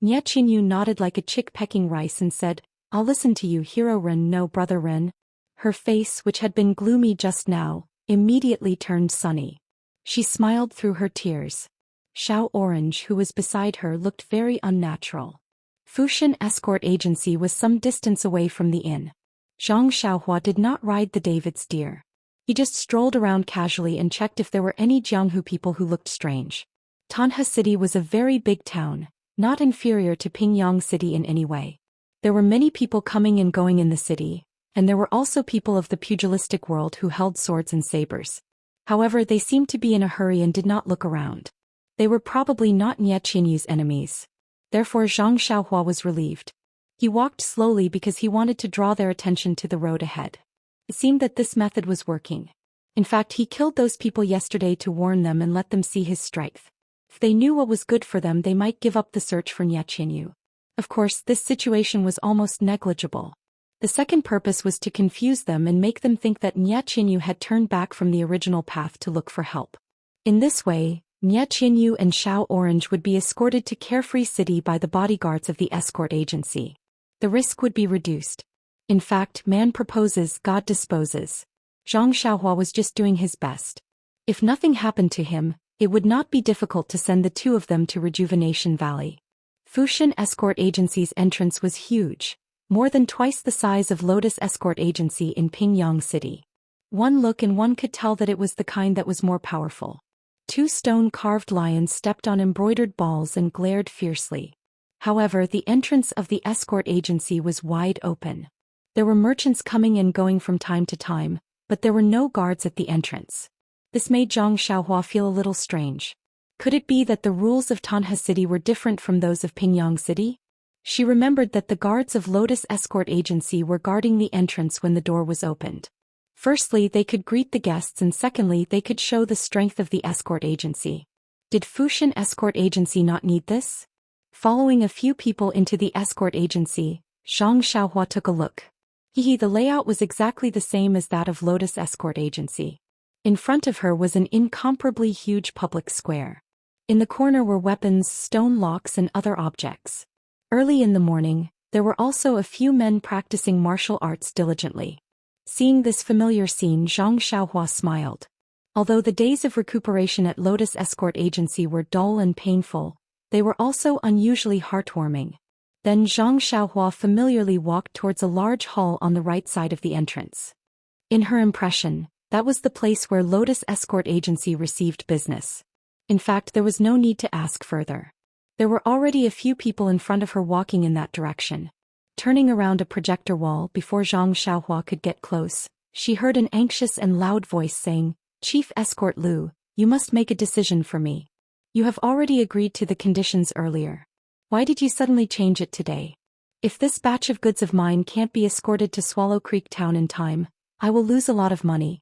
Nie Qingyu nodded like a chick pecking rice and said, "I'll listen to you, Hero Ren, no brother Ren." Her face, which had been gloomy just now, immediately turned sunny. She smiled through her tears. Xiao Orange, who was beside her, looked very unnatural. Fushan escort agency was some distance away from the inn. Zhang Xiaohua did not ride the David's deer. He just strolled around casually and checked if there were any Jianghu people who looked strange. Tanha City was a very big town, not inferior to Pingyang City in any way. There were many people coming and going in the city, and there were also people of the pugilistic world who held swords and sabers. However, they seemed to be in a hurry and did not look around. They were probably not Nie Qianyu's enemies. Therefore Zhang Xiaohua was relieved. He walked slowly because he wanted to draw their attention to the road ahead. It seemed that this method was working. In fact, he killed those people yesterday to warn them and let them see his strength. If they knew what was good for them, they might give up the search for Nie Qianyu. Of course, this situation was almost negligible. The second purpose was to confuse them and make them think that Nie Qianyu had turned back from the original path to look for help. In this way, Nie Qianyu and Xiao Orange would be escorted to Carefree City by the bodyguards of the escort agency. The risk would be reduced. In fact, man proposes, God disposes. Zhang Xiaohua was just doing his best. If nothing happened to him, it would not be difficult to send the two of them to Rejuvenation Valley. Fushan Escort Agency's entrance was huge, more than twice the size of Lotus Escort Agency in Pingyang City. One look and one could tell that it was the kind that was more powerful. Two stone-carved lions stepped on embroidered balls and glared fiercely. However, the entrance of the escort agency was wide open. There were merchants coming and going from time to time, but there were no guards at the entrance. This made Zhang Xiaohua feel a little strange. Could it be that the rules of Tanha City were different from those of Pingyang City? She remembered that the guards of Lotus Escort Agency were guarding the entrance when the door was opened. Firstly, they could greet the guests, and secondly, they could show the strength of the escort agency. Did Fushan Escort Agency not need this? Following a few people into the escort agency, Zhang Xiaohua took a look. The layout was exactly the same as that of Lotus Escort Agency. In front of her was an incomparably huge public square. In the corner were weapons, stone locks and other objects. Early in the morning, there were also a few men practicing martial arts diligently. Seeing this familiar scene, Zhang Xiaohua smiled. Although the days of recuperation at Lotus Escort Agency were dull and painful, they were also unusually heartwarming. Then Zhang Xiaohua familiarly walked towards a large hall on the right side of the entrance. In her impression, that was the place where Lotus Escort Agency received business. In fact, there was no need to ask further. There were already a few people in front of her walking in that direction. Turning around a projector wall before Zhang Xiaohua could get close, she heard an anxious and loud voice saying, "Chief Escort Lu, you must make a decision for me. You have already agreed to the conditions earlier. Why did you suddenly change it today? If this batch of goods of mine can't be escorted to Swallow Creek Town in time, I will lose a lot of money."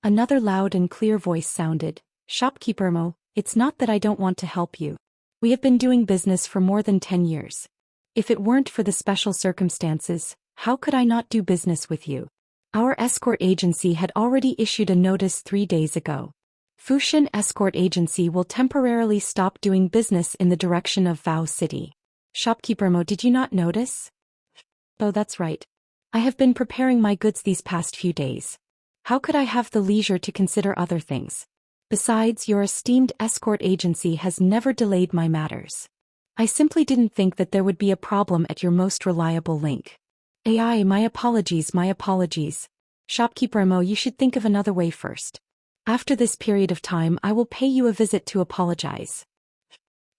Another loud and clear voice sounded, "Shopkeeper Mo, it's not that I don't want to help you. We have been doing business for more than 10 years. If it weren't for the special circumstances, how could I not do business with you? Our escort agency had already issued a notice 3 days ago. Fushan Escort Agency will temporarily stop doing business in the direction of Vao City." "Shopkeeper Mo, did you not notice?" "Oh, that's right. I have been preparing my goods these past few days. How could I have the leisure to consider other things? Besides, your esteemed escort agency has never delayed my matters. I simply didn't think that there would be a problem at your most reliable link. My apologies, my apologies. Shopkeeper Mo, you should think of another way first. After this period of time, I will pay you a visit to apologize."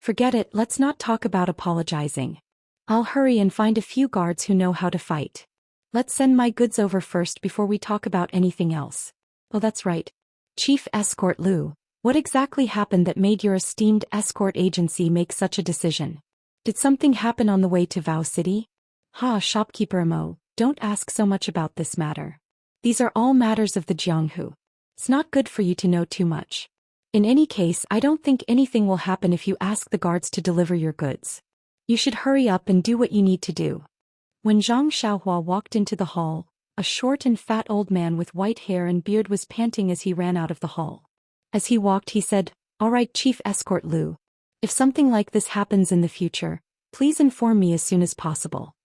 "Forget it, let's not talk about apologizing. I'll hurry and find a few guards who know how to fight. Let's send my goods over first before we talk about anything else." "Oh, that's right. Chief Escort Lu, what exactly happened that made your esteemed escort agency make such a decision? Did something happen on the way to Vao City?" "Shopkeeper Mo, don't ask so much about this matter. These are all matters of the Jianghu. It's not good for you to know too much. In any case, I don't think anything will happen if you ask the guards to deliver your goods. You should hurry up and do what you need to do." When Zhang Xiaohua walked into the hall, a short and fat old man with white hair and beard was panting as he ran out of the hall. As he walked, he said, "All right, Chief Escort Lu. If something like this happens in the future, please inform me as soon as possible."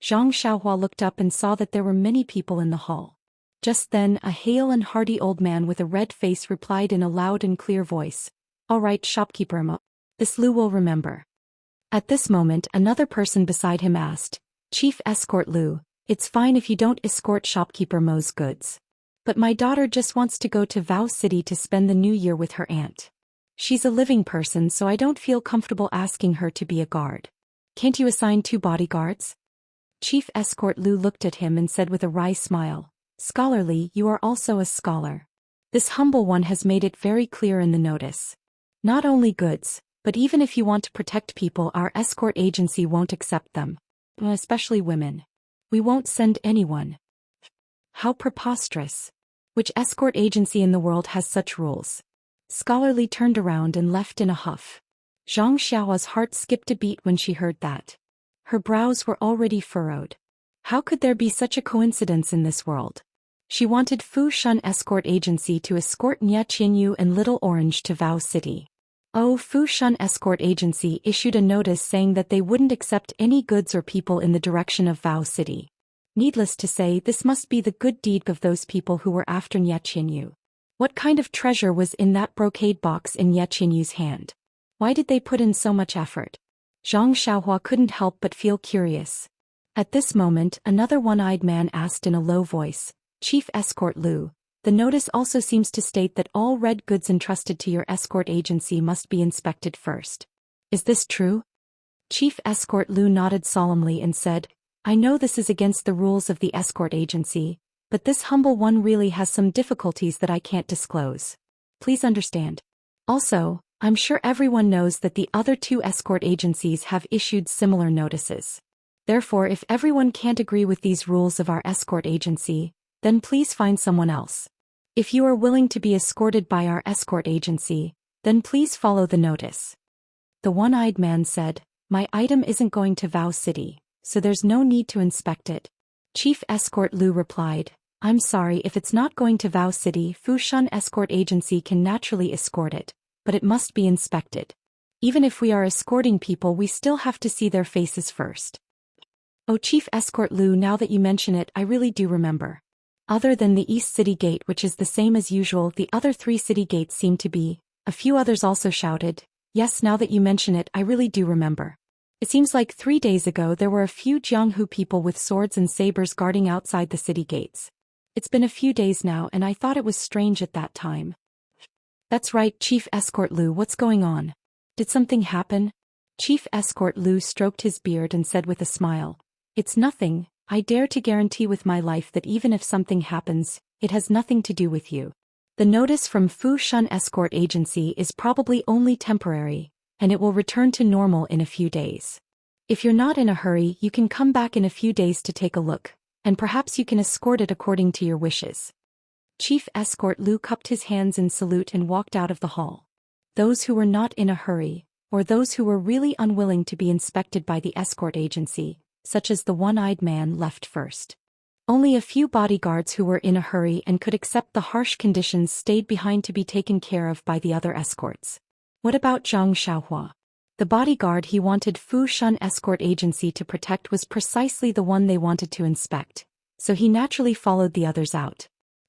Zhang Xiaohua looked up and saw that there were many people in the hall. Just then, a hale and hearty old man with a red face replied in a loud and clear voice, "All right, Shopkeeper Mo. This Lu will remember." At this moment, another person beside him asked, "Chief Escort Lu, it's fine if you don't escort Shopkeeper Mo's goods. But my daughter just wants to go to Vao City to spend the new year with her aunt. She's a living person, so I don't feel comfortable asking her to be a guard. Can't you assign 2 bodyguards?" Chief Escort Lu looked at him and said with a wry smile, "Scholarly, you are also a scholar. This humble one has made it very clear in the notice. Not only goods, but even if you want to protect people, our escort agency won't accept them. Especially women. We won't send anyone. How preposterous. Which escort agency in the world has such rules? Scholarly turned around and left in a huff. Zhang Xiaohua's heart skipped a beat when she heard that. Her brows were already furrowed. How could there be such a coincidence in this world? She wanted Fu Shun Escort Agency to escort Nya Qinyu and Little Orange to Vow City. Oh, Fu Shun Escort Agency issued a notice saying that they wouldn't accept any goods or people in the direction of Vow City. Needless to say, this must be the good deed of those people who were after Nya Qinyu. What kind of treasure was in that brocade box in Nya Qinyu's hand? Why did they put in so much effort? Zhang Xiaohua couldn't help but feel curious. At this moment, another one-eyed man asked in a low voice, Chief Escort Lu, the notice also seems to state that all red goods entrusted to your escort agency must be inspected first. Is this true? Chief Escort Lu nodded solemnly and said, I know this is against the rules of the escort agency, but this humble one really has some difficulties that I can't disclose. Please understand. Also, I'm sure everyone knows that the other two escort agencies have issued similar notices. Therefore, if everyone can't agree with these rules of our escort agency, then please find someone else. If you are willing to be escorted by our escort agency, then please follow the notice. The one-eyed man said, My item isn't going to Vow City, so there's no need to inspect it. Chief Escort Lu replied, I'm sorry, if it's not going to Vow City, Fu Shun Escort Agency can naturally escort it, but it must be inspected. Even if we are escorting people, we still have to see their faces first. Oh, Chief Escort Lu, now that you mention it, I really do remember. Other than the East City Gate, which is the same as usual, the other 3 city gates seem to be. A few others also shouted, Yes, now that you mention it, I really do remember. It seems like 3 days ago there were a few Jianghu people with swords and sabers guarding outside the city gates. It's been a few days now and I thought it was strange at that time. That's right, Chief Escort Lu, what's going on? Did something happen? Chief Escort Lu stroked his beard and said with a smile, It's nothing. I dare to guarantee with my life that even if something happens, it has nothing to do with you. The notice from Fu Shun Escort Agency is probably only temporary, and it will return to normal in a few days. If you're not in a hurry, you can come back in a few days to take a look, and perhaps you can escort it according to your wishes. Chief Escort Lu cupped his hands in salute and walked out of the hall. Those who were not in a hurry, or those who were really unwilling to be inspected by the escort agency, such as the one-eyed man, left first. Only a few bodyguards who were in a hurry and could accept the harsh conditions stayed behind to be taken care of by the other escorts. What about Zhang Xiaohua? The bodyguard he wanted Fu Shun Escort Agency to protect was precisely the one they wanted to inspect, so he naturally followed the others out.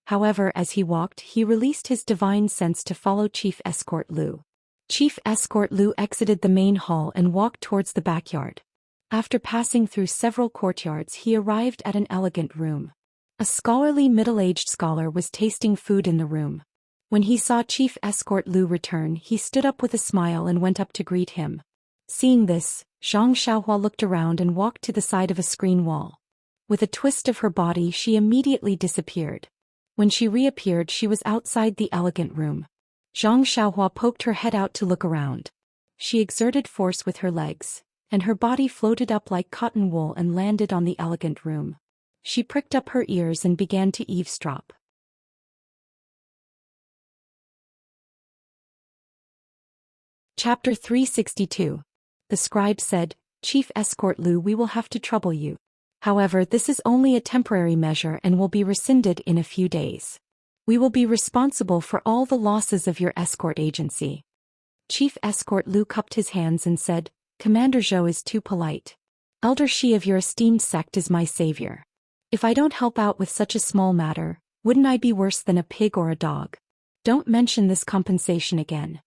However, as he walked, he released his divine sense to follow Chief Escort Lu. Chief Escort Lu exited the main hall and walked towards the backyard. After passing through several courtyards, he arrived at an elegant room. A scholarly middle-aged scholar was tasting food in the room. When he saw Chief Escort Lu return, he stood up with a smile and went up to greet him. Seeing this, Zhang Xiaohua looked around and walked to the side of a screen wall. With a twist of her body, she immediately disappeared. When she reappeared, she was outside the elegant room. Zhang Xiaohua poked her head out to look around. She exerted force with her legs, and her body floated up like cotton wool and landed on the elegant room. She pricked up her ears and began to eavesdrop. Chapter 362. The scribe said, Chief Escort Lu, we will have to trouble you. However, this is only a temporary measure and will be rescinded in a few days. We will be responsible for all the losses of your escort agency. Chief Escort Lu cupped his hands and said, Commander Zhou is too polite. Elder Shi of your esteemed sect is my savior. If I don't help out with such a small matter, wouldn't I be worse than a pig or a dog? Don't mention this compensation again.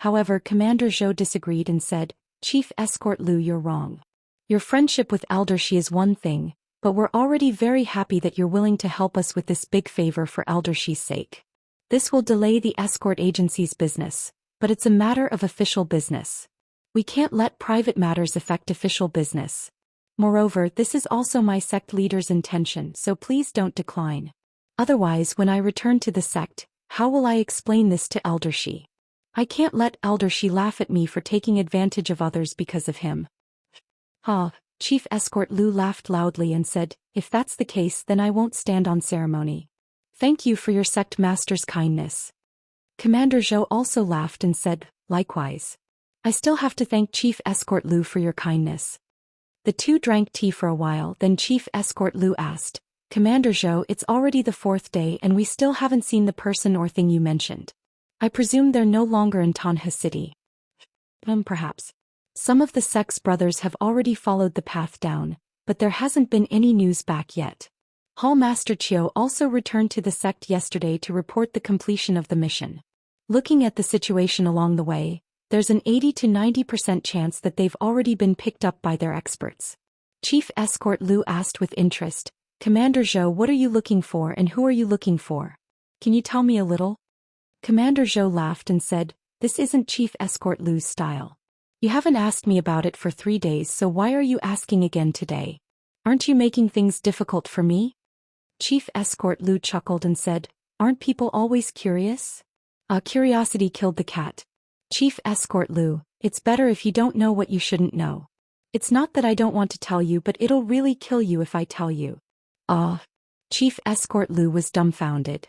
However, Commander Zhou disagreed and said, Chief Escort Lu, you're wrong. Your friendship with Elder Shi is one thing, but we're already very happy that you're willing to help us with this big favor for Elder Shi's sake. This will delay the escort agency's business, but it's a matter of official business. We can't let private matters affect official business. Moreover, this is also my sect leader's intention, so please don't decline. Otherwise, when I return to the sect, how will I explain this to Elder Shi? I can't let Elder Shi laugh at me for taking advantage of others because of him. Ah, Chief Escort Lu laughed loudly and said, if that's the case then I won't stand on ceremony. Thank you for your sect master's kindness. Commander Zhou also laughed and said, likewise. I still have to thank Chief Escort Lu for your kindness. The two drank tea for a while, then Chief Escort Lu asked, Commander Zhou, it's already the 4th day and we still haven't seen the person or thing you mentioned. I presume they're no longer in Tanha City. Perhaps. Some of the sect's brothers have already followed the path down, but there hasn't been any news back yet. Hall Master Qiu also returned to the sect yesterday to report the completion of the mission. Looking at the situation along the way, there's an 80 to 90% chance that they've already been picked up by their experts. Chief Escort Lu asked with interest, Commander Zhou, what are you looking for and who are you looking for? Can you tell me a little? Commander Zhou laughed and said, this isn't Chief Escort Lu's style. You haven't asked me about it for 3 days, so why are you asking again today? Aren't you making things difficult for me? Chief Escort Lu chuckled and said, aren't people always curious? Curiosity killed the cat. Chief Escort Lu, it's better if you don't know what you shouldn't know. It's not that I don't want to tell you, but it'll really kill you if I tell you. Chief Escort Lu was dumbfounded.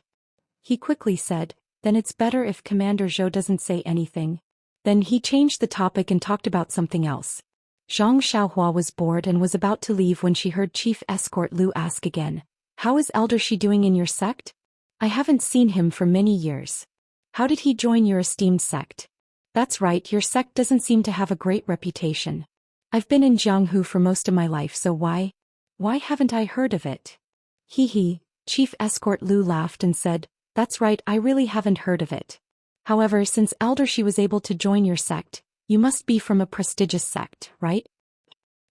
He quickly said, then it's better if Commander Zhou doesn't say anything. Then he changed the topic and talked about something else. Zhang Xiaohua was bored and was about to leave when she heard Chief Escort Lu ask again, how is Elder Shi doing in your sect? I haven't seen him for many years. How did he join your esteemed sect? That's right, your sect doesn't seem to have a great reputation. I've been in Jianghu for most of my life, so why haven't I heard of it? Hee, Chief Escort Lu laughed and said, that's right, I really haven't heard of it. However, since Elder Shi was able to join your sect, you must be from a prestigious sect, right?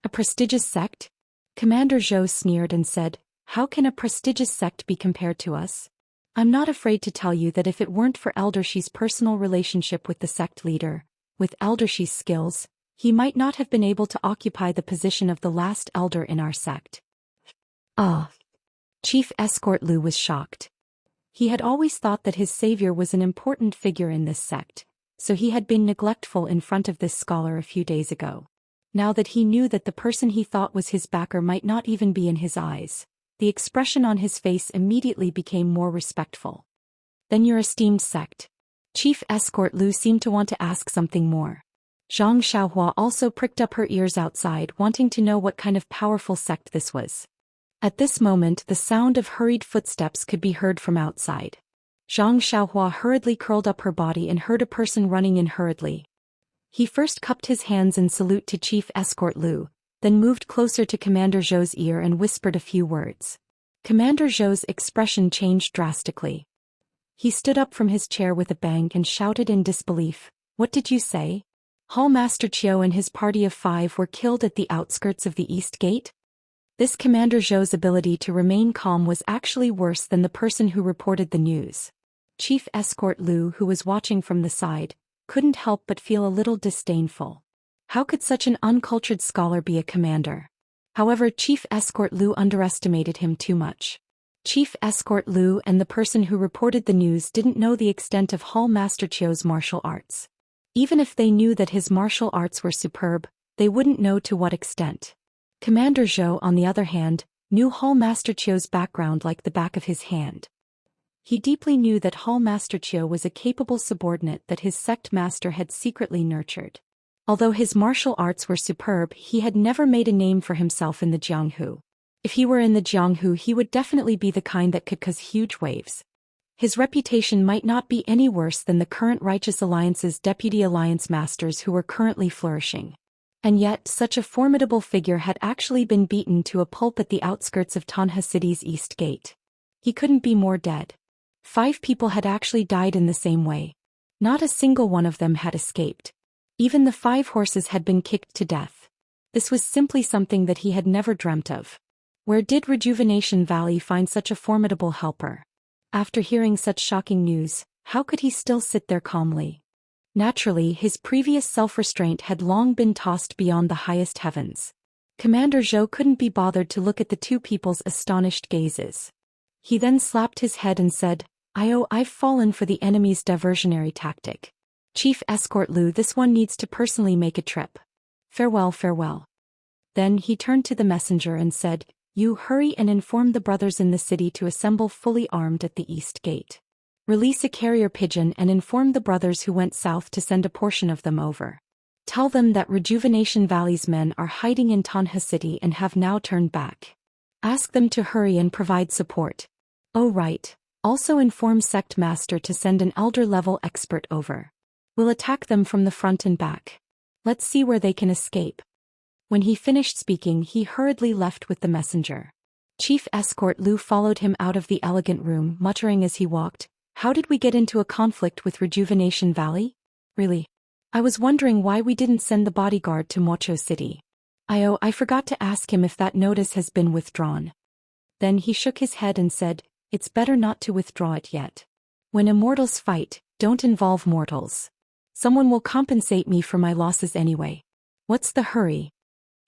A prestigious sect? Commander Zhou sneered and said, how can a prestigious sect be compared to us? I'm not afraid to tell you that if it weren't for Elder Shi's personal relationship with the sect leader, with Elder Shi's skills, he might not have been able to occupy the position of the last elder in our sect. Chief Escort Lu was shocked. He had always thought that his savior was an important figure in this sect, so he had been neglectful in front of this scholar a few days ago. Now that he knew that the person he thought was his backer might not even be in his eyes, the expression on his face immediately became more respectful. Then your esteemed sect. Chief Escort Lu seemed to want to ask something more. Zhang Xiaohua also pricked up her ears outside, wanting to know what kind of powerful sect this was. At this moment, the sound of hurried footsteps could be heard from outside. Zhang Xiaohua hurriedly curled up her body and heard a person running in hurriedly. He first cupped his hands in salute to Chief Escort Lu, then moved closer to Commander Zhou's ear and whispered a few words. Commander Zhou's expression changed drastically. He stood up from his chair with a bang and shouted in disbelief, "What did you say? Hall Master Qiu and his party of 5 were killed at the outskirts of the East Gate?" This Commander Zhou's ability to remain calm was actually worse than the person who reported the news. Chief Escort Lu, who was watching from the side, couldn't help but feel a little disdainful. How could such an uncultured scholar be a commander? However, Chief Escort Lu underestimated him too much. Chief Escort Lu and the person who reported the news didn't know the extent of Hall Master Qiu's martial arts. Even if they knew that his martial arts were superb, they wouldn't know to what extent. Commander Zhou, on the other hand, knew Hall Master Qiu's background like the back of his hand. He deeply knew that Hall Master Qiu was a capable subordinate that his sect master had secretly nurtured. Although his martial arts were superb, he had never made a name for himself in the Jianghu. If he were in the Jianghu, he would definitely be the kind that could cause huge waves. His reputation might not be any worse than the current Righteous Alliance's deputy alliance masters who were currently flourishing. And yet, such a formidable figure had actually been beaten to a pulp at the outskirts of Tanha City's East Gate. He couldn't be more dead. 5 people had actually died in the same way. Not a single one of them had escaped. Even the 5 horses had been kicked to death. This was simply something that he had never dreamt of. Where did Rejuvenation Valley find such a formidable helper? After hearing such shocking news, how could he still sit there calmly? Naturally, his previous self-restraint had long been tossed beyond the highest heavens. Commander Zhou couldn't be bothered to look at the 2 people's astonished gazes. He then slapped his head and said, I've fallen for the enemy's diversionary tactic. Chief Escort Lu, this one needs to personally make a trip. Farewell, farewell. Then he turned to the messenger and said, You hurry and inform the brothers in the city to assemble fully armed at the east gate. Release a carrier pigeon and inform the brothers who went south to send a portion of them over. Tell them that Rejuvenation Valley's men are hiding in Tanha City and have now turned back. Ask them to hurry and provide support. Oh right. Also inform Sect Master to send an elder-level expert over. We'll attack them from the front and back. Let's see where they can escape. When he finished speaking, he hurriedly left with the messenger. Chief Escort Lu followed him out of the elegant room, muttering as he walked, How did we get into a conflict with Rejuvenation Valley? Really? I was wondering why we didn't send the bodyguard to Mocho City. I forgot to ask him if that notice has been withdrawn. Then he shook his head and said, It's better not to withdraw it yet. When immortals fight, don't involve mortals. Someone will compensate me for my losses anyway. What's the hurry?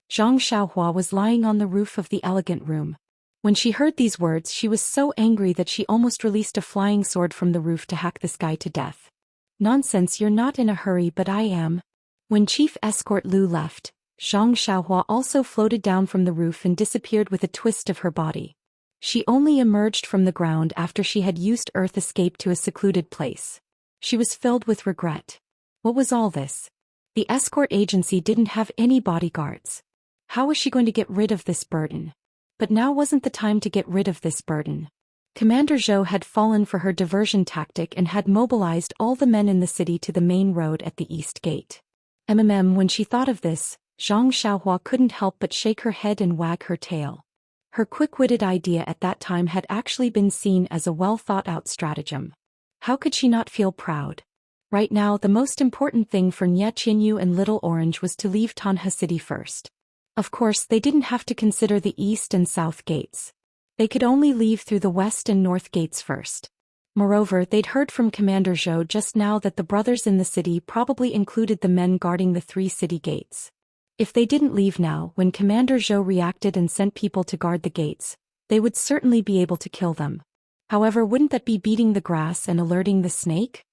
Zhang Xiaohua was lying on the roof of the elegant room. When she heard these words, she was so angry that she almost released a flying sword from the roof to hack this guy to death. Nonsense, you're not in a hurry, but I am. When Chief Escort Lu left, Zhang Xiaohua also floated down from the roof and disappeared with a twist of her body. She only emerged from the ground after she had used Earth Escape to a secluded place. She was filled with regret. What was all this? The escort agency didn't have any bodyguards. How was she going to get rid of this burden? But now wasn't the time to get rid of this burden. Commander Zhou had fallen for her diversion tactic and had mobilized all the men in the city to the main road at the east gate. When she thought of this, Zhang Xiaohua couldn't help but shake her head and wag her tail. Her quick-witted idea at that time had actually been seen as a well-thought-out stratagem. How could she not feel proud? Right now, the most important thing for Nye Qinyu and Little Orange was to leave Tanha City first. Of course, they didn't have to consider the east and south gates. They could only leave through the west and north gates first. Moreover, they'd heard from Commander Zhou just now that the brothers in the city probably included the men guarding the 3 city gates. If they didn't leave now, when Commander Zhou reacted and sent people to guard the gates, they would certainly be able to kill them. However, wouldn't that be beating the grass and alerting the snake?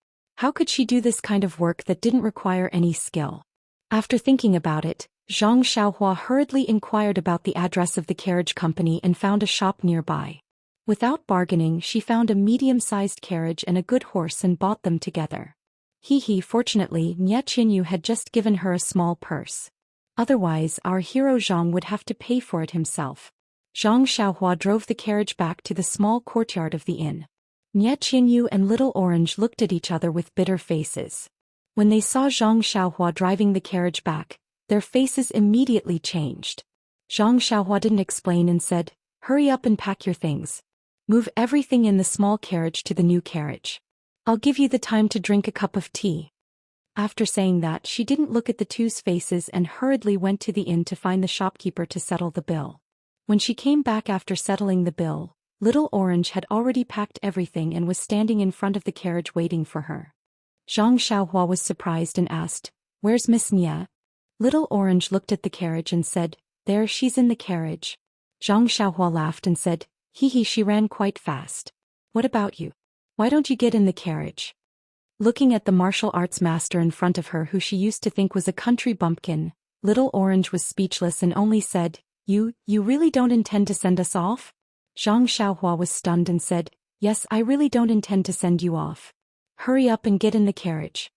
How could she do this kind of work that didn't require any skill? After thinking about it, Zhang Xiaohua hurriedly inquired about the address of the carriage company and found a shop nearby. Without bargaining, she found a medium-sized carriage and a good horse and bought them together. Fortunately, Nye Qinyu had just given her a small purse. Otherwise, our hero Zhang would have to pay for it himself. Zhang Xiaohua drove the carriage back to the small courtyard of the inn. Nye Qinyu and Little Orange looked at each other with bitter faces. When they saw Zhang Xiaohua driving the carriage back, their faces immediately changed. Zhang Xiaohua didn't explain and said, Hurry up and pack your things. Move everything in the small carriage to the new carriage. I'll give you the time to drink a cup of tea. After saying that, she didn't look at the two's faces and hurriedly went to the inn to find the shopkeeper to settle the bill. When she came back after settling the bill, Little Orange had already packed everything and was standing in front of the carriage waiting for her. Zhang Xiaohua was surprised and asked, Where's Miss Nye? Little Orange looked at the carriage and said, There, she's in the carriage. Zhang Xiaohua laughed and said, She ran quite fast. What about you? Why don't you get in the carriage? Looking at the martial arts master in front of her who she used to think was a country bumpkin, Little Orange was speechless and only said, You really don't intend to send us off? Zhang Xiaohua was stunned and said, Yes, I really don't intend to send you off. Hurry up and get in the carriage.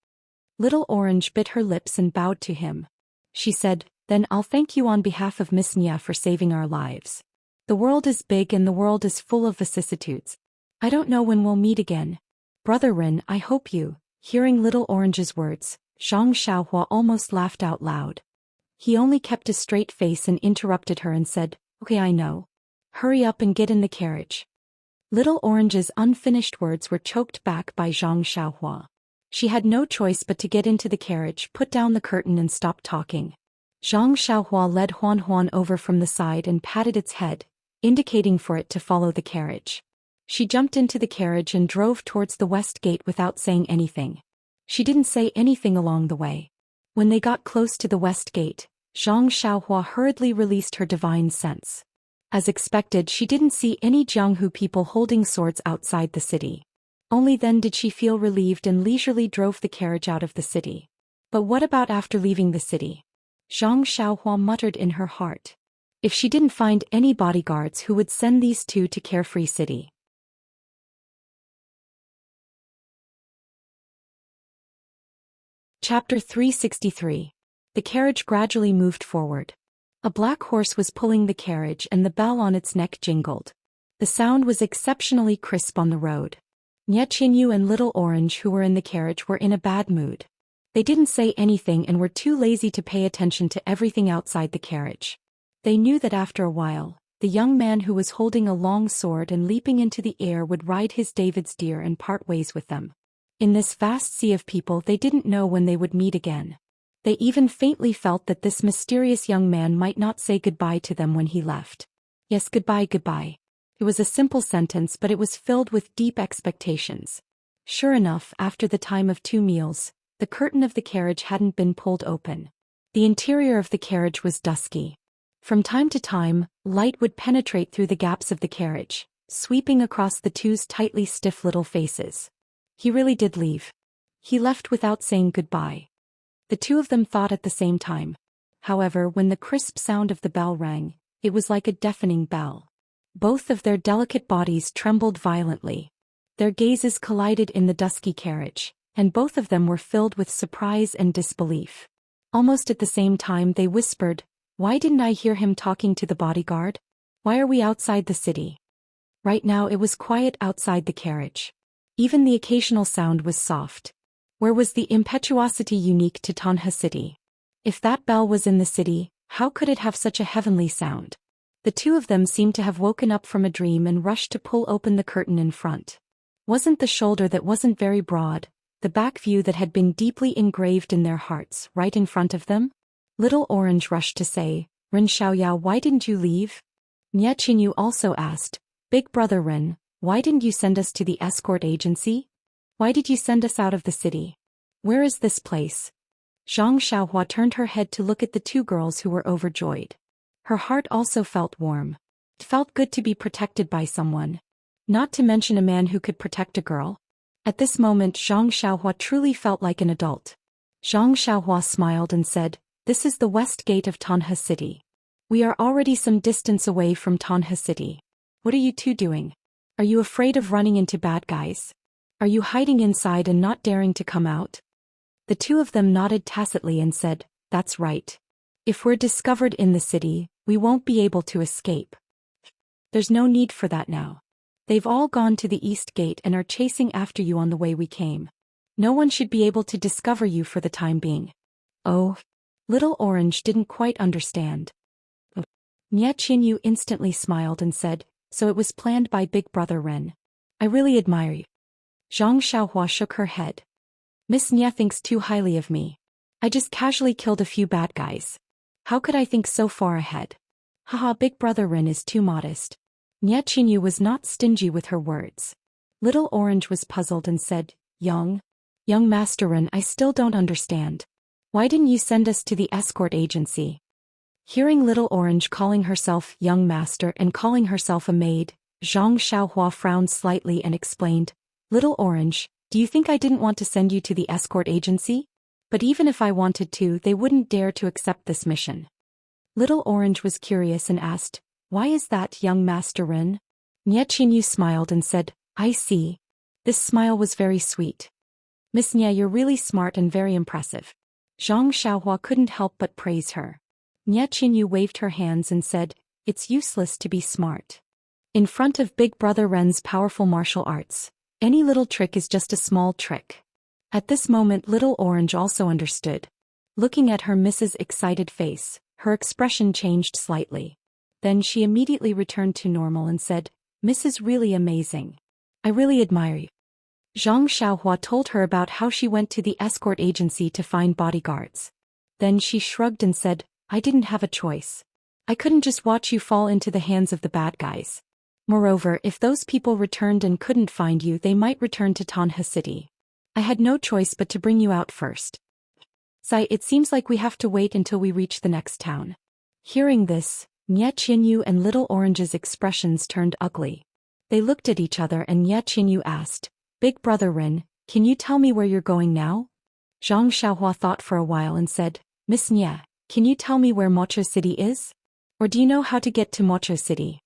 Little Orange bit her lips and bowed to him. She said, Then I'll thank you on behalf of Miss Nye for saving our lives. The world is big and the world is full of vicissitudes. I don't know when we'll meet again. Brother Rin, I hope you. Hearing Little Orange's words, Zhang Xiaohua almost laughed out loud. He only kept a straight face and interrupted her and said, Okay, I know. Hurry up and get in the carriage. Little Orange's unfinished words were choked back by Zhang Xiaohua. She had no choice but to get into the carriage, put down the curtain and stop talking. Zhang Xiaohua led Huan Huan over from the side and patted its head, indicating for it to follow the carriage. She jumped into the carriage and drove towards the west gate without saying anything. She didn't say anything along the way. When they got close to the west gate, Zhang Xiaohua hurriedly released her divine sense. As expected, she didn't see any Jianghu people holding swords outside the city. Only then did she feel relieved and leisurely drove the carriage out of the city. But what about after leaving the city? Zhang Xiaohua muttered in her heart. If she didn't find any bodyguards who would send these two to Carefree City. Chapter 363. The carriage gradually moved forward. A black horse was pulling the carriage and the bell on its neck jingled. The sound was exceptionally crisp on the road. Nie Qinyu and Little Orange, who were in the carriage, were in a bad mood. They didn't say anything and were too lazy to pay attention to everything outside the carriage. They knew that after a while, the young man who was holding a long sword and leaping into the air would ride his David's deer and part ways with them. In this vast sea of people, they didn't know when they would meet again. They even faintly felt that this mysterious young man might not say goodbye to them when he left. Yes, goodbye, goodbye. It was a simple sentence, but it was filled with deep expectations. Sure enough, after the time of 2 meals, the curtain of the carriage hadn't been pulled open. The interior of the carriage was dusky. From time to time, light would penetrate through the gaps of the carriage, sweeping across the two's tightly stiff little faces. He really did leave. He left without saying goodbye. The two of them thought at the same time. However, when the crisp sound of the bell rang, it was like a deafening bell. Both of their delicate bodies trembled violently. Their gazes collided in the dusky carriage, and both of them were filled with surprise and disbelief. Almost at the same time they whispered, "Why didn't I hear him talking to the bodyguard? Why are we outside the city?" Right now it was quiet outside the carriage. Even the occasional sound was soft. Where was the impetuosity unique to Tanha City? If that bell was in the city, how could it have such a heavenly sound? The two of them seemed to have woken up from a dream and rushed to pull open the curtain in front. Wasn't the shoulder that wasn't very broad, the back view that had been deeply engraved in their hearts, right in front of them? Little Orange rushed to say, "Ren Xiaoyao, why didn't you leave?" Nie Qinyu also asked, "Big brother Ren, why didn't you send us to the escort agency? Why did you send us out of the city? Where is this place?" Zhang Xiaohua turned her head to look at the two girls who were overjoyed. Her heart also felt warm. It felt good to be protected by someone. Not to mention a man who could protect a girl. At this moment Zhang Xiaohua truly felt like an adult. Zhang Xiaohua smiled and said, "This is the west gate of Tanha City. We are already some distance away from Tanha City. What are you two doing? Are you afraid of running into bad guys? Are you hiding inside and not daring to come out?" The two of them nodded tacitly and said, "That's right. If we're discovered in the city, we won't be able to escape. There's no need for that now. They've all gone to the east gate and are chasing after you on the way we came. No one should be able to discover you for the time being." Oh. Little Orange didn't quite understand. Nie Qinyu instantly smiled and said, "So it was planned by Big Brother Ren. I really admire you." Zhang Xiaohua shook her head. "Miss Nie thinks too highly of me. I just casually killed a few bad guys. How could I think so far ahead? Haha, Big Brother Ren is too modest." Nie Qinyu was not stingy with her words. Little Orange was puzzled and said, Young Master Ren, I still don't understand. Why didn't you send us to the escort agency?" Hearing Little Orange calling herself Young Master and calling herself a maid, Zhang Xiaohua frowned slightly and explained, "Little Orange, do you think I didn't want to send you to the escort agency? But even if I wanted to, they wouldn't dare to accept this mission." Little Orange was curious and asked, "Why is that, Young Master Ren?" Nie Qinyu smiled and said, "I see." This smile was very sweet. "Miss Nie, you're really smart and very impressive." Zhang Xiaohua couldn't help but praise her. Nie Qinyu waved her hands and said, "It's useless to be smart. In front of Big Brother Ren's powerful martial arts, any little trick is just a small trick." At this moment Little Orange also understood. Looking at her Mrs. excited face, her expression changed slightly. Then she immediately returned to normal and said, "Mrs. really amazing. I really admire you." Zhang Xiaohua told her about how she went to the escort agency to find bodyguards. Then she shrugged and said, "I didn't have a choice. I couldn't just watch you fall into the hands of the bad guys. Moreover, if those people returned and couldn't find you, they might return to Tanha City. I had no choice but to bring you out first. Sai, it seems like we have to wait until we reach the next town." Hearing this, Nie Qinyu and Little Orange's expressions turned ugly. They looked at each other and Nie Qinyu asked, Big brother Ren, can you tell me where you're going now? Zhang Xiaohua thought for a while and said, Miss Nia, can you tell me where Mocho City is? Or do you know how to get to Mocho City?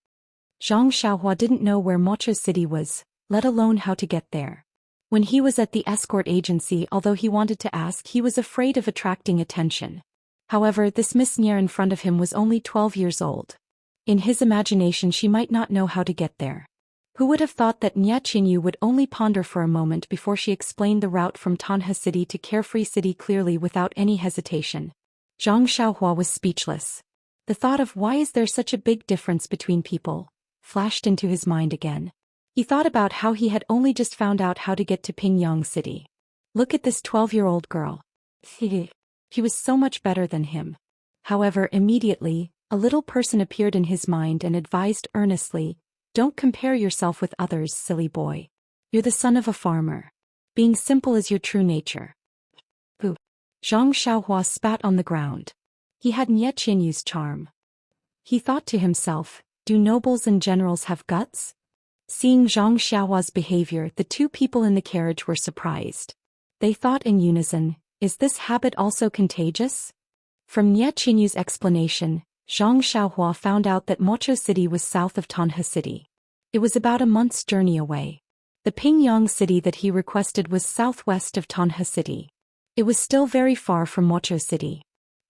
Zhang Xiaohua didn't know where Mocho City was, let alone how to get there. When he was at the escort agency, although he wanted to ask, he was afraid of attracting attention. However, this Miss Nia in front of him was only 12 years old. In his imagination she might not know how to get there. Who would have thought that Nia Qinyu would only ponder for a moment before she explained the route from Tanha City to Carefree City clearly without any hesitation. Zhang Xiaohua was speechless. The thought of why is there such a big difference between people flashed into his mind again. He thought about how he had only just found out how to get to Pingyang City. Look at this 12-year-old girl. She was so much better than him. However, immediately, a little person appeared in his mind and advised earnestly, don't compare yourself with others, silly boy. You're the son of a farmer. Being simple is your true nature. Pooh. Zhang Xiaohua spat on the ground. He had Nye Qinyu's charm. He thought to himself, do nobles and generals have guts? Seeing Zhang Xiaohua's behavior, the two people in the carriage were surprised. They thought in unison, is this habit also contagious? From Nye Qinyu's explanation, Zhang Xiaohua found out that Mocho City was south of Tanha City. It was about a month's journey away. The Pingyang City that he requested was southwest of Tanha City. It was still very far from Mocho City.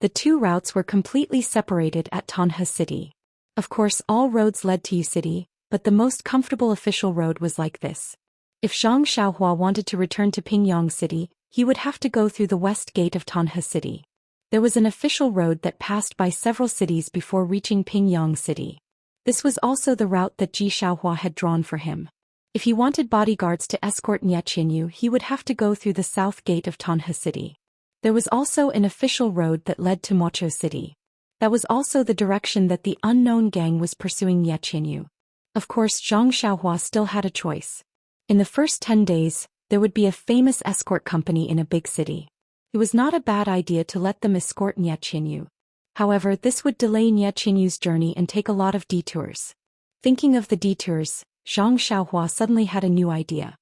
The two routes were completely separated at Tanha City. Of course, all roads led to U City, but the most comfortable official road was like this. If Zhang Xiaohua wanted to return to Pingyang City, he would have to go through the west gate of Tanha City. There was an official road that passed by several cities before reaching Pingyang City. This was also the route that Ji Xiaohua had drawn for him. If he wanted bodyguards to escort Nye Qinyu, he would have to go through the south gate of Tanha City. There was also an official road that led to Mocho City. That was also the direction that the unknown gang was pursuing Nye Qinyu. Of course, Zhang Xiaohua still had a choice. In the first 10 days, there would be a famous escort company in a big city. It was not a bad idea to let them escort Nye Qinyu. However, this would delay Nye Qinyu's journey and take a lot of detours. Thinking of the detours, Zhang Xiaohua suddenly had a new idea.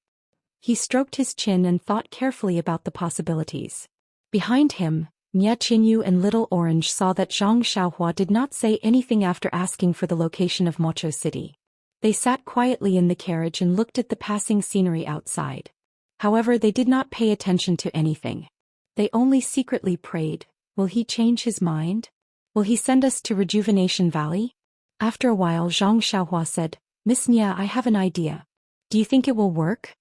He stroked his chin and thought carefully about the possibilities. Behind him, Nye Qinyu and Little Orange saw that Zhang Xiaohua did not say anything after asking for the location of Mocho City. They sat quietly in the carriage and looked at the passing scenery outside. However, they did not pay attention to anything. They only secretly prayed, will he change his mind? Will he send us to Rejuvenation Valley? After a while Zhang Xiaohua said, Miss Nia, I have an idea. Do you think it will work?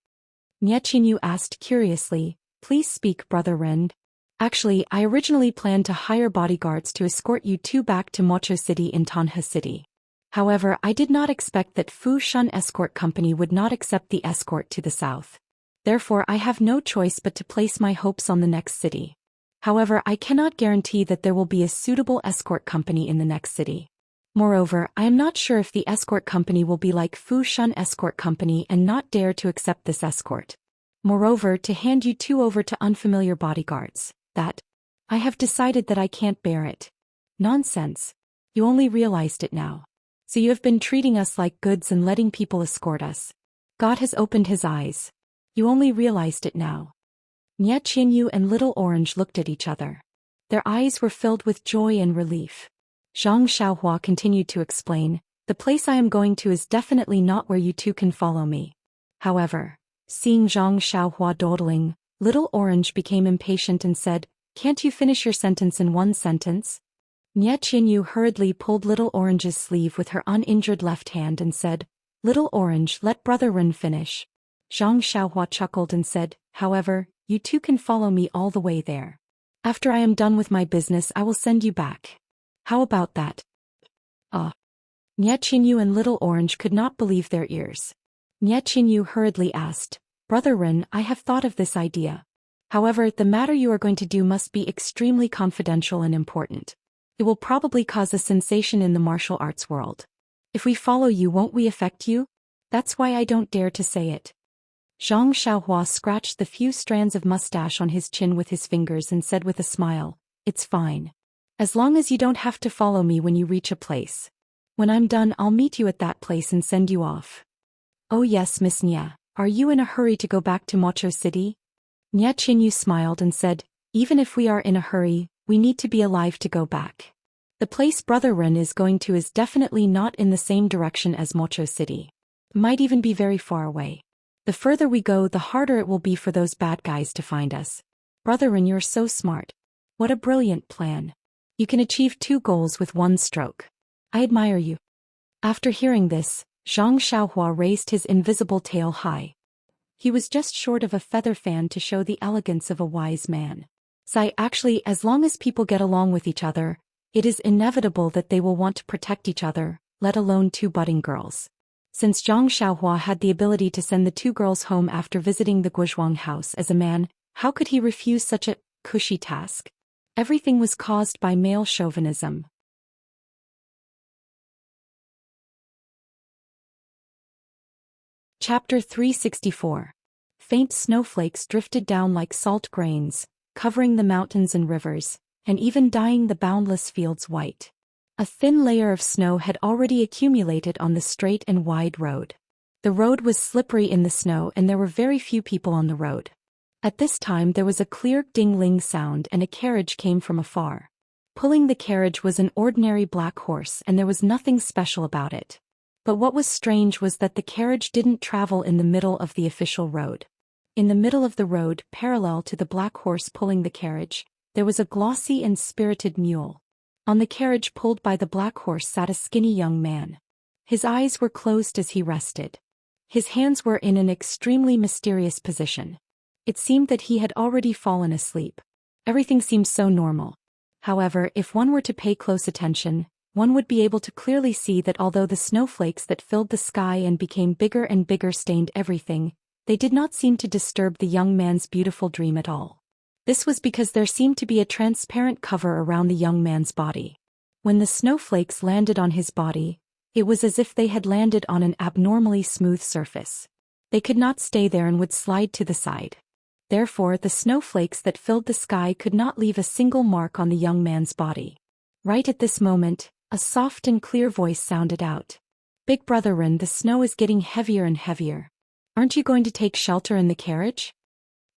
Nye Qinyu asked curiously, please speak, Brother Ren. Actually, I originally planned to hire bodyguards to escort you two back to Mocho City in Tanha City. However, I did not expect that Fu Shun Escort Company would not accept the escort to the south. Therefore, I have no choice but to place my hopes on the next city. However, I cannot guarantee that there will be a suitable escort company in the next city. Moreover, I am not sure if the escort company will be like Fu Shun Escort Company and not dare to accept this escort. Moreover, to hand you two over to unfamiliar bodyguards, I have decided that I can't bear it. Nonsense. You only realized it now. So you have been treating us like goods and letting people escort us. God has opened his eyes. You only realized it now. Nye Qinyu and Little Orange looked at each other. Their eyes were filled with joy and relief. Zhang Xiaohua continued to explain, the place I am going to is definitely not where you two can follow me. However, seeing Zhang Xiaohua dawdling, Little Orange became impatient and said, can't you finish your sentence in one sentence? Nye Qinyu hurriedly pulled Little Orange's sleeve with her uninjured left hand and said, Little Orange, let Brother Ren finish. Zhang Xiaohua chuckled and said, however, you two can follow me all the way there. After I am done with my business I will send you back. How about that? Nye Qinyu and Little Orange could not believe their ears. Nye Qinyu hurriedly asked, Brother Ren, I have thought of this idea. However, the matter you are going to do must be extremely confidential and important. It will probably cause a sensation in the martial arts world. If we follow you, won't we affect you? That's why I don't dare to say it. Zhang Xiaohua scratched the few strands of mustache on his chin with his fingers and said with a smile, it's fine. As long as you don't have to follow me when you reach a place. When I'm done, I'll meet you at that place and send you off. Oh yes, Miss Nia, Are you in a hurry to go back to Mocho City? Nye Qinyu smiled and said, even if we are in a hurry, we need to be alive to go back. The place Brother Ren is going to is definitely not in the same direction as Mocho City. Might even be very far away. The further we go, the harder it will be for those bad guys to find us. Brother Ren, you're so smart. What a brilliant plan. You can achieve 2 goals with 1 stroke. I admire you. After hearing this, Zhang Xiaohua raised his invisible tail high. He was just short of a feather fan to show the elegance of a wise man. Actually, as long as people get along with each other, it is inevitable that they will want to protect each other, let alone 2 budding girls. Since Zhang Xiaohua had the ability to send the 2 girls home after visiting the Guozhuang house as a man, how could he refuse such a cushy task? Everything was caused by male chauvinism. Chapter 364. Faint snowflakes drifted down like salt grains, covering the mountains and rivers, and even dyeing the boundless fields white. A thin layer of snow had already accumulated on the straight and wide road. The road was slippery in the snow and there were very few people on the road. At this time there was a clear ding-ling sound and a carriage came from afar. Pulling the carriage was an ordinary black horse and there was nothing special about it. But what was strange was that the carriage didn't travel in the middle of the official road. In the middle of the road, parallel to the black horse pulling the carriage, there was a glossy and spirited mule. On the carriage pulled by the black horse sat a skinny young man. His eyes were closed as he rested. His hands were in an extremely mysterious position. It seemed that he had already fallen asleep. Everything seemed so normal. However, if one were to pay close attention, one would be able to clearly see that although the snowflakes that filled the sky and became bigger and bigger stained everything, they did not seem to disturb the young man's beautiful dream at all. This was because there seemed to be a transparent cover around the young man's body. When the snowflakes landed on his body, it was as if they had landed on an abnormally smooth surface. They could not stay there and would slide to the side. Therefore, the snowflakes that filled the sky could not leave a single mark on the young man's body. Right at this moment, a soft and clear voice sounded out. Big Brother Ren, the snow is getting heavier and heavier. Aren't you going to take shelter in the carriage?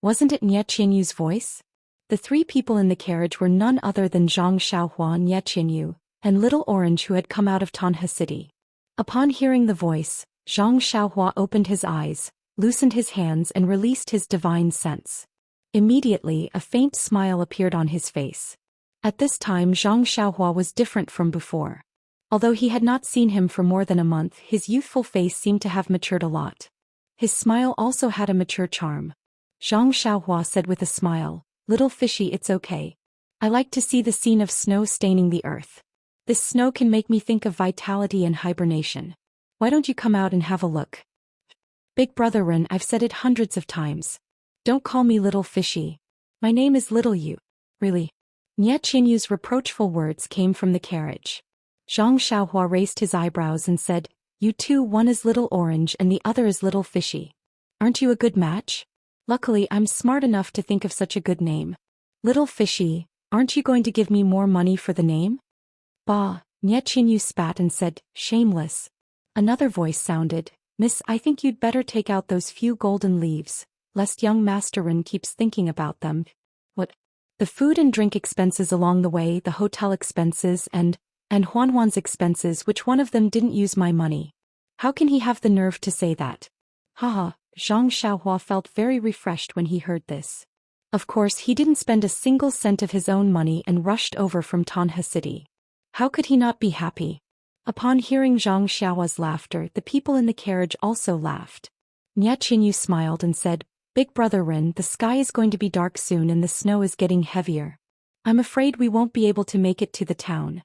Wasn't it Nye Qinyu's voice? The 3 people in the carriage were none other than Zhang Xiaohua, Nye Qinyu, and Little Orange who had come out of Tanha City. Upon hearing the voice, Zhang Xiaohua opened his eyes, loosened his hands and released his divine sense. Immediately, a faint smile appeared on his face. At this time Zhang Xiaohua was different from before. Although he had not seen him for more than a month, his youthful face seemed to have matured a lot. His smile also had a mature charm. Zhang Xiaohua said with a smile, Little fishy, it's okay. I like to see the scene of snow staining the earth. This snow can make me think of vitality and hibernation. Why don't you come out and have a look? Big Brother Ren, I've said it hundreds of times. Don't call me Little Fishy. My name is Little You. Really? Nye Qinyu's reproachful words came from the carriage. Zhang Xiaohua raised his eyebrows and said, You two, one is Little Orange and the other is Little Fishy. Aren't you a good match? Luckily, I'm smart enough to think of such a good name. Little Fishy, aren't you going to give me more money for the name? Bah, Nye Qinyu spat and said, Shameless. Another voice sounded, Miss, I think you'd better take out those few golden leaves, lest young Master Ren keeps thinking about them. What? The food and drink expenses along the way, the hotel expenses and Huanhuan's expenses, which one of them didn't use my money? How can he have the nerve to say that? Haha, Zhang Xiaohua felt very refreshed when he heard this. Of course he didn't spend a single cent of his own money and rushed over from Tanha City. How could he not be happy? Upon hearing Zhang Xiaohua's laughter, the people in the carriage also laughed. Nye Qinyu smiled and said, Big Brother Ren, the sky is going to be dark soon and the snow is getting heavier. I'm afraid we won't be able to make it to the town.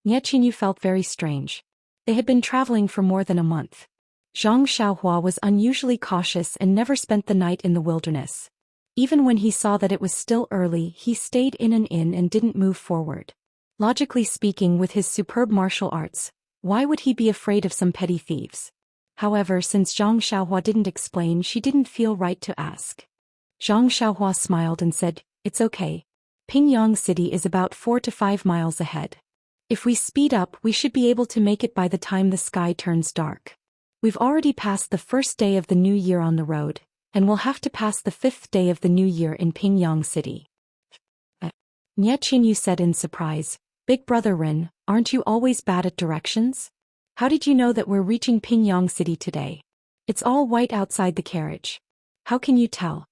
Nye Qinyu felt very strange. They had been traveling for more than a month. Zhang Xiaohua was unusually cautious and never spent the night in the wilderness. Even when he saw that it was still early, he stayed in an inn and didn't move forward. Logically speaking, with his superb martial arts, why would he be afraid of some petty thieves? However, since Zhang Xiaohua didn't explain, she didn't feel right to ask. Zhang Xiaohua smiled and said, It's okay. Pingyang City is about 4 to 5 miles ahead. If we speed up, we should be able to make it by the time the sky turns dark. We've already passed the first day of the new year on the road, and we'll have to pass the 5th day of the new year in Pingyang City. Nye Qinyu said in surprise, Big Brother Rin, aren't you always bad at directions? How did you know that we're reaching Pingyang City today? It's all white outside the carriage. How can you tell?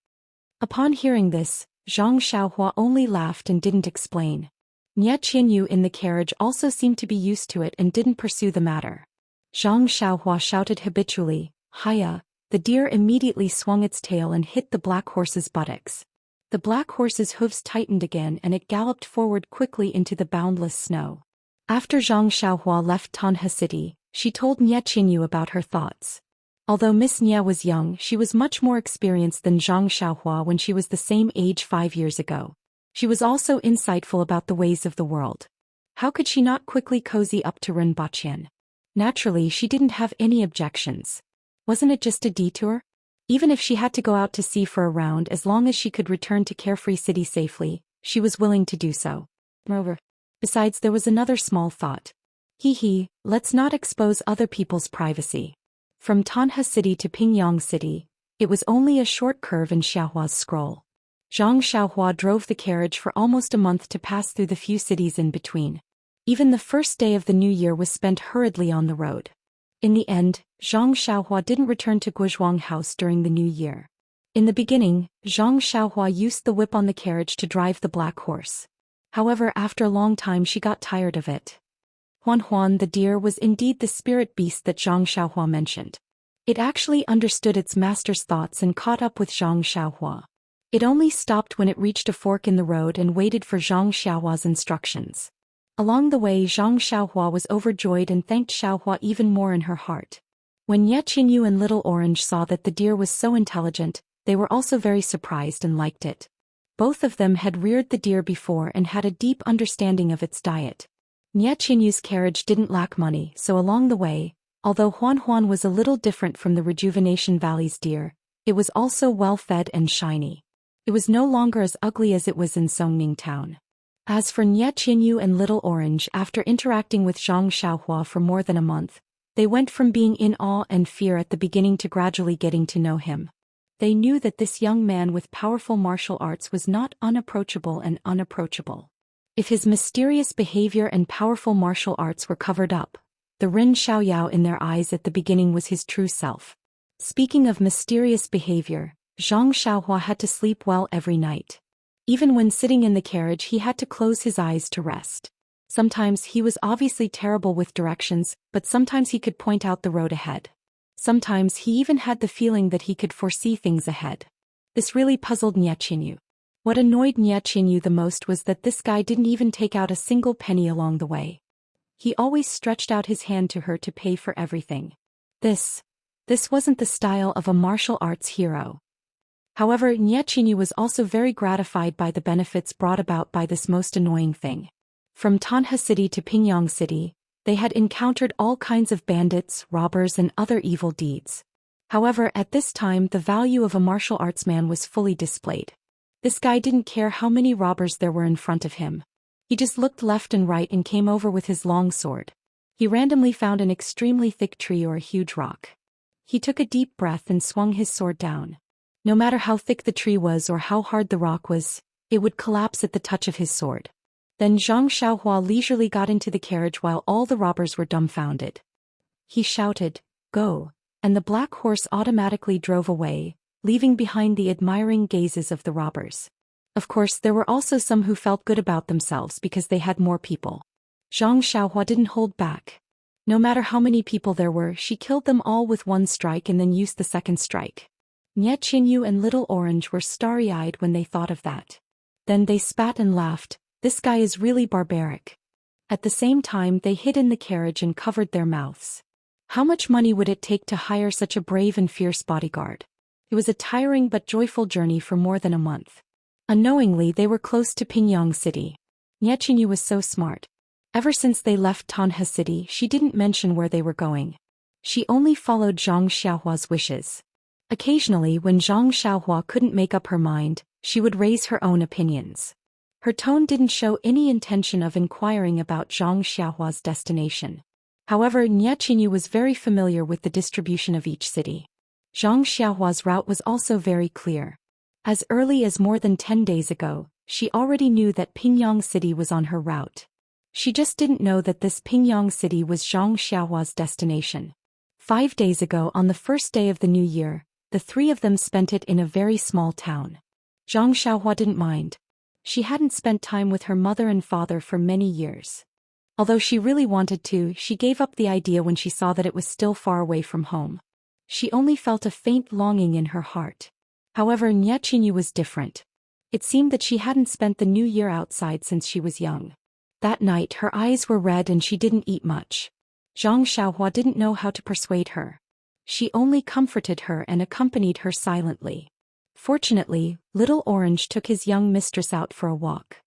Upon hearing this, Zhang Xiaohua only laughed and didn't explain. Nye Qinyu in the carriage also seemed to be used to it and didn't pursue the matter. Zhang Xiaohua shouted habitually, Hiya. The deer immediately swung its tail and hit the black horse's buttocks. The black horse's hooves tightened again and it galloped forward quickly into the boundless snow. After Zhang Xiaohua left Tanha City, she told Nye Qinyu about her thoughts. Although Miss Nye was young, she was much more experienced than Zhang Xiaohua when she was the same age 5 years ago. She was also insightful about the ways of the world. How could she not quickly cozy up to Ren Baqian? Naturally, she didn't have any objections. Wasn't it just a detour? Even if she had to go out to sea for a round as long as she could return to Carefree City safely, she was willing to do so. Moreover, besides there was another small thought. Let's not expose other people's privacy. From Tanha City to Pingyang City, it was only a short curve in Xiaohua's scroll. Zhang Xiaohua drove the carriage for almost a month to pass through the few cities in between. Even the first day of the new year was spent hurriedly on the road. In the end, Zhang Xiaohua didn't return to Guozhuang House during the new year. In the beginning, Zhang Xiaohua used the whip on the carriage to drive the black horse. However, after a long time she got tired of it. Huan the deer was indeed the spirit beast that Zhang Xiaohua mentioned. It actually understood its master's thoughts and caught up with Zhang Xiaohua. It only stopped when it reached a fork in the road and waited for Zhang Xiaohua's instructions. Along the way, Zhang Xiaohua was overjoyed and thanked Xiaohua even more in her heart. When Nye Qinyu and Little Orange saw that the deer was so intelligent, they were also very surprised and liked it. Both of them had reared the deer before and had a deep understanding of its diet. Nye Qinyu's carriage didn't lack money, so along the way, although Huan was a little different from the Rejuvenation Valley's deer, it was also well-fed and shiny. It was no longer as ugly as it was in Songning Town. As for Nye Qinyu and Little Orange, after interacting with Zhang Xiaohua for more than a month, they went from being in awe and fear at the beginning to gradually getting to know him. They knew that this young man with powerful martial arts was not unapproachable and unapproachable. If his mysterious behavior and powerful martial arts were covered up, the Rin Xiaoyao in their eyes at the beginning was his true self. Speaking of mysterious behavior, Zhang Xiaohua had to sleep well every night. Even when sitting in the carriage he had to close his eyes to rest. Sometimes he was obviously terrible with directions, but sometimes he could point out the road ahead. Sometimes he even had the feeling that he could foresee things ahead. This really puzzled Nye Qinyu. What annoyed Nye Qinyu the most was that this guy didn't even take out a single penny along the way. He always stretched out his hand to her to pay for everything. This wasn't the style of a martial arts hero. However, Nye Qinyu was also very gratified by the benefits brought about by this most annoying thing. From Tanha City to Pingyang City, they had encountered all kinds of bandits, robbers and other evil deeds. However, at this time the value of a martial arts man was fully displayed. This guy didn't care how many robbers there were in front of him. He just looked left and right and came over with his long sword. He randomly found an extremely thick tree or a huge rock. He took a deep breath and swung his sword down. No matter how thick the tree was or how hard the rock was, it would collapse at the touch of his sword. Then Zhang Xiaohua leisurely got into the carriage while all the robbers were dumbfounded. He shouted, "Go," and the black horse automatically drove away, leaving behind the admiring gazes of the robbers. Of course, there were also some who felt good about themselves because they had more people. Zhang Xiaohua didn't hold back. No matter how many people there were, she killed them all with one strike and then used the second strike. Nye Qinyu and Little Orange were starry-eyed when they thought of that. Then they spat and laughed. This guy is really barbaric. At the same time they hid in the carriage and covered their mouths. How much money would it take to hire such a brave and fierce bodyguard? It was a tiring but joyful journey for more than a month. Unknowingly they were close to Pingyang City. Nye Qinyu was so smart. Ever since they left Tanha City she didn't mention where they were going. She only followed Zhang Xiaohua's wishes. Occasionally when Zhang Xiaohua couldn't make up her mind, she would raise her own opinions. Her tone didn't show any intention of inquiring about Zhang Xiaohua's destination. However, Nie Qinyu was very familiar with the distribution of each city. Zhang Xiaohua's route was also very clear. As early as more than 10 days ago, she already knew that Pingyang City was on her route. She just didn't know that this Pingyang City was Zhang Xiaohua's destination. 5 days ago, on the first day of the new year, the three of them spent it in a very small town. Zhang Xiaohua didn't mind. She hadn't spent time with her mother and father for many years. Although she really wanted to, she gave up the idea when she saw that it was still far away from home. She only felt a faint longing in her heart. However, Nie Qinyu was different. It seemed that she hadn't spent the new year outside since she was young. That night her eyes were red and she didn't eat much. Zhang Xiaohua didn't know how to persuade her. She only comforted her and accompanied her silently. Fortunately, Little Orange took his young mistress out for a walk.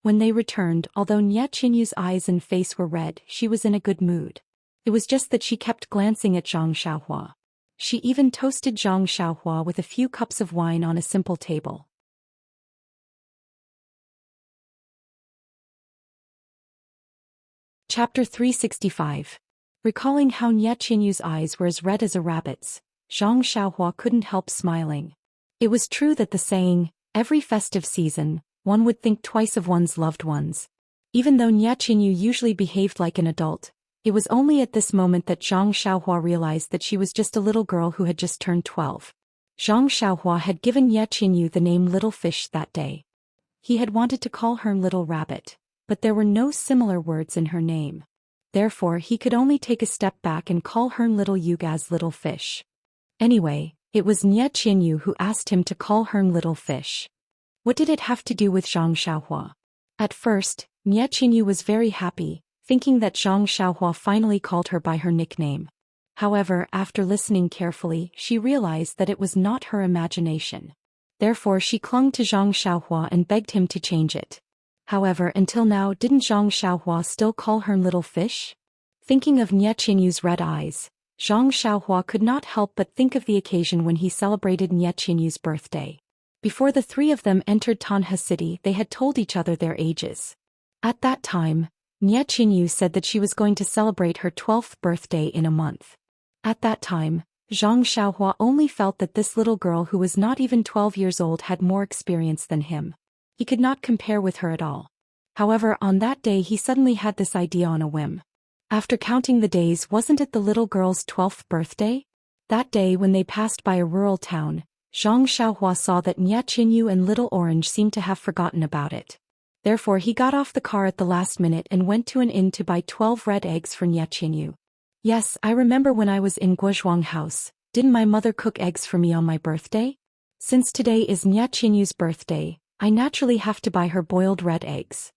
When they returned, although Nie Qinyu's eyes and face were red, she was in a good mood. It was just that she kept glancing at Zhang Xiaohua. She even toasted Zhang Xiaohua with a few cups of wine on a simple table. Chapter 365. Recalling how Nie Qinyu's eyes were as red as a rabbit's, Zhang Xiaohua couldn't help smiling. It was true that the saying, every festive season, one would think twice of one's loved ones. Even though Nie Qinyu usually behaved like an adult, it was only at this moment that Zhang Xiaohua realized that she was just a little girl who had just turned 12. Zhang Xiaohua had given Nie Qinyu the name Little Fish that day. He had wanted to call her Little Rabbit, but there were no similar words in her name. Therefore, he could only take a step back and call her Little Yug as Little Fish. Anyway, it was Nie Qinyu who asked him to call her Little Fish. What did it have to do with Zhang Xiaohua? At first, Nie Qinyu was very happy, thinking that Zhang Xiaohua finally called her by her nickname. However, after listening carefully, she realized that it was not her imagination. Therefore, she clung to Zhang Xiaohua and begged him to change it. However, until now, didn't Zhang Xiaohua still call her Little Fish? Thinking of Nie Qinyu's red eyes, Zhang Xiaohua could not help but think of the occasion when he celebrated Nie Qinyu's birthday. Before the three of them entered Tanha City, they had told each other their ages. At that time, Nie Qinyu said that she was going to celebrate her 12th birthday in a month. At that time, Zhang Xiaohua only felt that this little girl who was not even 12 years old had more experience than him. He could not compare with her at all. However, on that day he suddenly had this idea on a whim. After counting the days, wasn't it the little girl's 12th birthday? That day when they passed by a rural town, Zhang Xiaohua saw that Nie Qinyu and Little Orange seemed to have forgotten about it. Therefore he got off the car at the last minute and went to an inn to buy 12 red eggs for Nie Qinyu. Yes, I remember when I was in Guozhuang house, didn't my mother cook eggs for me on my birthday? Since today is Nie Qinyu's birthday, I naturally have to buy her boiled red eggs.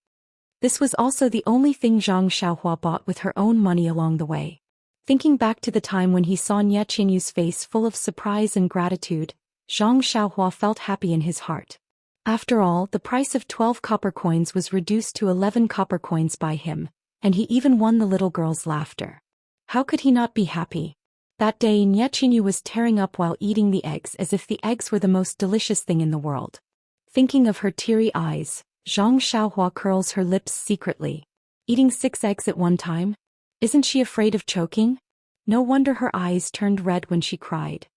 This was also the only thing Zhang Xiaohua bought with her own money along the way. Thinking back to the time when he saw Nie Qinyu's face full of surprise and gratitude, Zhang Xiaohua felt happy in his heart. After all, the price of 12 copper coins was reduced to 11 copper coins by him, and he even won the little girl's laughter. How could he not be happy? That day Nie Qinyu was tearing up while eating the eggs as if the eggs were the most delicious thing in the world. Thinking of her teary eyes, Zhang Xiaohua curls her lips secretly. Eating 6 eggs at one time? Isn't she afraid of choking? No wonder her eyes turned red when she cried.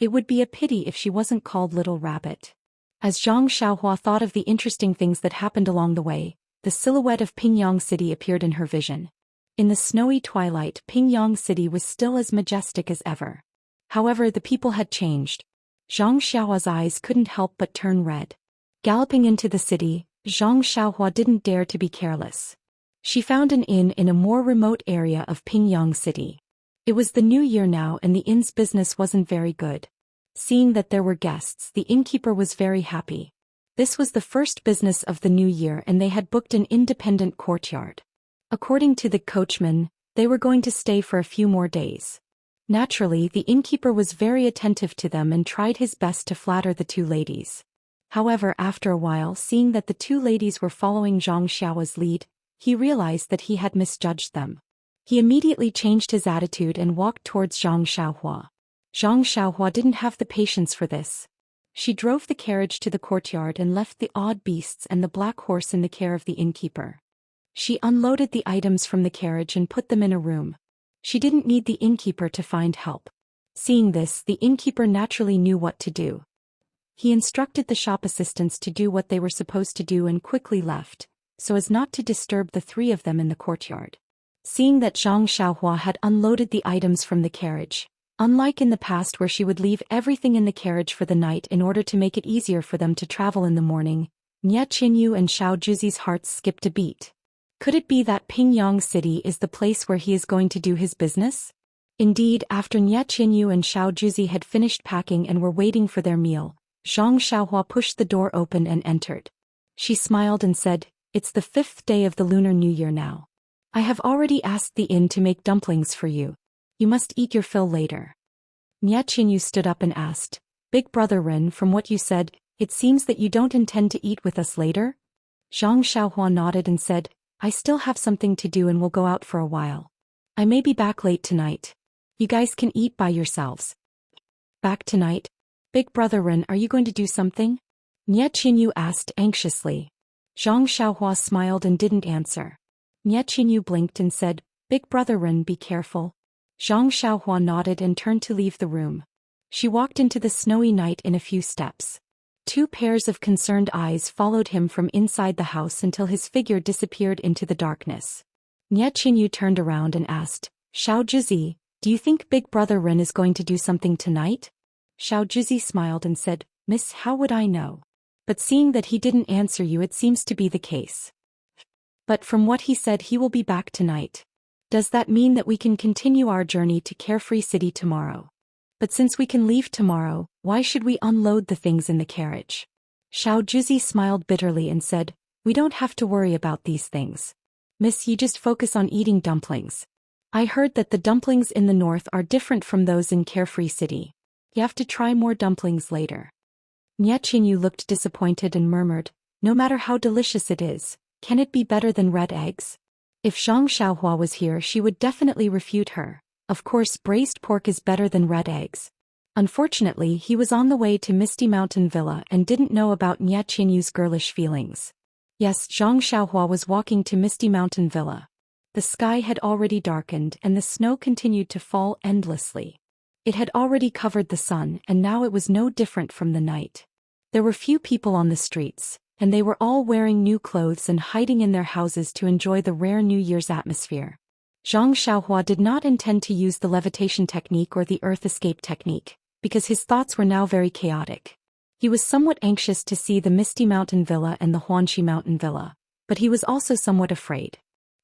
It would be a pity if she wasn't called Little Rabbit. As Zhang Xiaohua thought of the interesting things that happened along the way, the silhouette of Pingyang City appeared in her vision. In the snowy twilight, Pingyang City was still as majestic as ever. However, the people had changed. Zhang Xiaohua's eyes couldn't help but turn red. Galloping into the city, Zhang Xiaohua didn't dare to be careless. She found an inn in a more remote area of Pingyang City. It was the new year now and the inn's business wasn't very good. Seeing that there were guests, the innkeeper was very happy. This was the first business of the new year and they had booked an independent courtyard. According to the coachman, they were going to stay for a few more days. Naturally, the innkeeper was very attentive to them and tried his best to flatter the two ladies. However, after a while, seeing that the two ladies were following Zhang Xiaohua's lead, he realized that he had misjudged them. He immediately changed his attitude and walked towards Zhang Xiaohua. Zhang Xiaohua didn't have the patience for this. She drove the carriage to the courtyard and left the odd beasts and the black horse in the care of the innkeeper. She unloaded the items from the carriage and put them in a room. She didn't need the innkeeper to find help. Seeing this, the innkeeper naturally knew what to do. He instructed the shop assistants to do what they were supposed to do and quickly left, so as not to disturb the three of them in the courtyard. Seeing that Zhang Xiaohua had unloaded the items from the carriage, unlike in the past where she would leave everything in the carriage for the night in order to make it easier for them to travel in the morning, Nie Qinyu and Xiao Juzi's hearts skipped a beat. Could it be that Pingyang City is the place where he is going to do his business? Indeed, after Nie Qinyu and Xiao Juzi had finished packing and were waiting for their meal, Zhang Xiaohua pushed the door open and entered. She smiled and said, "It's the 5th day of the Lunar New Year now. I have already asked the inn to make dumplings for you. You must eat your fill later." Nie Qinyu stood up and asked, "Big brother Ren, from what you said, it seems that you don't intend to eat with us later?" Zhang Xiaohua nodded and said, "I still have something to do and will go out for a while. I may be back late tonight. You guys can eat by yourselves." "Back tonight? Big brother Ren, are you going to do something?" Nie Qinyu asked anxiously. Zhang Xiaohua smiled and didn't answer. Nie Qinyu blinked and said, "Big brother Ren, be careful." Zhang Xiaohua nodded and turned to leave the room. She walked into the snowy night in a few steps. 2 pairs of concerned eyes followed him from inside the house until his figure disappeared into the darkness. Nie Qinyu turned around and asked, "Xiao Juzi, do you think Big Brother Ren is going to do something tonight?" Xiao Juzi smiled and said, "Miss, how would I know? But seeing that he didn't answer you, it seems to be the case. But from what he said, he will be back tonight. Does that mean that we can continue our journey to Carefree City tomorrow? But since we can leave tomorrow, why should we unload the things in the carriage?" Xiao Juzi smiled bitterly and said, "We don't have to worry about these things. Miss, you just focus on eating dumplings. I heard that the dumplings in the north are different from those in Carefree City. You have to try more dumplings later." Nie Qinyu looked disappointed and murmured, "No matter how delicious it is, can it be better than red eggs?" If Zhang Xiaohua was here, she would definitely refute her. Of course, braised pork is better than red eggs. Unfortunately, he was on the way to Misty Mountain Villa and didn't know about Nie Qinyu's girlish feelings. Yes, Zhang Xiaohua was walking to Misty Mountain Villa. The sky had already darkened and the snow continued to fall endlessly. It had already covered the sun and now it was no different from the night. There were few people on the streets, and they were all wearing new clothes and hiding in their houses to enjoy the rare New Year's atmosphere. Zhang Xiaohua did not intend to use the levitation technique or the earth escape technique, because his thoughts were now very chaotic. He was somewhat anxious to see the Misty Mountain Villa and the Huanxi Mountain Villa, but he was also somewhat afraid.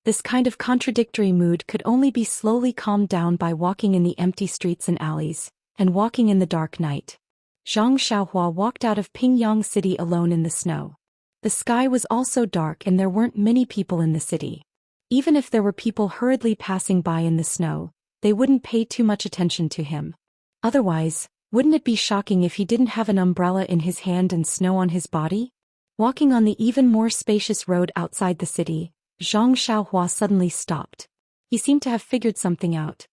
This kind of contradictory mood could only be slowly calmed down by walking in the empty streets and alleys, and walking in the dark night. Zhang Xiaohua walked out of Pingyang City alone in the snow. The sky was also dark and there weren't many people in the city. Even if there were people hurriedly passing by in the snow, they wouldn't pay too much attention to him. Otherwise, wouldn't it be shocking if he didn't have an umbrella in his hand and snow on his body? Walking on the even more spacious road outside the city, Zhang Xiaohua suddenly stopped. He seemed to have figured something out.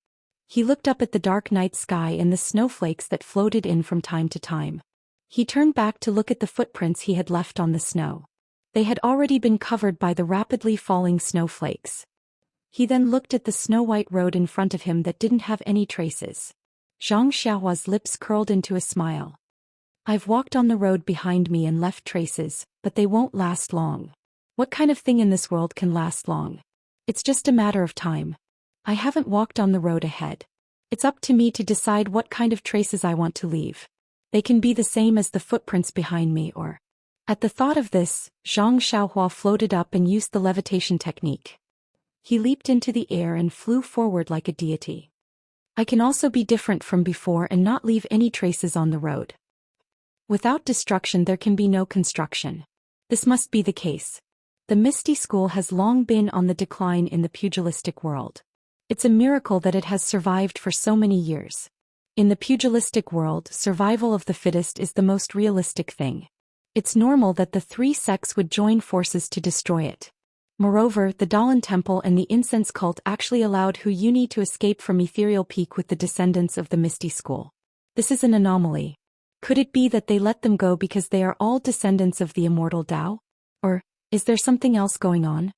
He looked up at the dark night sky and the snowflakes that floated in from time to time. He turned back to look at the footprints he had left on the snow. They had already been covered by the rapidly falling snowflakes. He then looked at the snow-white road in front of him that didn't have any traces. Zhang Xiaohua's lips curled into a smile. "I've walked on the road behind me and left traces, but they won't last long. What kind of thing in this world can last long? It's just a matter of time. I haven't walked on the road ahead. It's up to me to decide what kind of traces I want to leave. They can be the same as the footprints behind me or..." At the thought of this, Zhang Xiaohua floated up and used the levitation technique. He leaped into the air and flew forward like a deity. "I can also be different from before and not leave any traces on the road. Without destruction there can be no construction. This must be the case. The Misty School has long been on the decline in the pugilistic world. It's a miracle that it has survived for so many years. In the pugilistic world, survival of the fittest is the most realistic thing. It's normal that the 3 sects would join forces to destroy it. Moreover, the Dalan Temple and the incense cult actually allowed Hu Yuni to escape from Ethereal Peak with the descendants of the Misty School. This is an anomaly. Could it be that they let them go because they are all descendants of the immortal Tao? Or, is there something else going on?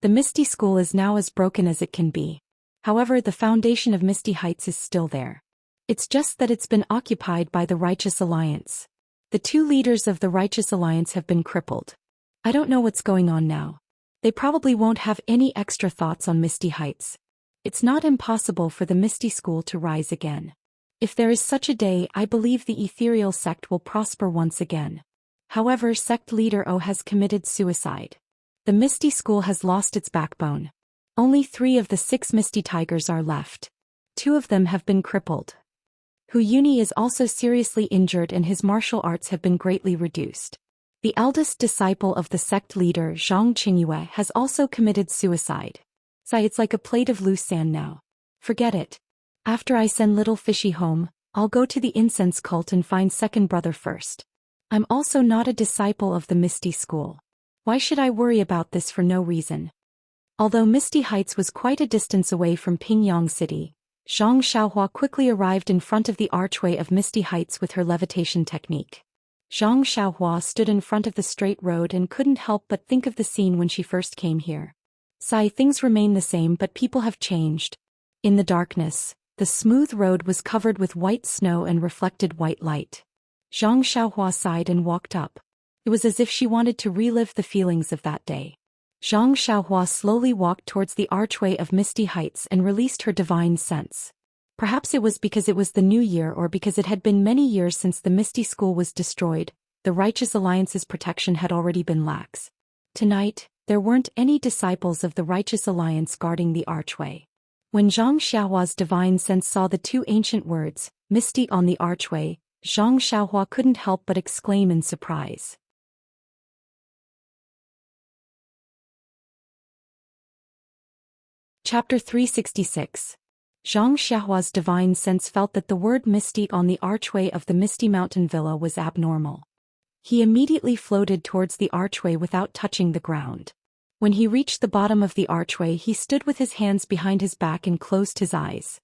The Misty School is now as broken as it can be. However, the foundation of Misty Heights is still there. It's just that it's been occupied by the Righteous Alliance. The two leaders of the Righteous Alliance have been crippled. I don't know what's going on now. They probably won't have any extra thoughts on Misty Heights. It's not impossible for the Misty School to rise again. If there is such a day, I believe the ethereal sect will prosper once again. However, sect leader O has committed suicide. The Misty School has lost its backbone. Only 3 of the 6 Misty Tigers are left. 2 of them have been crippled. Hu Yuni is also seriously injured and his martial arts have been greatly reduced. The eldest disciple of the sect leader, Zhang Qingyue, has also committed suicide. It's like a plate of loose sand now. Forget it. After I send little fishy home, I'll go to the incense cult and find second brother first. I'm also not a disciple of the Misty School. Why should I worry about this for no reason? Although Misty Heights was quite a distance away from Pingyang City, Zhang Xiaohua quickly arrived in front of the archway of Misty Heights with her levitation technique. Zhang Xiaohua stood in front of the straight road and couldn't help but think of the scene when she first came here. Things remain the same but people have changed. In the darkness, the smooth road was covered with white snow and reflected white light. Zhang Xiaohua sighed and walked up. It was as if she wanted to relive the feelings of that day. Zhang Xiaohua slowly walked towards the archway of Misty Heights and released her divine sense. Perhaps it was because it was the new year or because it had been many years since the Misty School was destroyed, the Righteous Alliance's protection had already been lax. Tonight, there weren't any disciples of the Righteous Alliance guarding the archway. When Zhang Xiaohua's divine sense saw the 2 ancient words, Misty, on the archway, Zhang Xiaohua couldn't help but exclaim in surprise. Chapter 366. Zhang Xiaohua's divine sense felt that the word Misty on the archway of the Misty Mountain Villa was abnormal. He immediately floated towards the archway without touching the ground. When he reached the bottom of the archway, he stood with his hands behind his back and closed his eyes.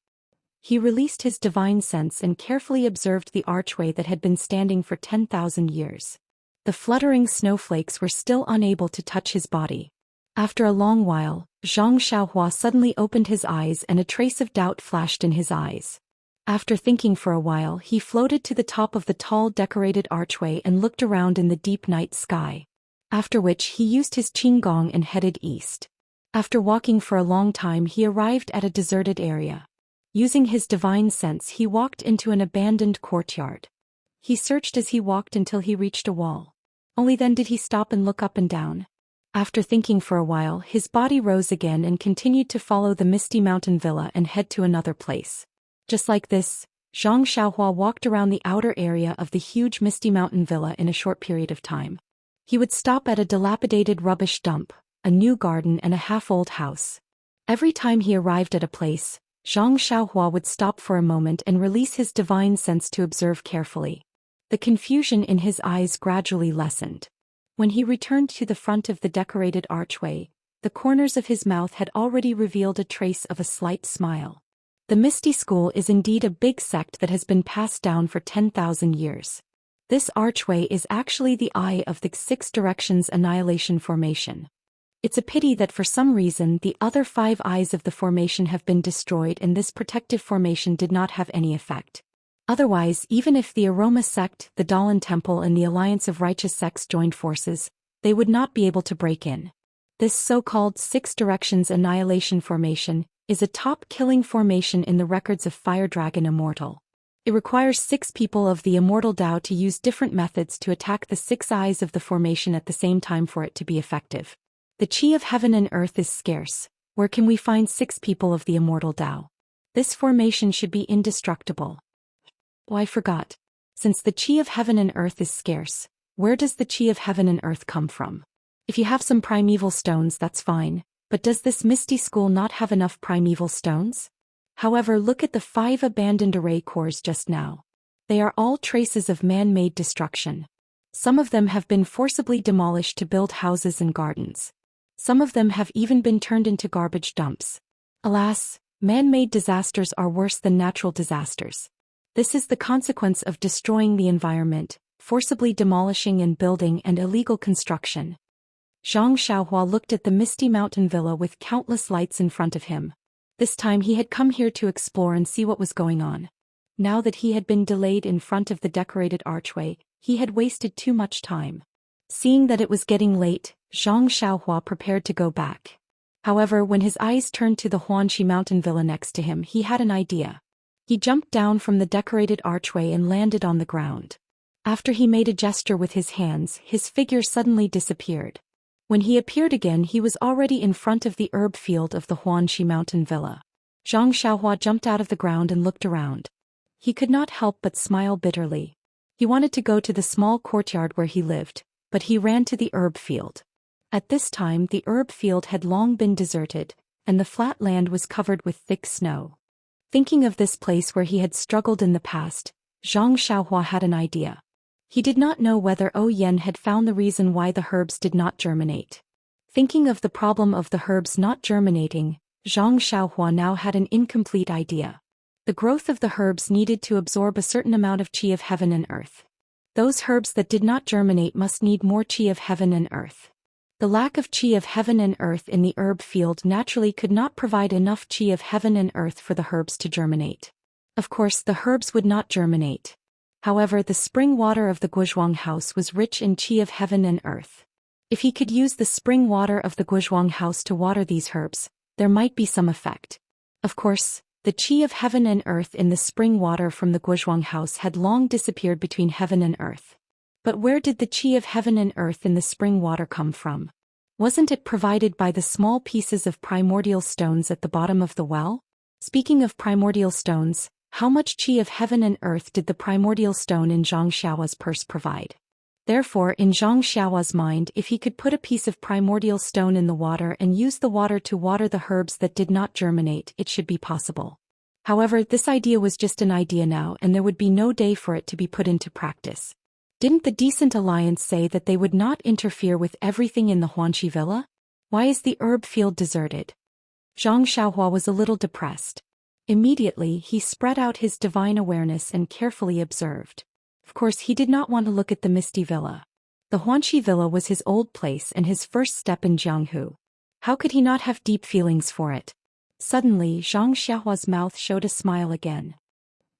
He released his divine sense and carefully observed the archway that had been standing for 10,000 years. The fluttering snowflakes were still unable to touch his body. After a long while, Zhang Xiaohua suddenly opened his eyes and a trace of doubt flashed in his eyes. After thinking for a while, he floated to the top of the tall decorated archway and looked around in the deep night sky. After which he used his qinggong and headed east. After walking for a long time, he arrived at a deserted area. Using his divine sense, he walked into an abandoned courtyard. He searched as he walked until he reached a wall. Only then did he stop and look up and down. After thinking for a while, his body rose again and continued to follow the Misty Mountain Villa and head to another place. Just like this, Zhang Xiaohua walked around the outer area of the huge Misty Mountain Villa in a short period of time. He would stop at a dilapidated rubbish dump, a new garden and a half-old house. Every time he arrived at a place, Zhang Xiaohua would stop for a moment and release his divine sense to observe carefully. The confusion in his eyes gradually lessened. When he returned to the front of the decorated archway, the corners of his mouth had already revealed a trace of a slight smile. The Misty School is indeed a big sect that has been passed down for 10,000 years. This archway is actually the eye of the 6 Directions Annihilation Formation. It's a pity that for some reason the other 5 eyes of the formation have been destroyed and this protective formation did not have any effect. Otherwise, even if the Aroma sect, the Dalan Temple and the Alliance of Righteous Sects joined forces, they would not be able to break in. This so-called 6 Directions Annihilation Formation is a top-killing formation in the records of Fire Dragon Immortal. It requires 6 people of the Immortal Tao to use different methods to attack the 6 eyes of the formation at the same time for it to be effective. The Qi of Heaven and Earth is scarce. Where can we find 6 people of the Immortal Tao? This formation should be indestructible. Oh, I forgot. Since the Qi of Heaven and Earth is scarce, where does the Qi of Heaven and Earth come from? If you have some primeval stones, that's fine, but does this Misty School not have enough primeval stones? However, look at the 5 abandoned array cores just now. They are all traces of man-made destruction. Some of them have been forcibly demolished to build houses and gardens. Some of them have even been turned into garbage dumps. Alas, man-made disasters are worse than natural disasters. This is the consequence of destroying the environment, forcibly demolishing and building and illegal construction. Zhang Xiaohua looked at the Misty Mountain Villa with countless lights in front of him. This time he had come here to explore and see what was going on. Now that he had been delayed in front of the decorated archway, he had wasted too much time. Seeing that it was getting late, Zhang Xiaohua prepared to go back. However, when his eyes turned to the Huanxi mountain villa next to him, he had an idea. He jumped down from the decorated archway and landed on the ground. After he made a gesture with his hands, his figure suddenly disappeared. When he appeared again, he was already in front of the herb field of the Huanxi mountain villa. Zhang Xiaohua jumped out of the ground and looked around. He could not help but smile bitterly. He wanted to go to the small courtyard where he lived, but he ran to the herb field. At this time the herb field had long been deserted, and the flat land was covered with thick snow. Thinking of this place where he had struggled in the past, Zhang Xiaohua had an idea. He did not know whether Yen had found the reason why the herbs did not germinate. Thinking of the problem of the herbs not germinating, Zhang Xiaohua now had an incomplete idea. The growth of the herbs needed to absorb a certain amount of qi of heaven and earth. Those herbs that did not germinate must need more qi of heaven and earth. The lack of qi of heaven and earth in the herb field naturally could not provide enough qi of heaven and earth for the herbs to germinate. Of course, the herbs would not germinate. However, the spring water of the Guzhuang house was rich in qi of heaven and earth. If he could use the spring water of the Guzhuang house to water these herbs, there might be some effect. Of course, the qi of heaven and earth in the spring water from the Guzhuang house had long disappeared between heaven and earth. But where did the qi of heaven and earth in the spring water come from? Wasn't it provided by the small pieces of primordial stones at the bottom of the well? Speaking of primordial stones, how much qi of heaven and earth did the primordial stone in Zhang Xiaohua's purse provide? Therefore, in Zhang Xiaohua's mind, if he could put a piece of primordial stone in the water and use the water to water the herbs that did not germinate, it should be possible. However, this idea was just an idea now, and there would be no day for it to be put into practice. Didn't the Decent Alliance say that they would not interfere with everything in the Huanxi villa? Why is the herb field deserted? Zhang Xiaohua was a little depressed. Immediately, he spread out his divine awareness and carefully observed. Of course, he did not want to look at the Misty Villa. The Huanxi Villa was his old place and his first step in Jianghu. How could he not have deep feelings for it? Suddenly, Zhang Xiaohua's mouth showed a smile again.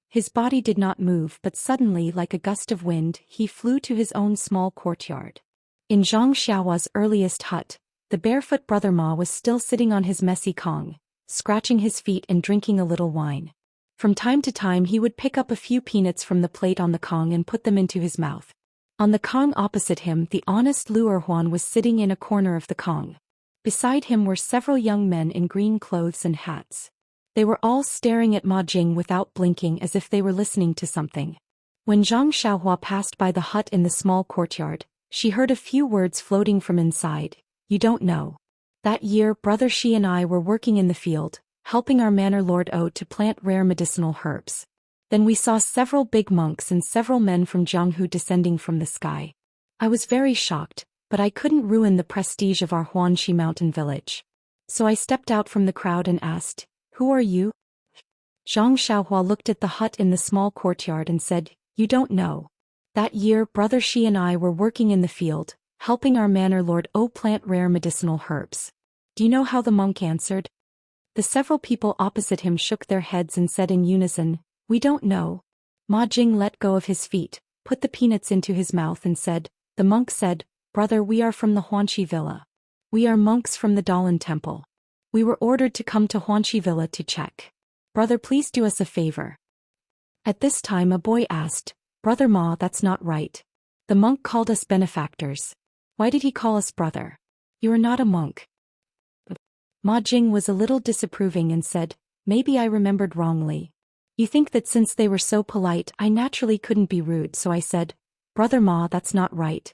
His body did not move, but suddenly, like a gust of wind, he flew to his own small courtyard. In Zhang Xiaohua's earliest hut, the barefoot brother Ma was still sitting on his messy kong, scratching his feet and drinking a little wine. From time to time he would pick up a few peanuts from the plate on the kong and put them into his mouth. On the kong opposite him, the honest Lu Erhuan was sitting in a corner of the kong. Beside him were several young men in green clothes and hats. They were all staring at Ma Jing without blinking, as if they were listening to something. When Zhang Xiaohua passed by the hut in the small courtyard, she heard a few words floating from inside. You don't know. That year, Brother Shi and I were working in the field, helping our manor Lord O to plant rare medicinal herbs. Then we saw several big monks and several men from Jianghu descending from the sky. I was very shocked, but I couldn't ruin the prestige of our Huanxi mountain village. So I stepped out from the crowd and asked, "Who are you?" Zhang Xiaohua looked at the hut in the small courtyard and said, "You don't know. That year, Brother Shi and I were working in the field, helping our manor Lord O plant rare medicinal herbs." Do you know how the monk answered? The several people opposite him shook their heads and said in unison, "We don't know." Ma Jing let go of his feet, put the peanuts into his mouth and said, "The monk said, Brother, we are from the Huanxi Villa. We are monks from the Dalan Temple. We were ordered to come to Huanxi Villa to check. Brother, please do us a favor." At this time a boy asked, "Brother Ma, that's not right. The monk called us benefactors. Why did he call us brother? You are not a monk." Ma Jing was a little disapproving and said, "Maybe I remembered wrongly. You think that since they were so polite I naturally couldn't be rude, so I said, Brother Ma, that's not right.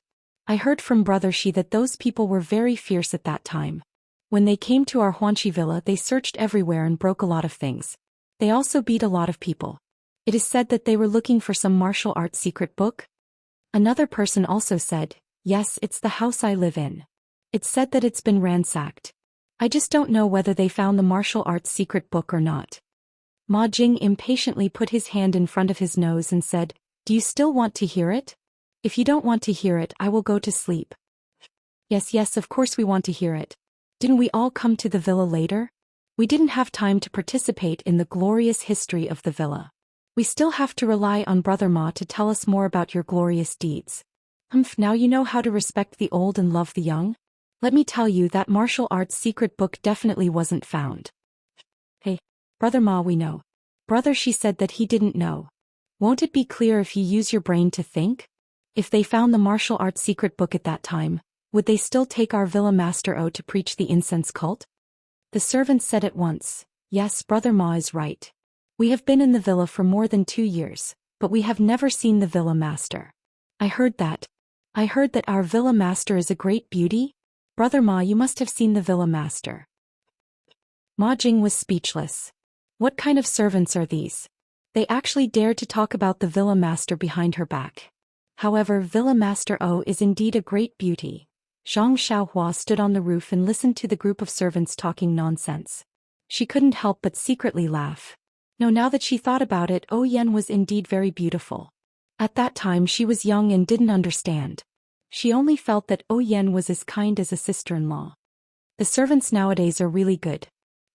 I heard from Brother Shi that those people were very fierce at that time. When they came to our Huanxi Villa they searched everywhere and broke a lot of things. They also beat a lot of people. It is said that they were looking for some martial arts secret book." Another person also said, "Yes, it's the house I live in. It's said that it's been ransacked. I just don't know whether they found the martial arts secret book or not." Ma Jing impatiently put his hand in front of his nose and said, "Do you still want to hear it? If you don't want to hear it, I will go to sleep." Yes, of course we want to hear it. Didn't we all come to the villa later? We didn't have time to participate in the glorious history of the villa. We still have to rely on Brother Ma to tell us more about your glorious deeds. Now you know how to respect the old and love the young? Let me tell you that martial arts secret book definitely wasn't found. Hey, Brother Ma, we know. Brother, she said that he didn't know. Won't it be clear if you use your brain to think? If they found the martial arts secret book at that time, would they still take our villa master O to preach the incense cult? The servant said at once, yes, Brother Ma is right. We have been in the villa for more than 2 years, but we have never seen the villa master. I heard that our villa master is a great beauty? Brother Ma, you must have seen the villa master. Ma Jing was speechless. What kind of servants are these? They actually dared to talk about the villa master behind her back. However, Villa Master O is indeed a great beauty. Zhang Xiaohua stood on the roof and listened to the group of servants talking nonsense. She couldn't help but secretly laugh. No, now that she thought about it, O Yan was indeed very beautiful. At that time she was young and didn't understand. She only felt that O Yan was as kind as a sister-in-law. The servants nowadays are really good.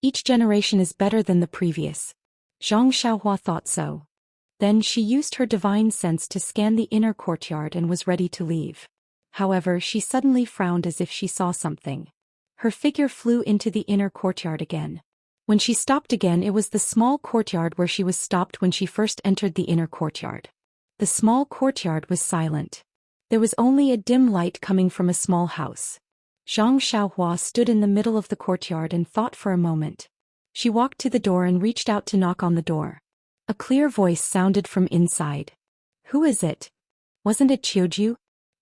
Each generation is better than the previous. Zhang Xiaohua thought so. Then she used her divine sense to scan the inner courtyard and was ready to leave. However, she suddenly frowned as if she saw something. Her figure flew into the inner courtyard again. When she stopped again, it was the small courtyard where she was stopped when she first entered the inner courtyard. The small courtyard was silent. There was only a dim light coming from a small house. Zhang Xiaohua stood in the middle of the courtyard and thought for a moment. She walked to the door and reached out to knock on the door. A clear voice sounded from inside. Who is it? Wasn't it Qiuju?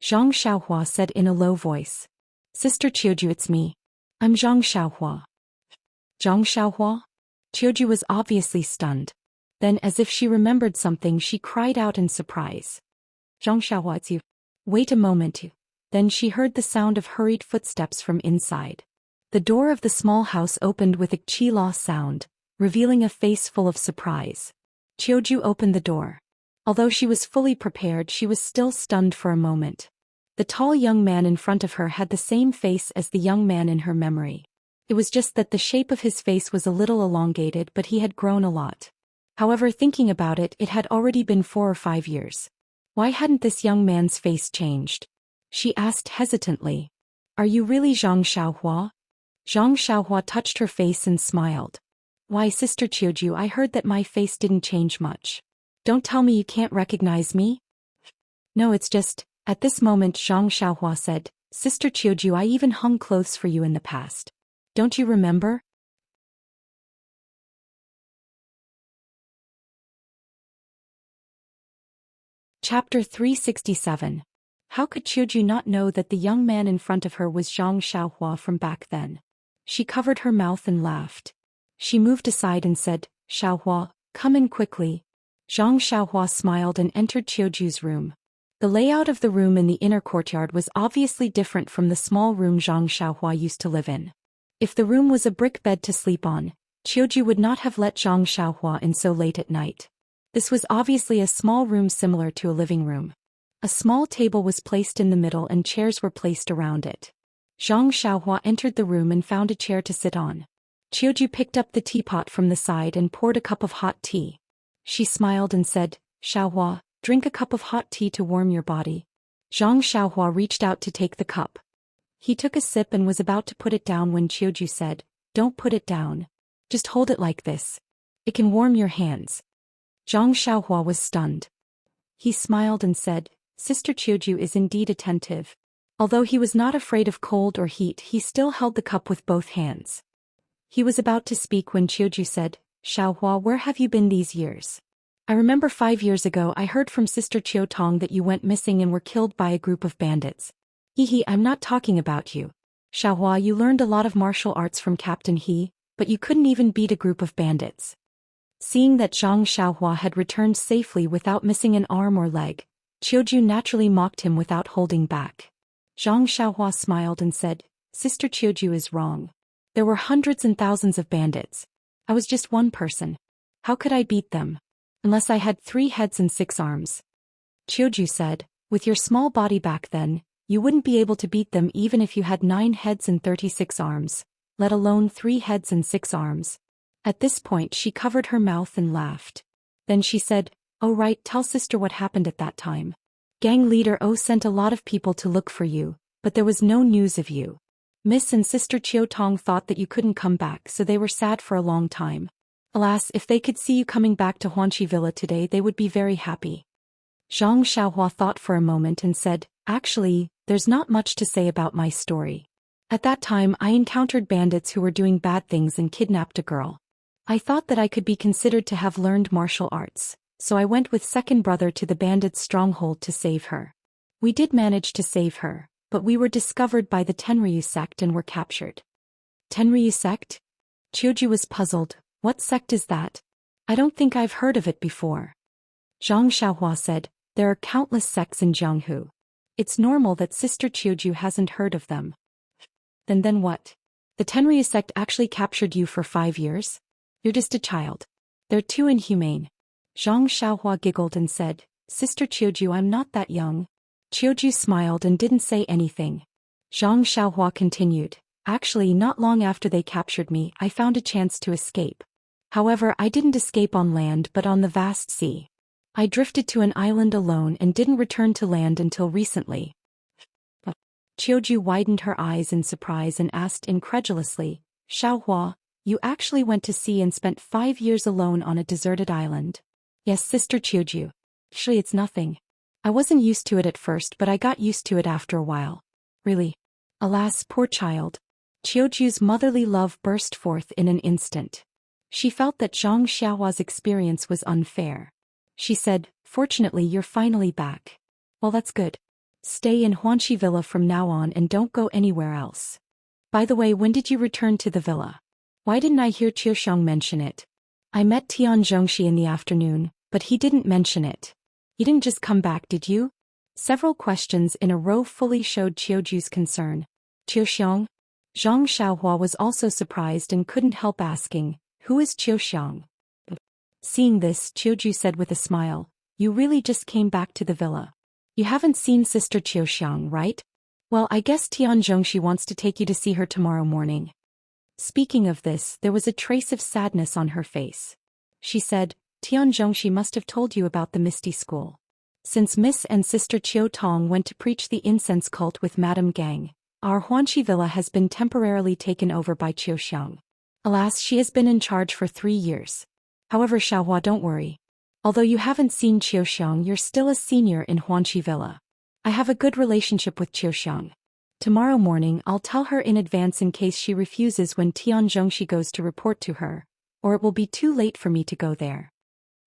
Zhang Xiaohua said in a low voice. Sister Qiuju, it's me. I'm Zhang Xiaohua. Zhang Xiaohua? Qiuju was obviously stunned. Then, as if she remembered something, she cried out in surprise. Zhang Xiaohua, it's you. Wait a moment. Then she heard the sound of hurried footsteps from inside. The door of the small house opened with a qi-la sound, revealing a face full of surprise. Qiuju opened the door. Although she was fully prepared, she was still stunned for a moment. The tall young man in front of her had the same face as the young man in her memory. It was just that the shape of his face was a little elongated, but he had grown a lot. However, thinking about it, it had already been 4 or 5 years. Why hadn't this young man's face changed? She asked hesitantly. Are you really Zhang Xiaohua? Zhang Xiaohua touched her face and smiled. Why, Sister Qiuju, I heard that my face didn't change much. Don't tell me you can't recognize me? No, it's just, at this moment Zhang Xiaohua said, Sister Qiuju, I even hung clothes for you in the past. Don't you remember? Chapter 367. How could Qiuju not know that the young man in front of her was Zhang Xiaohua from back then? She covered her mouth and laughed. She moved aside and said, Xiaohua, come in quickly. Zhang Xiaohua smiled and entered Qiuju's room. The layout of the room in the inner courtyard was obviously different from the small room Zhang Xiaohua used to live in. If the room was a brick bed to sleep on, Qiuju would not have let Zhang Xiaohua in so late at night. This was obviously a small room similar to a living room. A small table was placed in the middle and chairs were placed around it. Zhang Xiaohua entered the room and found a chair to sit on. Qiuju picked up the teapot from the side and poured a cup of hot tea. She smiled and said, Xiaohua, drink a cup of hot tea to warm your body. Zhang Xiaohua reached out to take the cup. He took a sip and was about to put it down when Qiuju said, Don't put it down. Just hold it like this. It can warm your hands. Zhang Xiaohua was stunned. He smiled and said, Sister Qiuju is indeed attentive. Although he was not afraid of cold or heat, he still held the cup with both hands. He was about to speak when Qiuju said, Xiaohua, where have you been these years? I remember 5 years ago I heard from Sister Qiutong that you went missing and were killed by a group of bandits. Hehe, I'm not talking about you. Xiaohua, you learned a lot of martial arts from Captain He, but you couldn't even beat a group of bandits. Seeing that Zhang Xiaohua had returned safely without missing an arm or leg, Qiuju naturally mocked him without holding back. Zhang Xiaohua smiled and said, Sister Qiuju is wrong. There were hundreds and thousands of bandits. I was just one person. How could I beat them? Unless I had 3 heads and 6 arms. Qiuju said, with your small body back then, you wouldn't be able to beat them even if you had 9 heads and 36 arms. let alone 3 heads and 6 arms. At this point she covered her mouth and laughed. Then she said, "Oh right, tell sister what happened at that time. Gang leader O sent a lot of people to look for you, but there was no news of you. Miss and sister Chiu Tong thought that you couldn't come back, so they were sad for a long time. Alas, if they could see you coming back to Huanqi Villa today they would be very happy." Zhang Xiaohua thought for a moment and said, "Actually, there's not much to say about my story. At that time I encountered bandits who were doing bad things and kidnapped a girl. I thought that I could be considered to have learned martial arts, so I went with second brother to the bandits' stronghold to save her. We did manage to save her, but we were discovered by the Tenryu sect and were captured." Tenryu sect? Qiuju was puzzled. What sect is that? I don't think I've heard of it before. Zhang Xiaohua said, "There are countless sects in Jianghu. It's normal that Sister Qiuju hasn't heard of them." Then what? The Tenryu sect actually captured you for 5 years? You're just a child. They're too inhumane. Zhang Xiaohua giggled and said, "Sister Qiuju, I'm not that young." Qiuju smiled and didn't say anything. Zhang Xiaohua continued, "Actually, not long after they captured me, I found a chance to escape. However, I didn't escape on land but on the vast sea. I drifted to an island alone and didn't return to land until recently." Qiuju widened her eyes in surprise and asked incredulously, "Xiaohua, you actually went to sea and spent 5 years alone on a deserted island?" "Yes, Sister Qiuju. Actually, it's nothing. I wasn't used to it at first but I got used to it after a while." "Really?" Alas, poor child. Qiuju's motherly love burst forth in an instant. She felt that Zhang Xiaohua's experience was unfair. She said, "Fortunately you're finally back. Well, that's good. Stay in Huanqi Villa from now on and don't go anywhere else. By the way, when did you return to the villa? Why didn't I hear Qiuxiang mention it? I met Tian Zhongxi in the afternoon, but he didn't mention it. You didn't just come back, did you?" Several questions in a row fully showed Qiuju's concern. "Qiuxiang?" Zhang Xiaohua was also surprised and couldn't help asking, "Who is Qiuxiang?" Seeing this, Qiuju said with a smile, "You really just came back to the villa. You haven't seen Sister Qiuxiang, right? Well, I guess Tian Zhongxi wants to take you to see her tomorrow morning." Speaking of this, there was a trace of sadness on her face. She said, "Tian Zhongxi must have told you about the Misty School. Since Miss and Sister Chiu Tong went to preach the incense cult with Madame Gang, our Huanqi Villa has been temporarily taken over by Qiuxiang. Alas, she has been in charge for 3 years. However, Xiaohua, don't worry. Although you haven't seen Qiuxiang, you're still a senior in Huanqi Villa. I have a good relationship with Qiuxiang. Tomorrow morning I'll tell her in advance in case she refuses when Tian Zhongxi goes to report to her, or it will be too late for me to go there."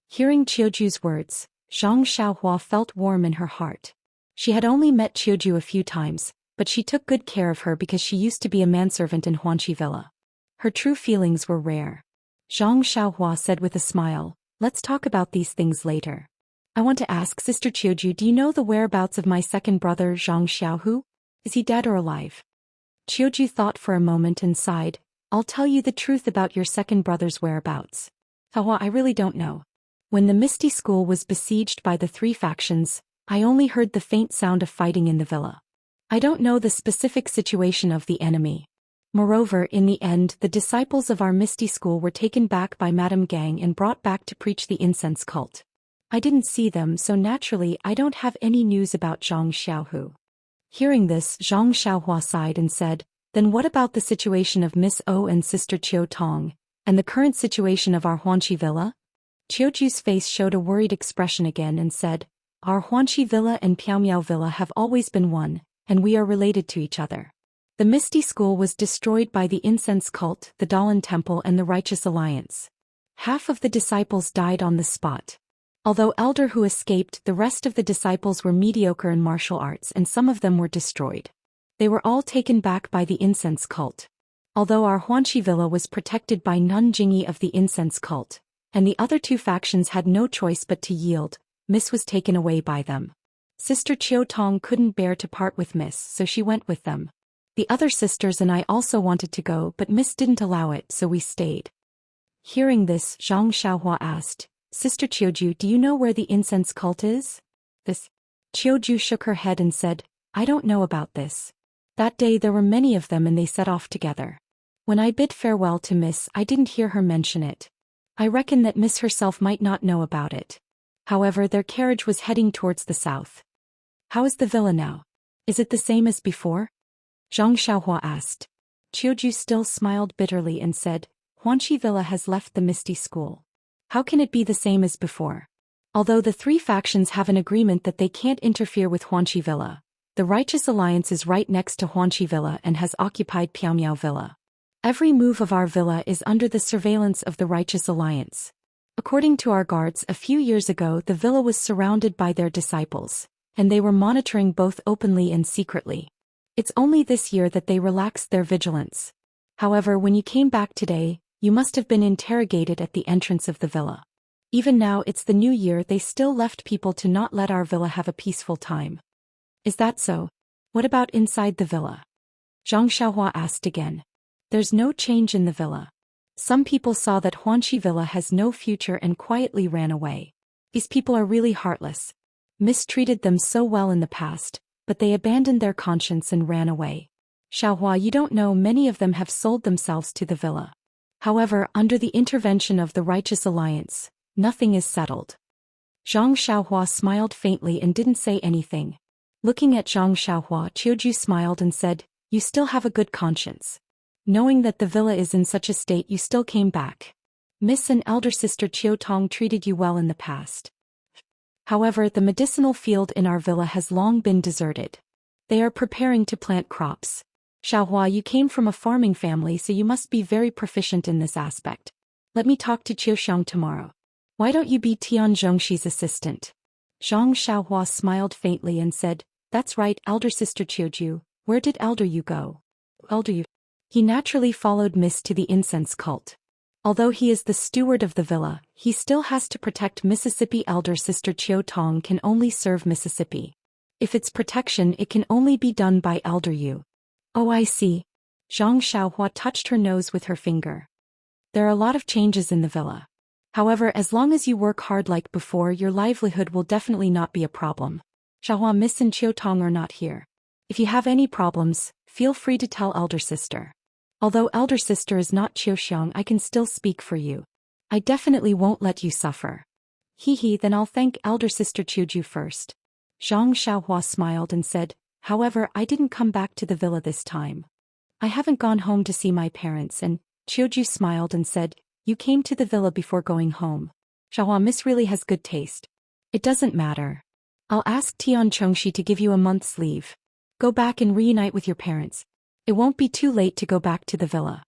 Hearing Qiuju's words, Zhang Xiaohua felt warm in her heart. She had only met Qiuju a few times, but she took good care of her because she used to be a manservant in Huanqi Villa. Her true feelings were rare. Zhang Xiaohua said with a smile, "Let's talk about these things later. I want to ask Sister Qiuju, do you know the whereabouts of my second brother Zhang Xiaohu? Is he dead or alive?" Qiuju thought for a moment and sighed, "I'll tell you the truth about your second brother's whereabouts. Xiaohua, I really don't know. When the Misty School was besieged by the 3 factions, I only heard the faint sound of fighting in the villa. I don't know the specific situation of the enemy. Moreover, in the end, the disciples of our Misty School were taken back by Madame Gang and brought back to preach the incense cult. I didn't see them, so naturally I don't have any news about Zhang Xiaohu." Hearing this, Zhang Xiaohua sighed and said, "Then what about the situation of Miss O and Sister Chiu Tong, and the current situation of our Huanqi Villa?" Qiuju's face showed a worried expression again and said, "Our Huanqi Villa and Piaomiao Villa have always been one, and we are related to each other. The Misty School was destroyed by the incense cult, the Dalan Temple and the Righteous Alliance. Half of the disciples died on the spot. Although Elder who escaped, the rest of the disciples were mediocre in martial arts and some of them were destroyed. They were all taken back by the incense cult. Although our Huanqi Villa was protected by Nun Jingyi of the incense cult, and the other 2 factions had no choice but to yield, Miss was taken away by them. Sister Chiu Tong couldn't bear to part with Miss, so she went with them. The other sisters and I also wanted to go, but Miss didn't allow it, so we stayed." Hearing this, Zhang Xiaohua asked, "Sister Qiuju, do you know where the incense cult is?" Qiuju shook her head and said, "I don't know about this. That day there were many of them and they set off together. When I bid farewell to Miss, I didn't hear her mention it. I reckon that Miss herself might not know about it. However, their carriage was heading towards the south. How is the villa now? Is it the same as before? Zhang Xiaohua asked. Qiuju still smiled bitterly and said, Huanqi Villa has left the Misty School. How can it be the same as before? Although the three factions have an agreement that they can't interfere with Huanqi Villa, the Righteous Alliance is right next to Huanqi Villa and has occupied Piaomiao Villa. Every move of our villa is under the surveillance of the Righteous Alliance. According to our guards, a few years ago the villa was surrounded by their disciples, and they were monitoring both openly and secretly. It's only this year that they relaxed their vigilance. However, when you came back today, you must have been interrogated at the entrance of the villa. Even now it's the new year, they still left people to not let our villa have a peaceful time. Is that so? What about inside the villa? Zhang Xiaohua asked again. There's no change in the villa. Some people saw that Huanqi Villa has no future and quietly ran away. These people are really heartless. Mistreated them so well in the past, but they abandoned their conscience and ran away. Xiaohua, you don't know, many of them have sold themselves to the villa. However, under the intervention of the Righteous Alliance, nothing is settled. Zhang Xiaohua smiled faintly and didn't say anything. Looking at Zhang Xiaohua, Qiuju smiled and said, You still have a good conscience. Knowing that the villa is in such a state, you still came back. Miss and elder sister Qiu Tong treated you well in the past. However, the medicinal field in our villa has long been deserted. They are preparing to plant crops. Xiaohua, you came from a farming family, so you must be very proficient in this aspect. Let me talk to Qiu Xiang tomorrow. Why don't you be Tian Zhongshi's assistant? Zhang Xiaohua smiled faintly and said, That's right, elder sister Qiuju. Where did elder you go? Elder you? He naturally followed Miss to the incense cult. Although he is the steward of the villa, he still has to protect Mississippi. Elder sister Qiu Tong can only serve Mississippi. If it's protection, it can only be done by elder Yu. Oh, I see. Zhang Xiaohua touched her nose with her finger. There are a lot of changes in the villa. However, as long as you work hard like before, your livelihood will definitely not be a problem. Xiaohua, Miss and Qiu Tong are not here. If you have any problems, feel free to tell elder sister. Although elder sister is not Qiu Xiang, I can still speak for you. I definitely won't let you suffer. Then I'll thank elder sister Qiuju first. Zhang Xiaohua smiled and said, However, I didn't come back to the villa this time. I haven't gone home to see my parents, and Qiuju smiled and said, You came to the villa before going home. Xiaohua, Miss really has good taste. It doesn't matter. I'll ask Tian Chengxi to give you a month's leave. Go back and reunite with your parents. It won't be too late to go back to the villa.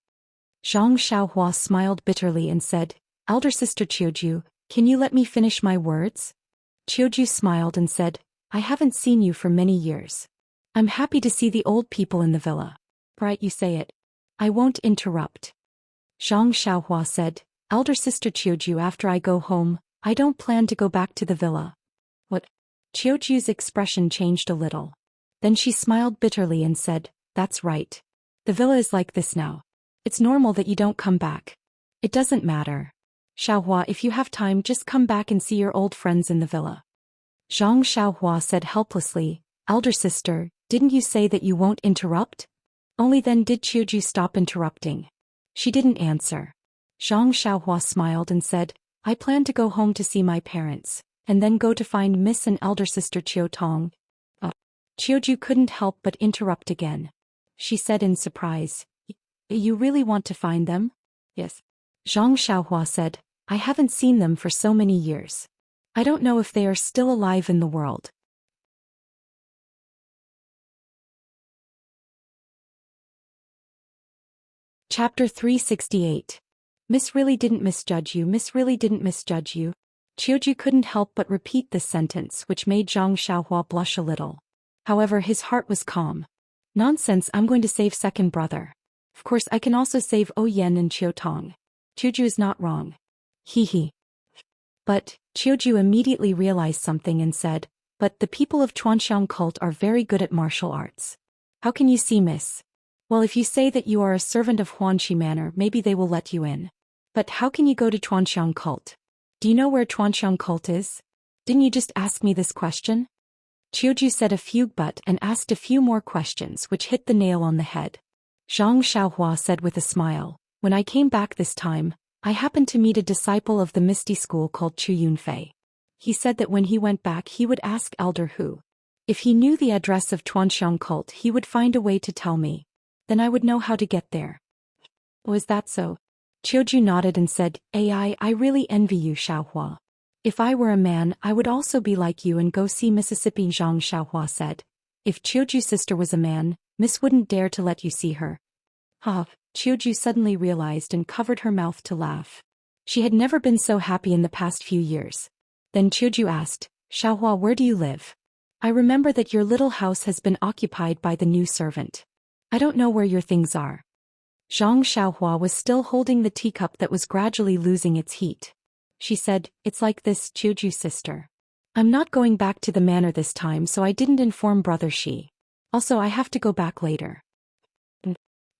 Zhang Xiaohua smiled bitterly and said, Elder sister Qiuju, can you let me finish my words? Qiuju smiled and said, I haven't seen you for many years. I'm happy to see the old people in the villa. Right, you say it. I won't interrupt. Zhang Xiaohua said, Elder sister Qiuju, after I go home, I don't plan to go back to the villa. What? Qiuju's expression changed a little. Then she smiled bitterly and said, That's right. The villa is like this now. It's normal that you don't come back. It doesn't matter. Xiaohua, if you have time, just come back and see your old friends in the villa. Zhang Xiaohua said helplessly, Elder sister, didn't you say that you won't interrupt? Only then did Qiuju stop interrupting. She didn't answer. Zhang Xiaohua smiled and said, I plan to go home to see my parents, and then go to find Miss and elder sister Qiu Tong. Qiuju couldn't help but interrupt again. She said in surprise, You really want to find them? Yes. Zhang Xiaohua said, I haven't seen them for so many years. I don't know if they are still alive in the world. Chapter 368. Miss really didn't misjudge you. Miss really didn't misjudge you. Qiuju couldn't help but repeat this sentence, which made Zhang Xiaohua blush a little. However, his heart was calm. Nonsense, I'm going to save second brother. Of course, I can also save Oyen and Qiu Tong. Qiuju is not wrong. But, Qiuju immediately realized something and said, But the people of Chuanxiang cult are very good at martial arts. How can you see, miss? Well, if you say that you are a servant of Huanqi Manor, maybe they will let you in. But how can you go to Chuanxiang cult? Do you know where Chuanxiang cult is? Didn't you just ask me this question? Qiuju said a few but and asked a few more questions which hit the nail on the head. Zhang Xiaohua said with a smile. When I came back this time, I happened to meet a disciple of the Misty School called Chu Yunfei. He said that when he went back he would ask Elder Hu. If he knew the address of Tuanxiang cult he would find a way to tell me. Then I would know how to get there. Oh, is that so? Qiuju nodded and said, I really envy you, Xiaohua. If I were a man I would also be like you and go see Mississippi. Zhang Xiaohua said. If Qiuju's sister was a man, Miss wouldn't dare to let you see her. Ha! Qiuju suddenly realized and covered her mouth to laugh. She had never been so happy in the past few years. Then Qiuju asked, Xiaohua, where do you live? I remember that your little house has been occupied by the new servant. I don't know where your things are. Zhang Xiaohua was still holding the teacup that was gradually losing its heat. She said, it's like this, Qiuju's sister. I'm not going back to the manor this time, so I didn't inform Brother Shi. Also, I have to go back later.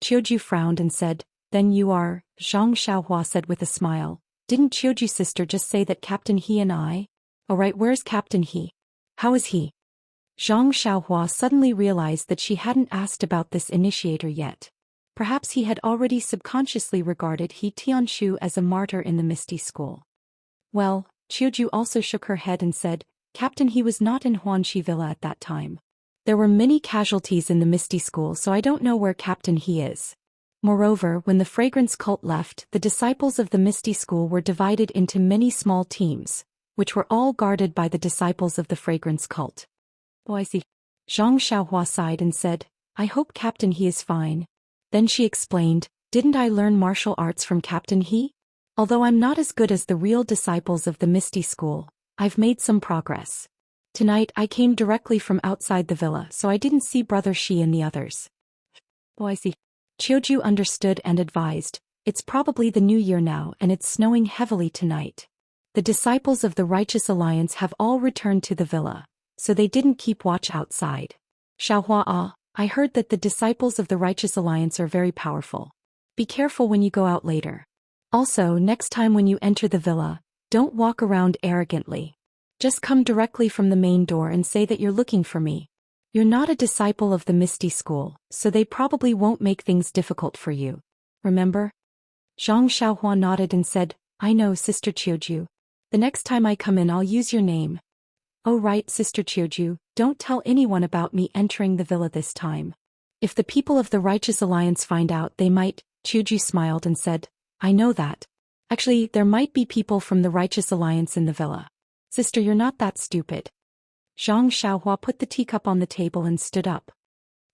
Qiuju frowned and said, then you are, Zhang Xiaohua said with a smile. Didn't Qiuju's sister just say that Captain He and I? Oh right, where's Captain He? How is he? Zhang Xiaohua suddenly realized that she hadn't asked about this initiator yet. Perhaps he had already subconsciously regarded He Tianshu as a martyr in the Misty School. Well, Qiuju also shook her head and said, Captain He was not in Huanxi Villa at that time. There were many casualties in the Misty School, so I don't know where Captain He is. Moreover, when the Fragrance cult left, the disciples of the Misty School were divided into many small teams, which were all guarded by the disciples of the Fragrance cult. Oh, I see. Zhang Xiaohua sighed and said, I hope Captain He is fine. Then she explained, didn't I learn martial arts from Captain He? Although I'm not as good as the real disciples of the Misty School, I've made some progress. Tonight I came directly from outside the villa, so I didn't see Brother Shi and the others. Oh, I see. Qiuju understood and advised, it's probably the new year now and it's snowing heavily tonight. The disciples of the Righteous Alliance have all returned to the villa, so they didn't keep watch outside. Xiaohua, I heard that the disciples of the Righteous Alliance are very powerful. Be careful when you go out later. Also, next time when you enter the villa, don't walk around arrogantly. Just come directly from the main door and say that you're looking for me. You're not a disciple of the Misty School, so they probably won't make things difficult for you. Remember? Zhang Xiaohua nodded and said, I know, Sister Qiuju. The next time I come in I'll use your name. Oh right, Sister Qiuju, don't tell anyone about me entering the villa this time. If the people of the Righteous Alliance find out they might. Qiuju smiled and said, I know that. Actually, there might be people from the Righteous Alliance in the villa. Sister, you're not that stupid. Zhang Xiaohua put the teacup on the table and stood up.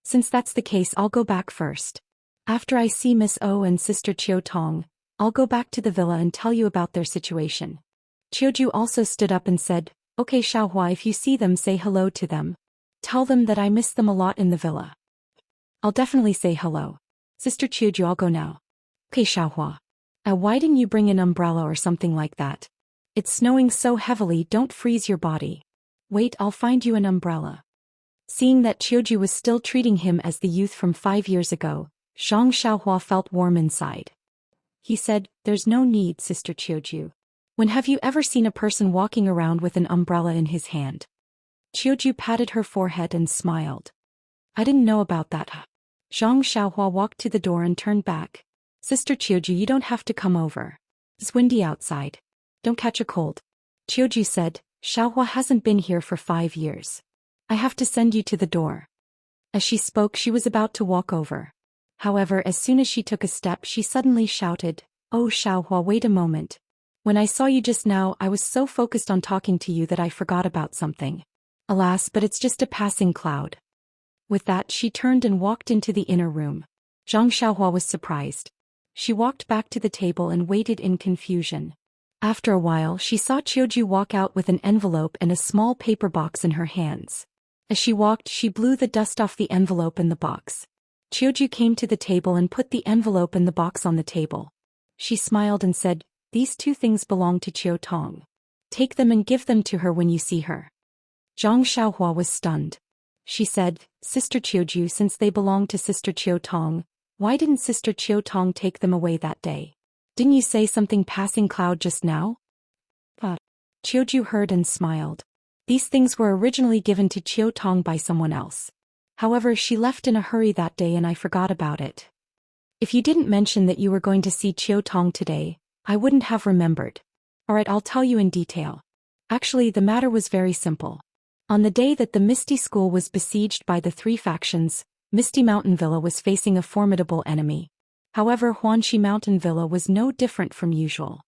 Since that's the case, I'll go back first. After I see Miss O and Sister Qiu Tong, I'll go back to the villa and tell you about their situation. Qiuju also stood up and said, Okay Xiaohua, if you see them say hello to them. Tell them that I miss them a lot in the villa. I'll definitely say hello. Sister Qiuju, I'll go now. Okay Xiaohua. Why didn't you bring an umbrella or something like that? It's snowing so heavily, don't freeze your body. Wait, I'll find you an umbrella. Seeing that Qiuju was still treating him as the youth from 5 years ago, Zhang Xiaohua felt warm inside. He said, There's no need, Sister Qiuju. When have you ever seen a person walking around with an umbrella in his hand? Qiuju patted her forehead and smiled. I didn't know about that. Zhang Xiaohua walked to the door and turned back. Sister Qiuju, you don't have to come over. It's windy outside. Don't catch a cold. Qiuju said, Xiaohua hasn't been here for 5 years. I have to send you to the door. As she spoke, she was about to walk over. However, as soon as she took a step, she suddenly shouted, Oh Xiaohua, wait a moment. When I saw you just now, I was so focused on talking to you that I forgot about something. Alas, but it's just a passing cloud. With that, she turned and walked into the inner room. Zhang Xiaohua was surprised. She walked back to the table and waited in confusion. After a while, she saw Qiuju walk out with an envelope and a small paper box in her hands. As she walked, she blew the dust off the envelope and the box. Qiuju came to the table and put the envelope and the box on the table. She smiled and said, These 2 things belong to Qiu Tong. Take them and give them to her when you see her. Zhang Xiaohua was stunned. She said, Sister Qiuju, since they belong to Sister Qiu Tong, why didn't Sister Qiu Tong take them away that day? Didn't you say something passing cloud just now? Qiuju heard and smiled. These things were originally given to Qiu Tong by someone else. However, she left in a hurry that day and I forgot about it. If you didn't mention that you were going to see Chiu Tong today, I wouldn't have remembered. Alright, I'll tell you in detail. Actually, the matter was very simple. On the day that the Misty School was besieged by the three factions, Misty Mountain Villa was facing a formidable enemy. However, Huanxi Mountain Villa was no different from usual.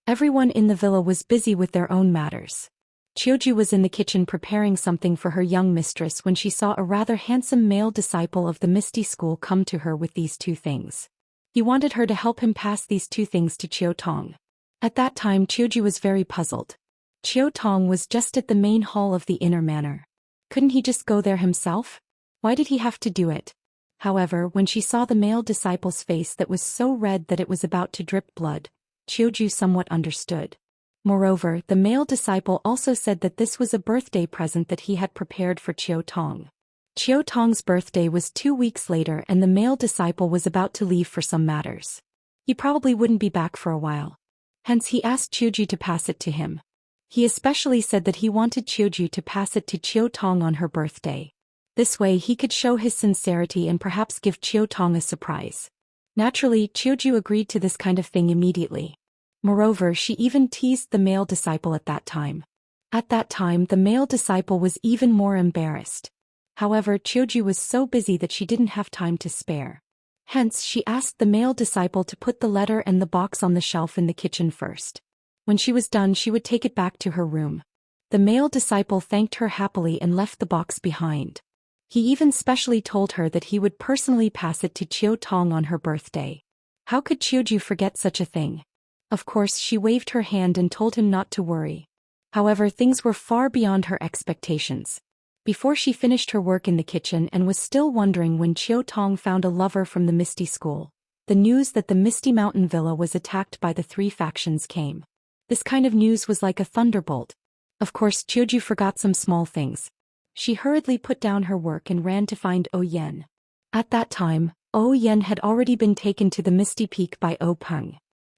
Everyone in the villa was busy with their own matters. Qiuju was in the kitchen preparing something for her young mistress when she saw a rather handsome male disciple of the Misty School come to her with these two things. He wanted her to help him pass these two things to Chiu Tong. At that time, Qiuju was very puzzled. Chiu Tong was just at the main hall of the inner manor. Couldn't he just go there himself? Why did he have to do it? However, when she saw the male disciple's face that was so red that it was about to drip blood, Qiuju somewhat understood. Moreover, the male disciple also said that this was a birthday present that he had prepared for Chiu Tong. Chiu Tong's birthday was 2 weeks later and the male disciple was about to leave for some matters. He probably wouldn't be back for a while. Hence he asked Qiuju to pass it to him. He especially said that he wanted Qiuju to pass it to Chiu Tong on her birthday. This way he could show his sincerity and perhaps give Chiu Tong a surprise. Naturally, Qiuju agreed to this kind of thing immediately. Moreover, she even teased the male disciple at that time. At that time, the male disciple was even more embarrassed. However, Qiuju was so busy that she didn't have time to spare. Hence, she asked the male disciple to put the letter and the box on the shelf in the kitchen first. When she was done, she would take it back to her room. The male disciple thanked her happily and left the box behind. He even specially told her that he would personally pass it to Chiu Tong on her birthday. How could Qiuju forget such a thing? Of course, she waved her hand and told him not to worry. However, things were far beyond her expectations. Before she finished her work in the kitchen and was still wondering when Chiu Tong found a lover from the Misty School, the news that the Misty Mountain Villa was attacked by the three factions came. This kind of news was like a thunderbolt. Of course, Qiuju forgot some small things. She hurriedly put down her work and ran to find O Yen. At that time, O Yen had already been taken to the Misty Peak by O Peng.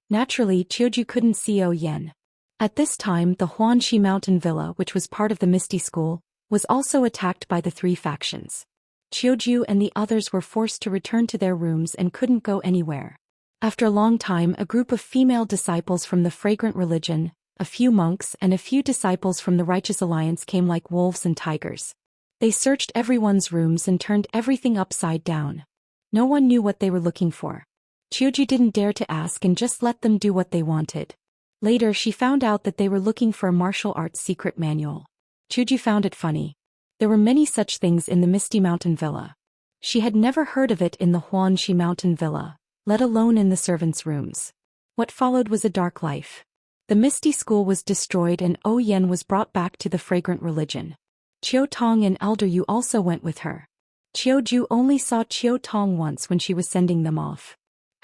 Naturally, Qiuju couldn't see O Yen. At this time, the Huanxi Mountain Villa, which was part of the Misty School, was also attacked by the three factions. Qiuju and the others were forced to return to their rooms and couldn't go anywhere. After a long time, a group of female disciples from the Fragrant Religion, a few monks and a few disciples from the Righteous Alliance came like wolves and tigers. They searched everyone's rooms and turned everything upside down. No one knew what they were looking for. Qiuju didn't dare to ask and just let them do what they wanted. Later, she found out that they were looking for a martial arts secret manual. Qiuju found it funny. There were many such things in the Misty Mountain Villa. She had never heard of it in the Huanxi Mountain Villa, let alone in the servants' rooms. What followed was a dark life. The Misty School was destroyed and O Yen was brought back to the Fragrant Religion. Chiu Tong and Elder Yu also went with her. Qiuju only saw Chiu Tong once when she was sending them off.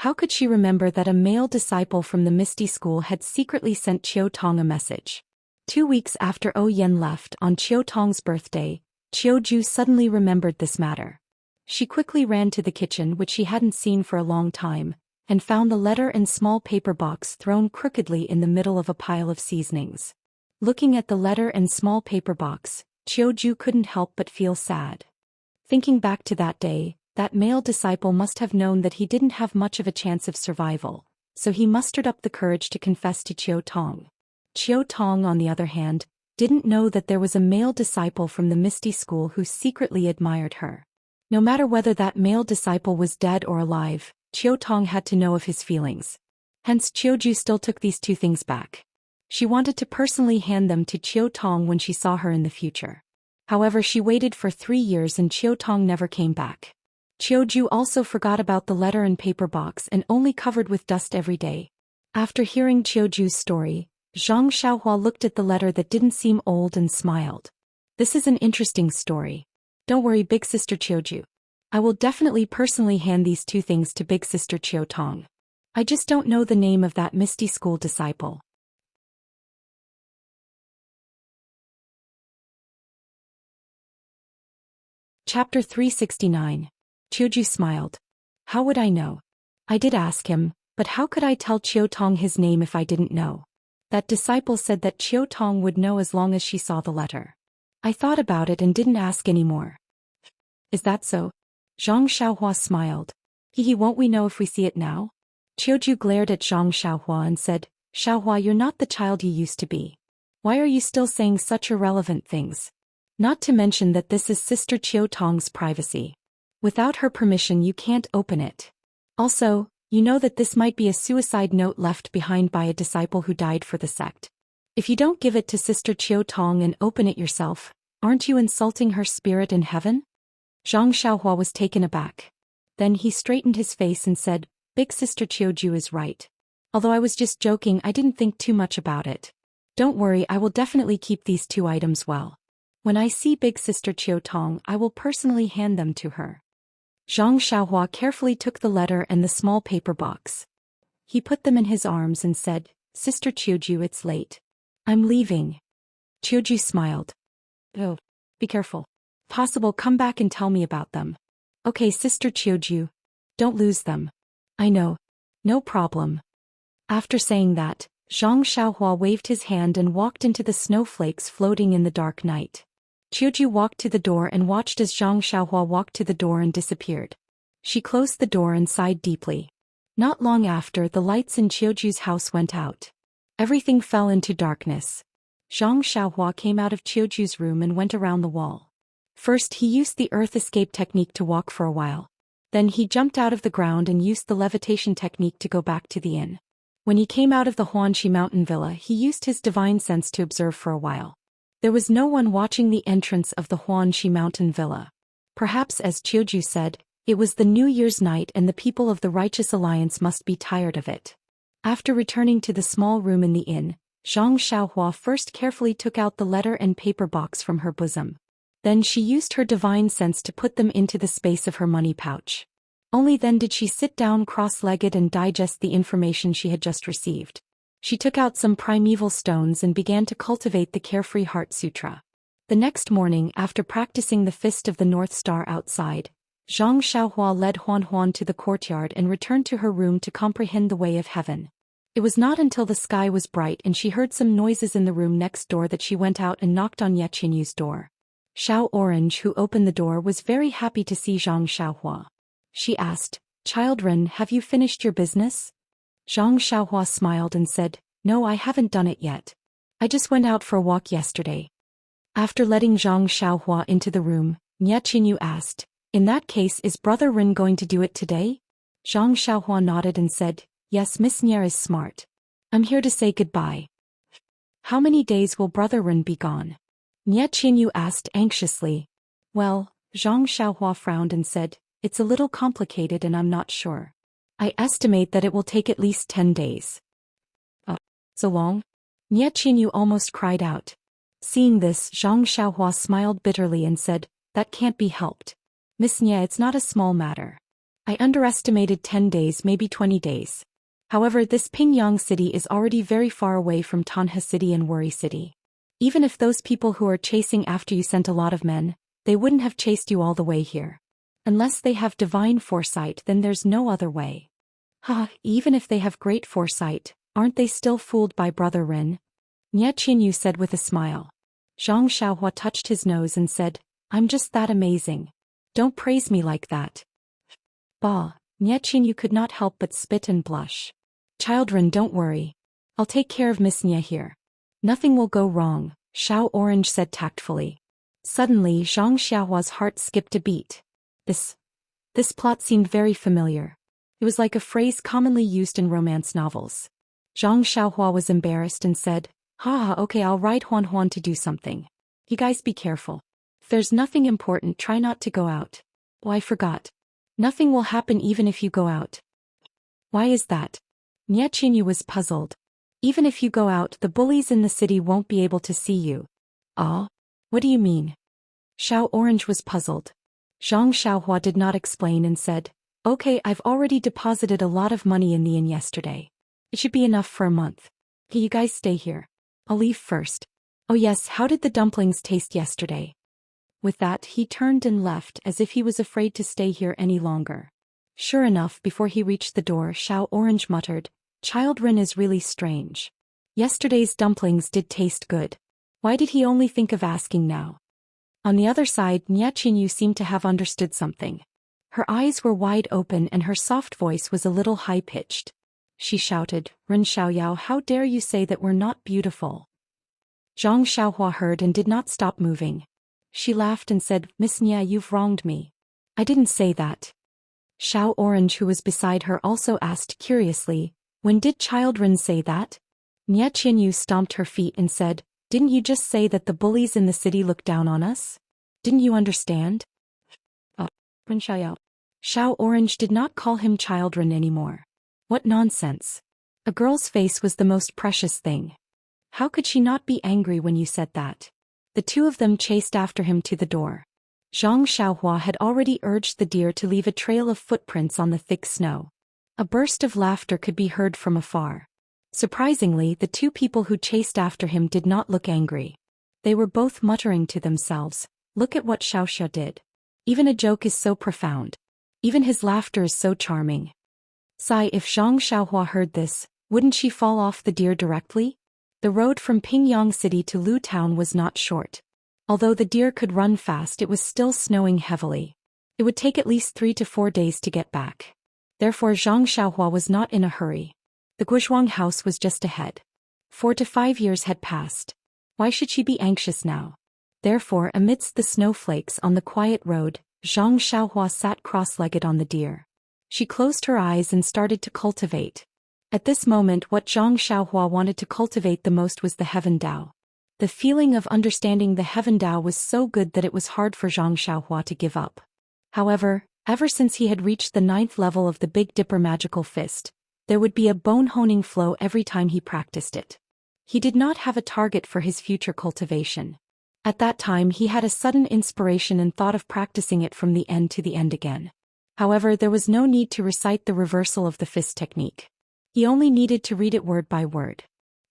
How could she remember that a male disciple from the Misty School had secretly sent Chiu Tong a message? 2 weeks after O Yen left on Chiu Tong's birthday, Qiuju suddenly remembered this matter. She quickly ran to the kitchen, which she hadn't seen for a long time, and found the letter and small paper box thrown crookedly in the middle of a pile of seasonings. Looking at the letter and small paper box, Qiuju couldn't help but feel sad. Thinking back to that day, that male disciple must have known that he didn't have much of a chance of survival, so he mustered up the courage to confess to Chiu Tong. Chiu Tong, on the other hand, didn't know that there was a male disciple from the Misty School who secretly admired her. No matter whether that male disciple was dead or alive, Chiu Tong had to know of his feelings. Hence Qiuju still took these two things back. She wanted to personally hand them to Chiu Tong when she saw her in the future. However, she waited for 3 years and Chiu Tong never came back. Qiuju also forgot about the letter and paper box and only covered with dust every day. After hearing Qiuju's story, Zhang Xiaohua looked at the letter that didn't seem old and smiled. This is an interesting story. Don't worry, big sister Qiuju. I will definitely personally hand these two things to big sister Chiu Tong. I just don't know the name of that Misty School disciple. Chapter 369. Qiuju smiled. How would I know? I did ask him, but how could I tell Chiu Tong his name if I didn't know? That disciple said that Chiu Tong would know as long as she saw the letter. I thought about it and didn't ask any more. Is that so? Zhang Xiaohua smiled. Hehe, won't we know if we see it now? Qiuju glared at Zhang Xiaohua and said, Xiaohua, you're not the child you used to be. Why are you still saying such irrelevant things? Not to mention that this is Sister Qiu Tong's privacy. Without her permission you can't open it. Also, you know that this might be a suicide note left behind by a disciple who died for the sect. If you don't give it to Sister Qiu Tong and open it yourself, aren't you insulting her spirit in heaven? Zhang Xiaohua was taken aback. Then he straightened his face and said, Big Sister Qiuju is right. Although I was just joking, I didn't think too much about it. Don't worry, I will definitely keep these 2 items well. When I see Big Sister Qiu Tong, I will personally hand them to her. Zhang Xiaohua carefully took the letter and the small paper box. He put them in his arms and said, Sister Qiuju, it's late. I'm leaving. Qiuju smiled. Oh, be careful. Possible, come back and tell me about them. Okay, Sister Qiuju. Don't lose them. I know. No problem. After saying that, Zhang Xiaohua waved his hand and walked into the snowflakes floating in the dark night. Qiuju walked to the door and watched as Zhang Xiaohua walked to the door and disappeared. She closed the door and sighed deeply. Not long after, the lights in Qiuju's house went out. Everything fell into darkness. Zhang Xiaohua came out of Qiuju's room and went around the wall. First he used the earth escape technique to walk for a while. Then he jumped out of the ground and used the levitation technique to go back to the inn. When he came out of the Huanxi mountain villa, he used his divine sense to observe for a while. There was no one watching the entrance of the Huanxi mountain villa. Perhaps, as Qiuju said, it was the New Year's night and the people of the Righteous Alliance must be tired of it. After returning to the small room in the inn, Zhang Xiaohua first carefully took out the letter and paper box from her bosom. Then she used her divine sense to put them into the space of her money pouch. Only then did she sit down cross-legged and digest the information she had just received. She took out some primeval stones and began to cultivate the Carefree Heart Sutra. The next morning, after practicing the Fist of the North Star outside, Zhang Xiaohua led Huan to the courtyard and returned to her room to comprehend the way of heaven. It was not until the sky was bright and she heard some noises in the room next door that she went out and knocked on Ye Qinyu's door. Xiao Orange, who opened the door, was very happy to see Zhang Xiaohua. She asked, Children, have you finished your business? Zhang Xiaohua smiled and said, No, I haven't done it yet. I just went out for a walk yesterday. After letting Zhang Xiaohua into the room, Ye Qinyu asked, In that case, is Brother Rin going to do it today? Zhang Xiaohua nodded and said, Yes, Miss Nier is smart. I'm here to say goodbye. How many days will Brother Rin be gone? Ye Qinyu asked anxiously. Well, Zhang Xiaohua frowned and said, It's a little complicated and I'm not sure. I estimate that it will take at least 10 days. So long? Ye Qinyu almost cried out. Seeing this, Zhang Xiaohua smiled bitterly and said, That can't be helped. Miss Nye, it's not a small matter. I underestimated 10 days, maybe 20 days. However, this Pingyang city is already very far away from Tanha City and Worry City. Even if those people who are chasing after you sent a lot of men, they wouldn't have chased you all the way here. Unless they have divine foresight, then there's no other way. Even if they have great foresight, aren't they still fooled by Brother Rin? Nye Qinyu said with a smile. Zhang Xiaohua touched his nose and said, I'm just that amazing. Don't praise me like that. Bah, Nye Qinyu could not help but spit and blush. Children, don't worry. I'll take care of Miss Nye here. Nothing will go wrong, Xiao Orange said tactfully. Suddenly, Zhang Xiaohua's heart skipped a beat. This plot seemed very familiar. It was like a phrase commonly used in romance novels. Zhang Xiaohua was embarrassed and said, Okay, I'll write Huan to do something. You guys be careful. If there's nothing important, try not to go out. Oh, I forgot. Nothing will happen even if you go out. Why is that? Nye Qinyu was puzzled. Even if you go out, the bullies in the city won't be able to see you. What do you mean? Xiao Orange was puzzled. Zhang Xiaohua did not explain and said, Okay, I've already deposited a lot of money in the inn yesterday. It should be enough for a month. Hey, you guys stay here. I'll leave first. Oh yes, how did the dumplings taste yesterday? With that, he turned and left as if he was afraid to stay here any longer. Sure enough, before he reached the door, Xiao Orange muttered, Child Rin is really strange. Yesterday's dumplings did taste good. Why did he only think of asking now? On the other side, Nye Qinyu seemed to have understood something. Her eyes were wide open and her soft voice was a little high-pitched. She shouted, "Ren Xiaoyao, how dare you say that we're not beautiful?" Zhang Xiaohua heard and did not stop moving. She laughed and said, "Miss Nia, you've wronged me. I didn't say that." Xiao Orange, who was beside her, also asked curiously, "When did Child Ren say that?" Nia Qianyu stomped her feet and said, "Didn't you just say that the bullies in the city look down on us? Didn't you understand?" Ren Xiaoyao. Xiao Orange did not call him Child Ren anymore. What nonsense. A girl's face was the most precious thing. How could she not be angry when you said that? The two of them chased after him to the door. Zhang Xiaohua had already urged the deer to leave a trail of footprints on the thick snow. A burst of laughter could be heard from afar. Surprisingly, the two people who chased after him did not look angry. They were both muttering to themselves, "Look at what Xiaoxia did. Even a joke is so profound. Even his laughter is so charming." Sigh, if Zhang Xiaohua heard this, wouldn't she fall off the deer directly? The road from Pingyang City to Lu Town was not short. Although the deer could run fast, it was still snowing heavily. It would take at least 3 to 4 days to get back. Therefore Zhang Xiaohua was not in a hurry. The Guozhuang house was just ahead. 4 to 5 years had passed. Why should she be anxious now? Therefore, amidst the snowflakes on the quiet road, Zhang Xiaohua sat cross-legged on the deer. She closed her eyes and started to cultivate. At this moment, what Zhang Xiaohua wanted to cultivate the most was the Heaven Dao. The feeling of understanding the Heaven Dao was so good that it was hard for Zhang Xiaohua to give up. However, ever since he had reached the 9th level of the Big Dipper magical fist, there would be a bone-honing flow every time he practiced it. He did not have a target for his future cultivation. At that time he had a sudden inspiration and thought of practicing it from the end to the end again. However, there was no need to recite the reversal of the fist technique. He only needed to read it word by word.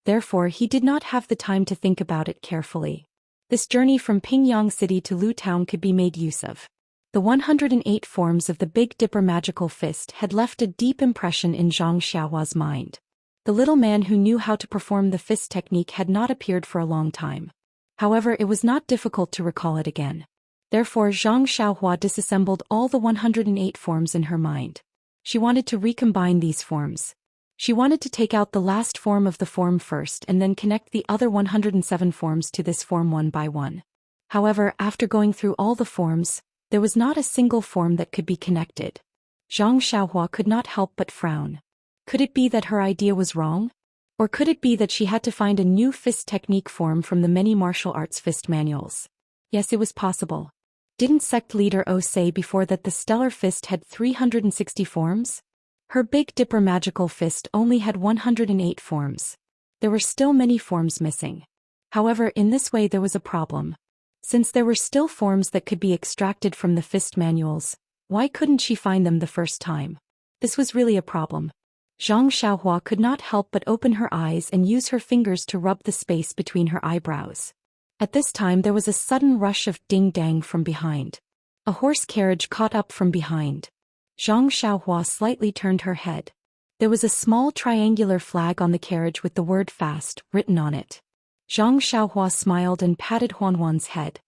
Therefore, he did not have the time to think about it carefully. This journey from Pingyang City to Lu Town could be made use of. The 108 forms of the Big Dipper magical fist had left a deep impression in Zhang Xiaohua's mind. The little man who knew how to perform the fist technique had not appeared for a long time. However, it was not difficult to recall it again. Therefore, Zhang Xiaohua disassembled all the 108 forms in her mind. She wanted to recombine these forms. She wanted to take out the last form of the form first and then connect the other 107 forms to this form one by one. However, after going through all the forms, there was not a single form that could be connected. Zhang Xiaohua could not help but frown. Could it be that her idea was wrong? Or could it be that she had to find a new fist technique form from the many martial arts fist manuals? Yes, it was possible. Didn't sect leader O say before that the stellar fist had 360 forms? Her Big Dipper magical fist only had 108 forms. There were still many forms missing. However, in this way there was a problem. Since there were still forms that could be extracted from the fist manuals, why couldn't she find them the first time? This was really a problem. Zhang Xiaohua could not help but open her eyes and use her fingers to rub the space between her eyebrows. At this time there was a sudden rush of ding-dang from behind. A horse carriage caught up from behind. Zhang Xiaohua slightly turned her head. There was a small triangular flag on the carriage with the word "fast" written on it. Zhang Xiaohua smiled and patted Huan's head.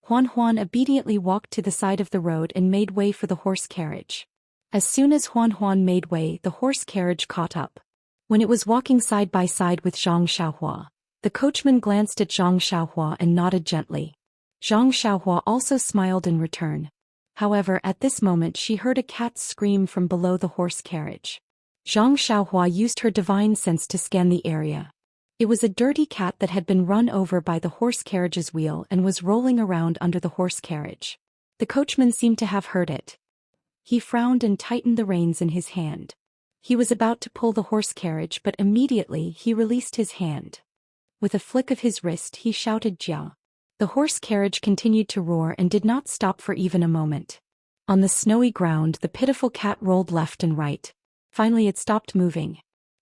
Huan obediently walked to the side of the road and made way for the horse carriage. As soon as Huan made way, the horse carriage caught up. When it was walking side by side with Zhang Xiaohua, the coachman glanced at Zhang Xiaohua and nodded gently. Zhang Xiaohua also smiled in return. However, at this moment she heard a cat scream from below the horse carriage. Zhang Xiaohua used her divine sense to scan the area. It was a dirty cat that had been run over by the horse carriage's wheel and was rolling around under the horse carriage. The coachman seemed to have heard it. He frowned and tightened the reins in his hand. He was about to pull the horse carriage, but immediately he released his hand. With a flick of his wrist he shouted "Jia." The horse carriage continued to roar and did not stop for even a moment. On the snowy ground the pitiful cat rolled left and right. Finally it stopped moving.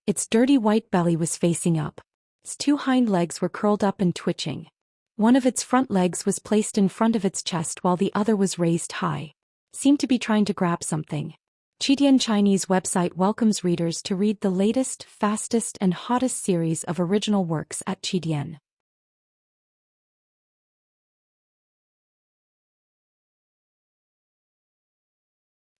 Its dirty white belly was facing up. Its two hind legs were curled up and twitching. One of its front legs was placed in front of its chest while the other was raised high. Seemed to be trying to grab something. Qidian Chinese website welcomes readers to read the latest, fastest and hottest series of original works at Qidian.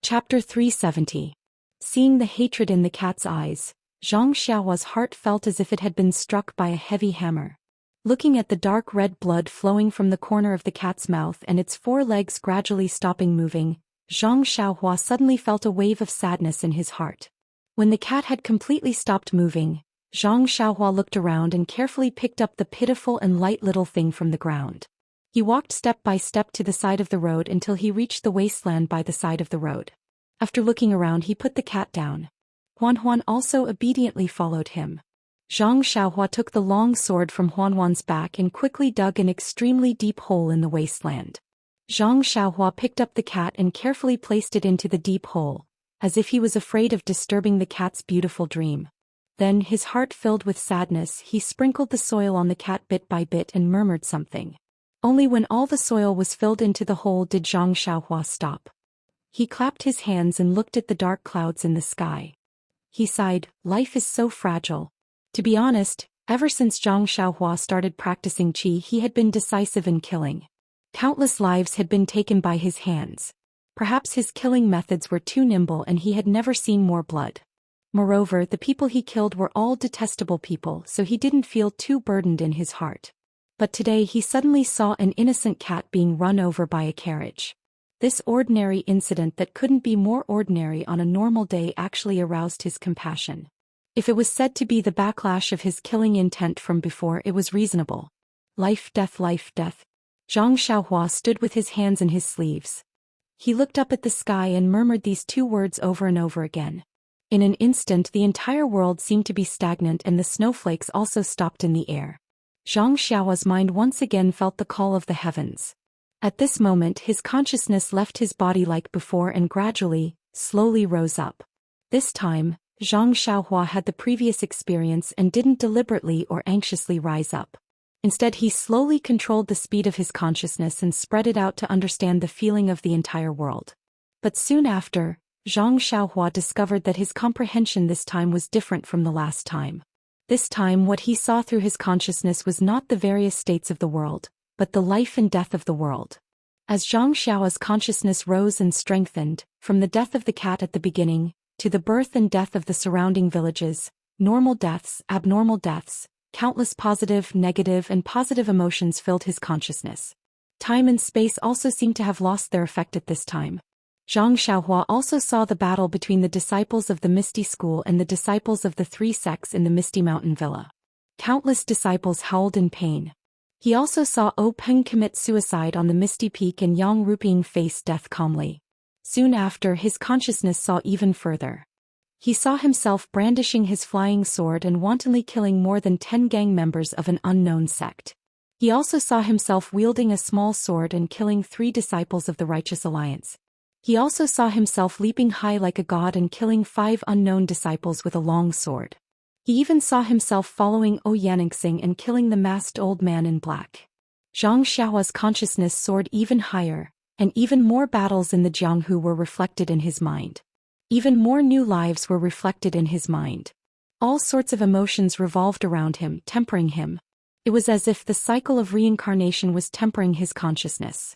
Chapter 370. Seeing the hatred in the cat's eyes, Zhang Xiaohua's heart felt as if it had been struck by a heavy hammer. Looking at the dark red blood flowing from the corner of the cat's mouth and its four legs gradually stopping moving, Zhang Xiaohua suddenly felt a wave of sadness in his heart. When the cat had completely stopped moving, Zhang Xiaohua looked around and carefully picked up the pitiful and light little thing from the ground. He walked step by step to the side of the road until he reached the wasteland by the side of the road. After looking around, he put the cat down. Huan also obediently followed him. Zhang Xiaohua took the long sword from Huan's back and quickly dug an extremely deep hole in the wasteland. Zhang Xiaohua picked up the cat and carefully placed it into the deep hole, as if he was afraid of disturbing the cat's beautiful dream. Then, his heart filled with sadness, he sprinkled the soil on the cat bit by bit and murmured something. Only when all the soil was filled into the hole did Zhang Xiaohua stop. He clapped his hands and looked at the dark clouds in the sky. He sighed, life is so fragile. To be honest, ever since Zhang Xiaohua started practicing qi, he had been decisive in killing. Countless lives had been taken by his hands. Perhaps his killing methods were too nimble and he had never seen more blood. Moreover, the people he killed were all detestable people, so he didn't feel too burdened in his heart. But today he suddenly saw an innocent cat being run over by a carriage. This ordinary incident that couldn't be more ordinary on a normal day actually aroused his compassion. If it was said to be the backlash of his killing intent from before, it was reasonable. Life, death, life, death. Zhang Xiaohua stood with his hands in his sleeves. He looked up at the sky and murmured these two words over and over again. In an instant, the entire world seemed to be stagnant and the snowflakes also stopped in the air. Zhang Xiaohua's mind once again felt the call of the heavens. At this moment, his consciousness left his body like before and gradually, slowly rose up. This time, Zhang Xiaohua had the previous experience and didn't deliberately or anxiously rise up. Instead, he slowly controlled the speed of his consciousness and spread it out to understand the feeling of the entire world. But soon after, Zhang Xiaohua discovered that his comprehension this time was different from the last time. This time, what he saw through his consciousness was not the various states of the world, but the life and death of the world. As Zhang Xiaohua's consciousness rose and strengthened, from the death of the cat at the beginning, to the birth and death of the surrounding villages, normal deaths, abnormal deaths, countless positive, negative, and positive emotions filled his consciousness. Time and space also seemed to have lost their effect at this time. Zhang Xiaohua also saw the battle between the disciples of the Misty School and the disciples of the three sects in the Misty Mountain Villa. Countless disciples howled in pain. He also saw Peng commit suicide on the Misty Peak and Yang Ruping face death calmly. Soon after, his consciousness saw even further. He saw himself brandishing his flying sword and wantonly killing more than 10 gang members of an unknown sect. He also saw himself wielding a small sword and killing 3 disciples of the Righteous Alliance. He also saw himself leaping high like a god and killing 5 unknown disciples with a long sword. He even saw himself following Enchanting and killing the masked old man in black. Zhang Xiaohua's consciousness soared even higher, and even more battles in the Jianghu were reflected in his mind. Even more new lives were reflected in his mind. All sorts of emotions revolved around him, tempering him. It was as if the cycle of reincarnation was tempering his consciousness.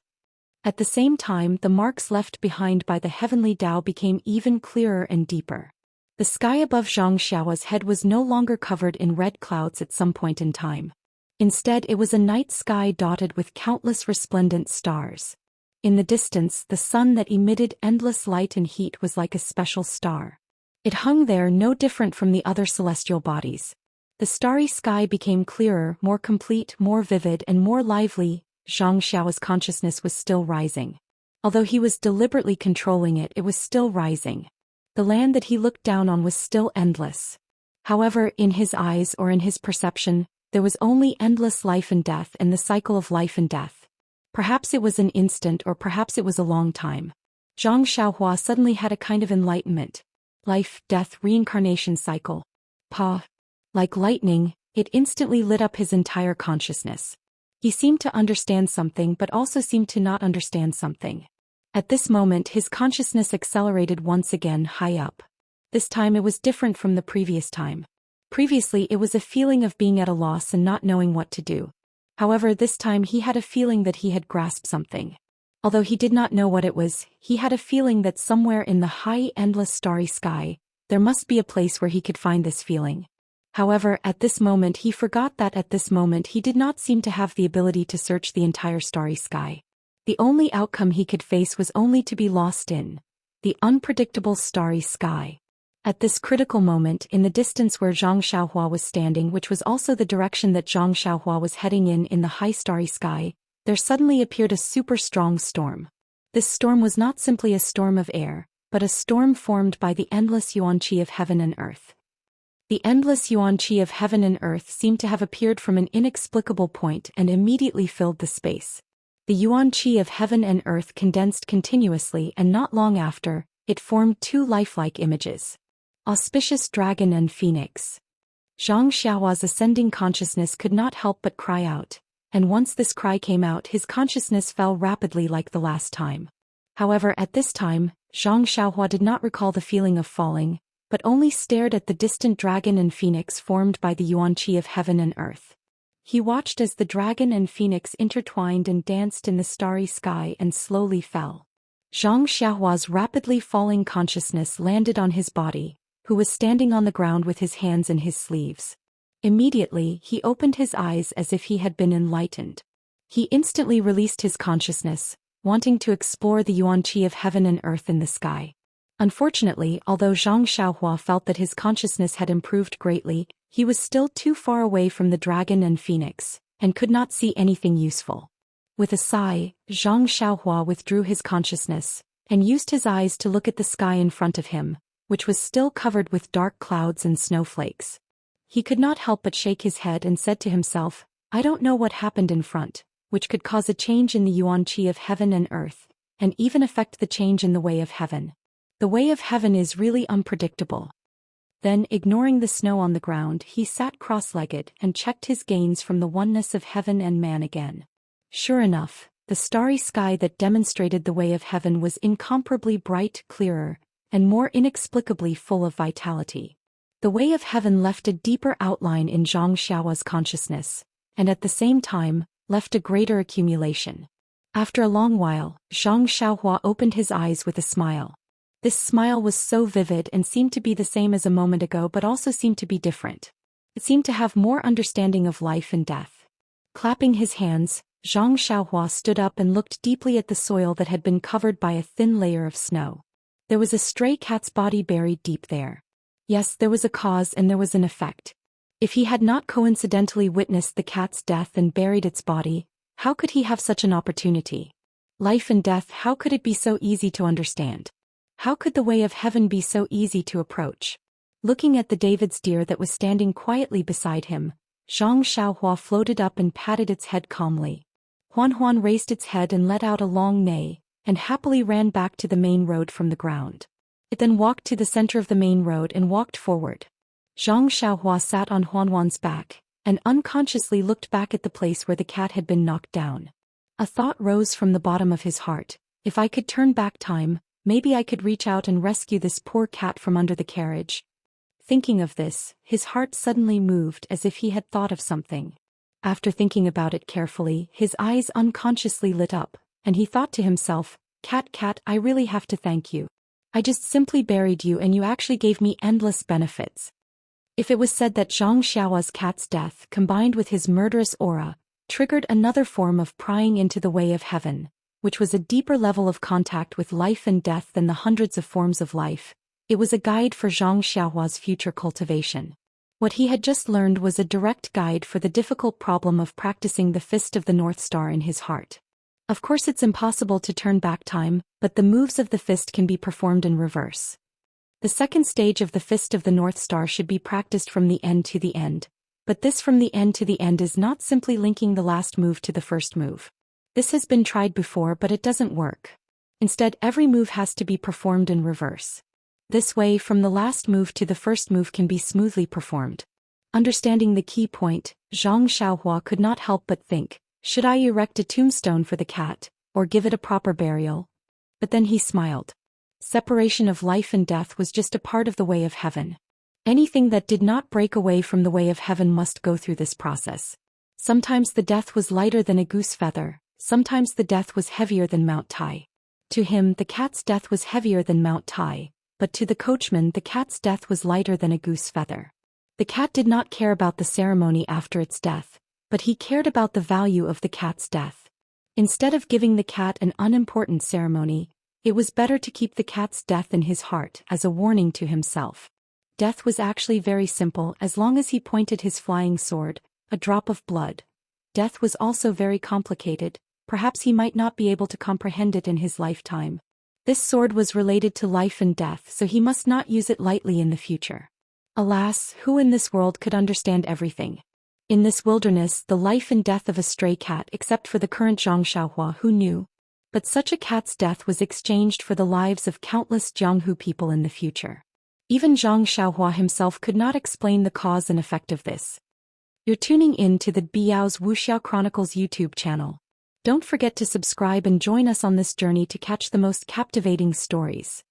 At the same time, the marks left behind by the heavenly Tao became even clearer and deeper. The sky above Zhang Xiaohua's head was no longer covered in red clouds at some point in time. Instead, it was a night sky dotted with countless resplendent stars. In the distance, the sun that emitted endless light and heat was like a special star. It hung there no different from the other celestial bodies. The starry sky became clearer, more complete, more vivid, and more lively. Zhang Xiaohua's consciousness was still rising. Although he was deliberately controlling it, it was still rising. The land that he looked down on was still endless. However, in his eyes or in his perception, there was only endless life and death and the cycle of life and death. Perhaps it was an instant or perhaps it was a long time. Zhang Xiaohua suddenly had a kind of enlightenment. Life, death, reincarnation cycle. Like lightning, it instantly lit up his entire consciousness. He seemed to understand something but also seemed to not understand something. At this moment, his consciousness accelerated once again high up. This time it was different from the previous time. Previously it was a feeling of being at a loss and not knowing what to do. However, this time he had a feeling that he had grasped something. Although he did not know what it was, he had a feeling that somewhere in the high, endless starry sky, there must be a place where he could find this feeling. However, at this moment he forgot that at this moment he did not seem to have the ability to search the entire starry sky. The only outcome he could face was only to be lost in the unpredictable starry sky. At this critical moment, in the distance where Zhang Xiaohua was standing, which was also the direction that Zhang Xiaohua was heading in the high starry sky, there suddenly appeared a super strong storm. This storm was not simply a storm of air, but a storm formed by the endless yuan qi of heaven and earth. The endless yuan qi of heaven and earth seemed to have appeared from an inexplicable point and immediately filled the space. The yuan qi of heaven and earth condensed continuously, and not long after, it formed two lifelike images. Auspicious dragon and phoenix. Zhang Xiaohua's ascending consciousness could not help but cry out, and once this cry came out, his consciousness fell rapidly like the last time. However, at this time, Zhang Xiaohua did not recall the feeling of falling, but only stared at the distant dragon and phoenix formed by the yuan qi of heaven and earth. He watched as the dragon and phoenix intertwined and danced in the starry sky and slowly fell. Zhang Xiaohua's rapidly falling consciousness landed on his body, who was standing on the ground with his hands in his sleeves. Immediately, he opened his eyes as if he had been enlightened. He instantly released his consciousness, wanting to explore the yuan qi of heaven and earth in the sky. Unfortunately, although Zhang Xiaohua felt that his consciousness had improved greatly, he was still too far away from the dragon and phoenix, and could not see anything useful. With a sigh, Zhang Xiaohua withdrew his consciousness, and used his eyes to look at the sky in front of him, which was still covered with dark clouds and snowflakes. He could not help but shake his head and said to himself, "I don't know what happened in front, which could cause a change in the yuan qi of heaven and earth, and even affect the change in the way of heaven. The way of heaven is really unpredictable." Then, ignoring the snow on the ground, he sat cross-legged and checked his gains from the oneness of heaven and man again. Sure enough, the starry sky that demonstrated the way of heaven was incomparably bright, clearer, and more inexplicably full of vitality. The way of heaven left a deeper outline in Zhang Xiaohua's consciousness, and at the same time, left a greater accumulation. After a long while, Zhang Xiaohua opened his eyes with a smile. This smile was so vivid and seemed to be the same as a moment ago, but also seemed to be different. It seemed to have more understanding of life and death. Clapping his hands, Zhang Xiaohua stood up and looked deeply at the soil that had been covered by a thin layer of snow. There was a stray cat's body buried deep there. Yes, there was a cause and there was an effect. If he had not coincidentally witnessed the cat's death and buried its body, how could he have such an opportunity? Life and death, how could it be so easy to understand? How could the way of heaven be so easy to approach? Looking at the David's deer that was standing quietly beside him, Zhang Xiaohua floated up and patted its head calmly. Huan raised its head and let out a long neigh, and happily ran back to the main road from the ground. It then walked to the center of the main road and walked forward. Zhang Xiaohua sat on Huan's back, and unconsciously looked back at the place where the cat had been knocked down. A thought rose from the bottom of his heart: if I could turn back time, maybe I could reach out and rescue this poor cat from under the carriage. Thinking of this, his heart suddenly moved as if he had thought of something. After thinking about it carefully, his eyes unconsciously lit up, and he thought to himself, Cat, I really have to thank you. I just simply buried you and you actually gave me endless benefits." If it was said that Zhang Xiaohua's cat's death, combined with his murderous aura, triggered another form of prying into the way of heaven, which was a deeper level of contact with life and death than the hundreds of forms of life, it was a guide for Zhang Xiaohua's future cultivation. What he had just learned was a direct guide for the difficult problem of practicing the Fist of the North Star in his heart. Of course, it's impossible to turn back time, but the moves of the fist can be performed in reverse. The second stage of the Fist of the North Star should be practiced from the end to the end, but this from the end to the end is not simply linking the last move to the first move. This has been tried before, but it doesn't work. Instead, every move has to be performed in reverse. This way, from the last move to the first move can be smoothly performed. Understanding the key point, Zhang Xiaohua could not help but think, should I erect a tombstone for the cat, or give it a proper burial? But then he smiled. Separation of life and death was just a part of the way of heaven. Anything that did not break away from the way of heaven must go through this process. Sometimes the death was lighter than a goose feather, Sometimes the death was heavier than Mount Tai. To him, the cat's death was heavier than Mount Tai, but to the coachman the cat's death was lighter than a goose feather. The cat did not care about the ceremony after its death, but he cared about the value of the cat's death. Instead of giving the cat an unimportant ceremony, it was better to keep the cat's death in his heart as a warning to himself. Death was actually very simple as long as he pointed his flying sword, a drop of blood. Death was also very complicated, perhaps he might not be able to comprehend it in his lifetime. This sword was related to life and death, so he must not use it lightly in the future. Alas, who in this world could understand everything? In this wilderness, the life and death of a stray cat except for the current Zhang Xiaohua who knew. But such a cat's death was exchanged for the lives of countless Jianghu people in the future. Even Zhang Xiaohua himself could not explain the cause and effect of this. You're tuning in to the Biao's Wuxiao Chronicles YouTube channel. Don't forget to subscribe and join us on this journey to catch the most captivating stories.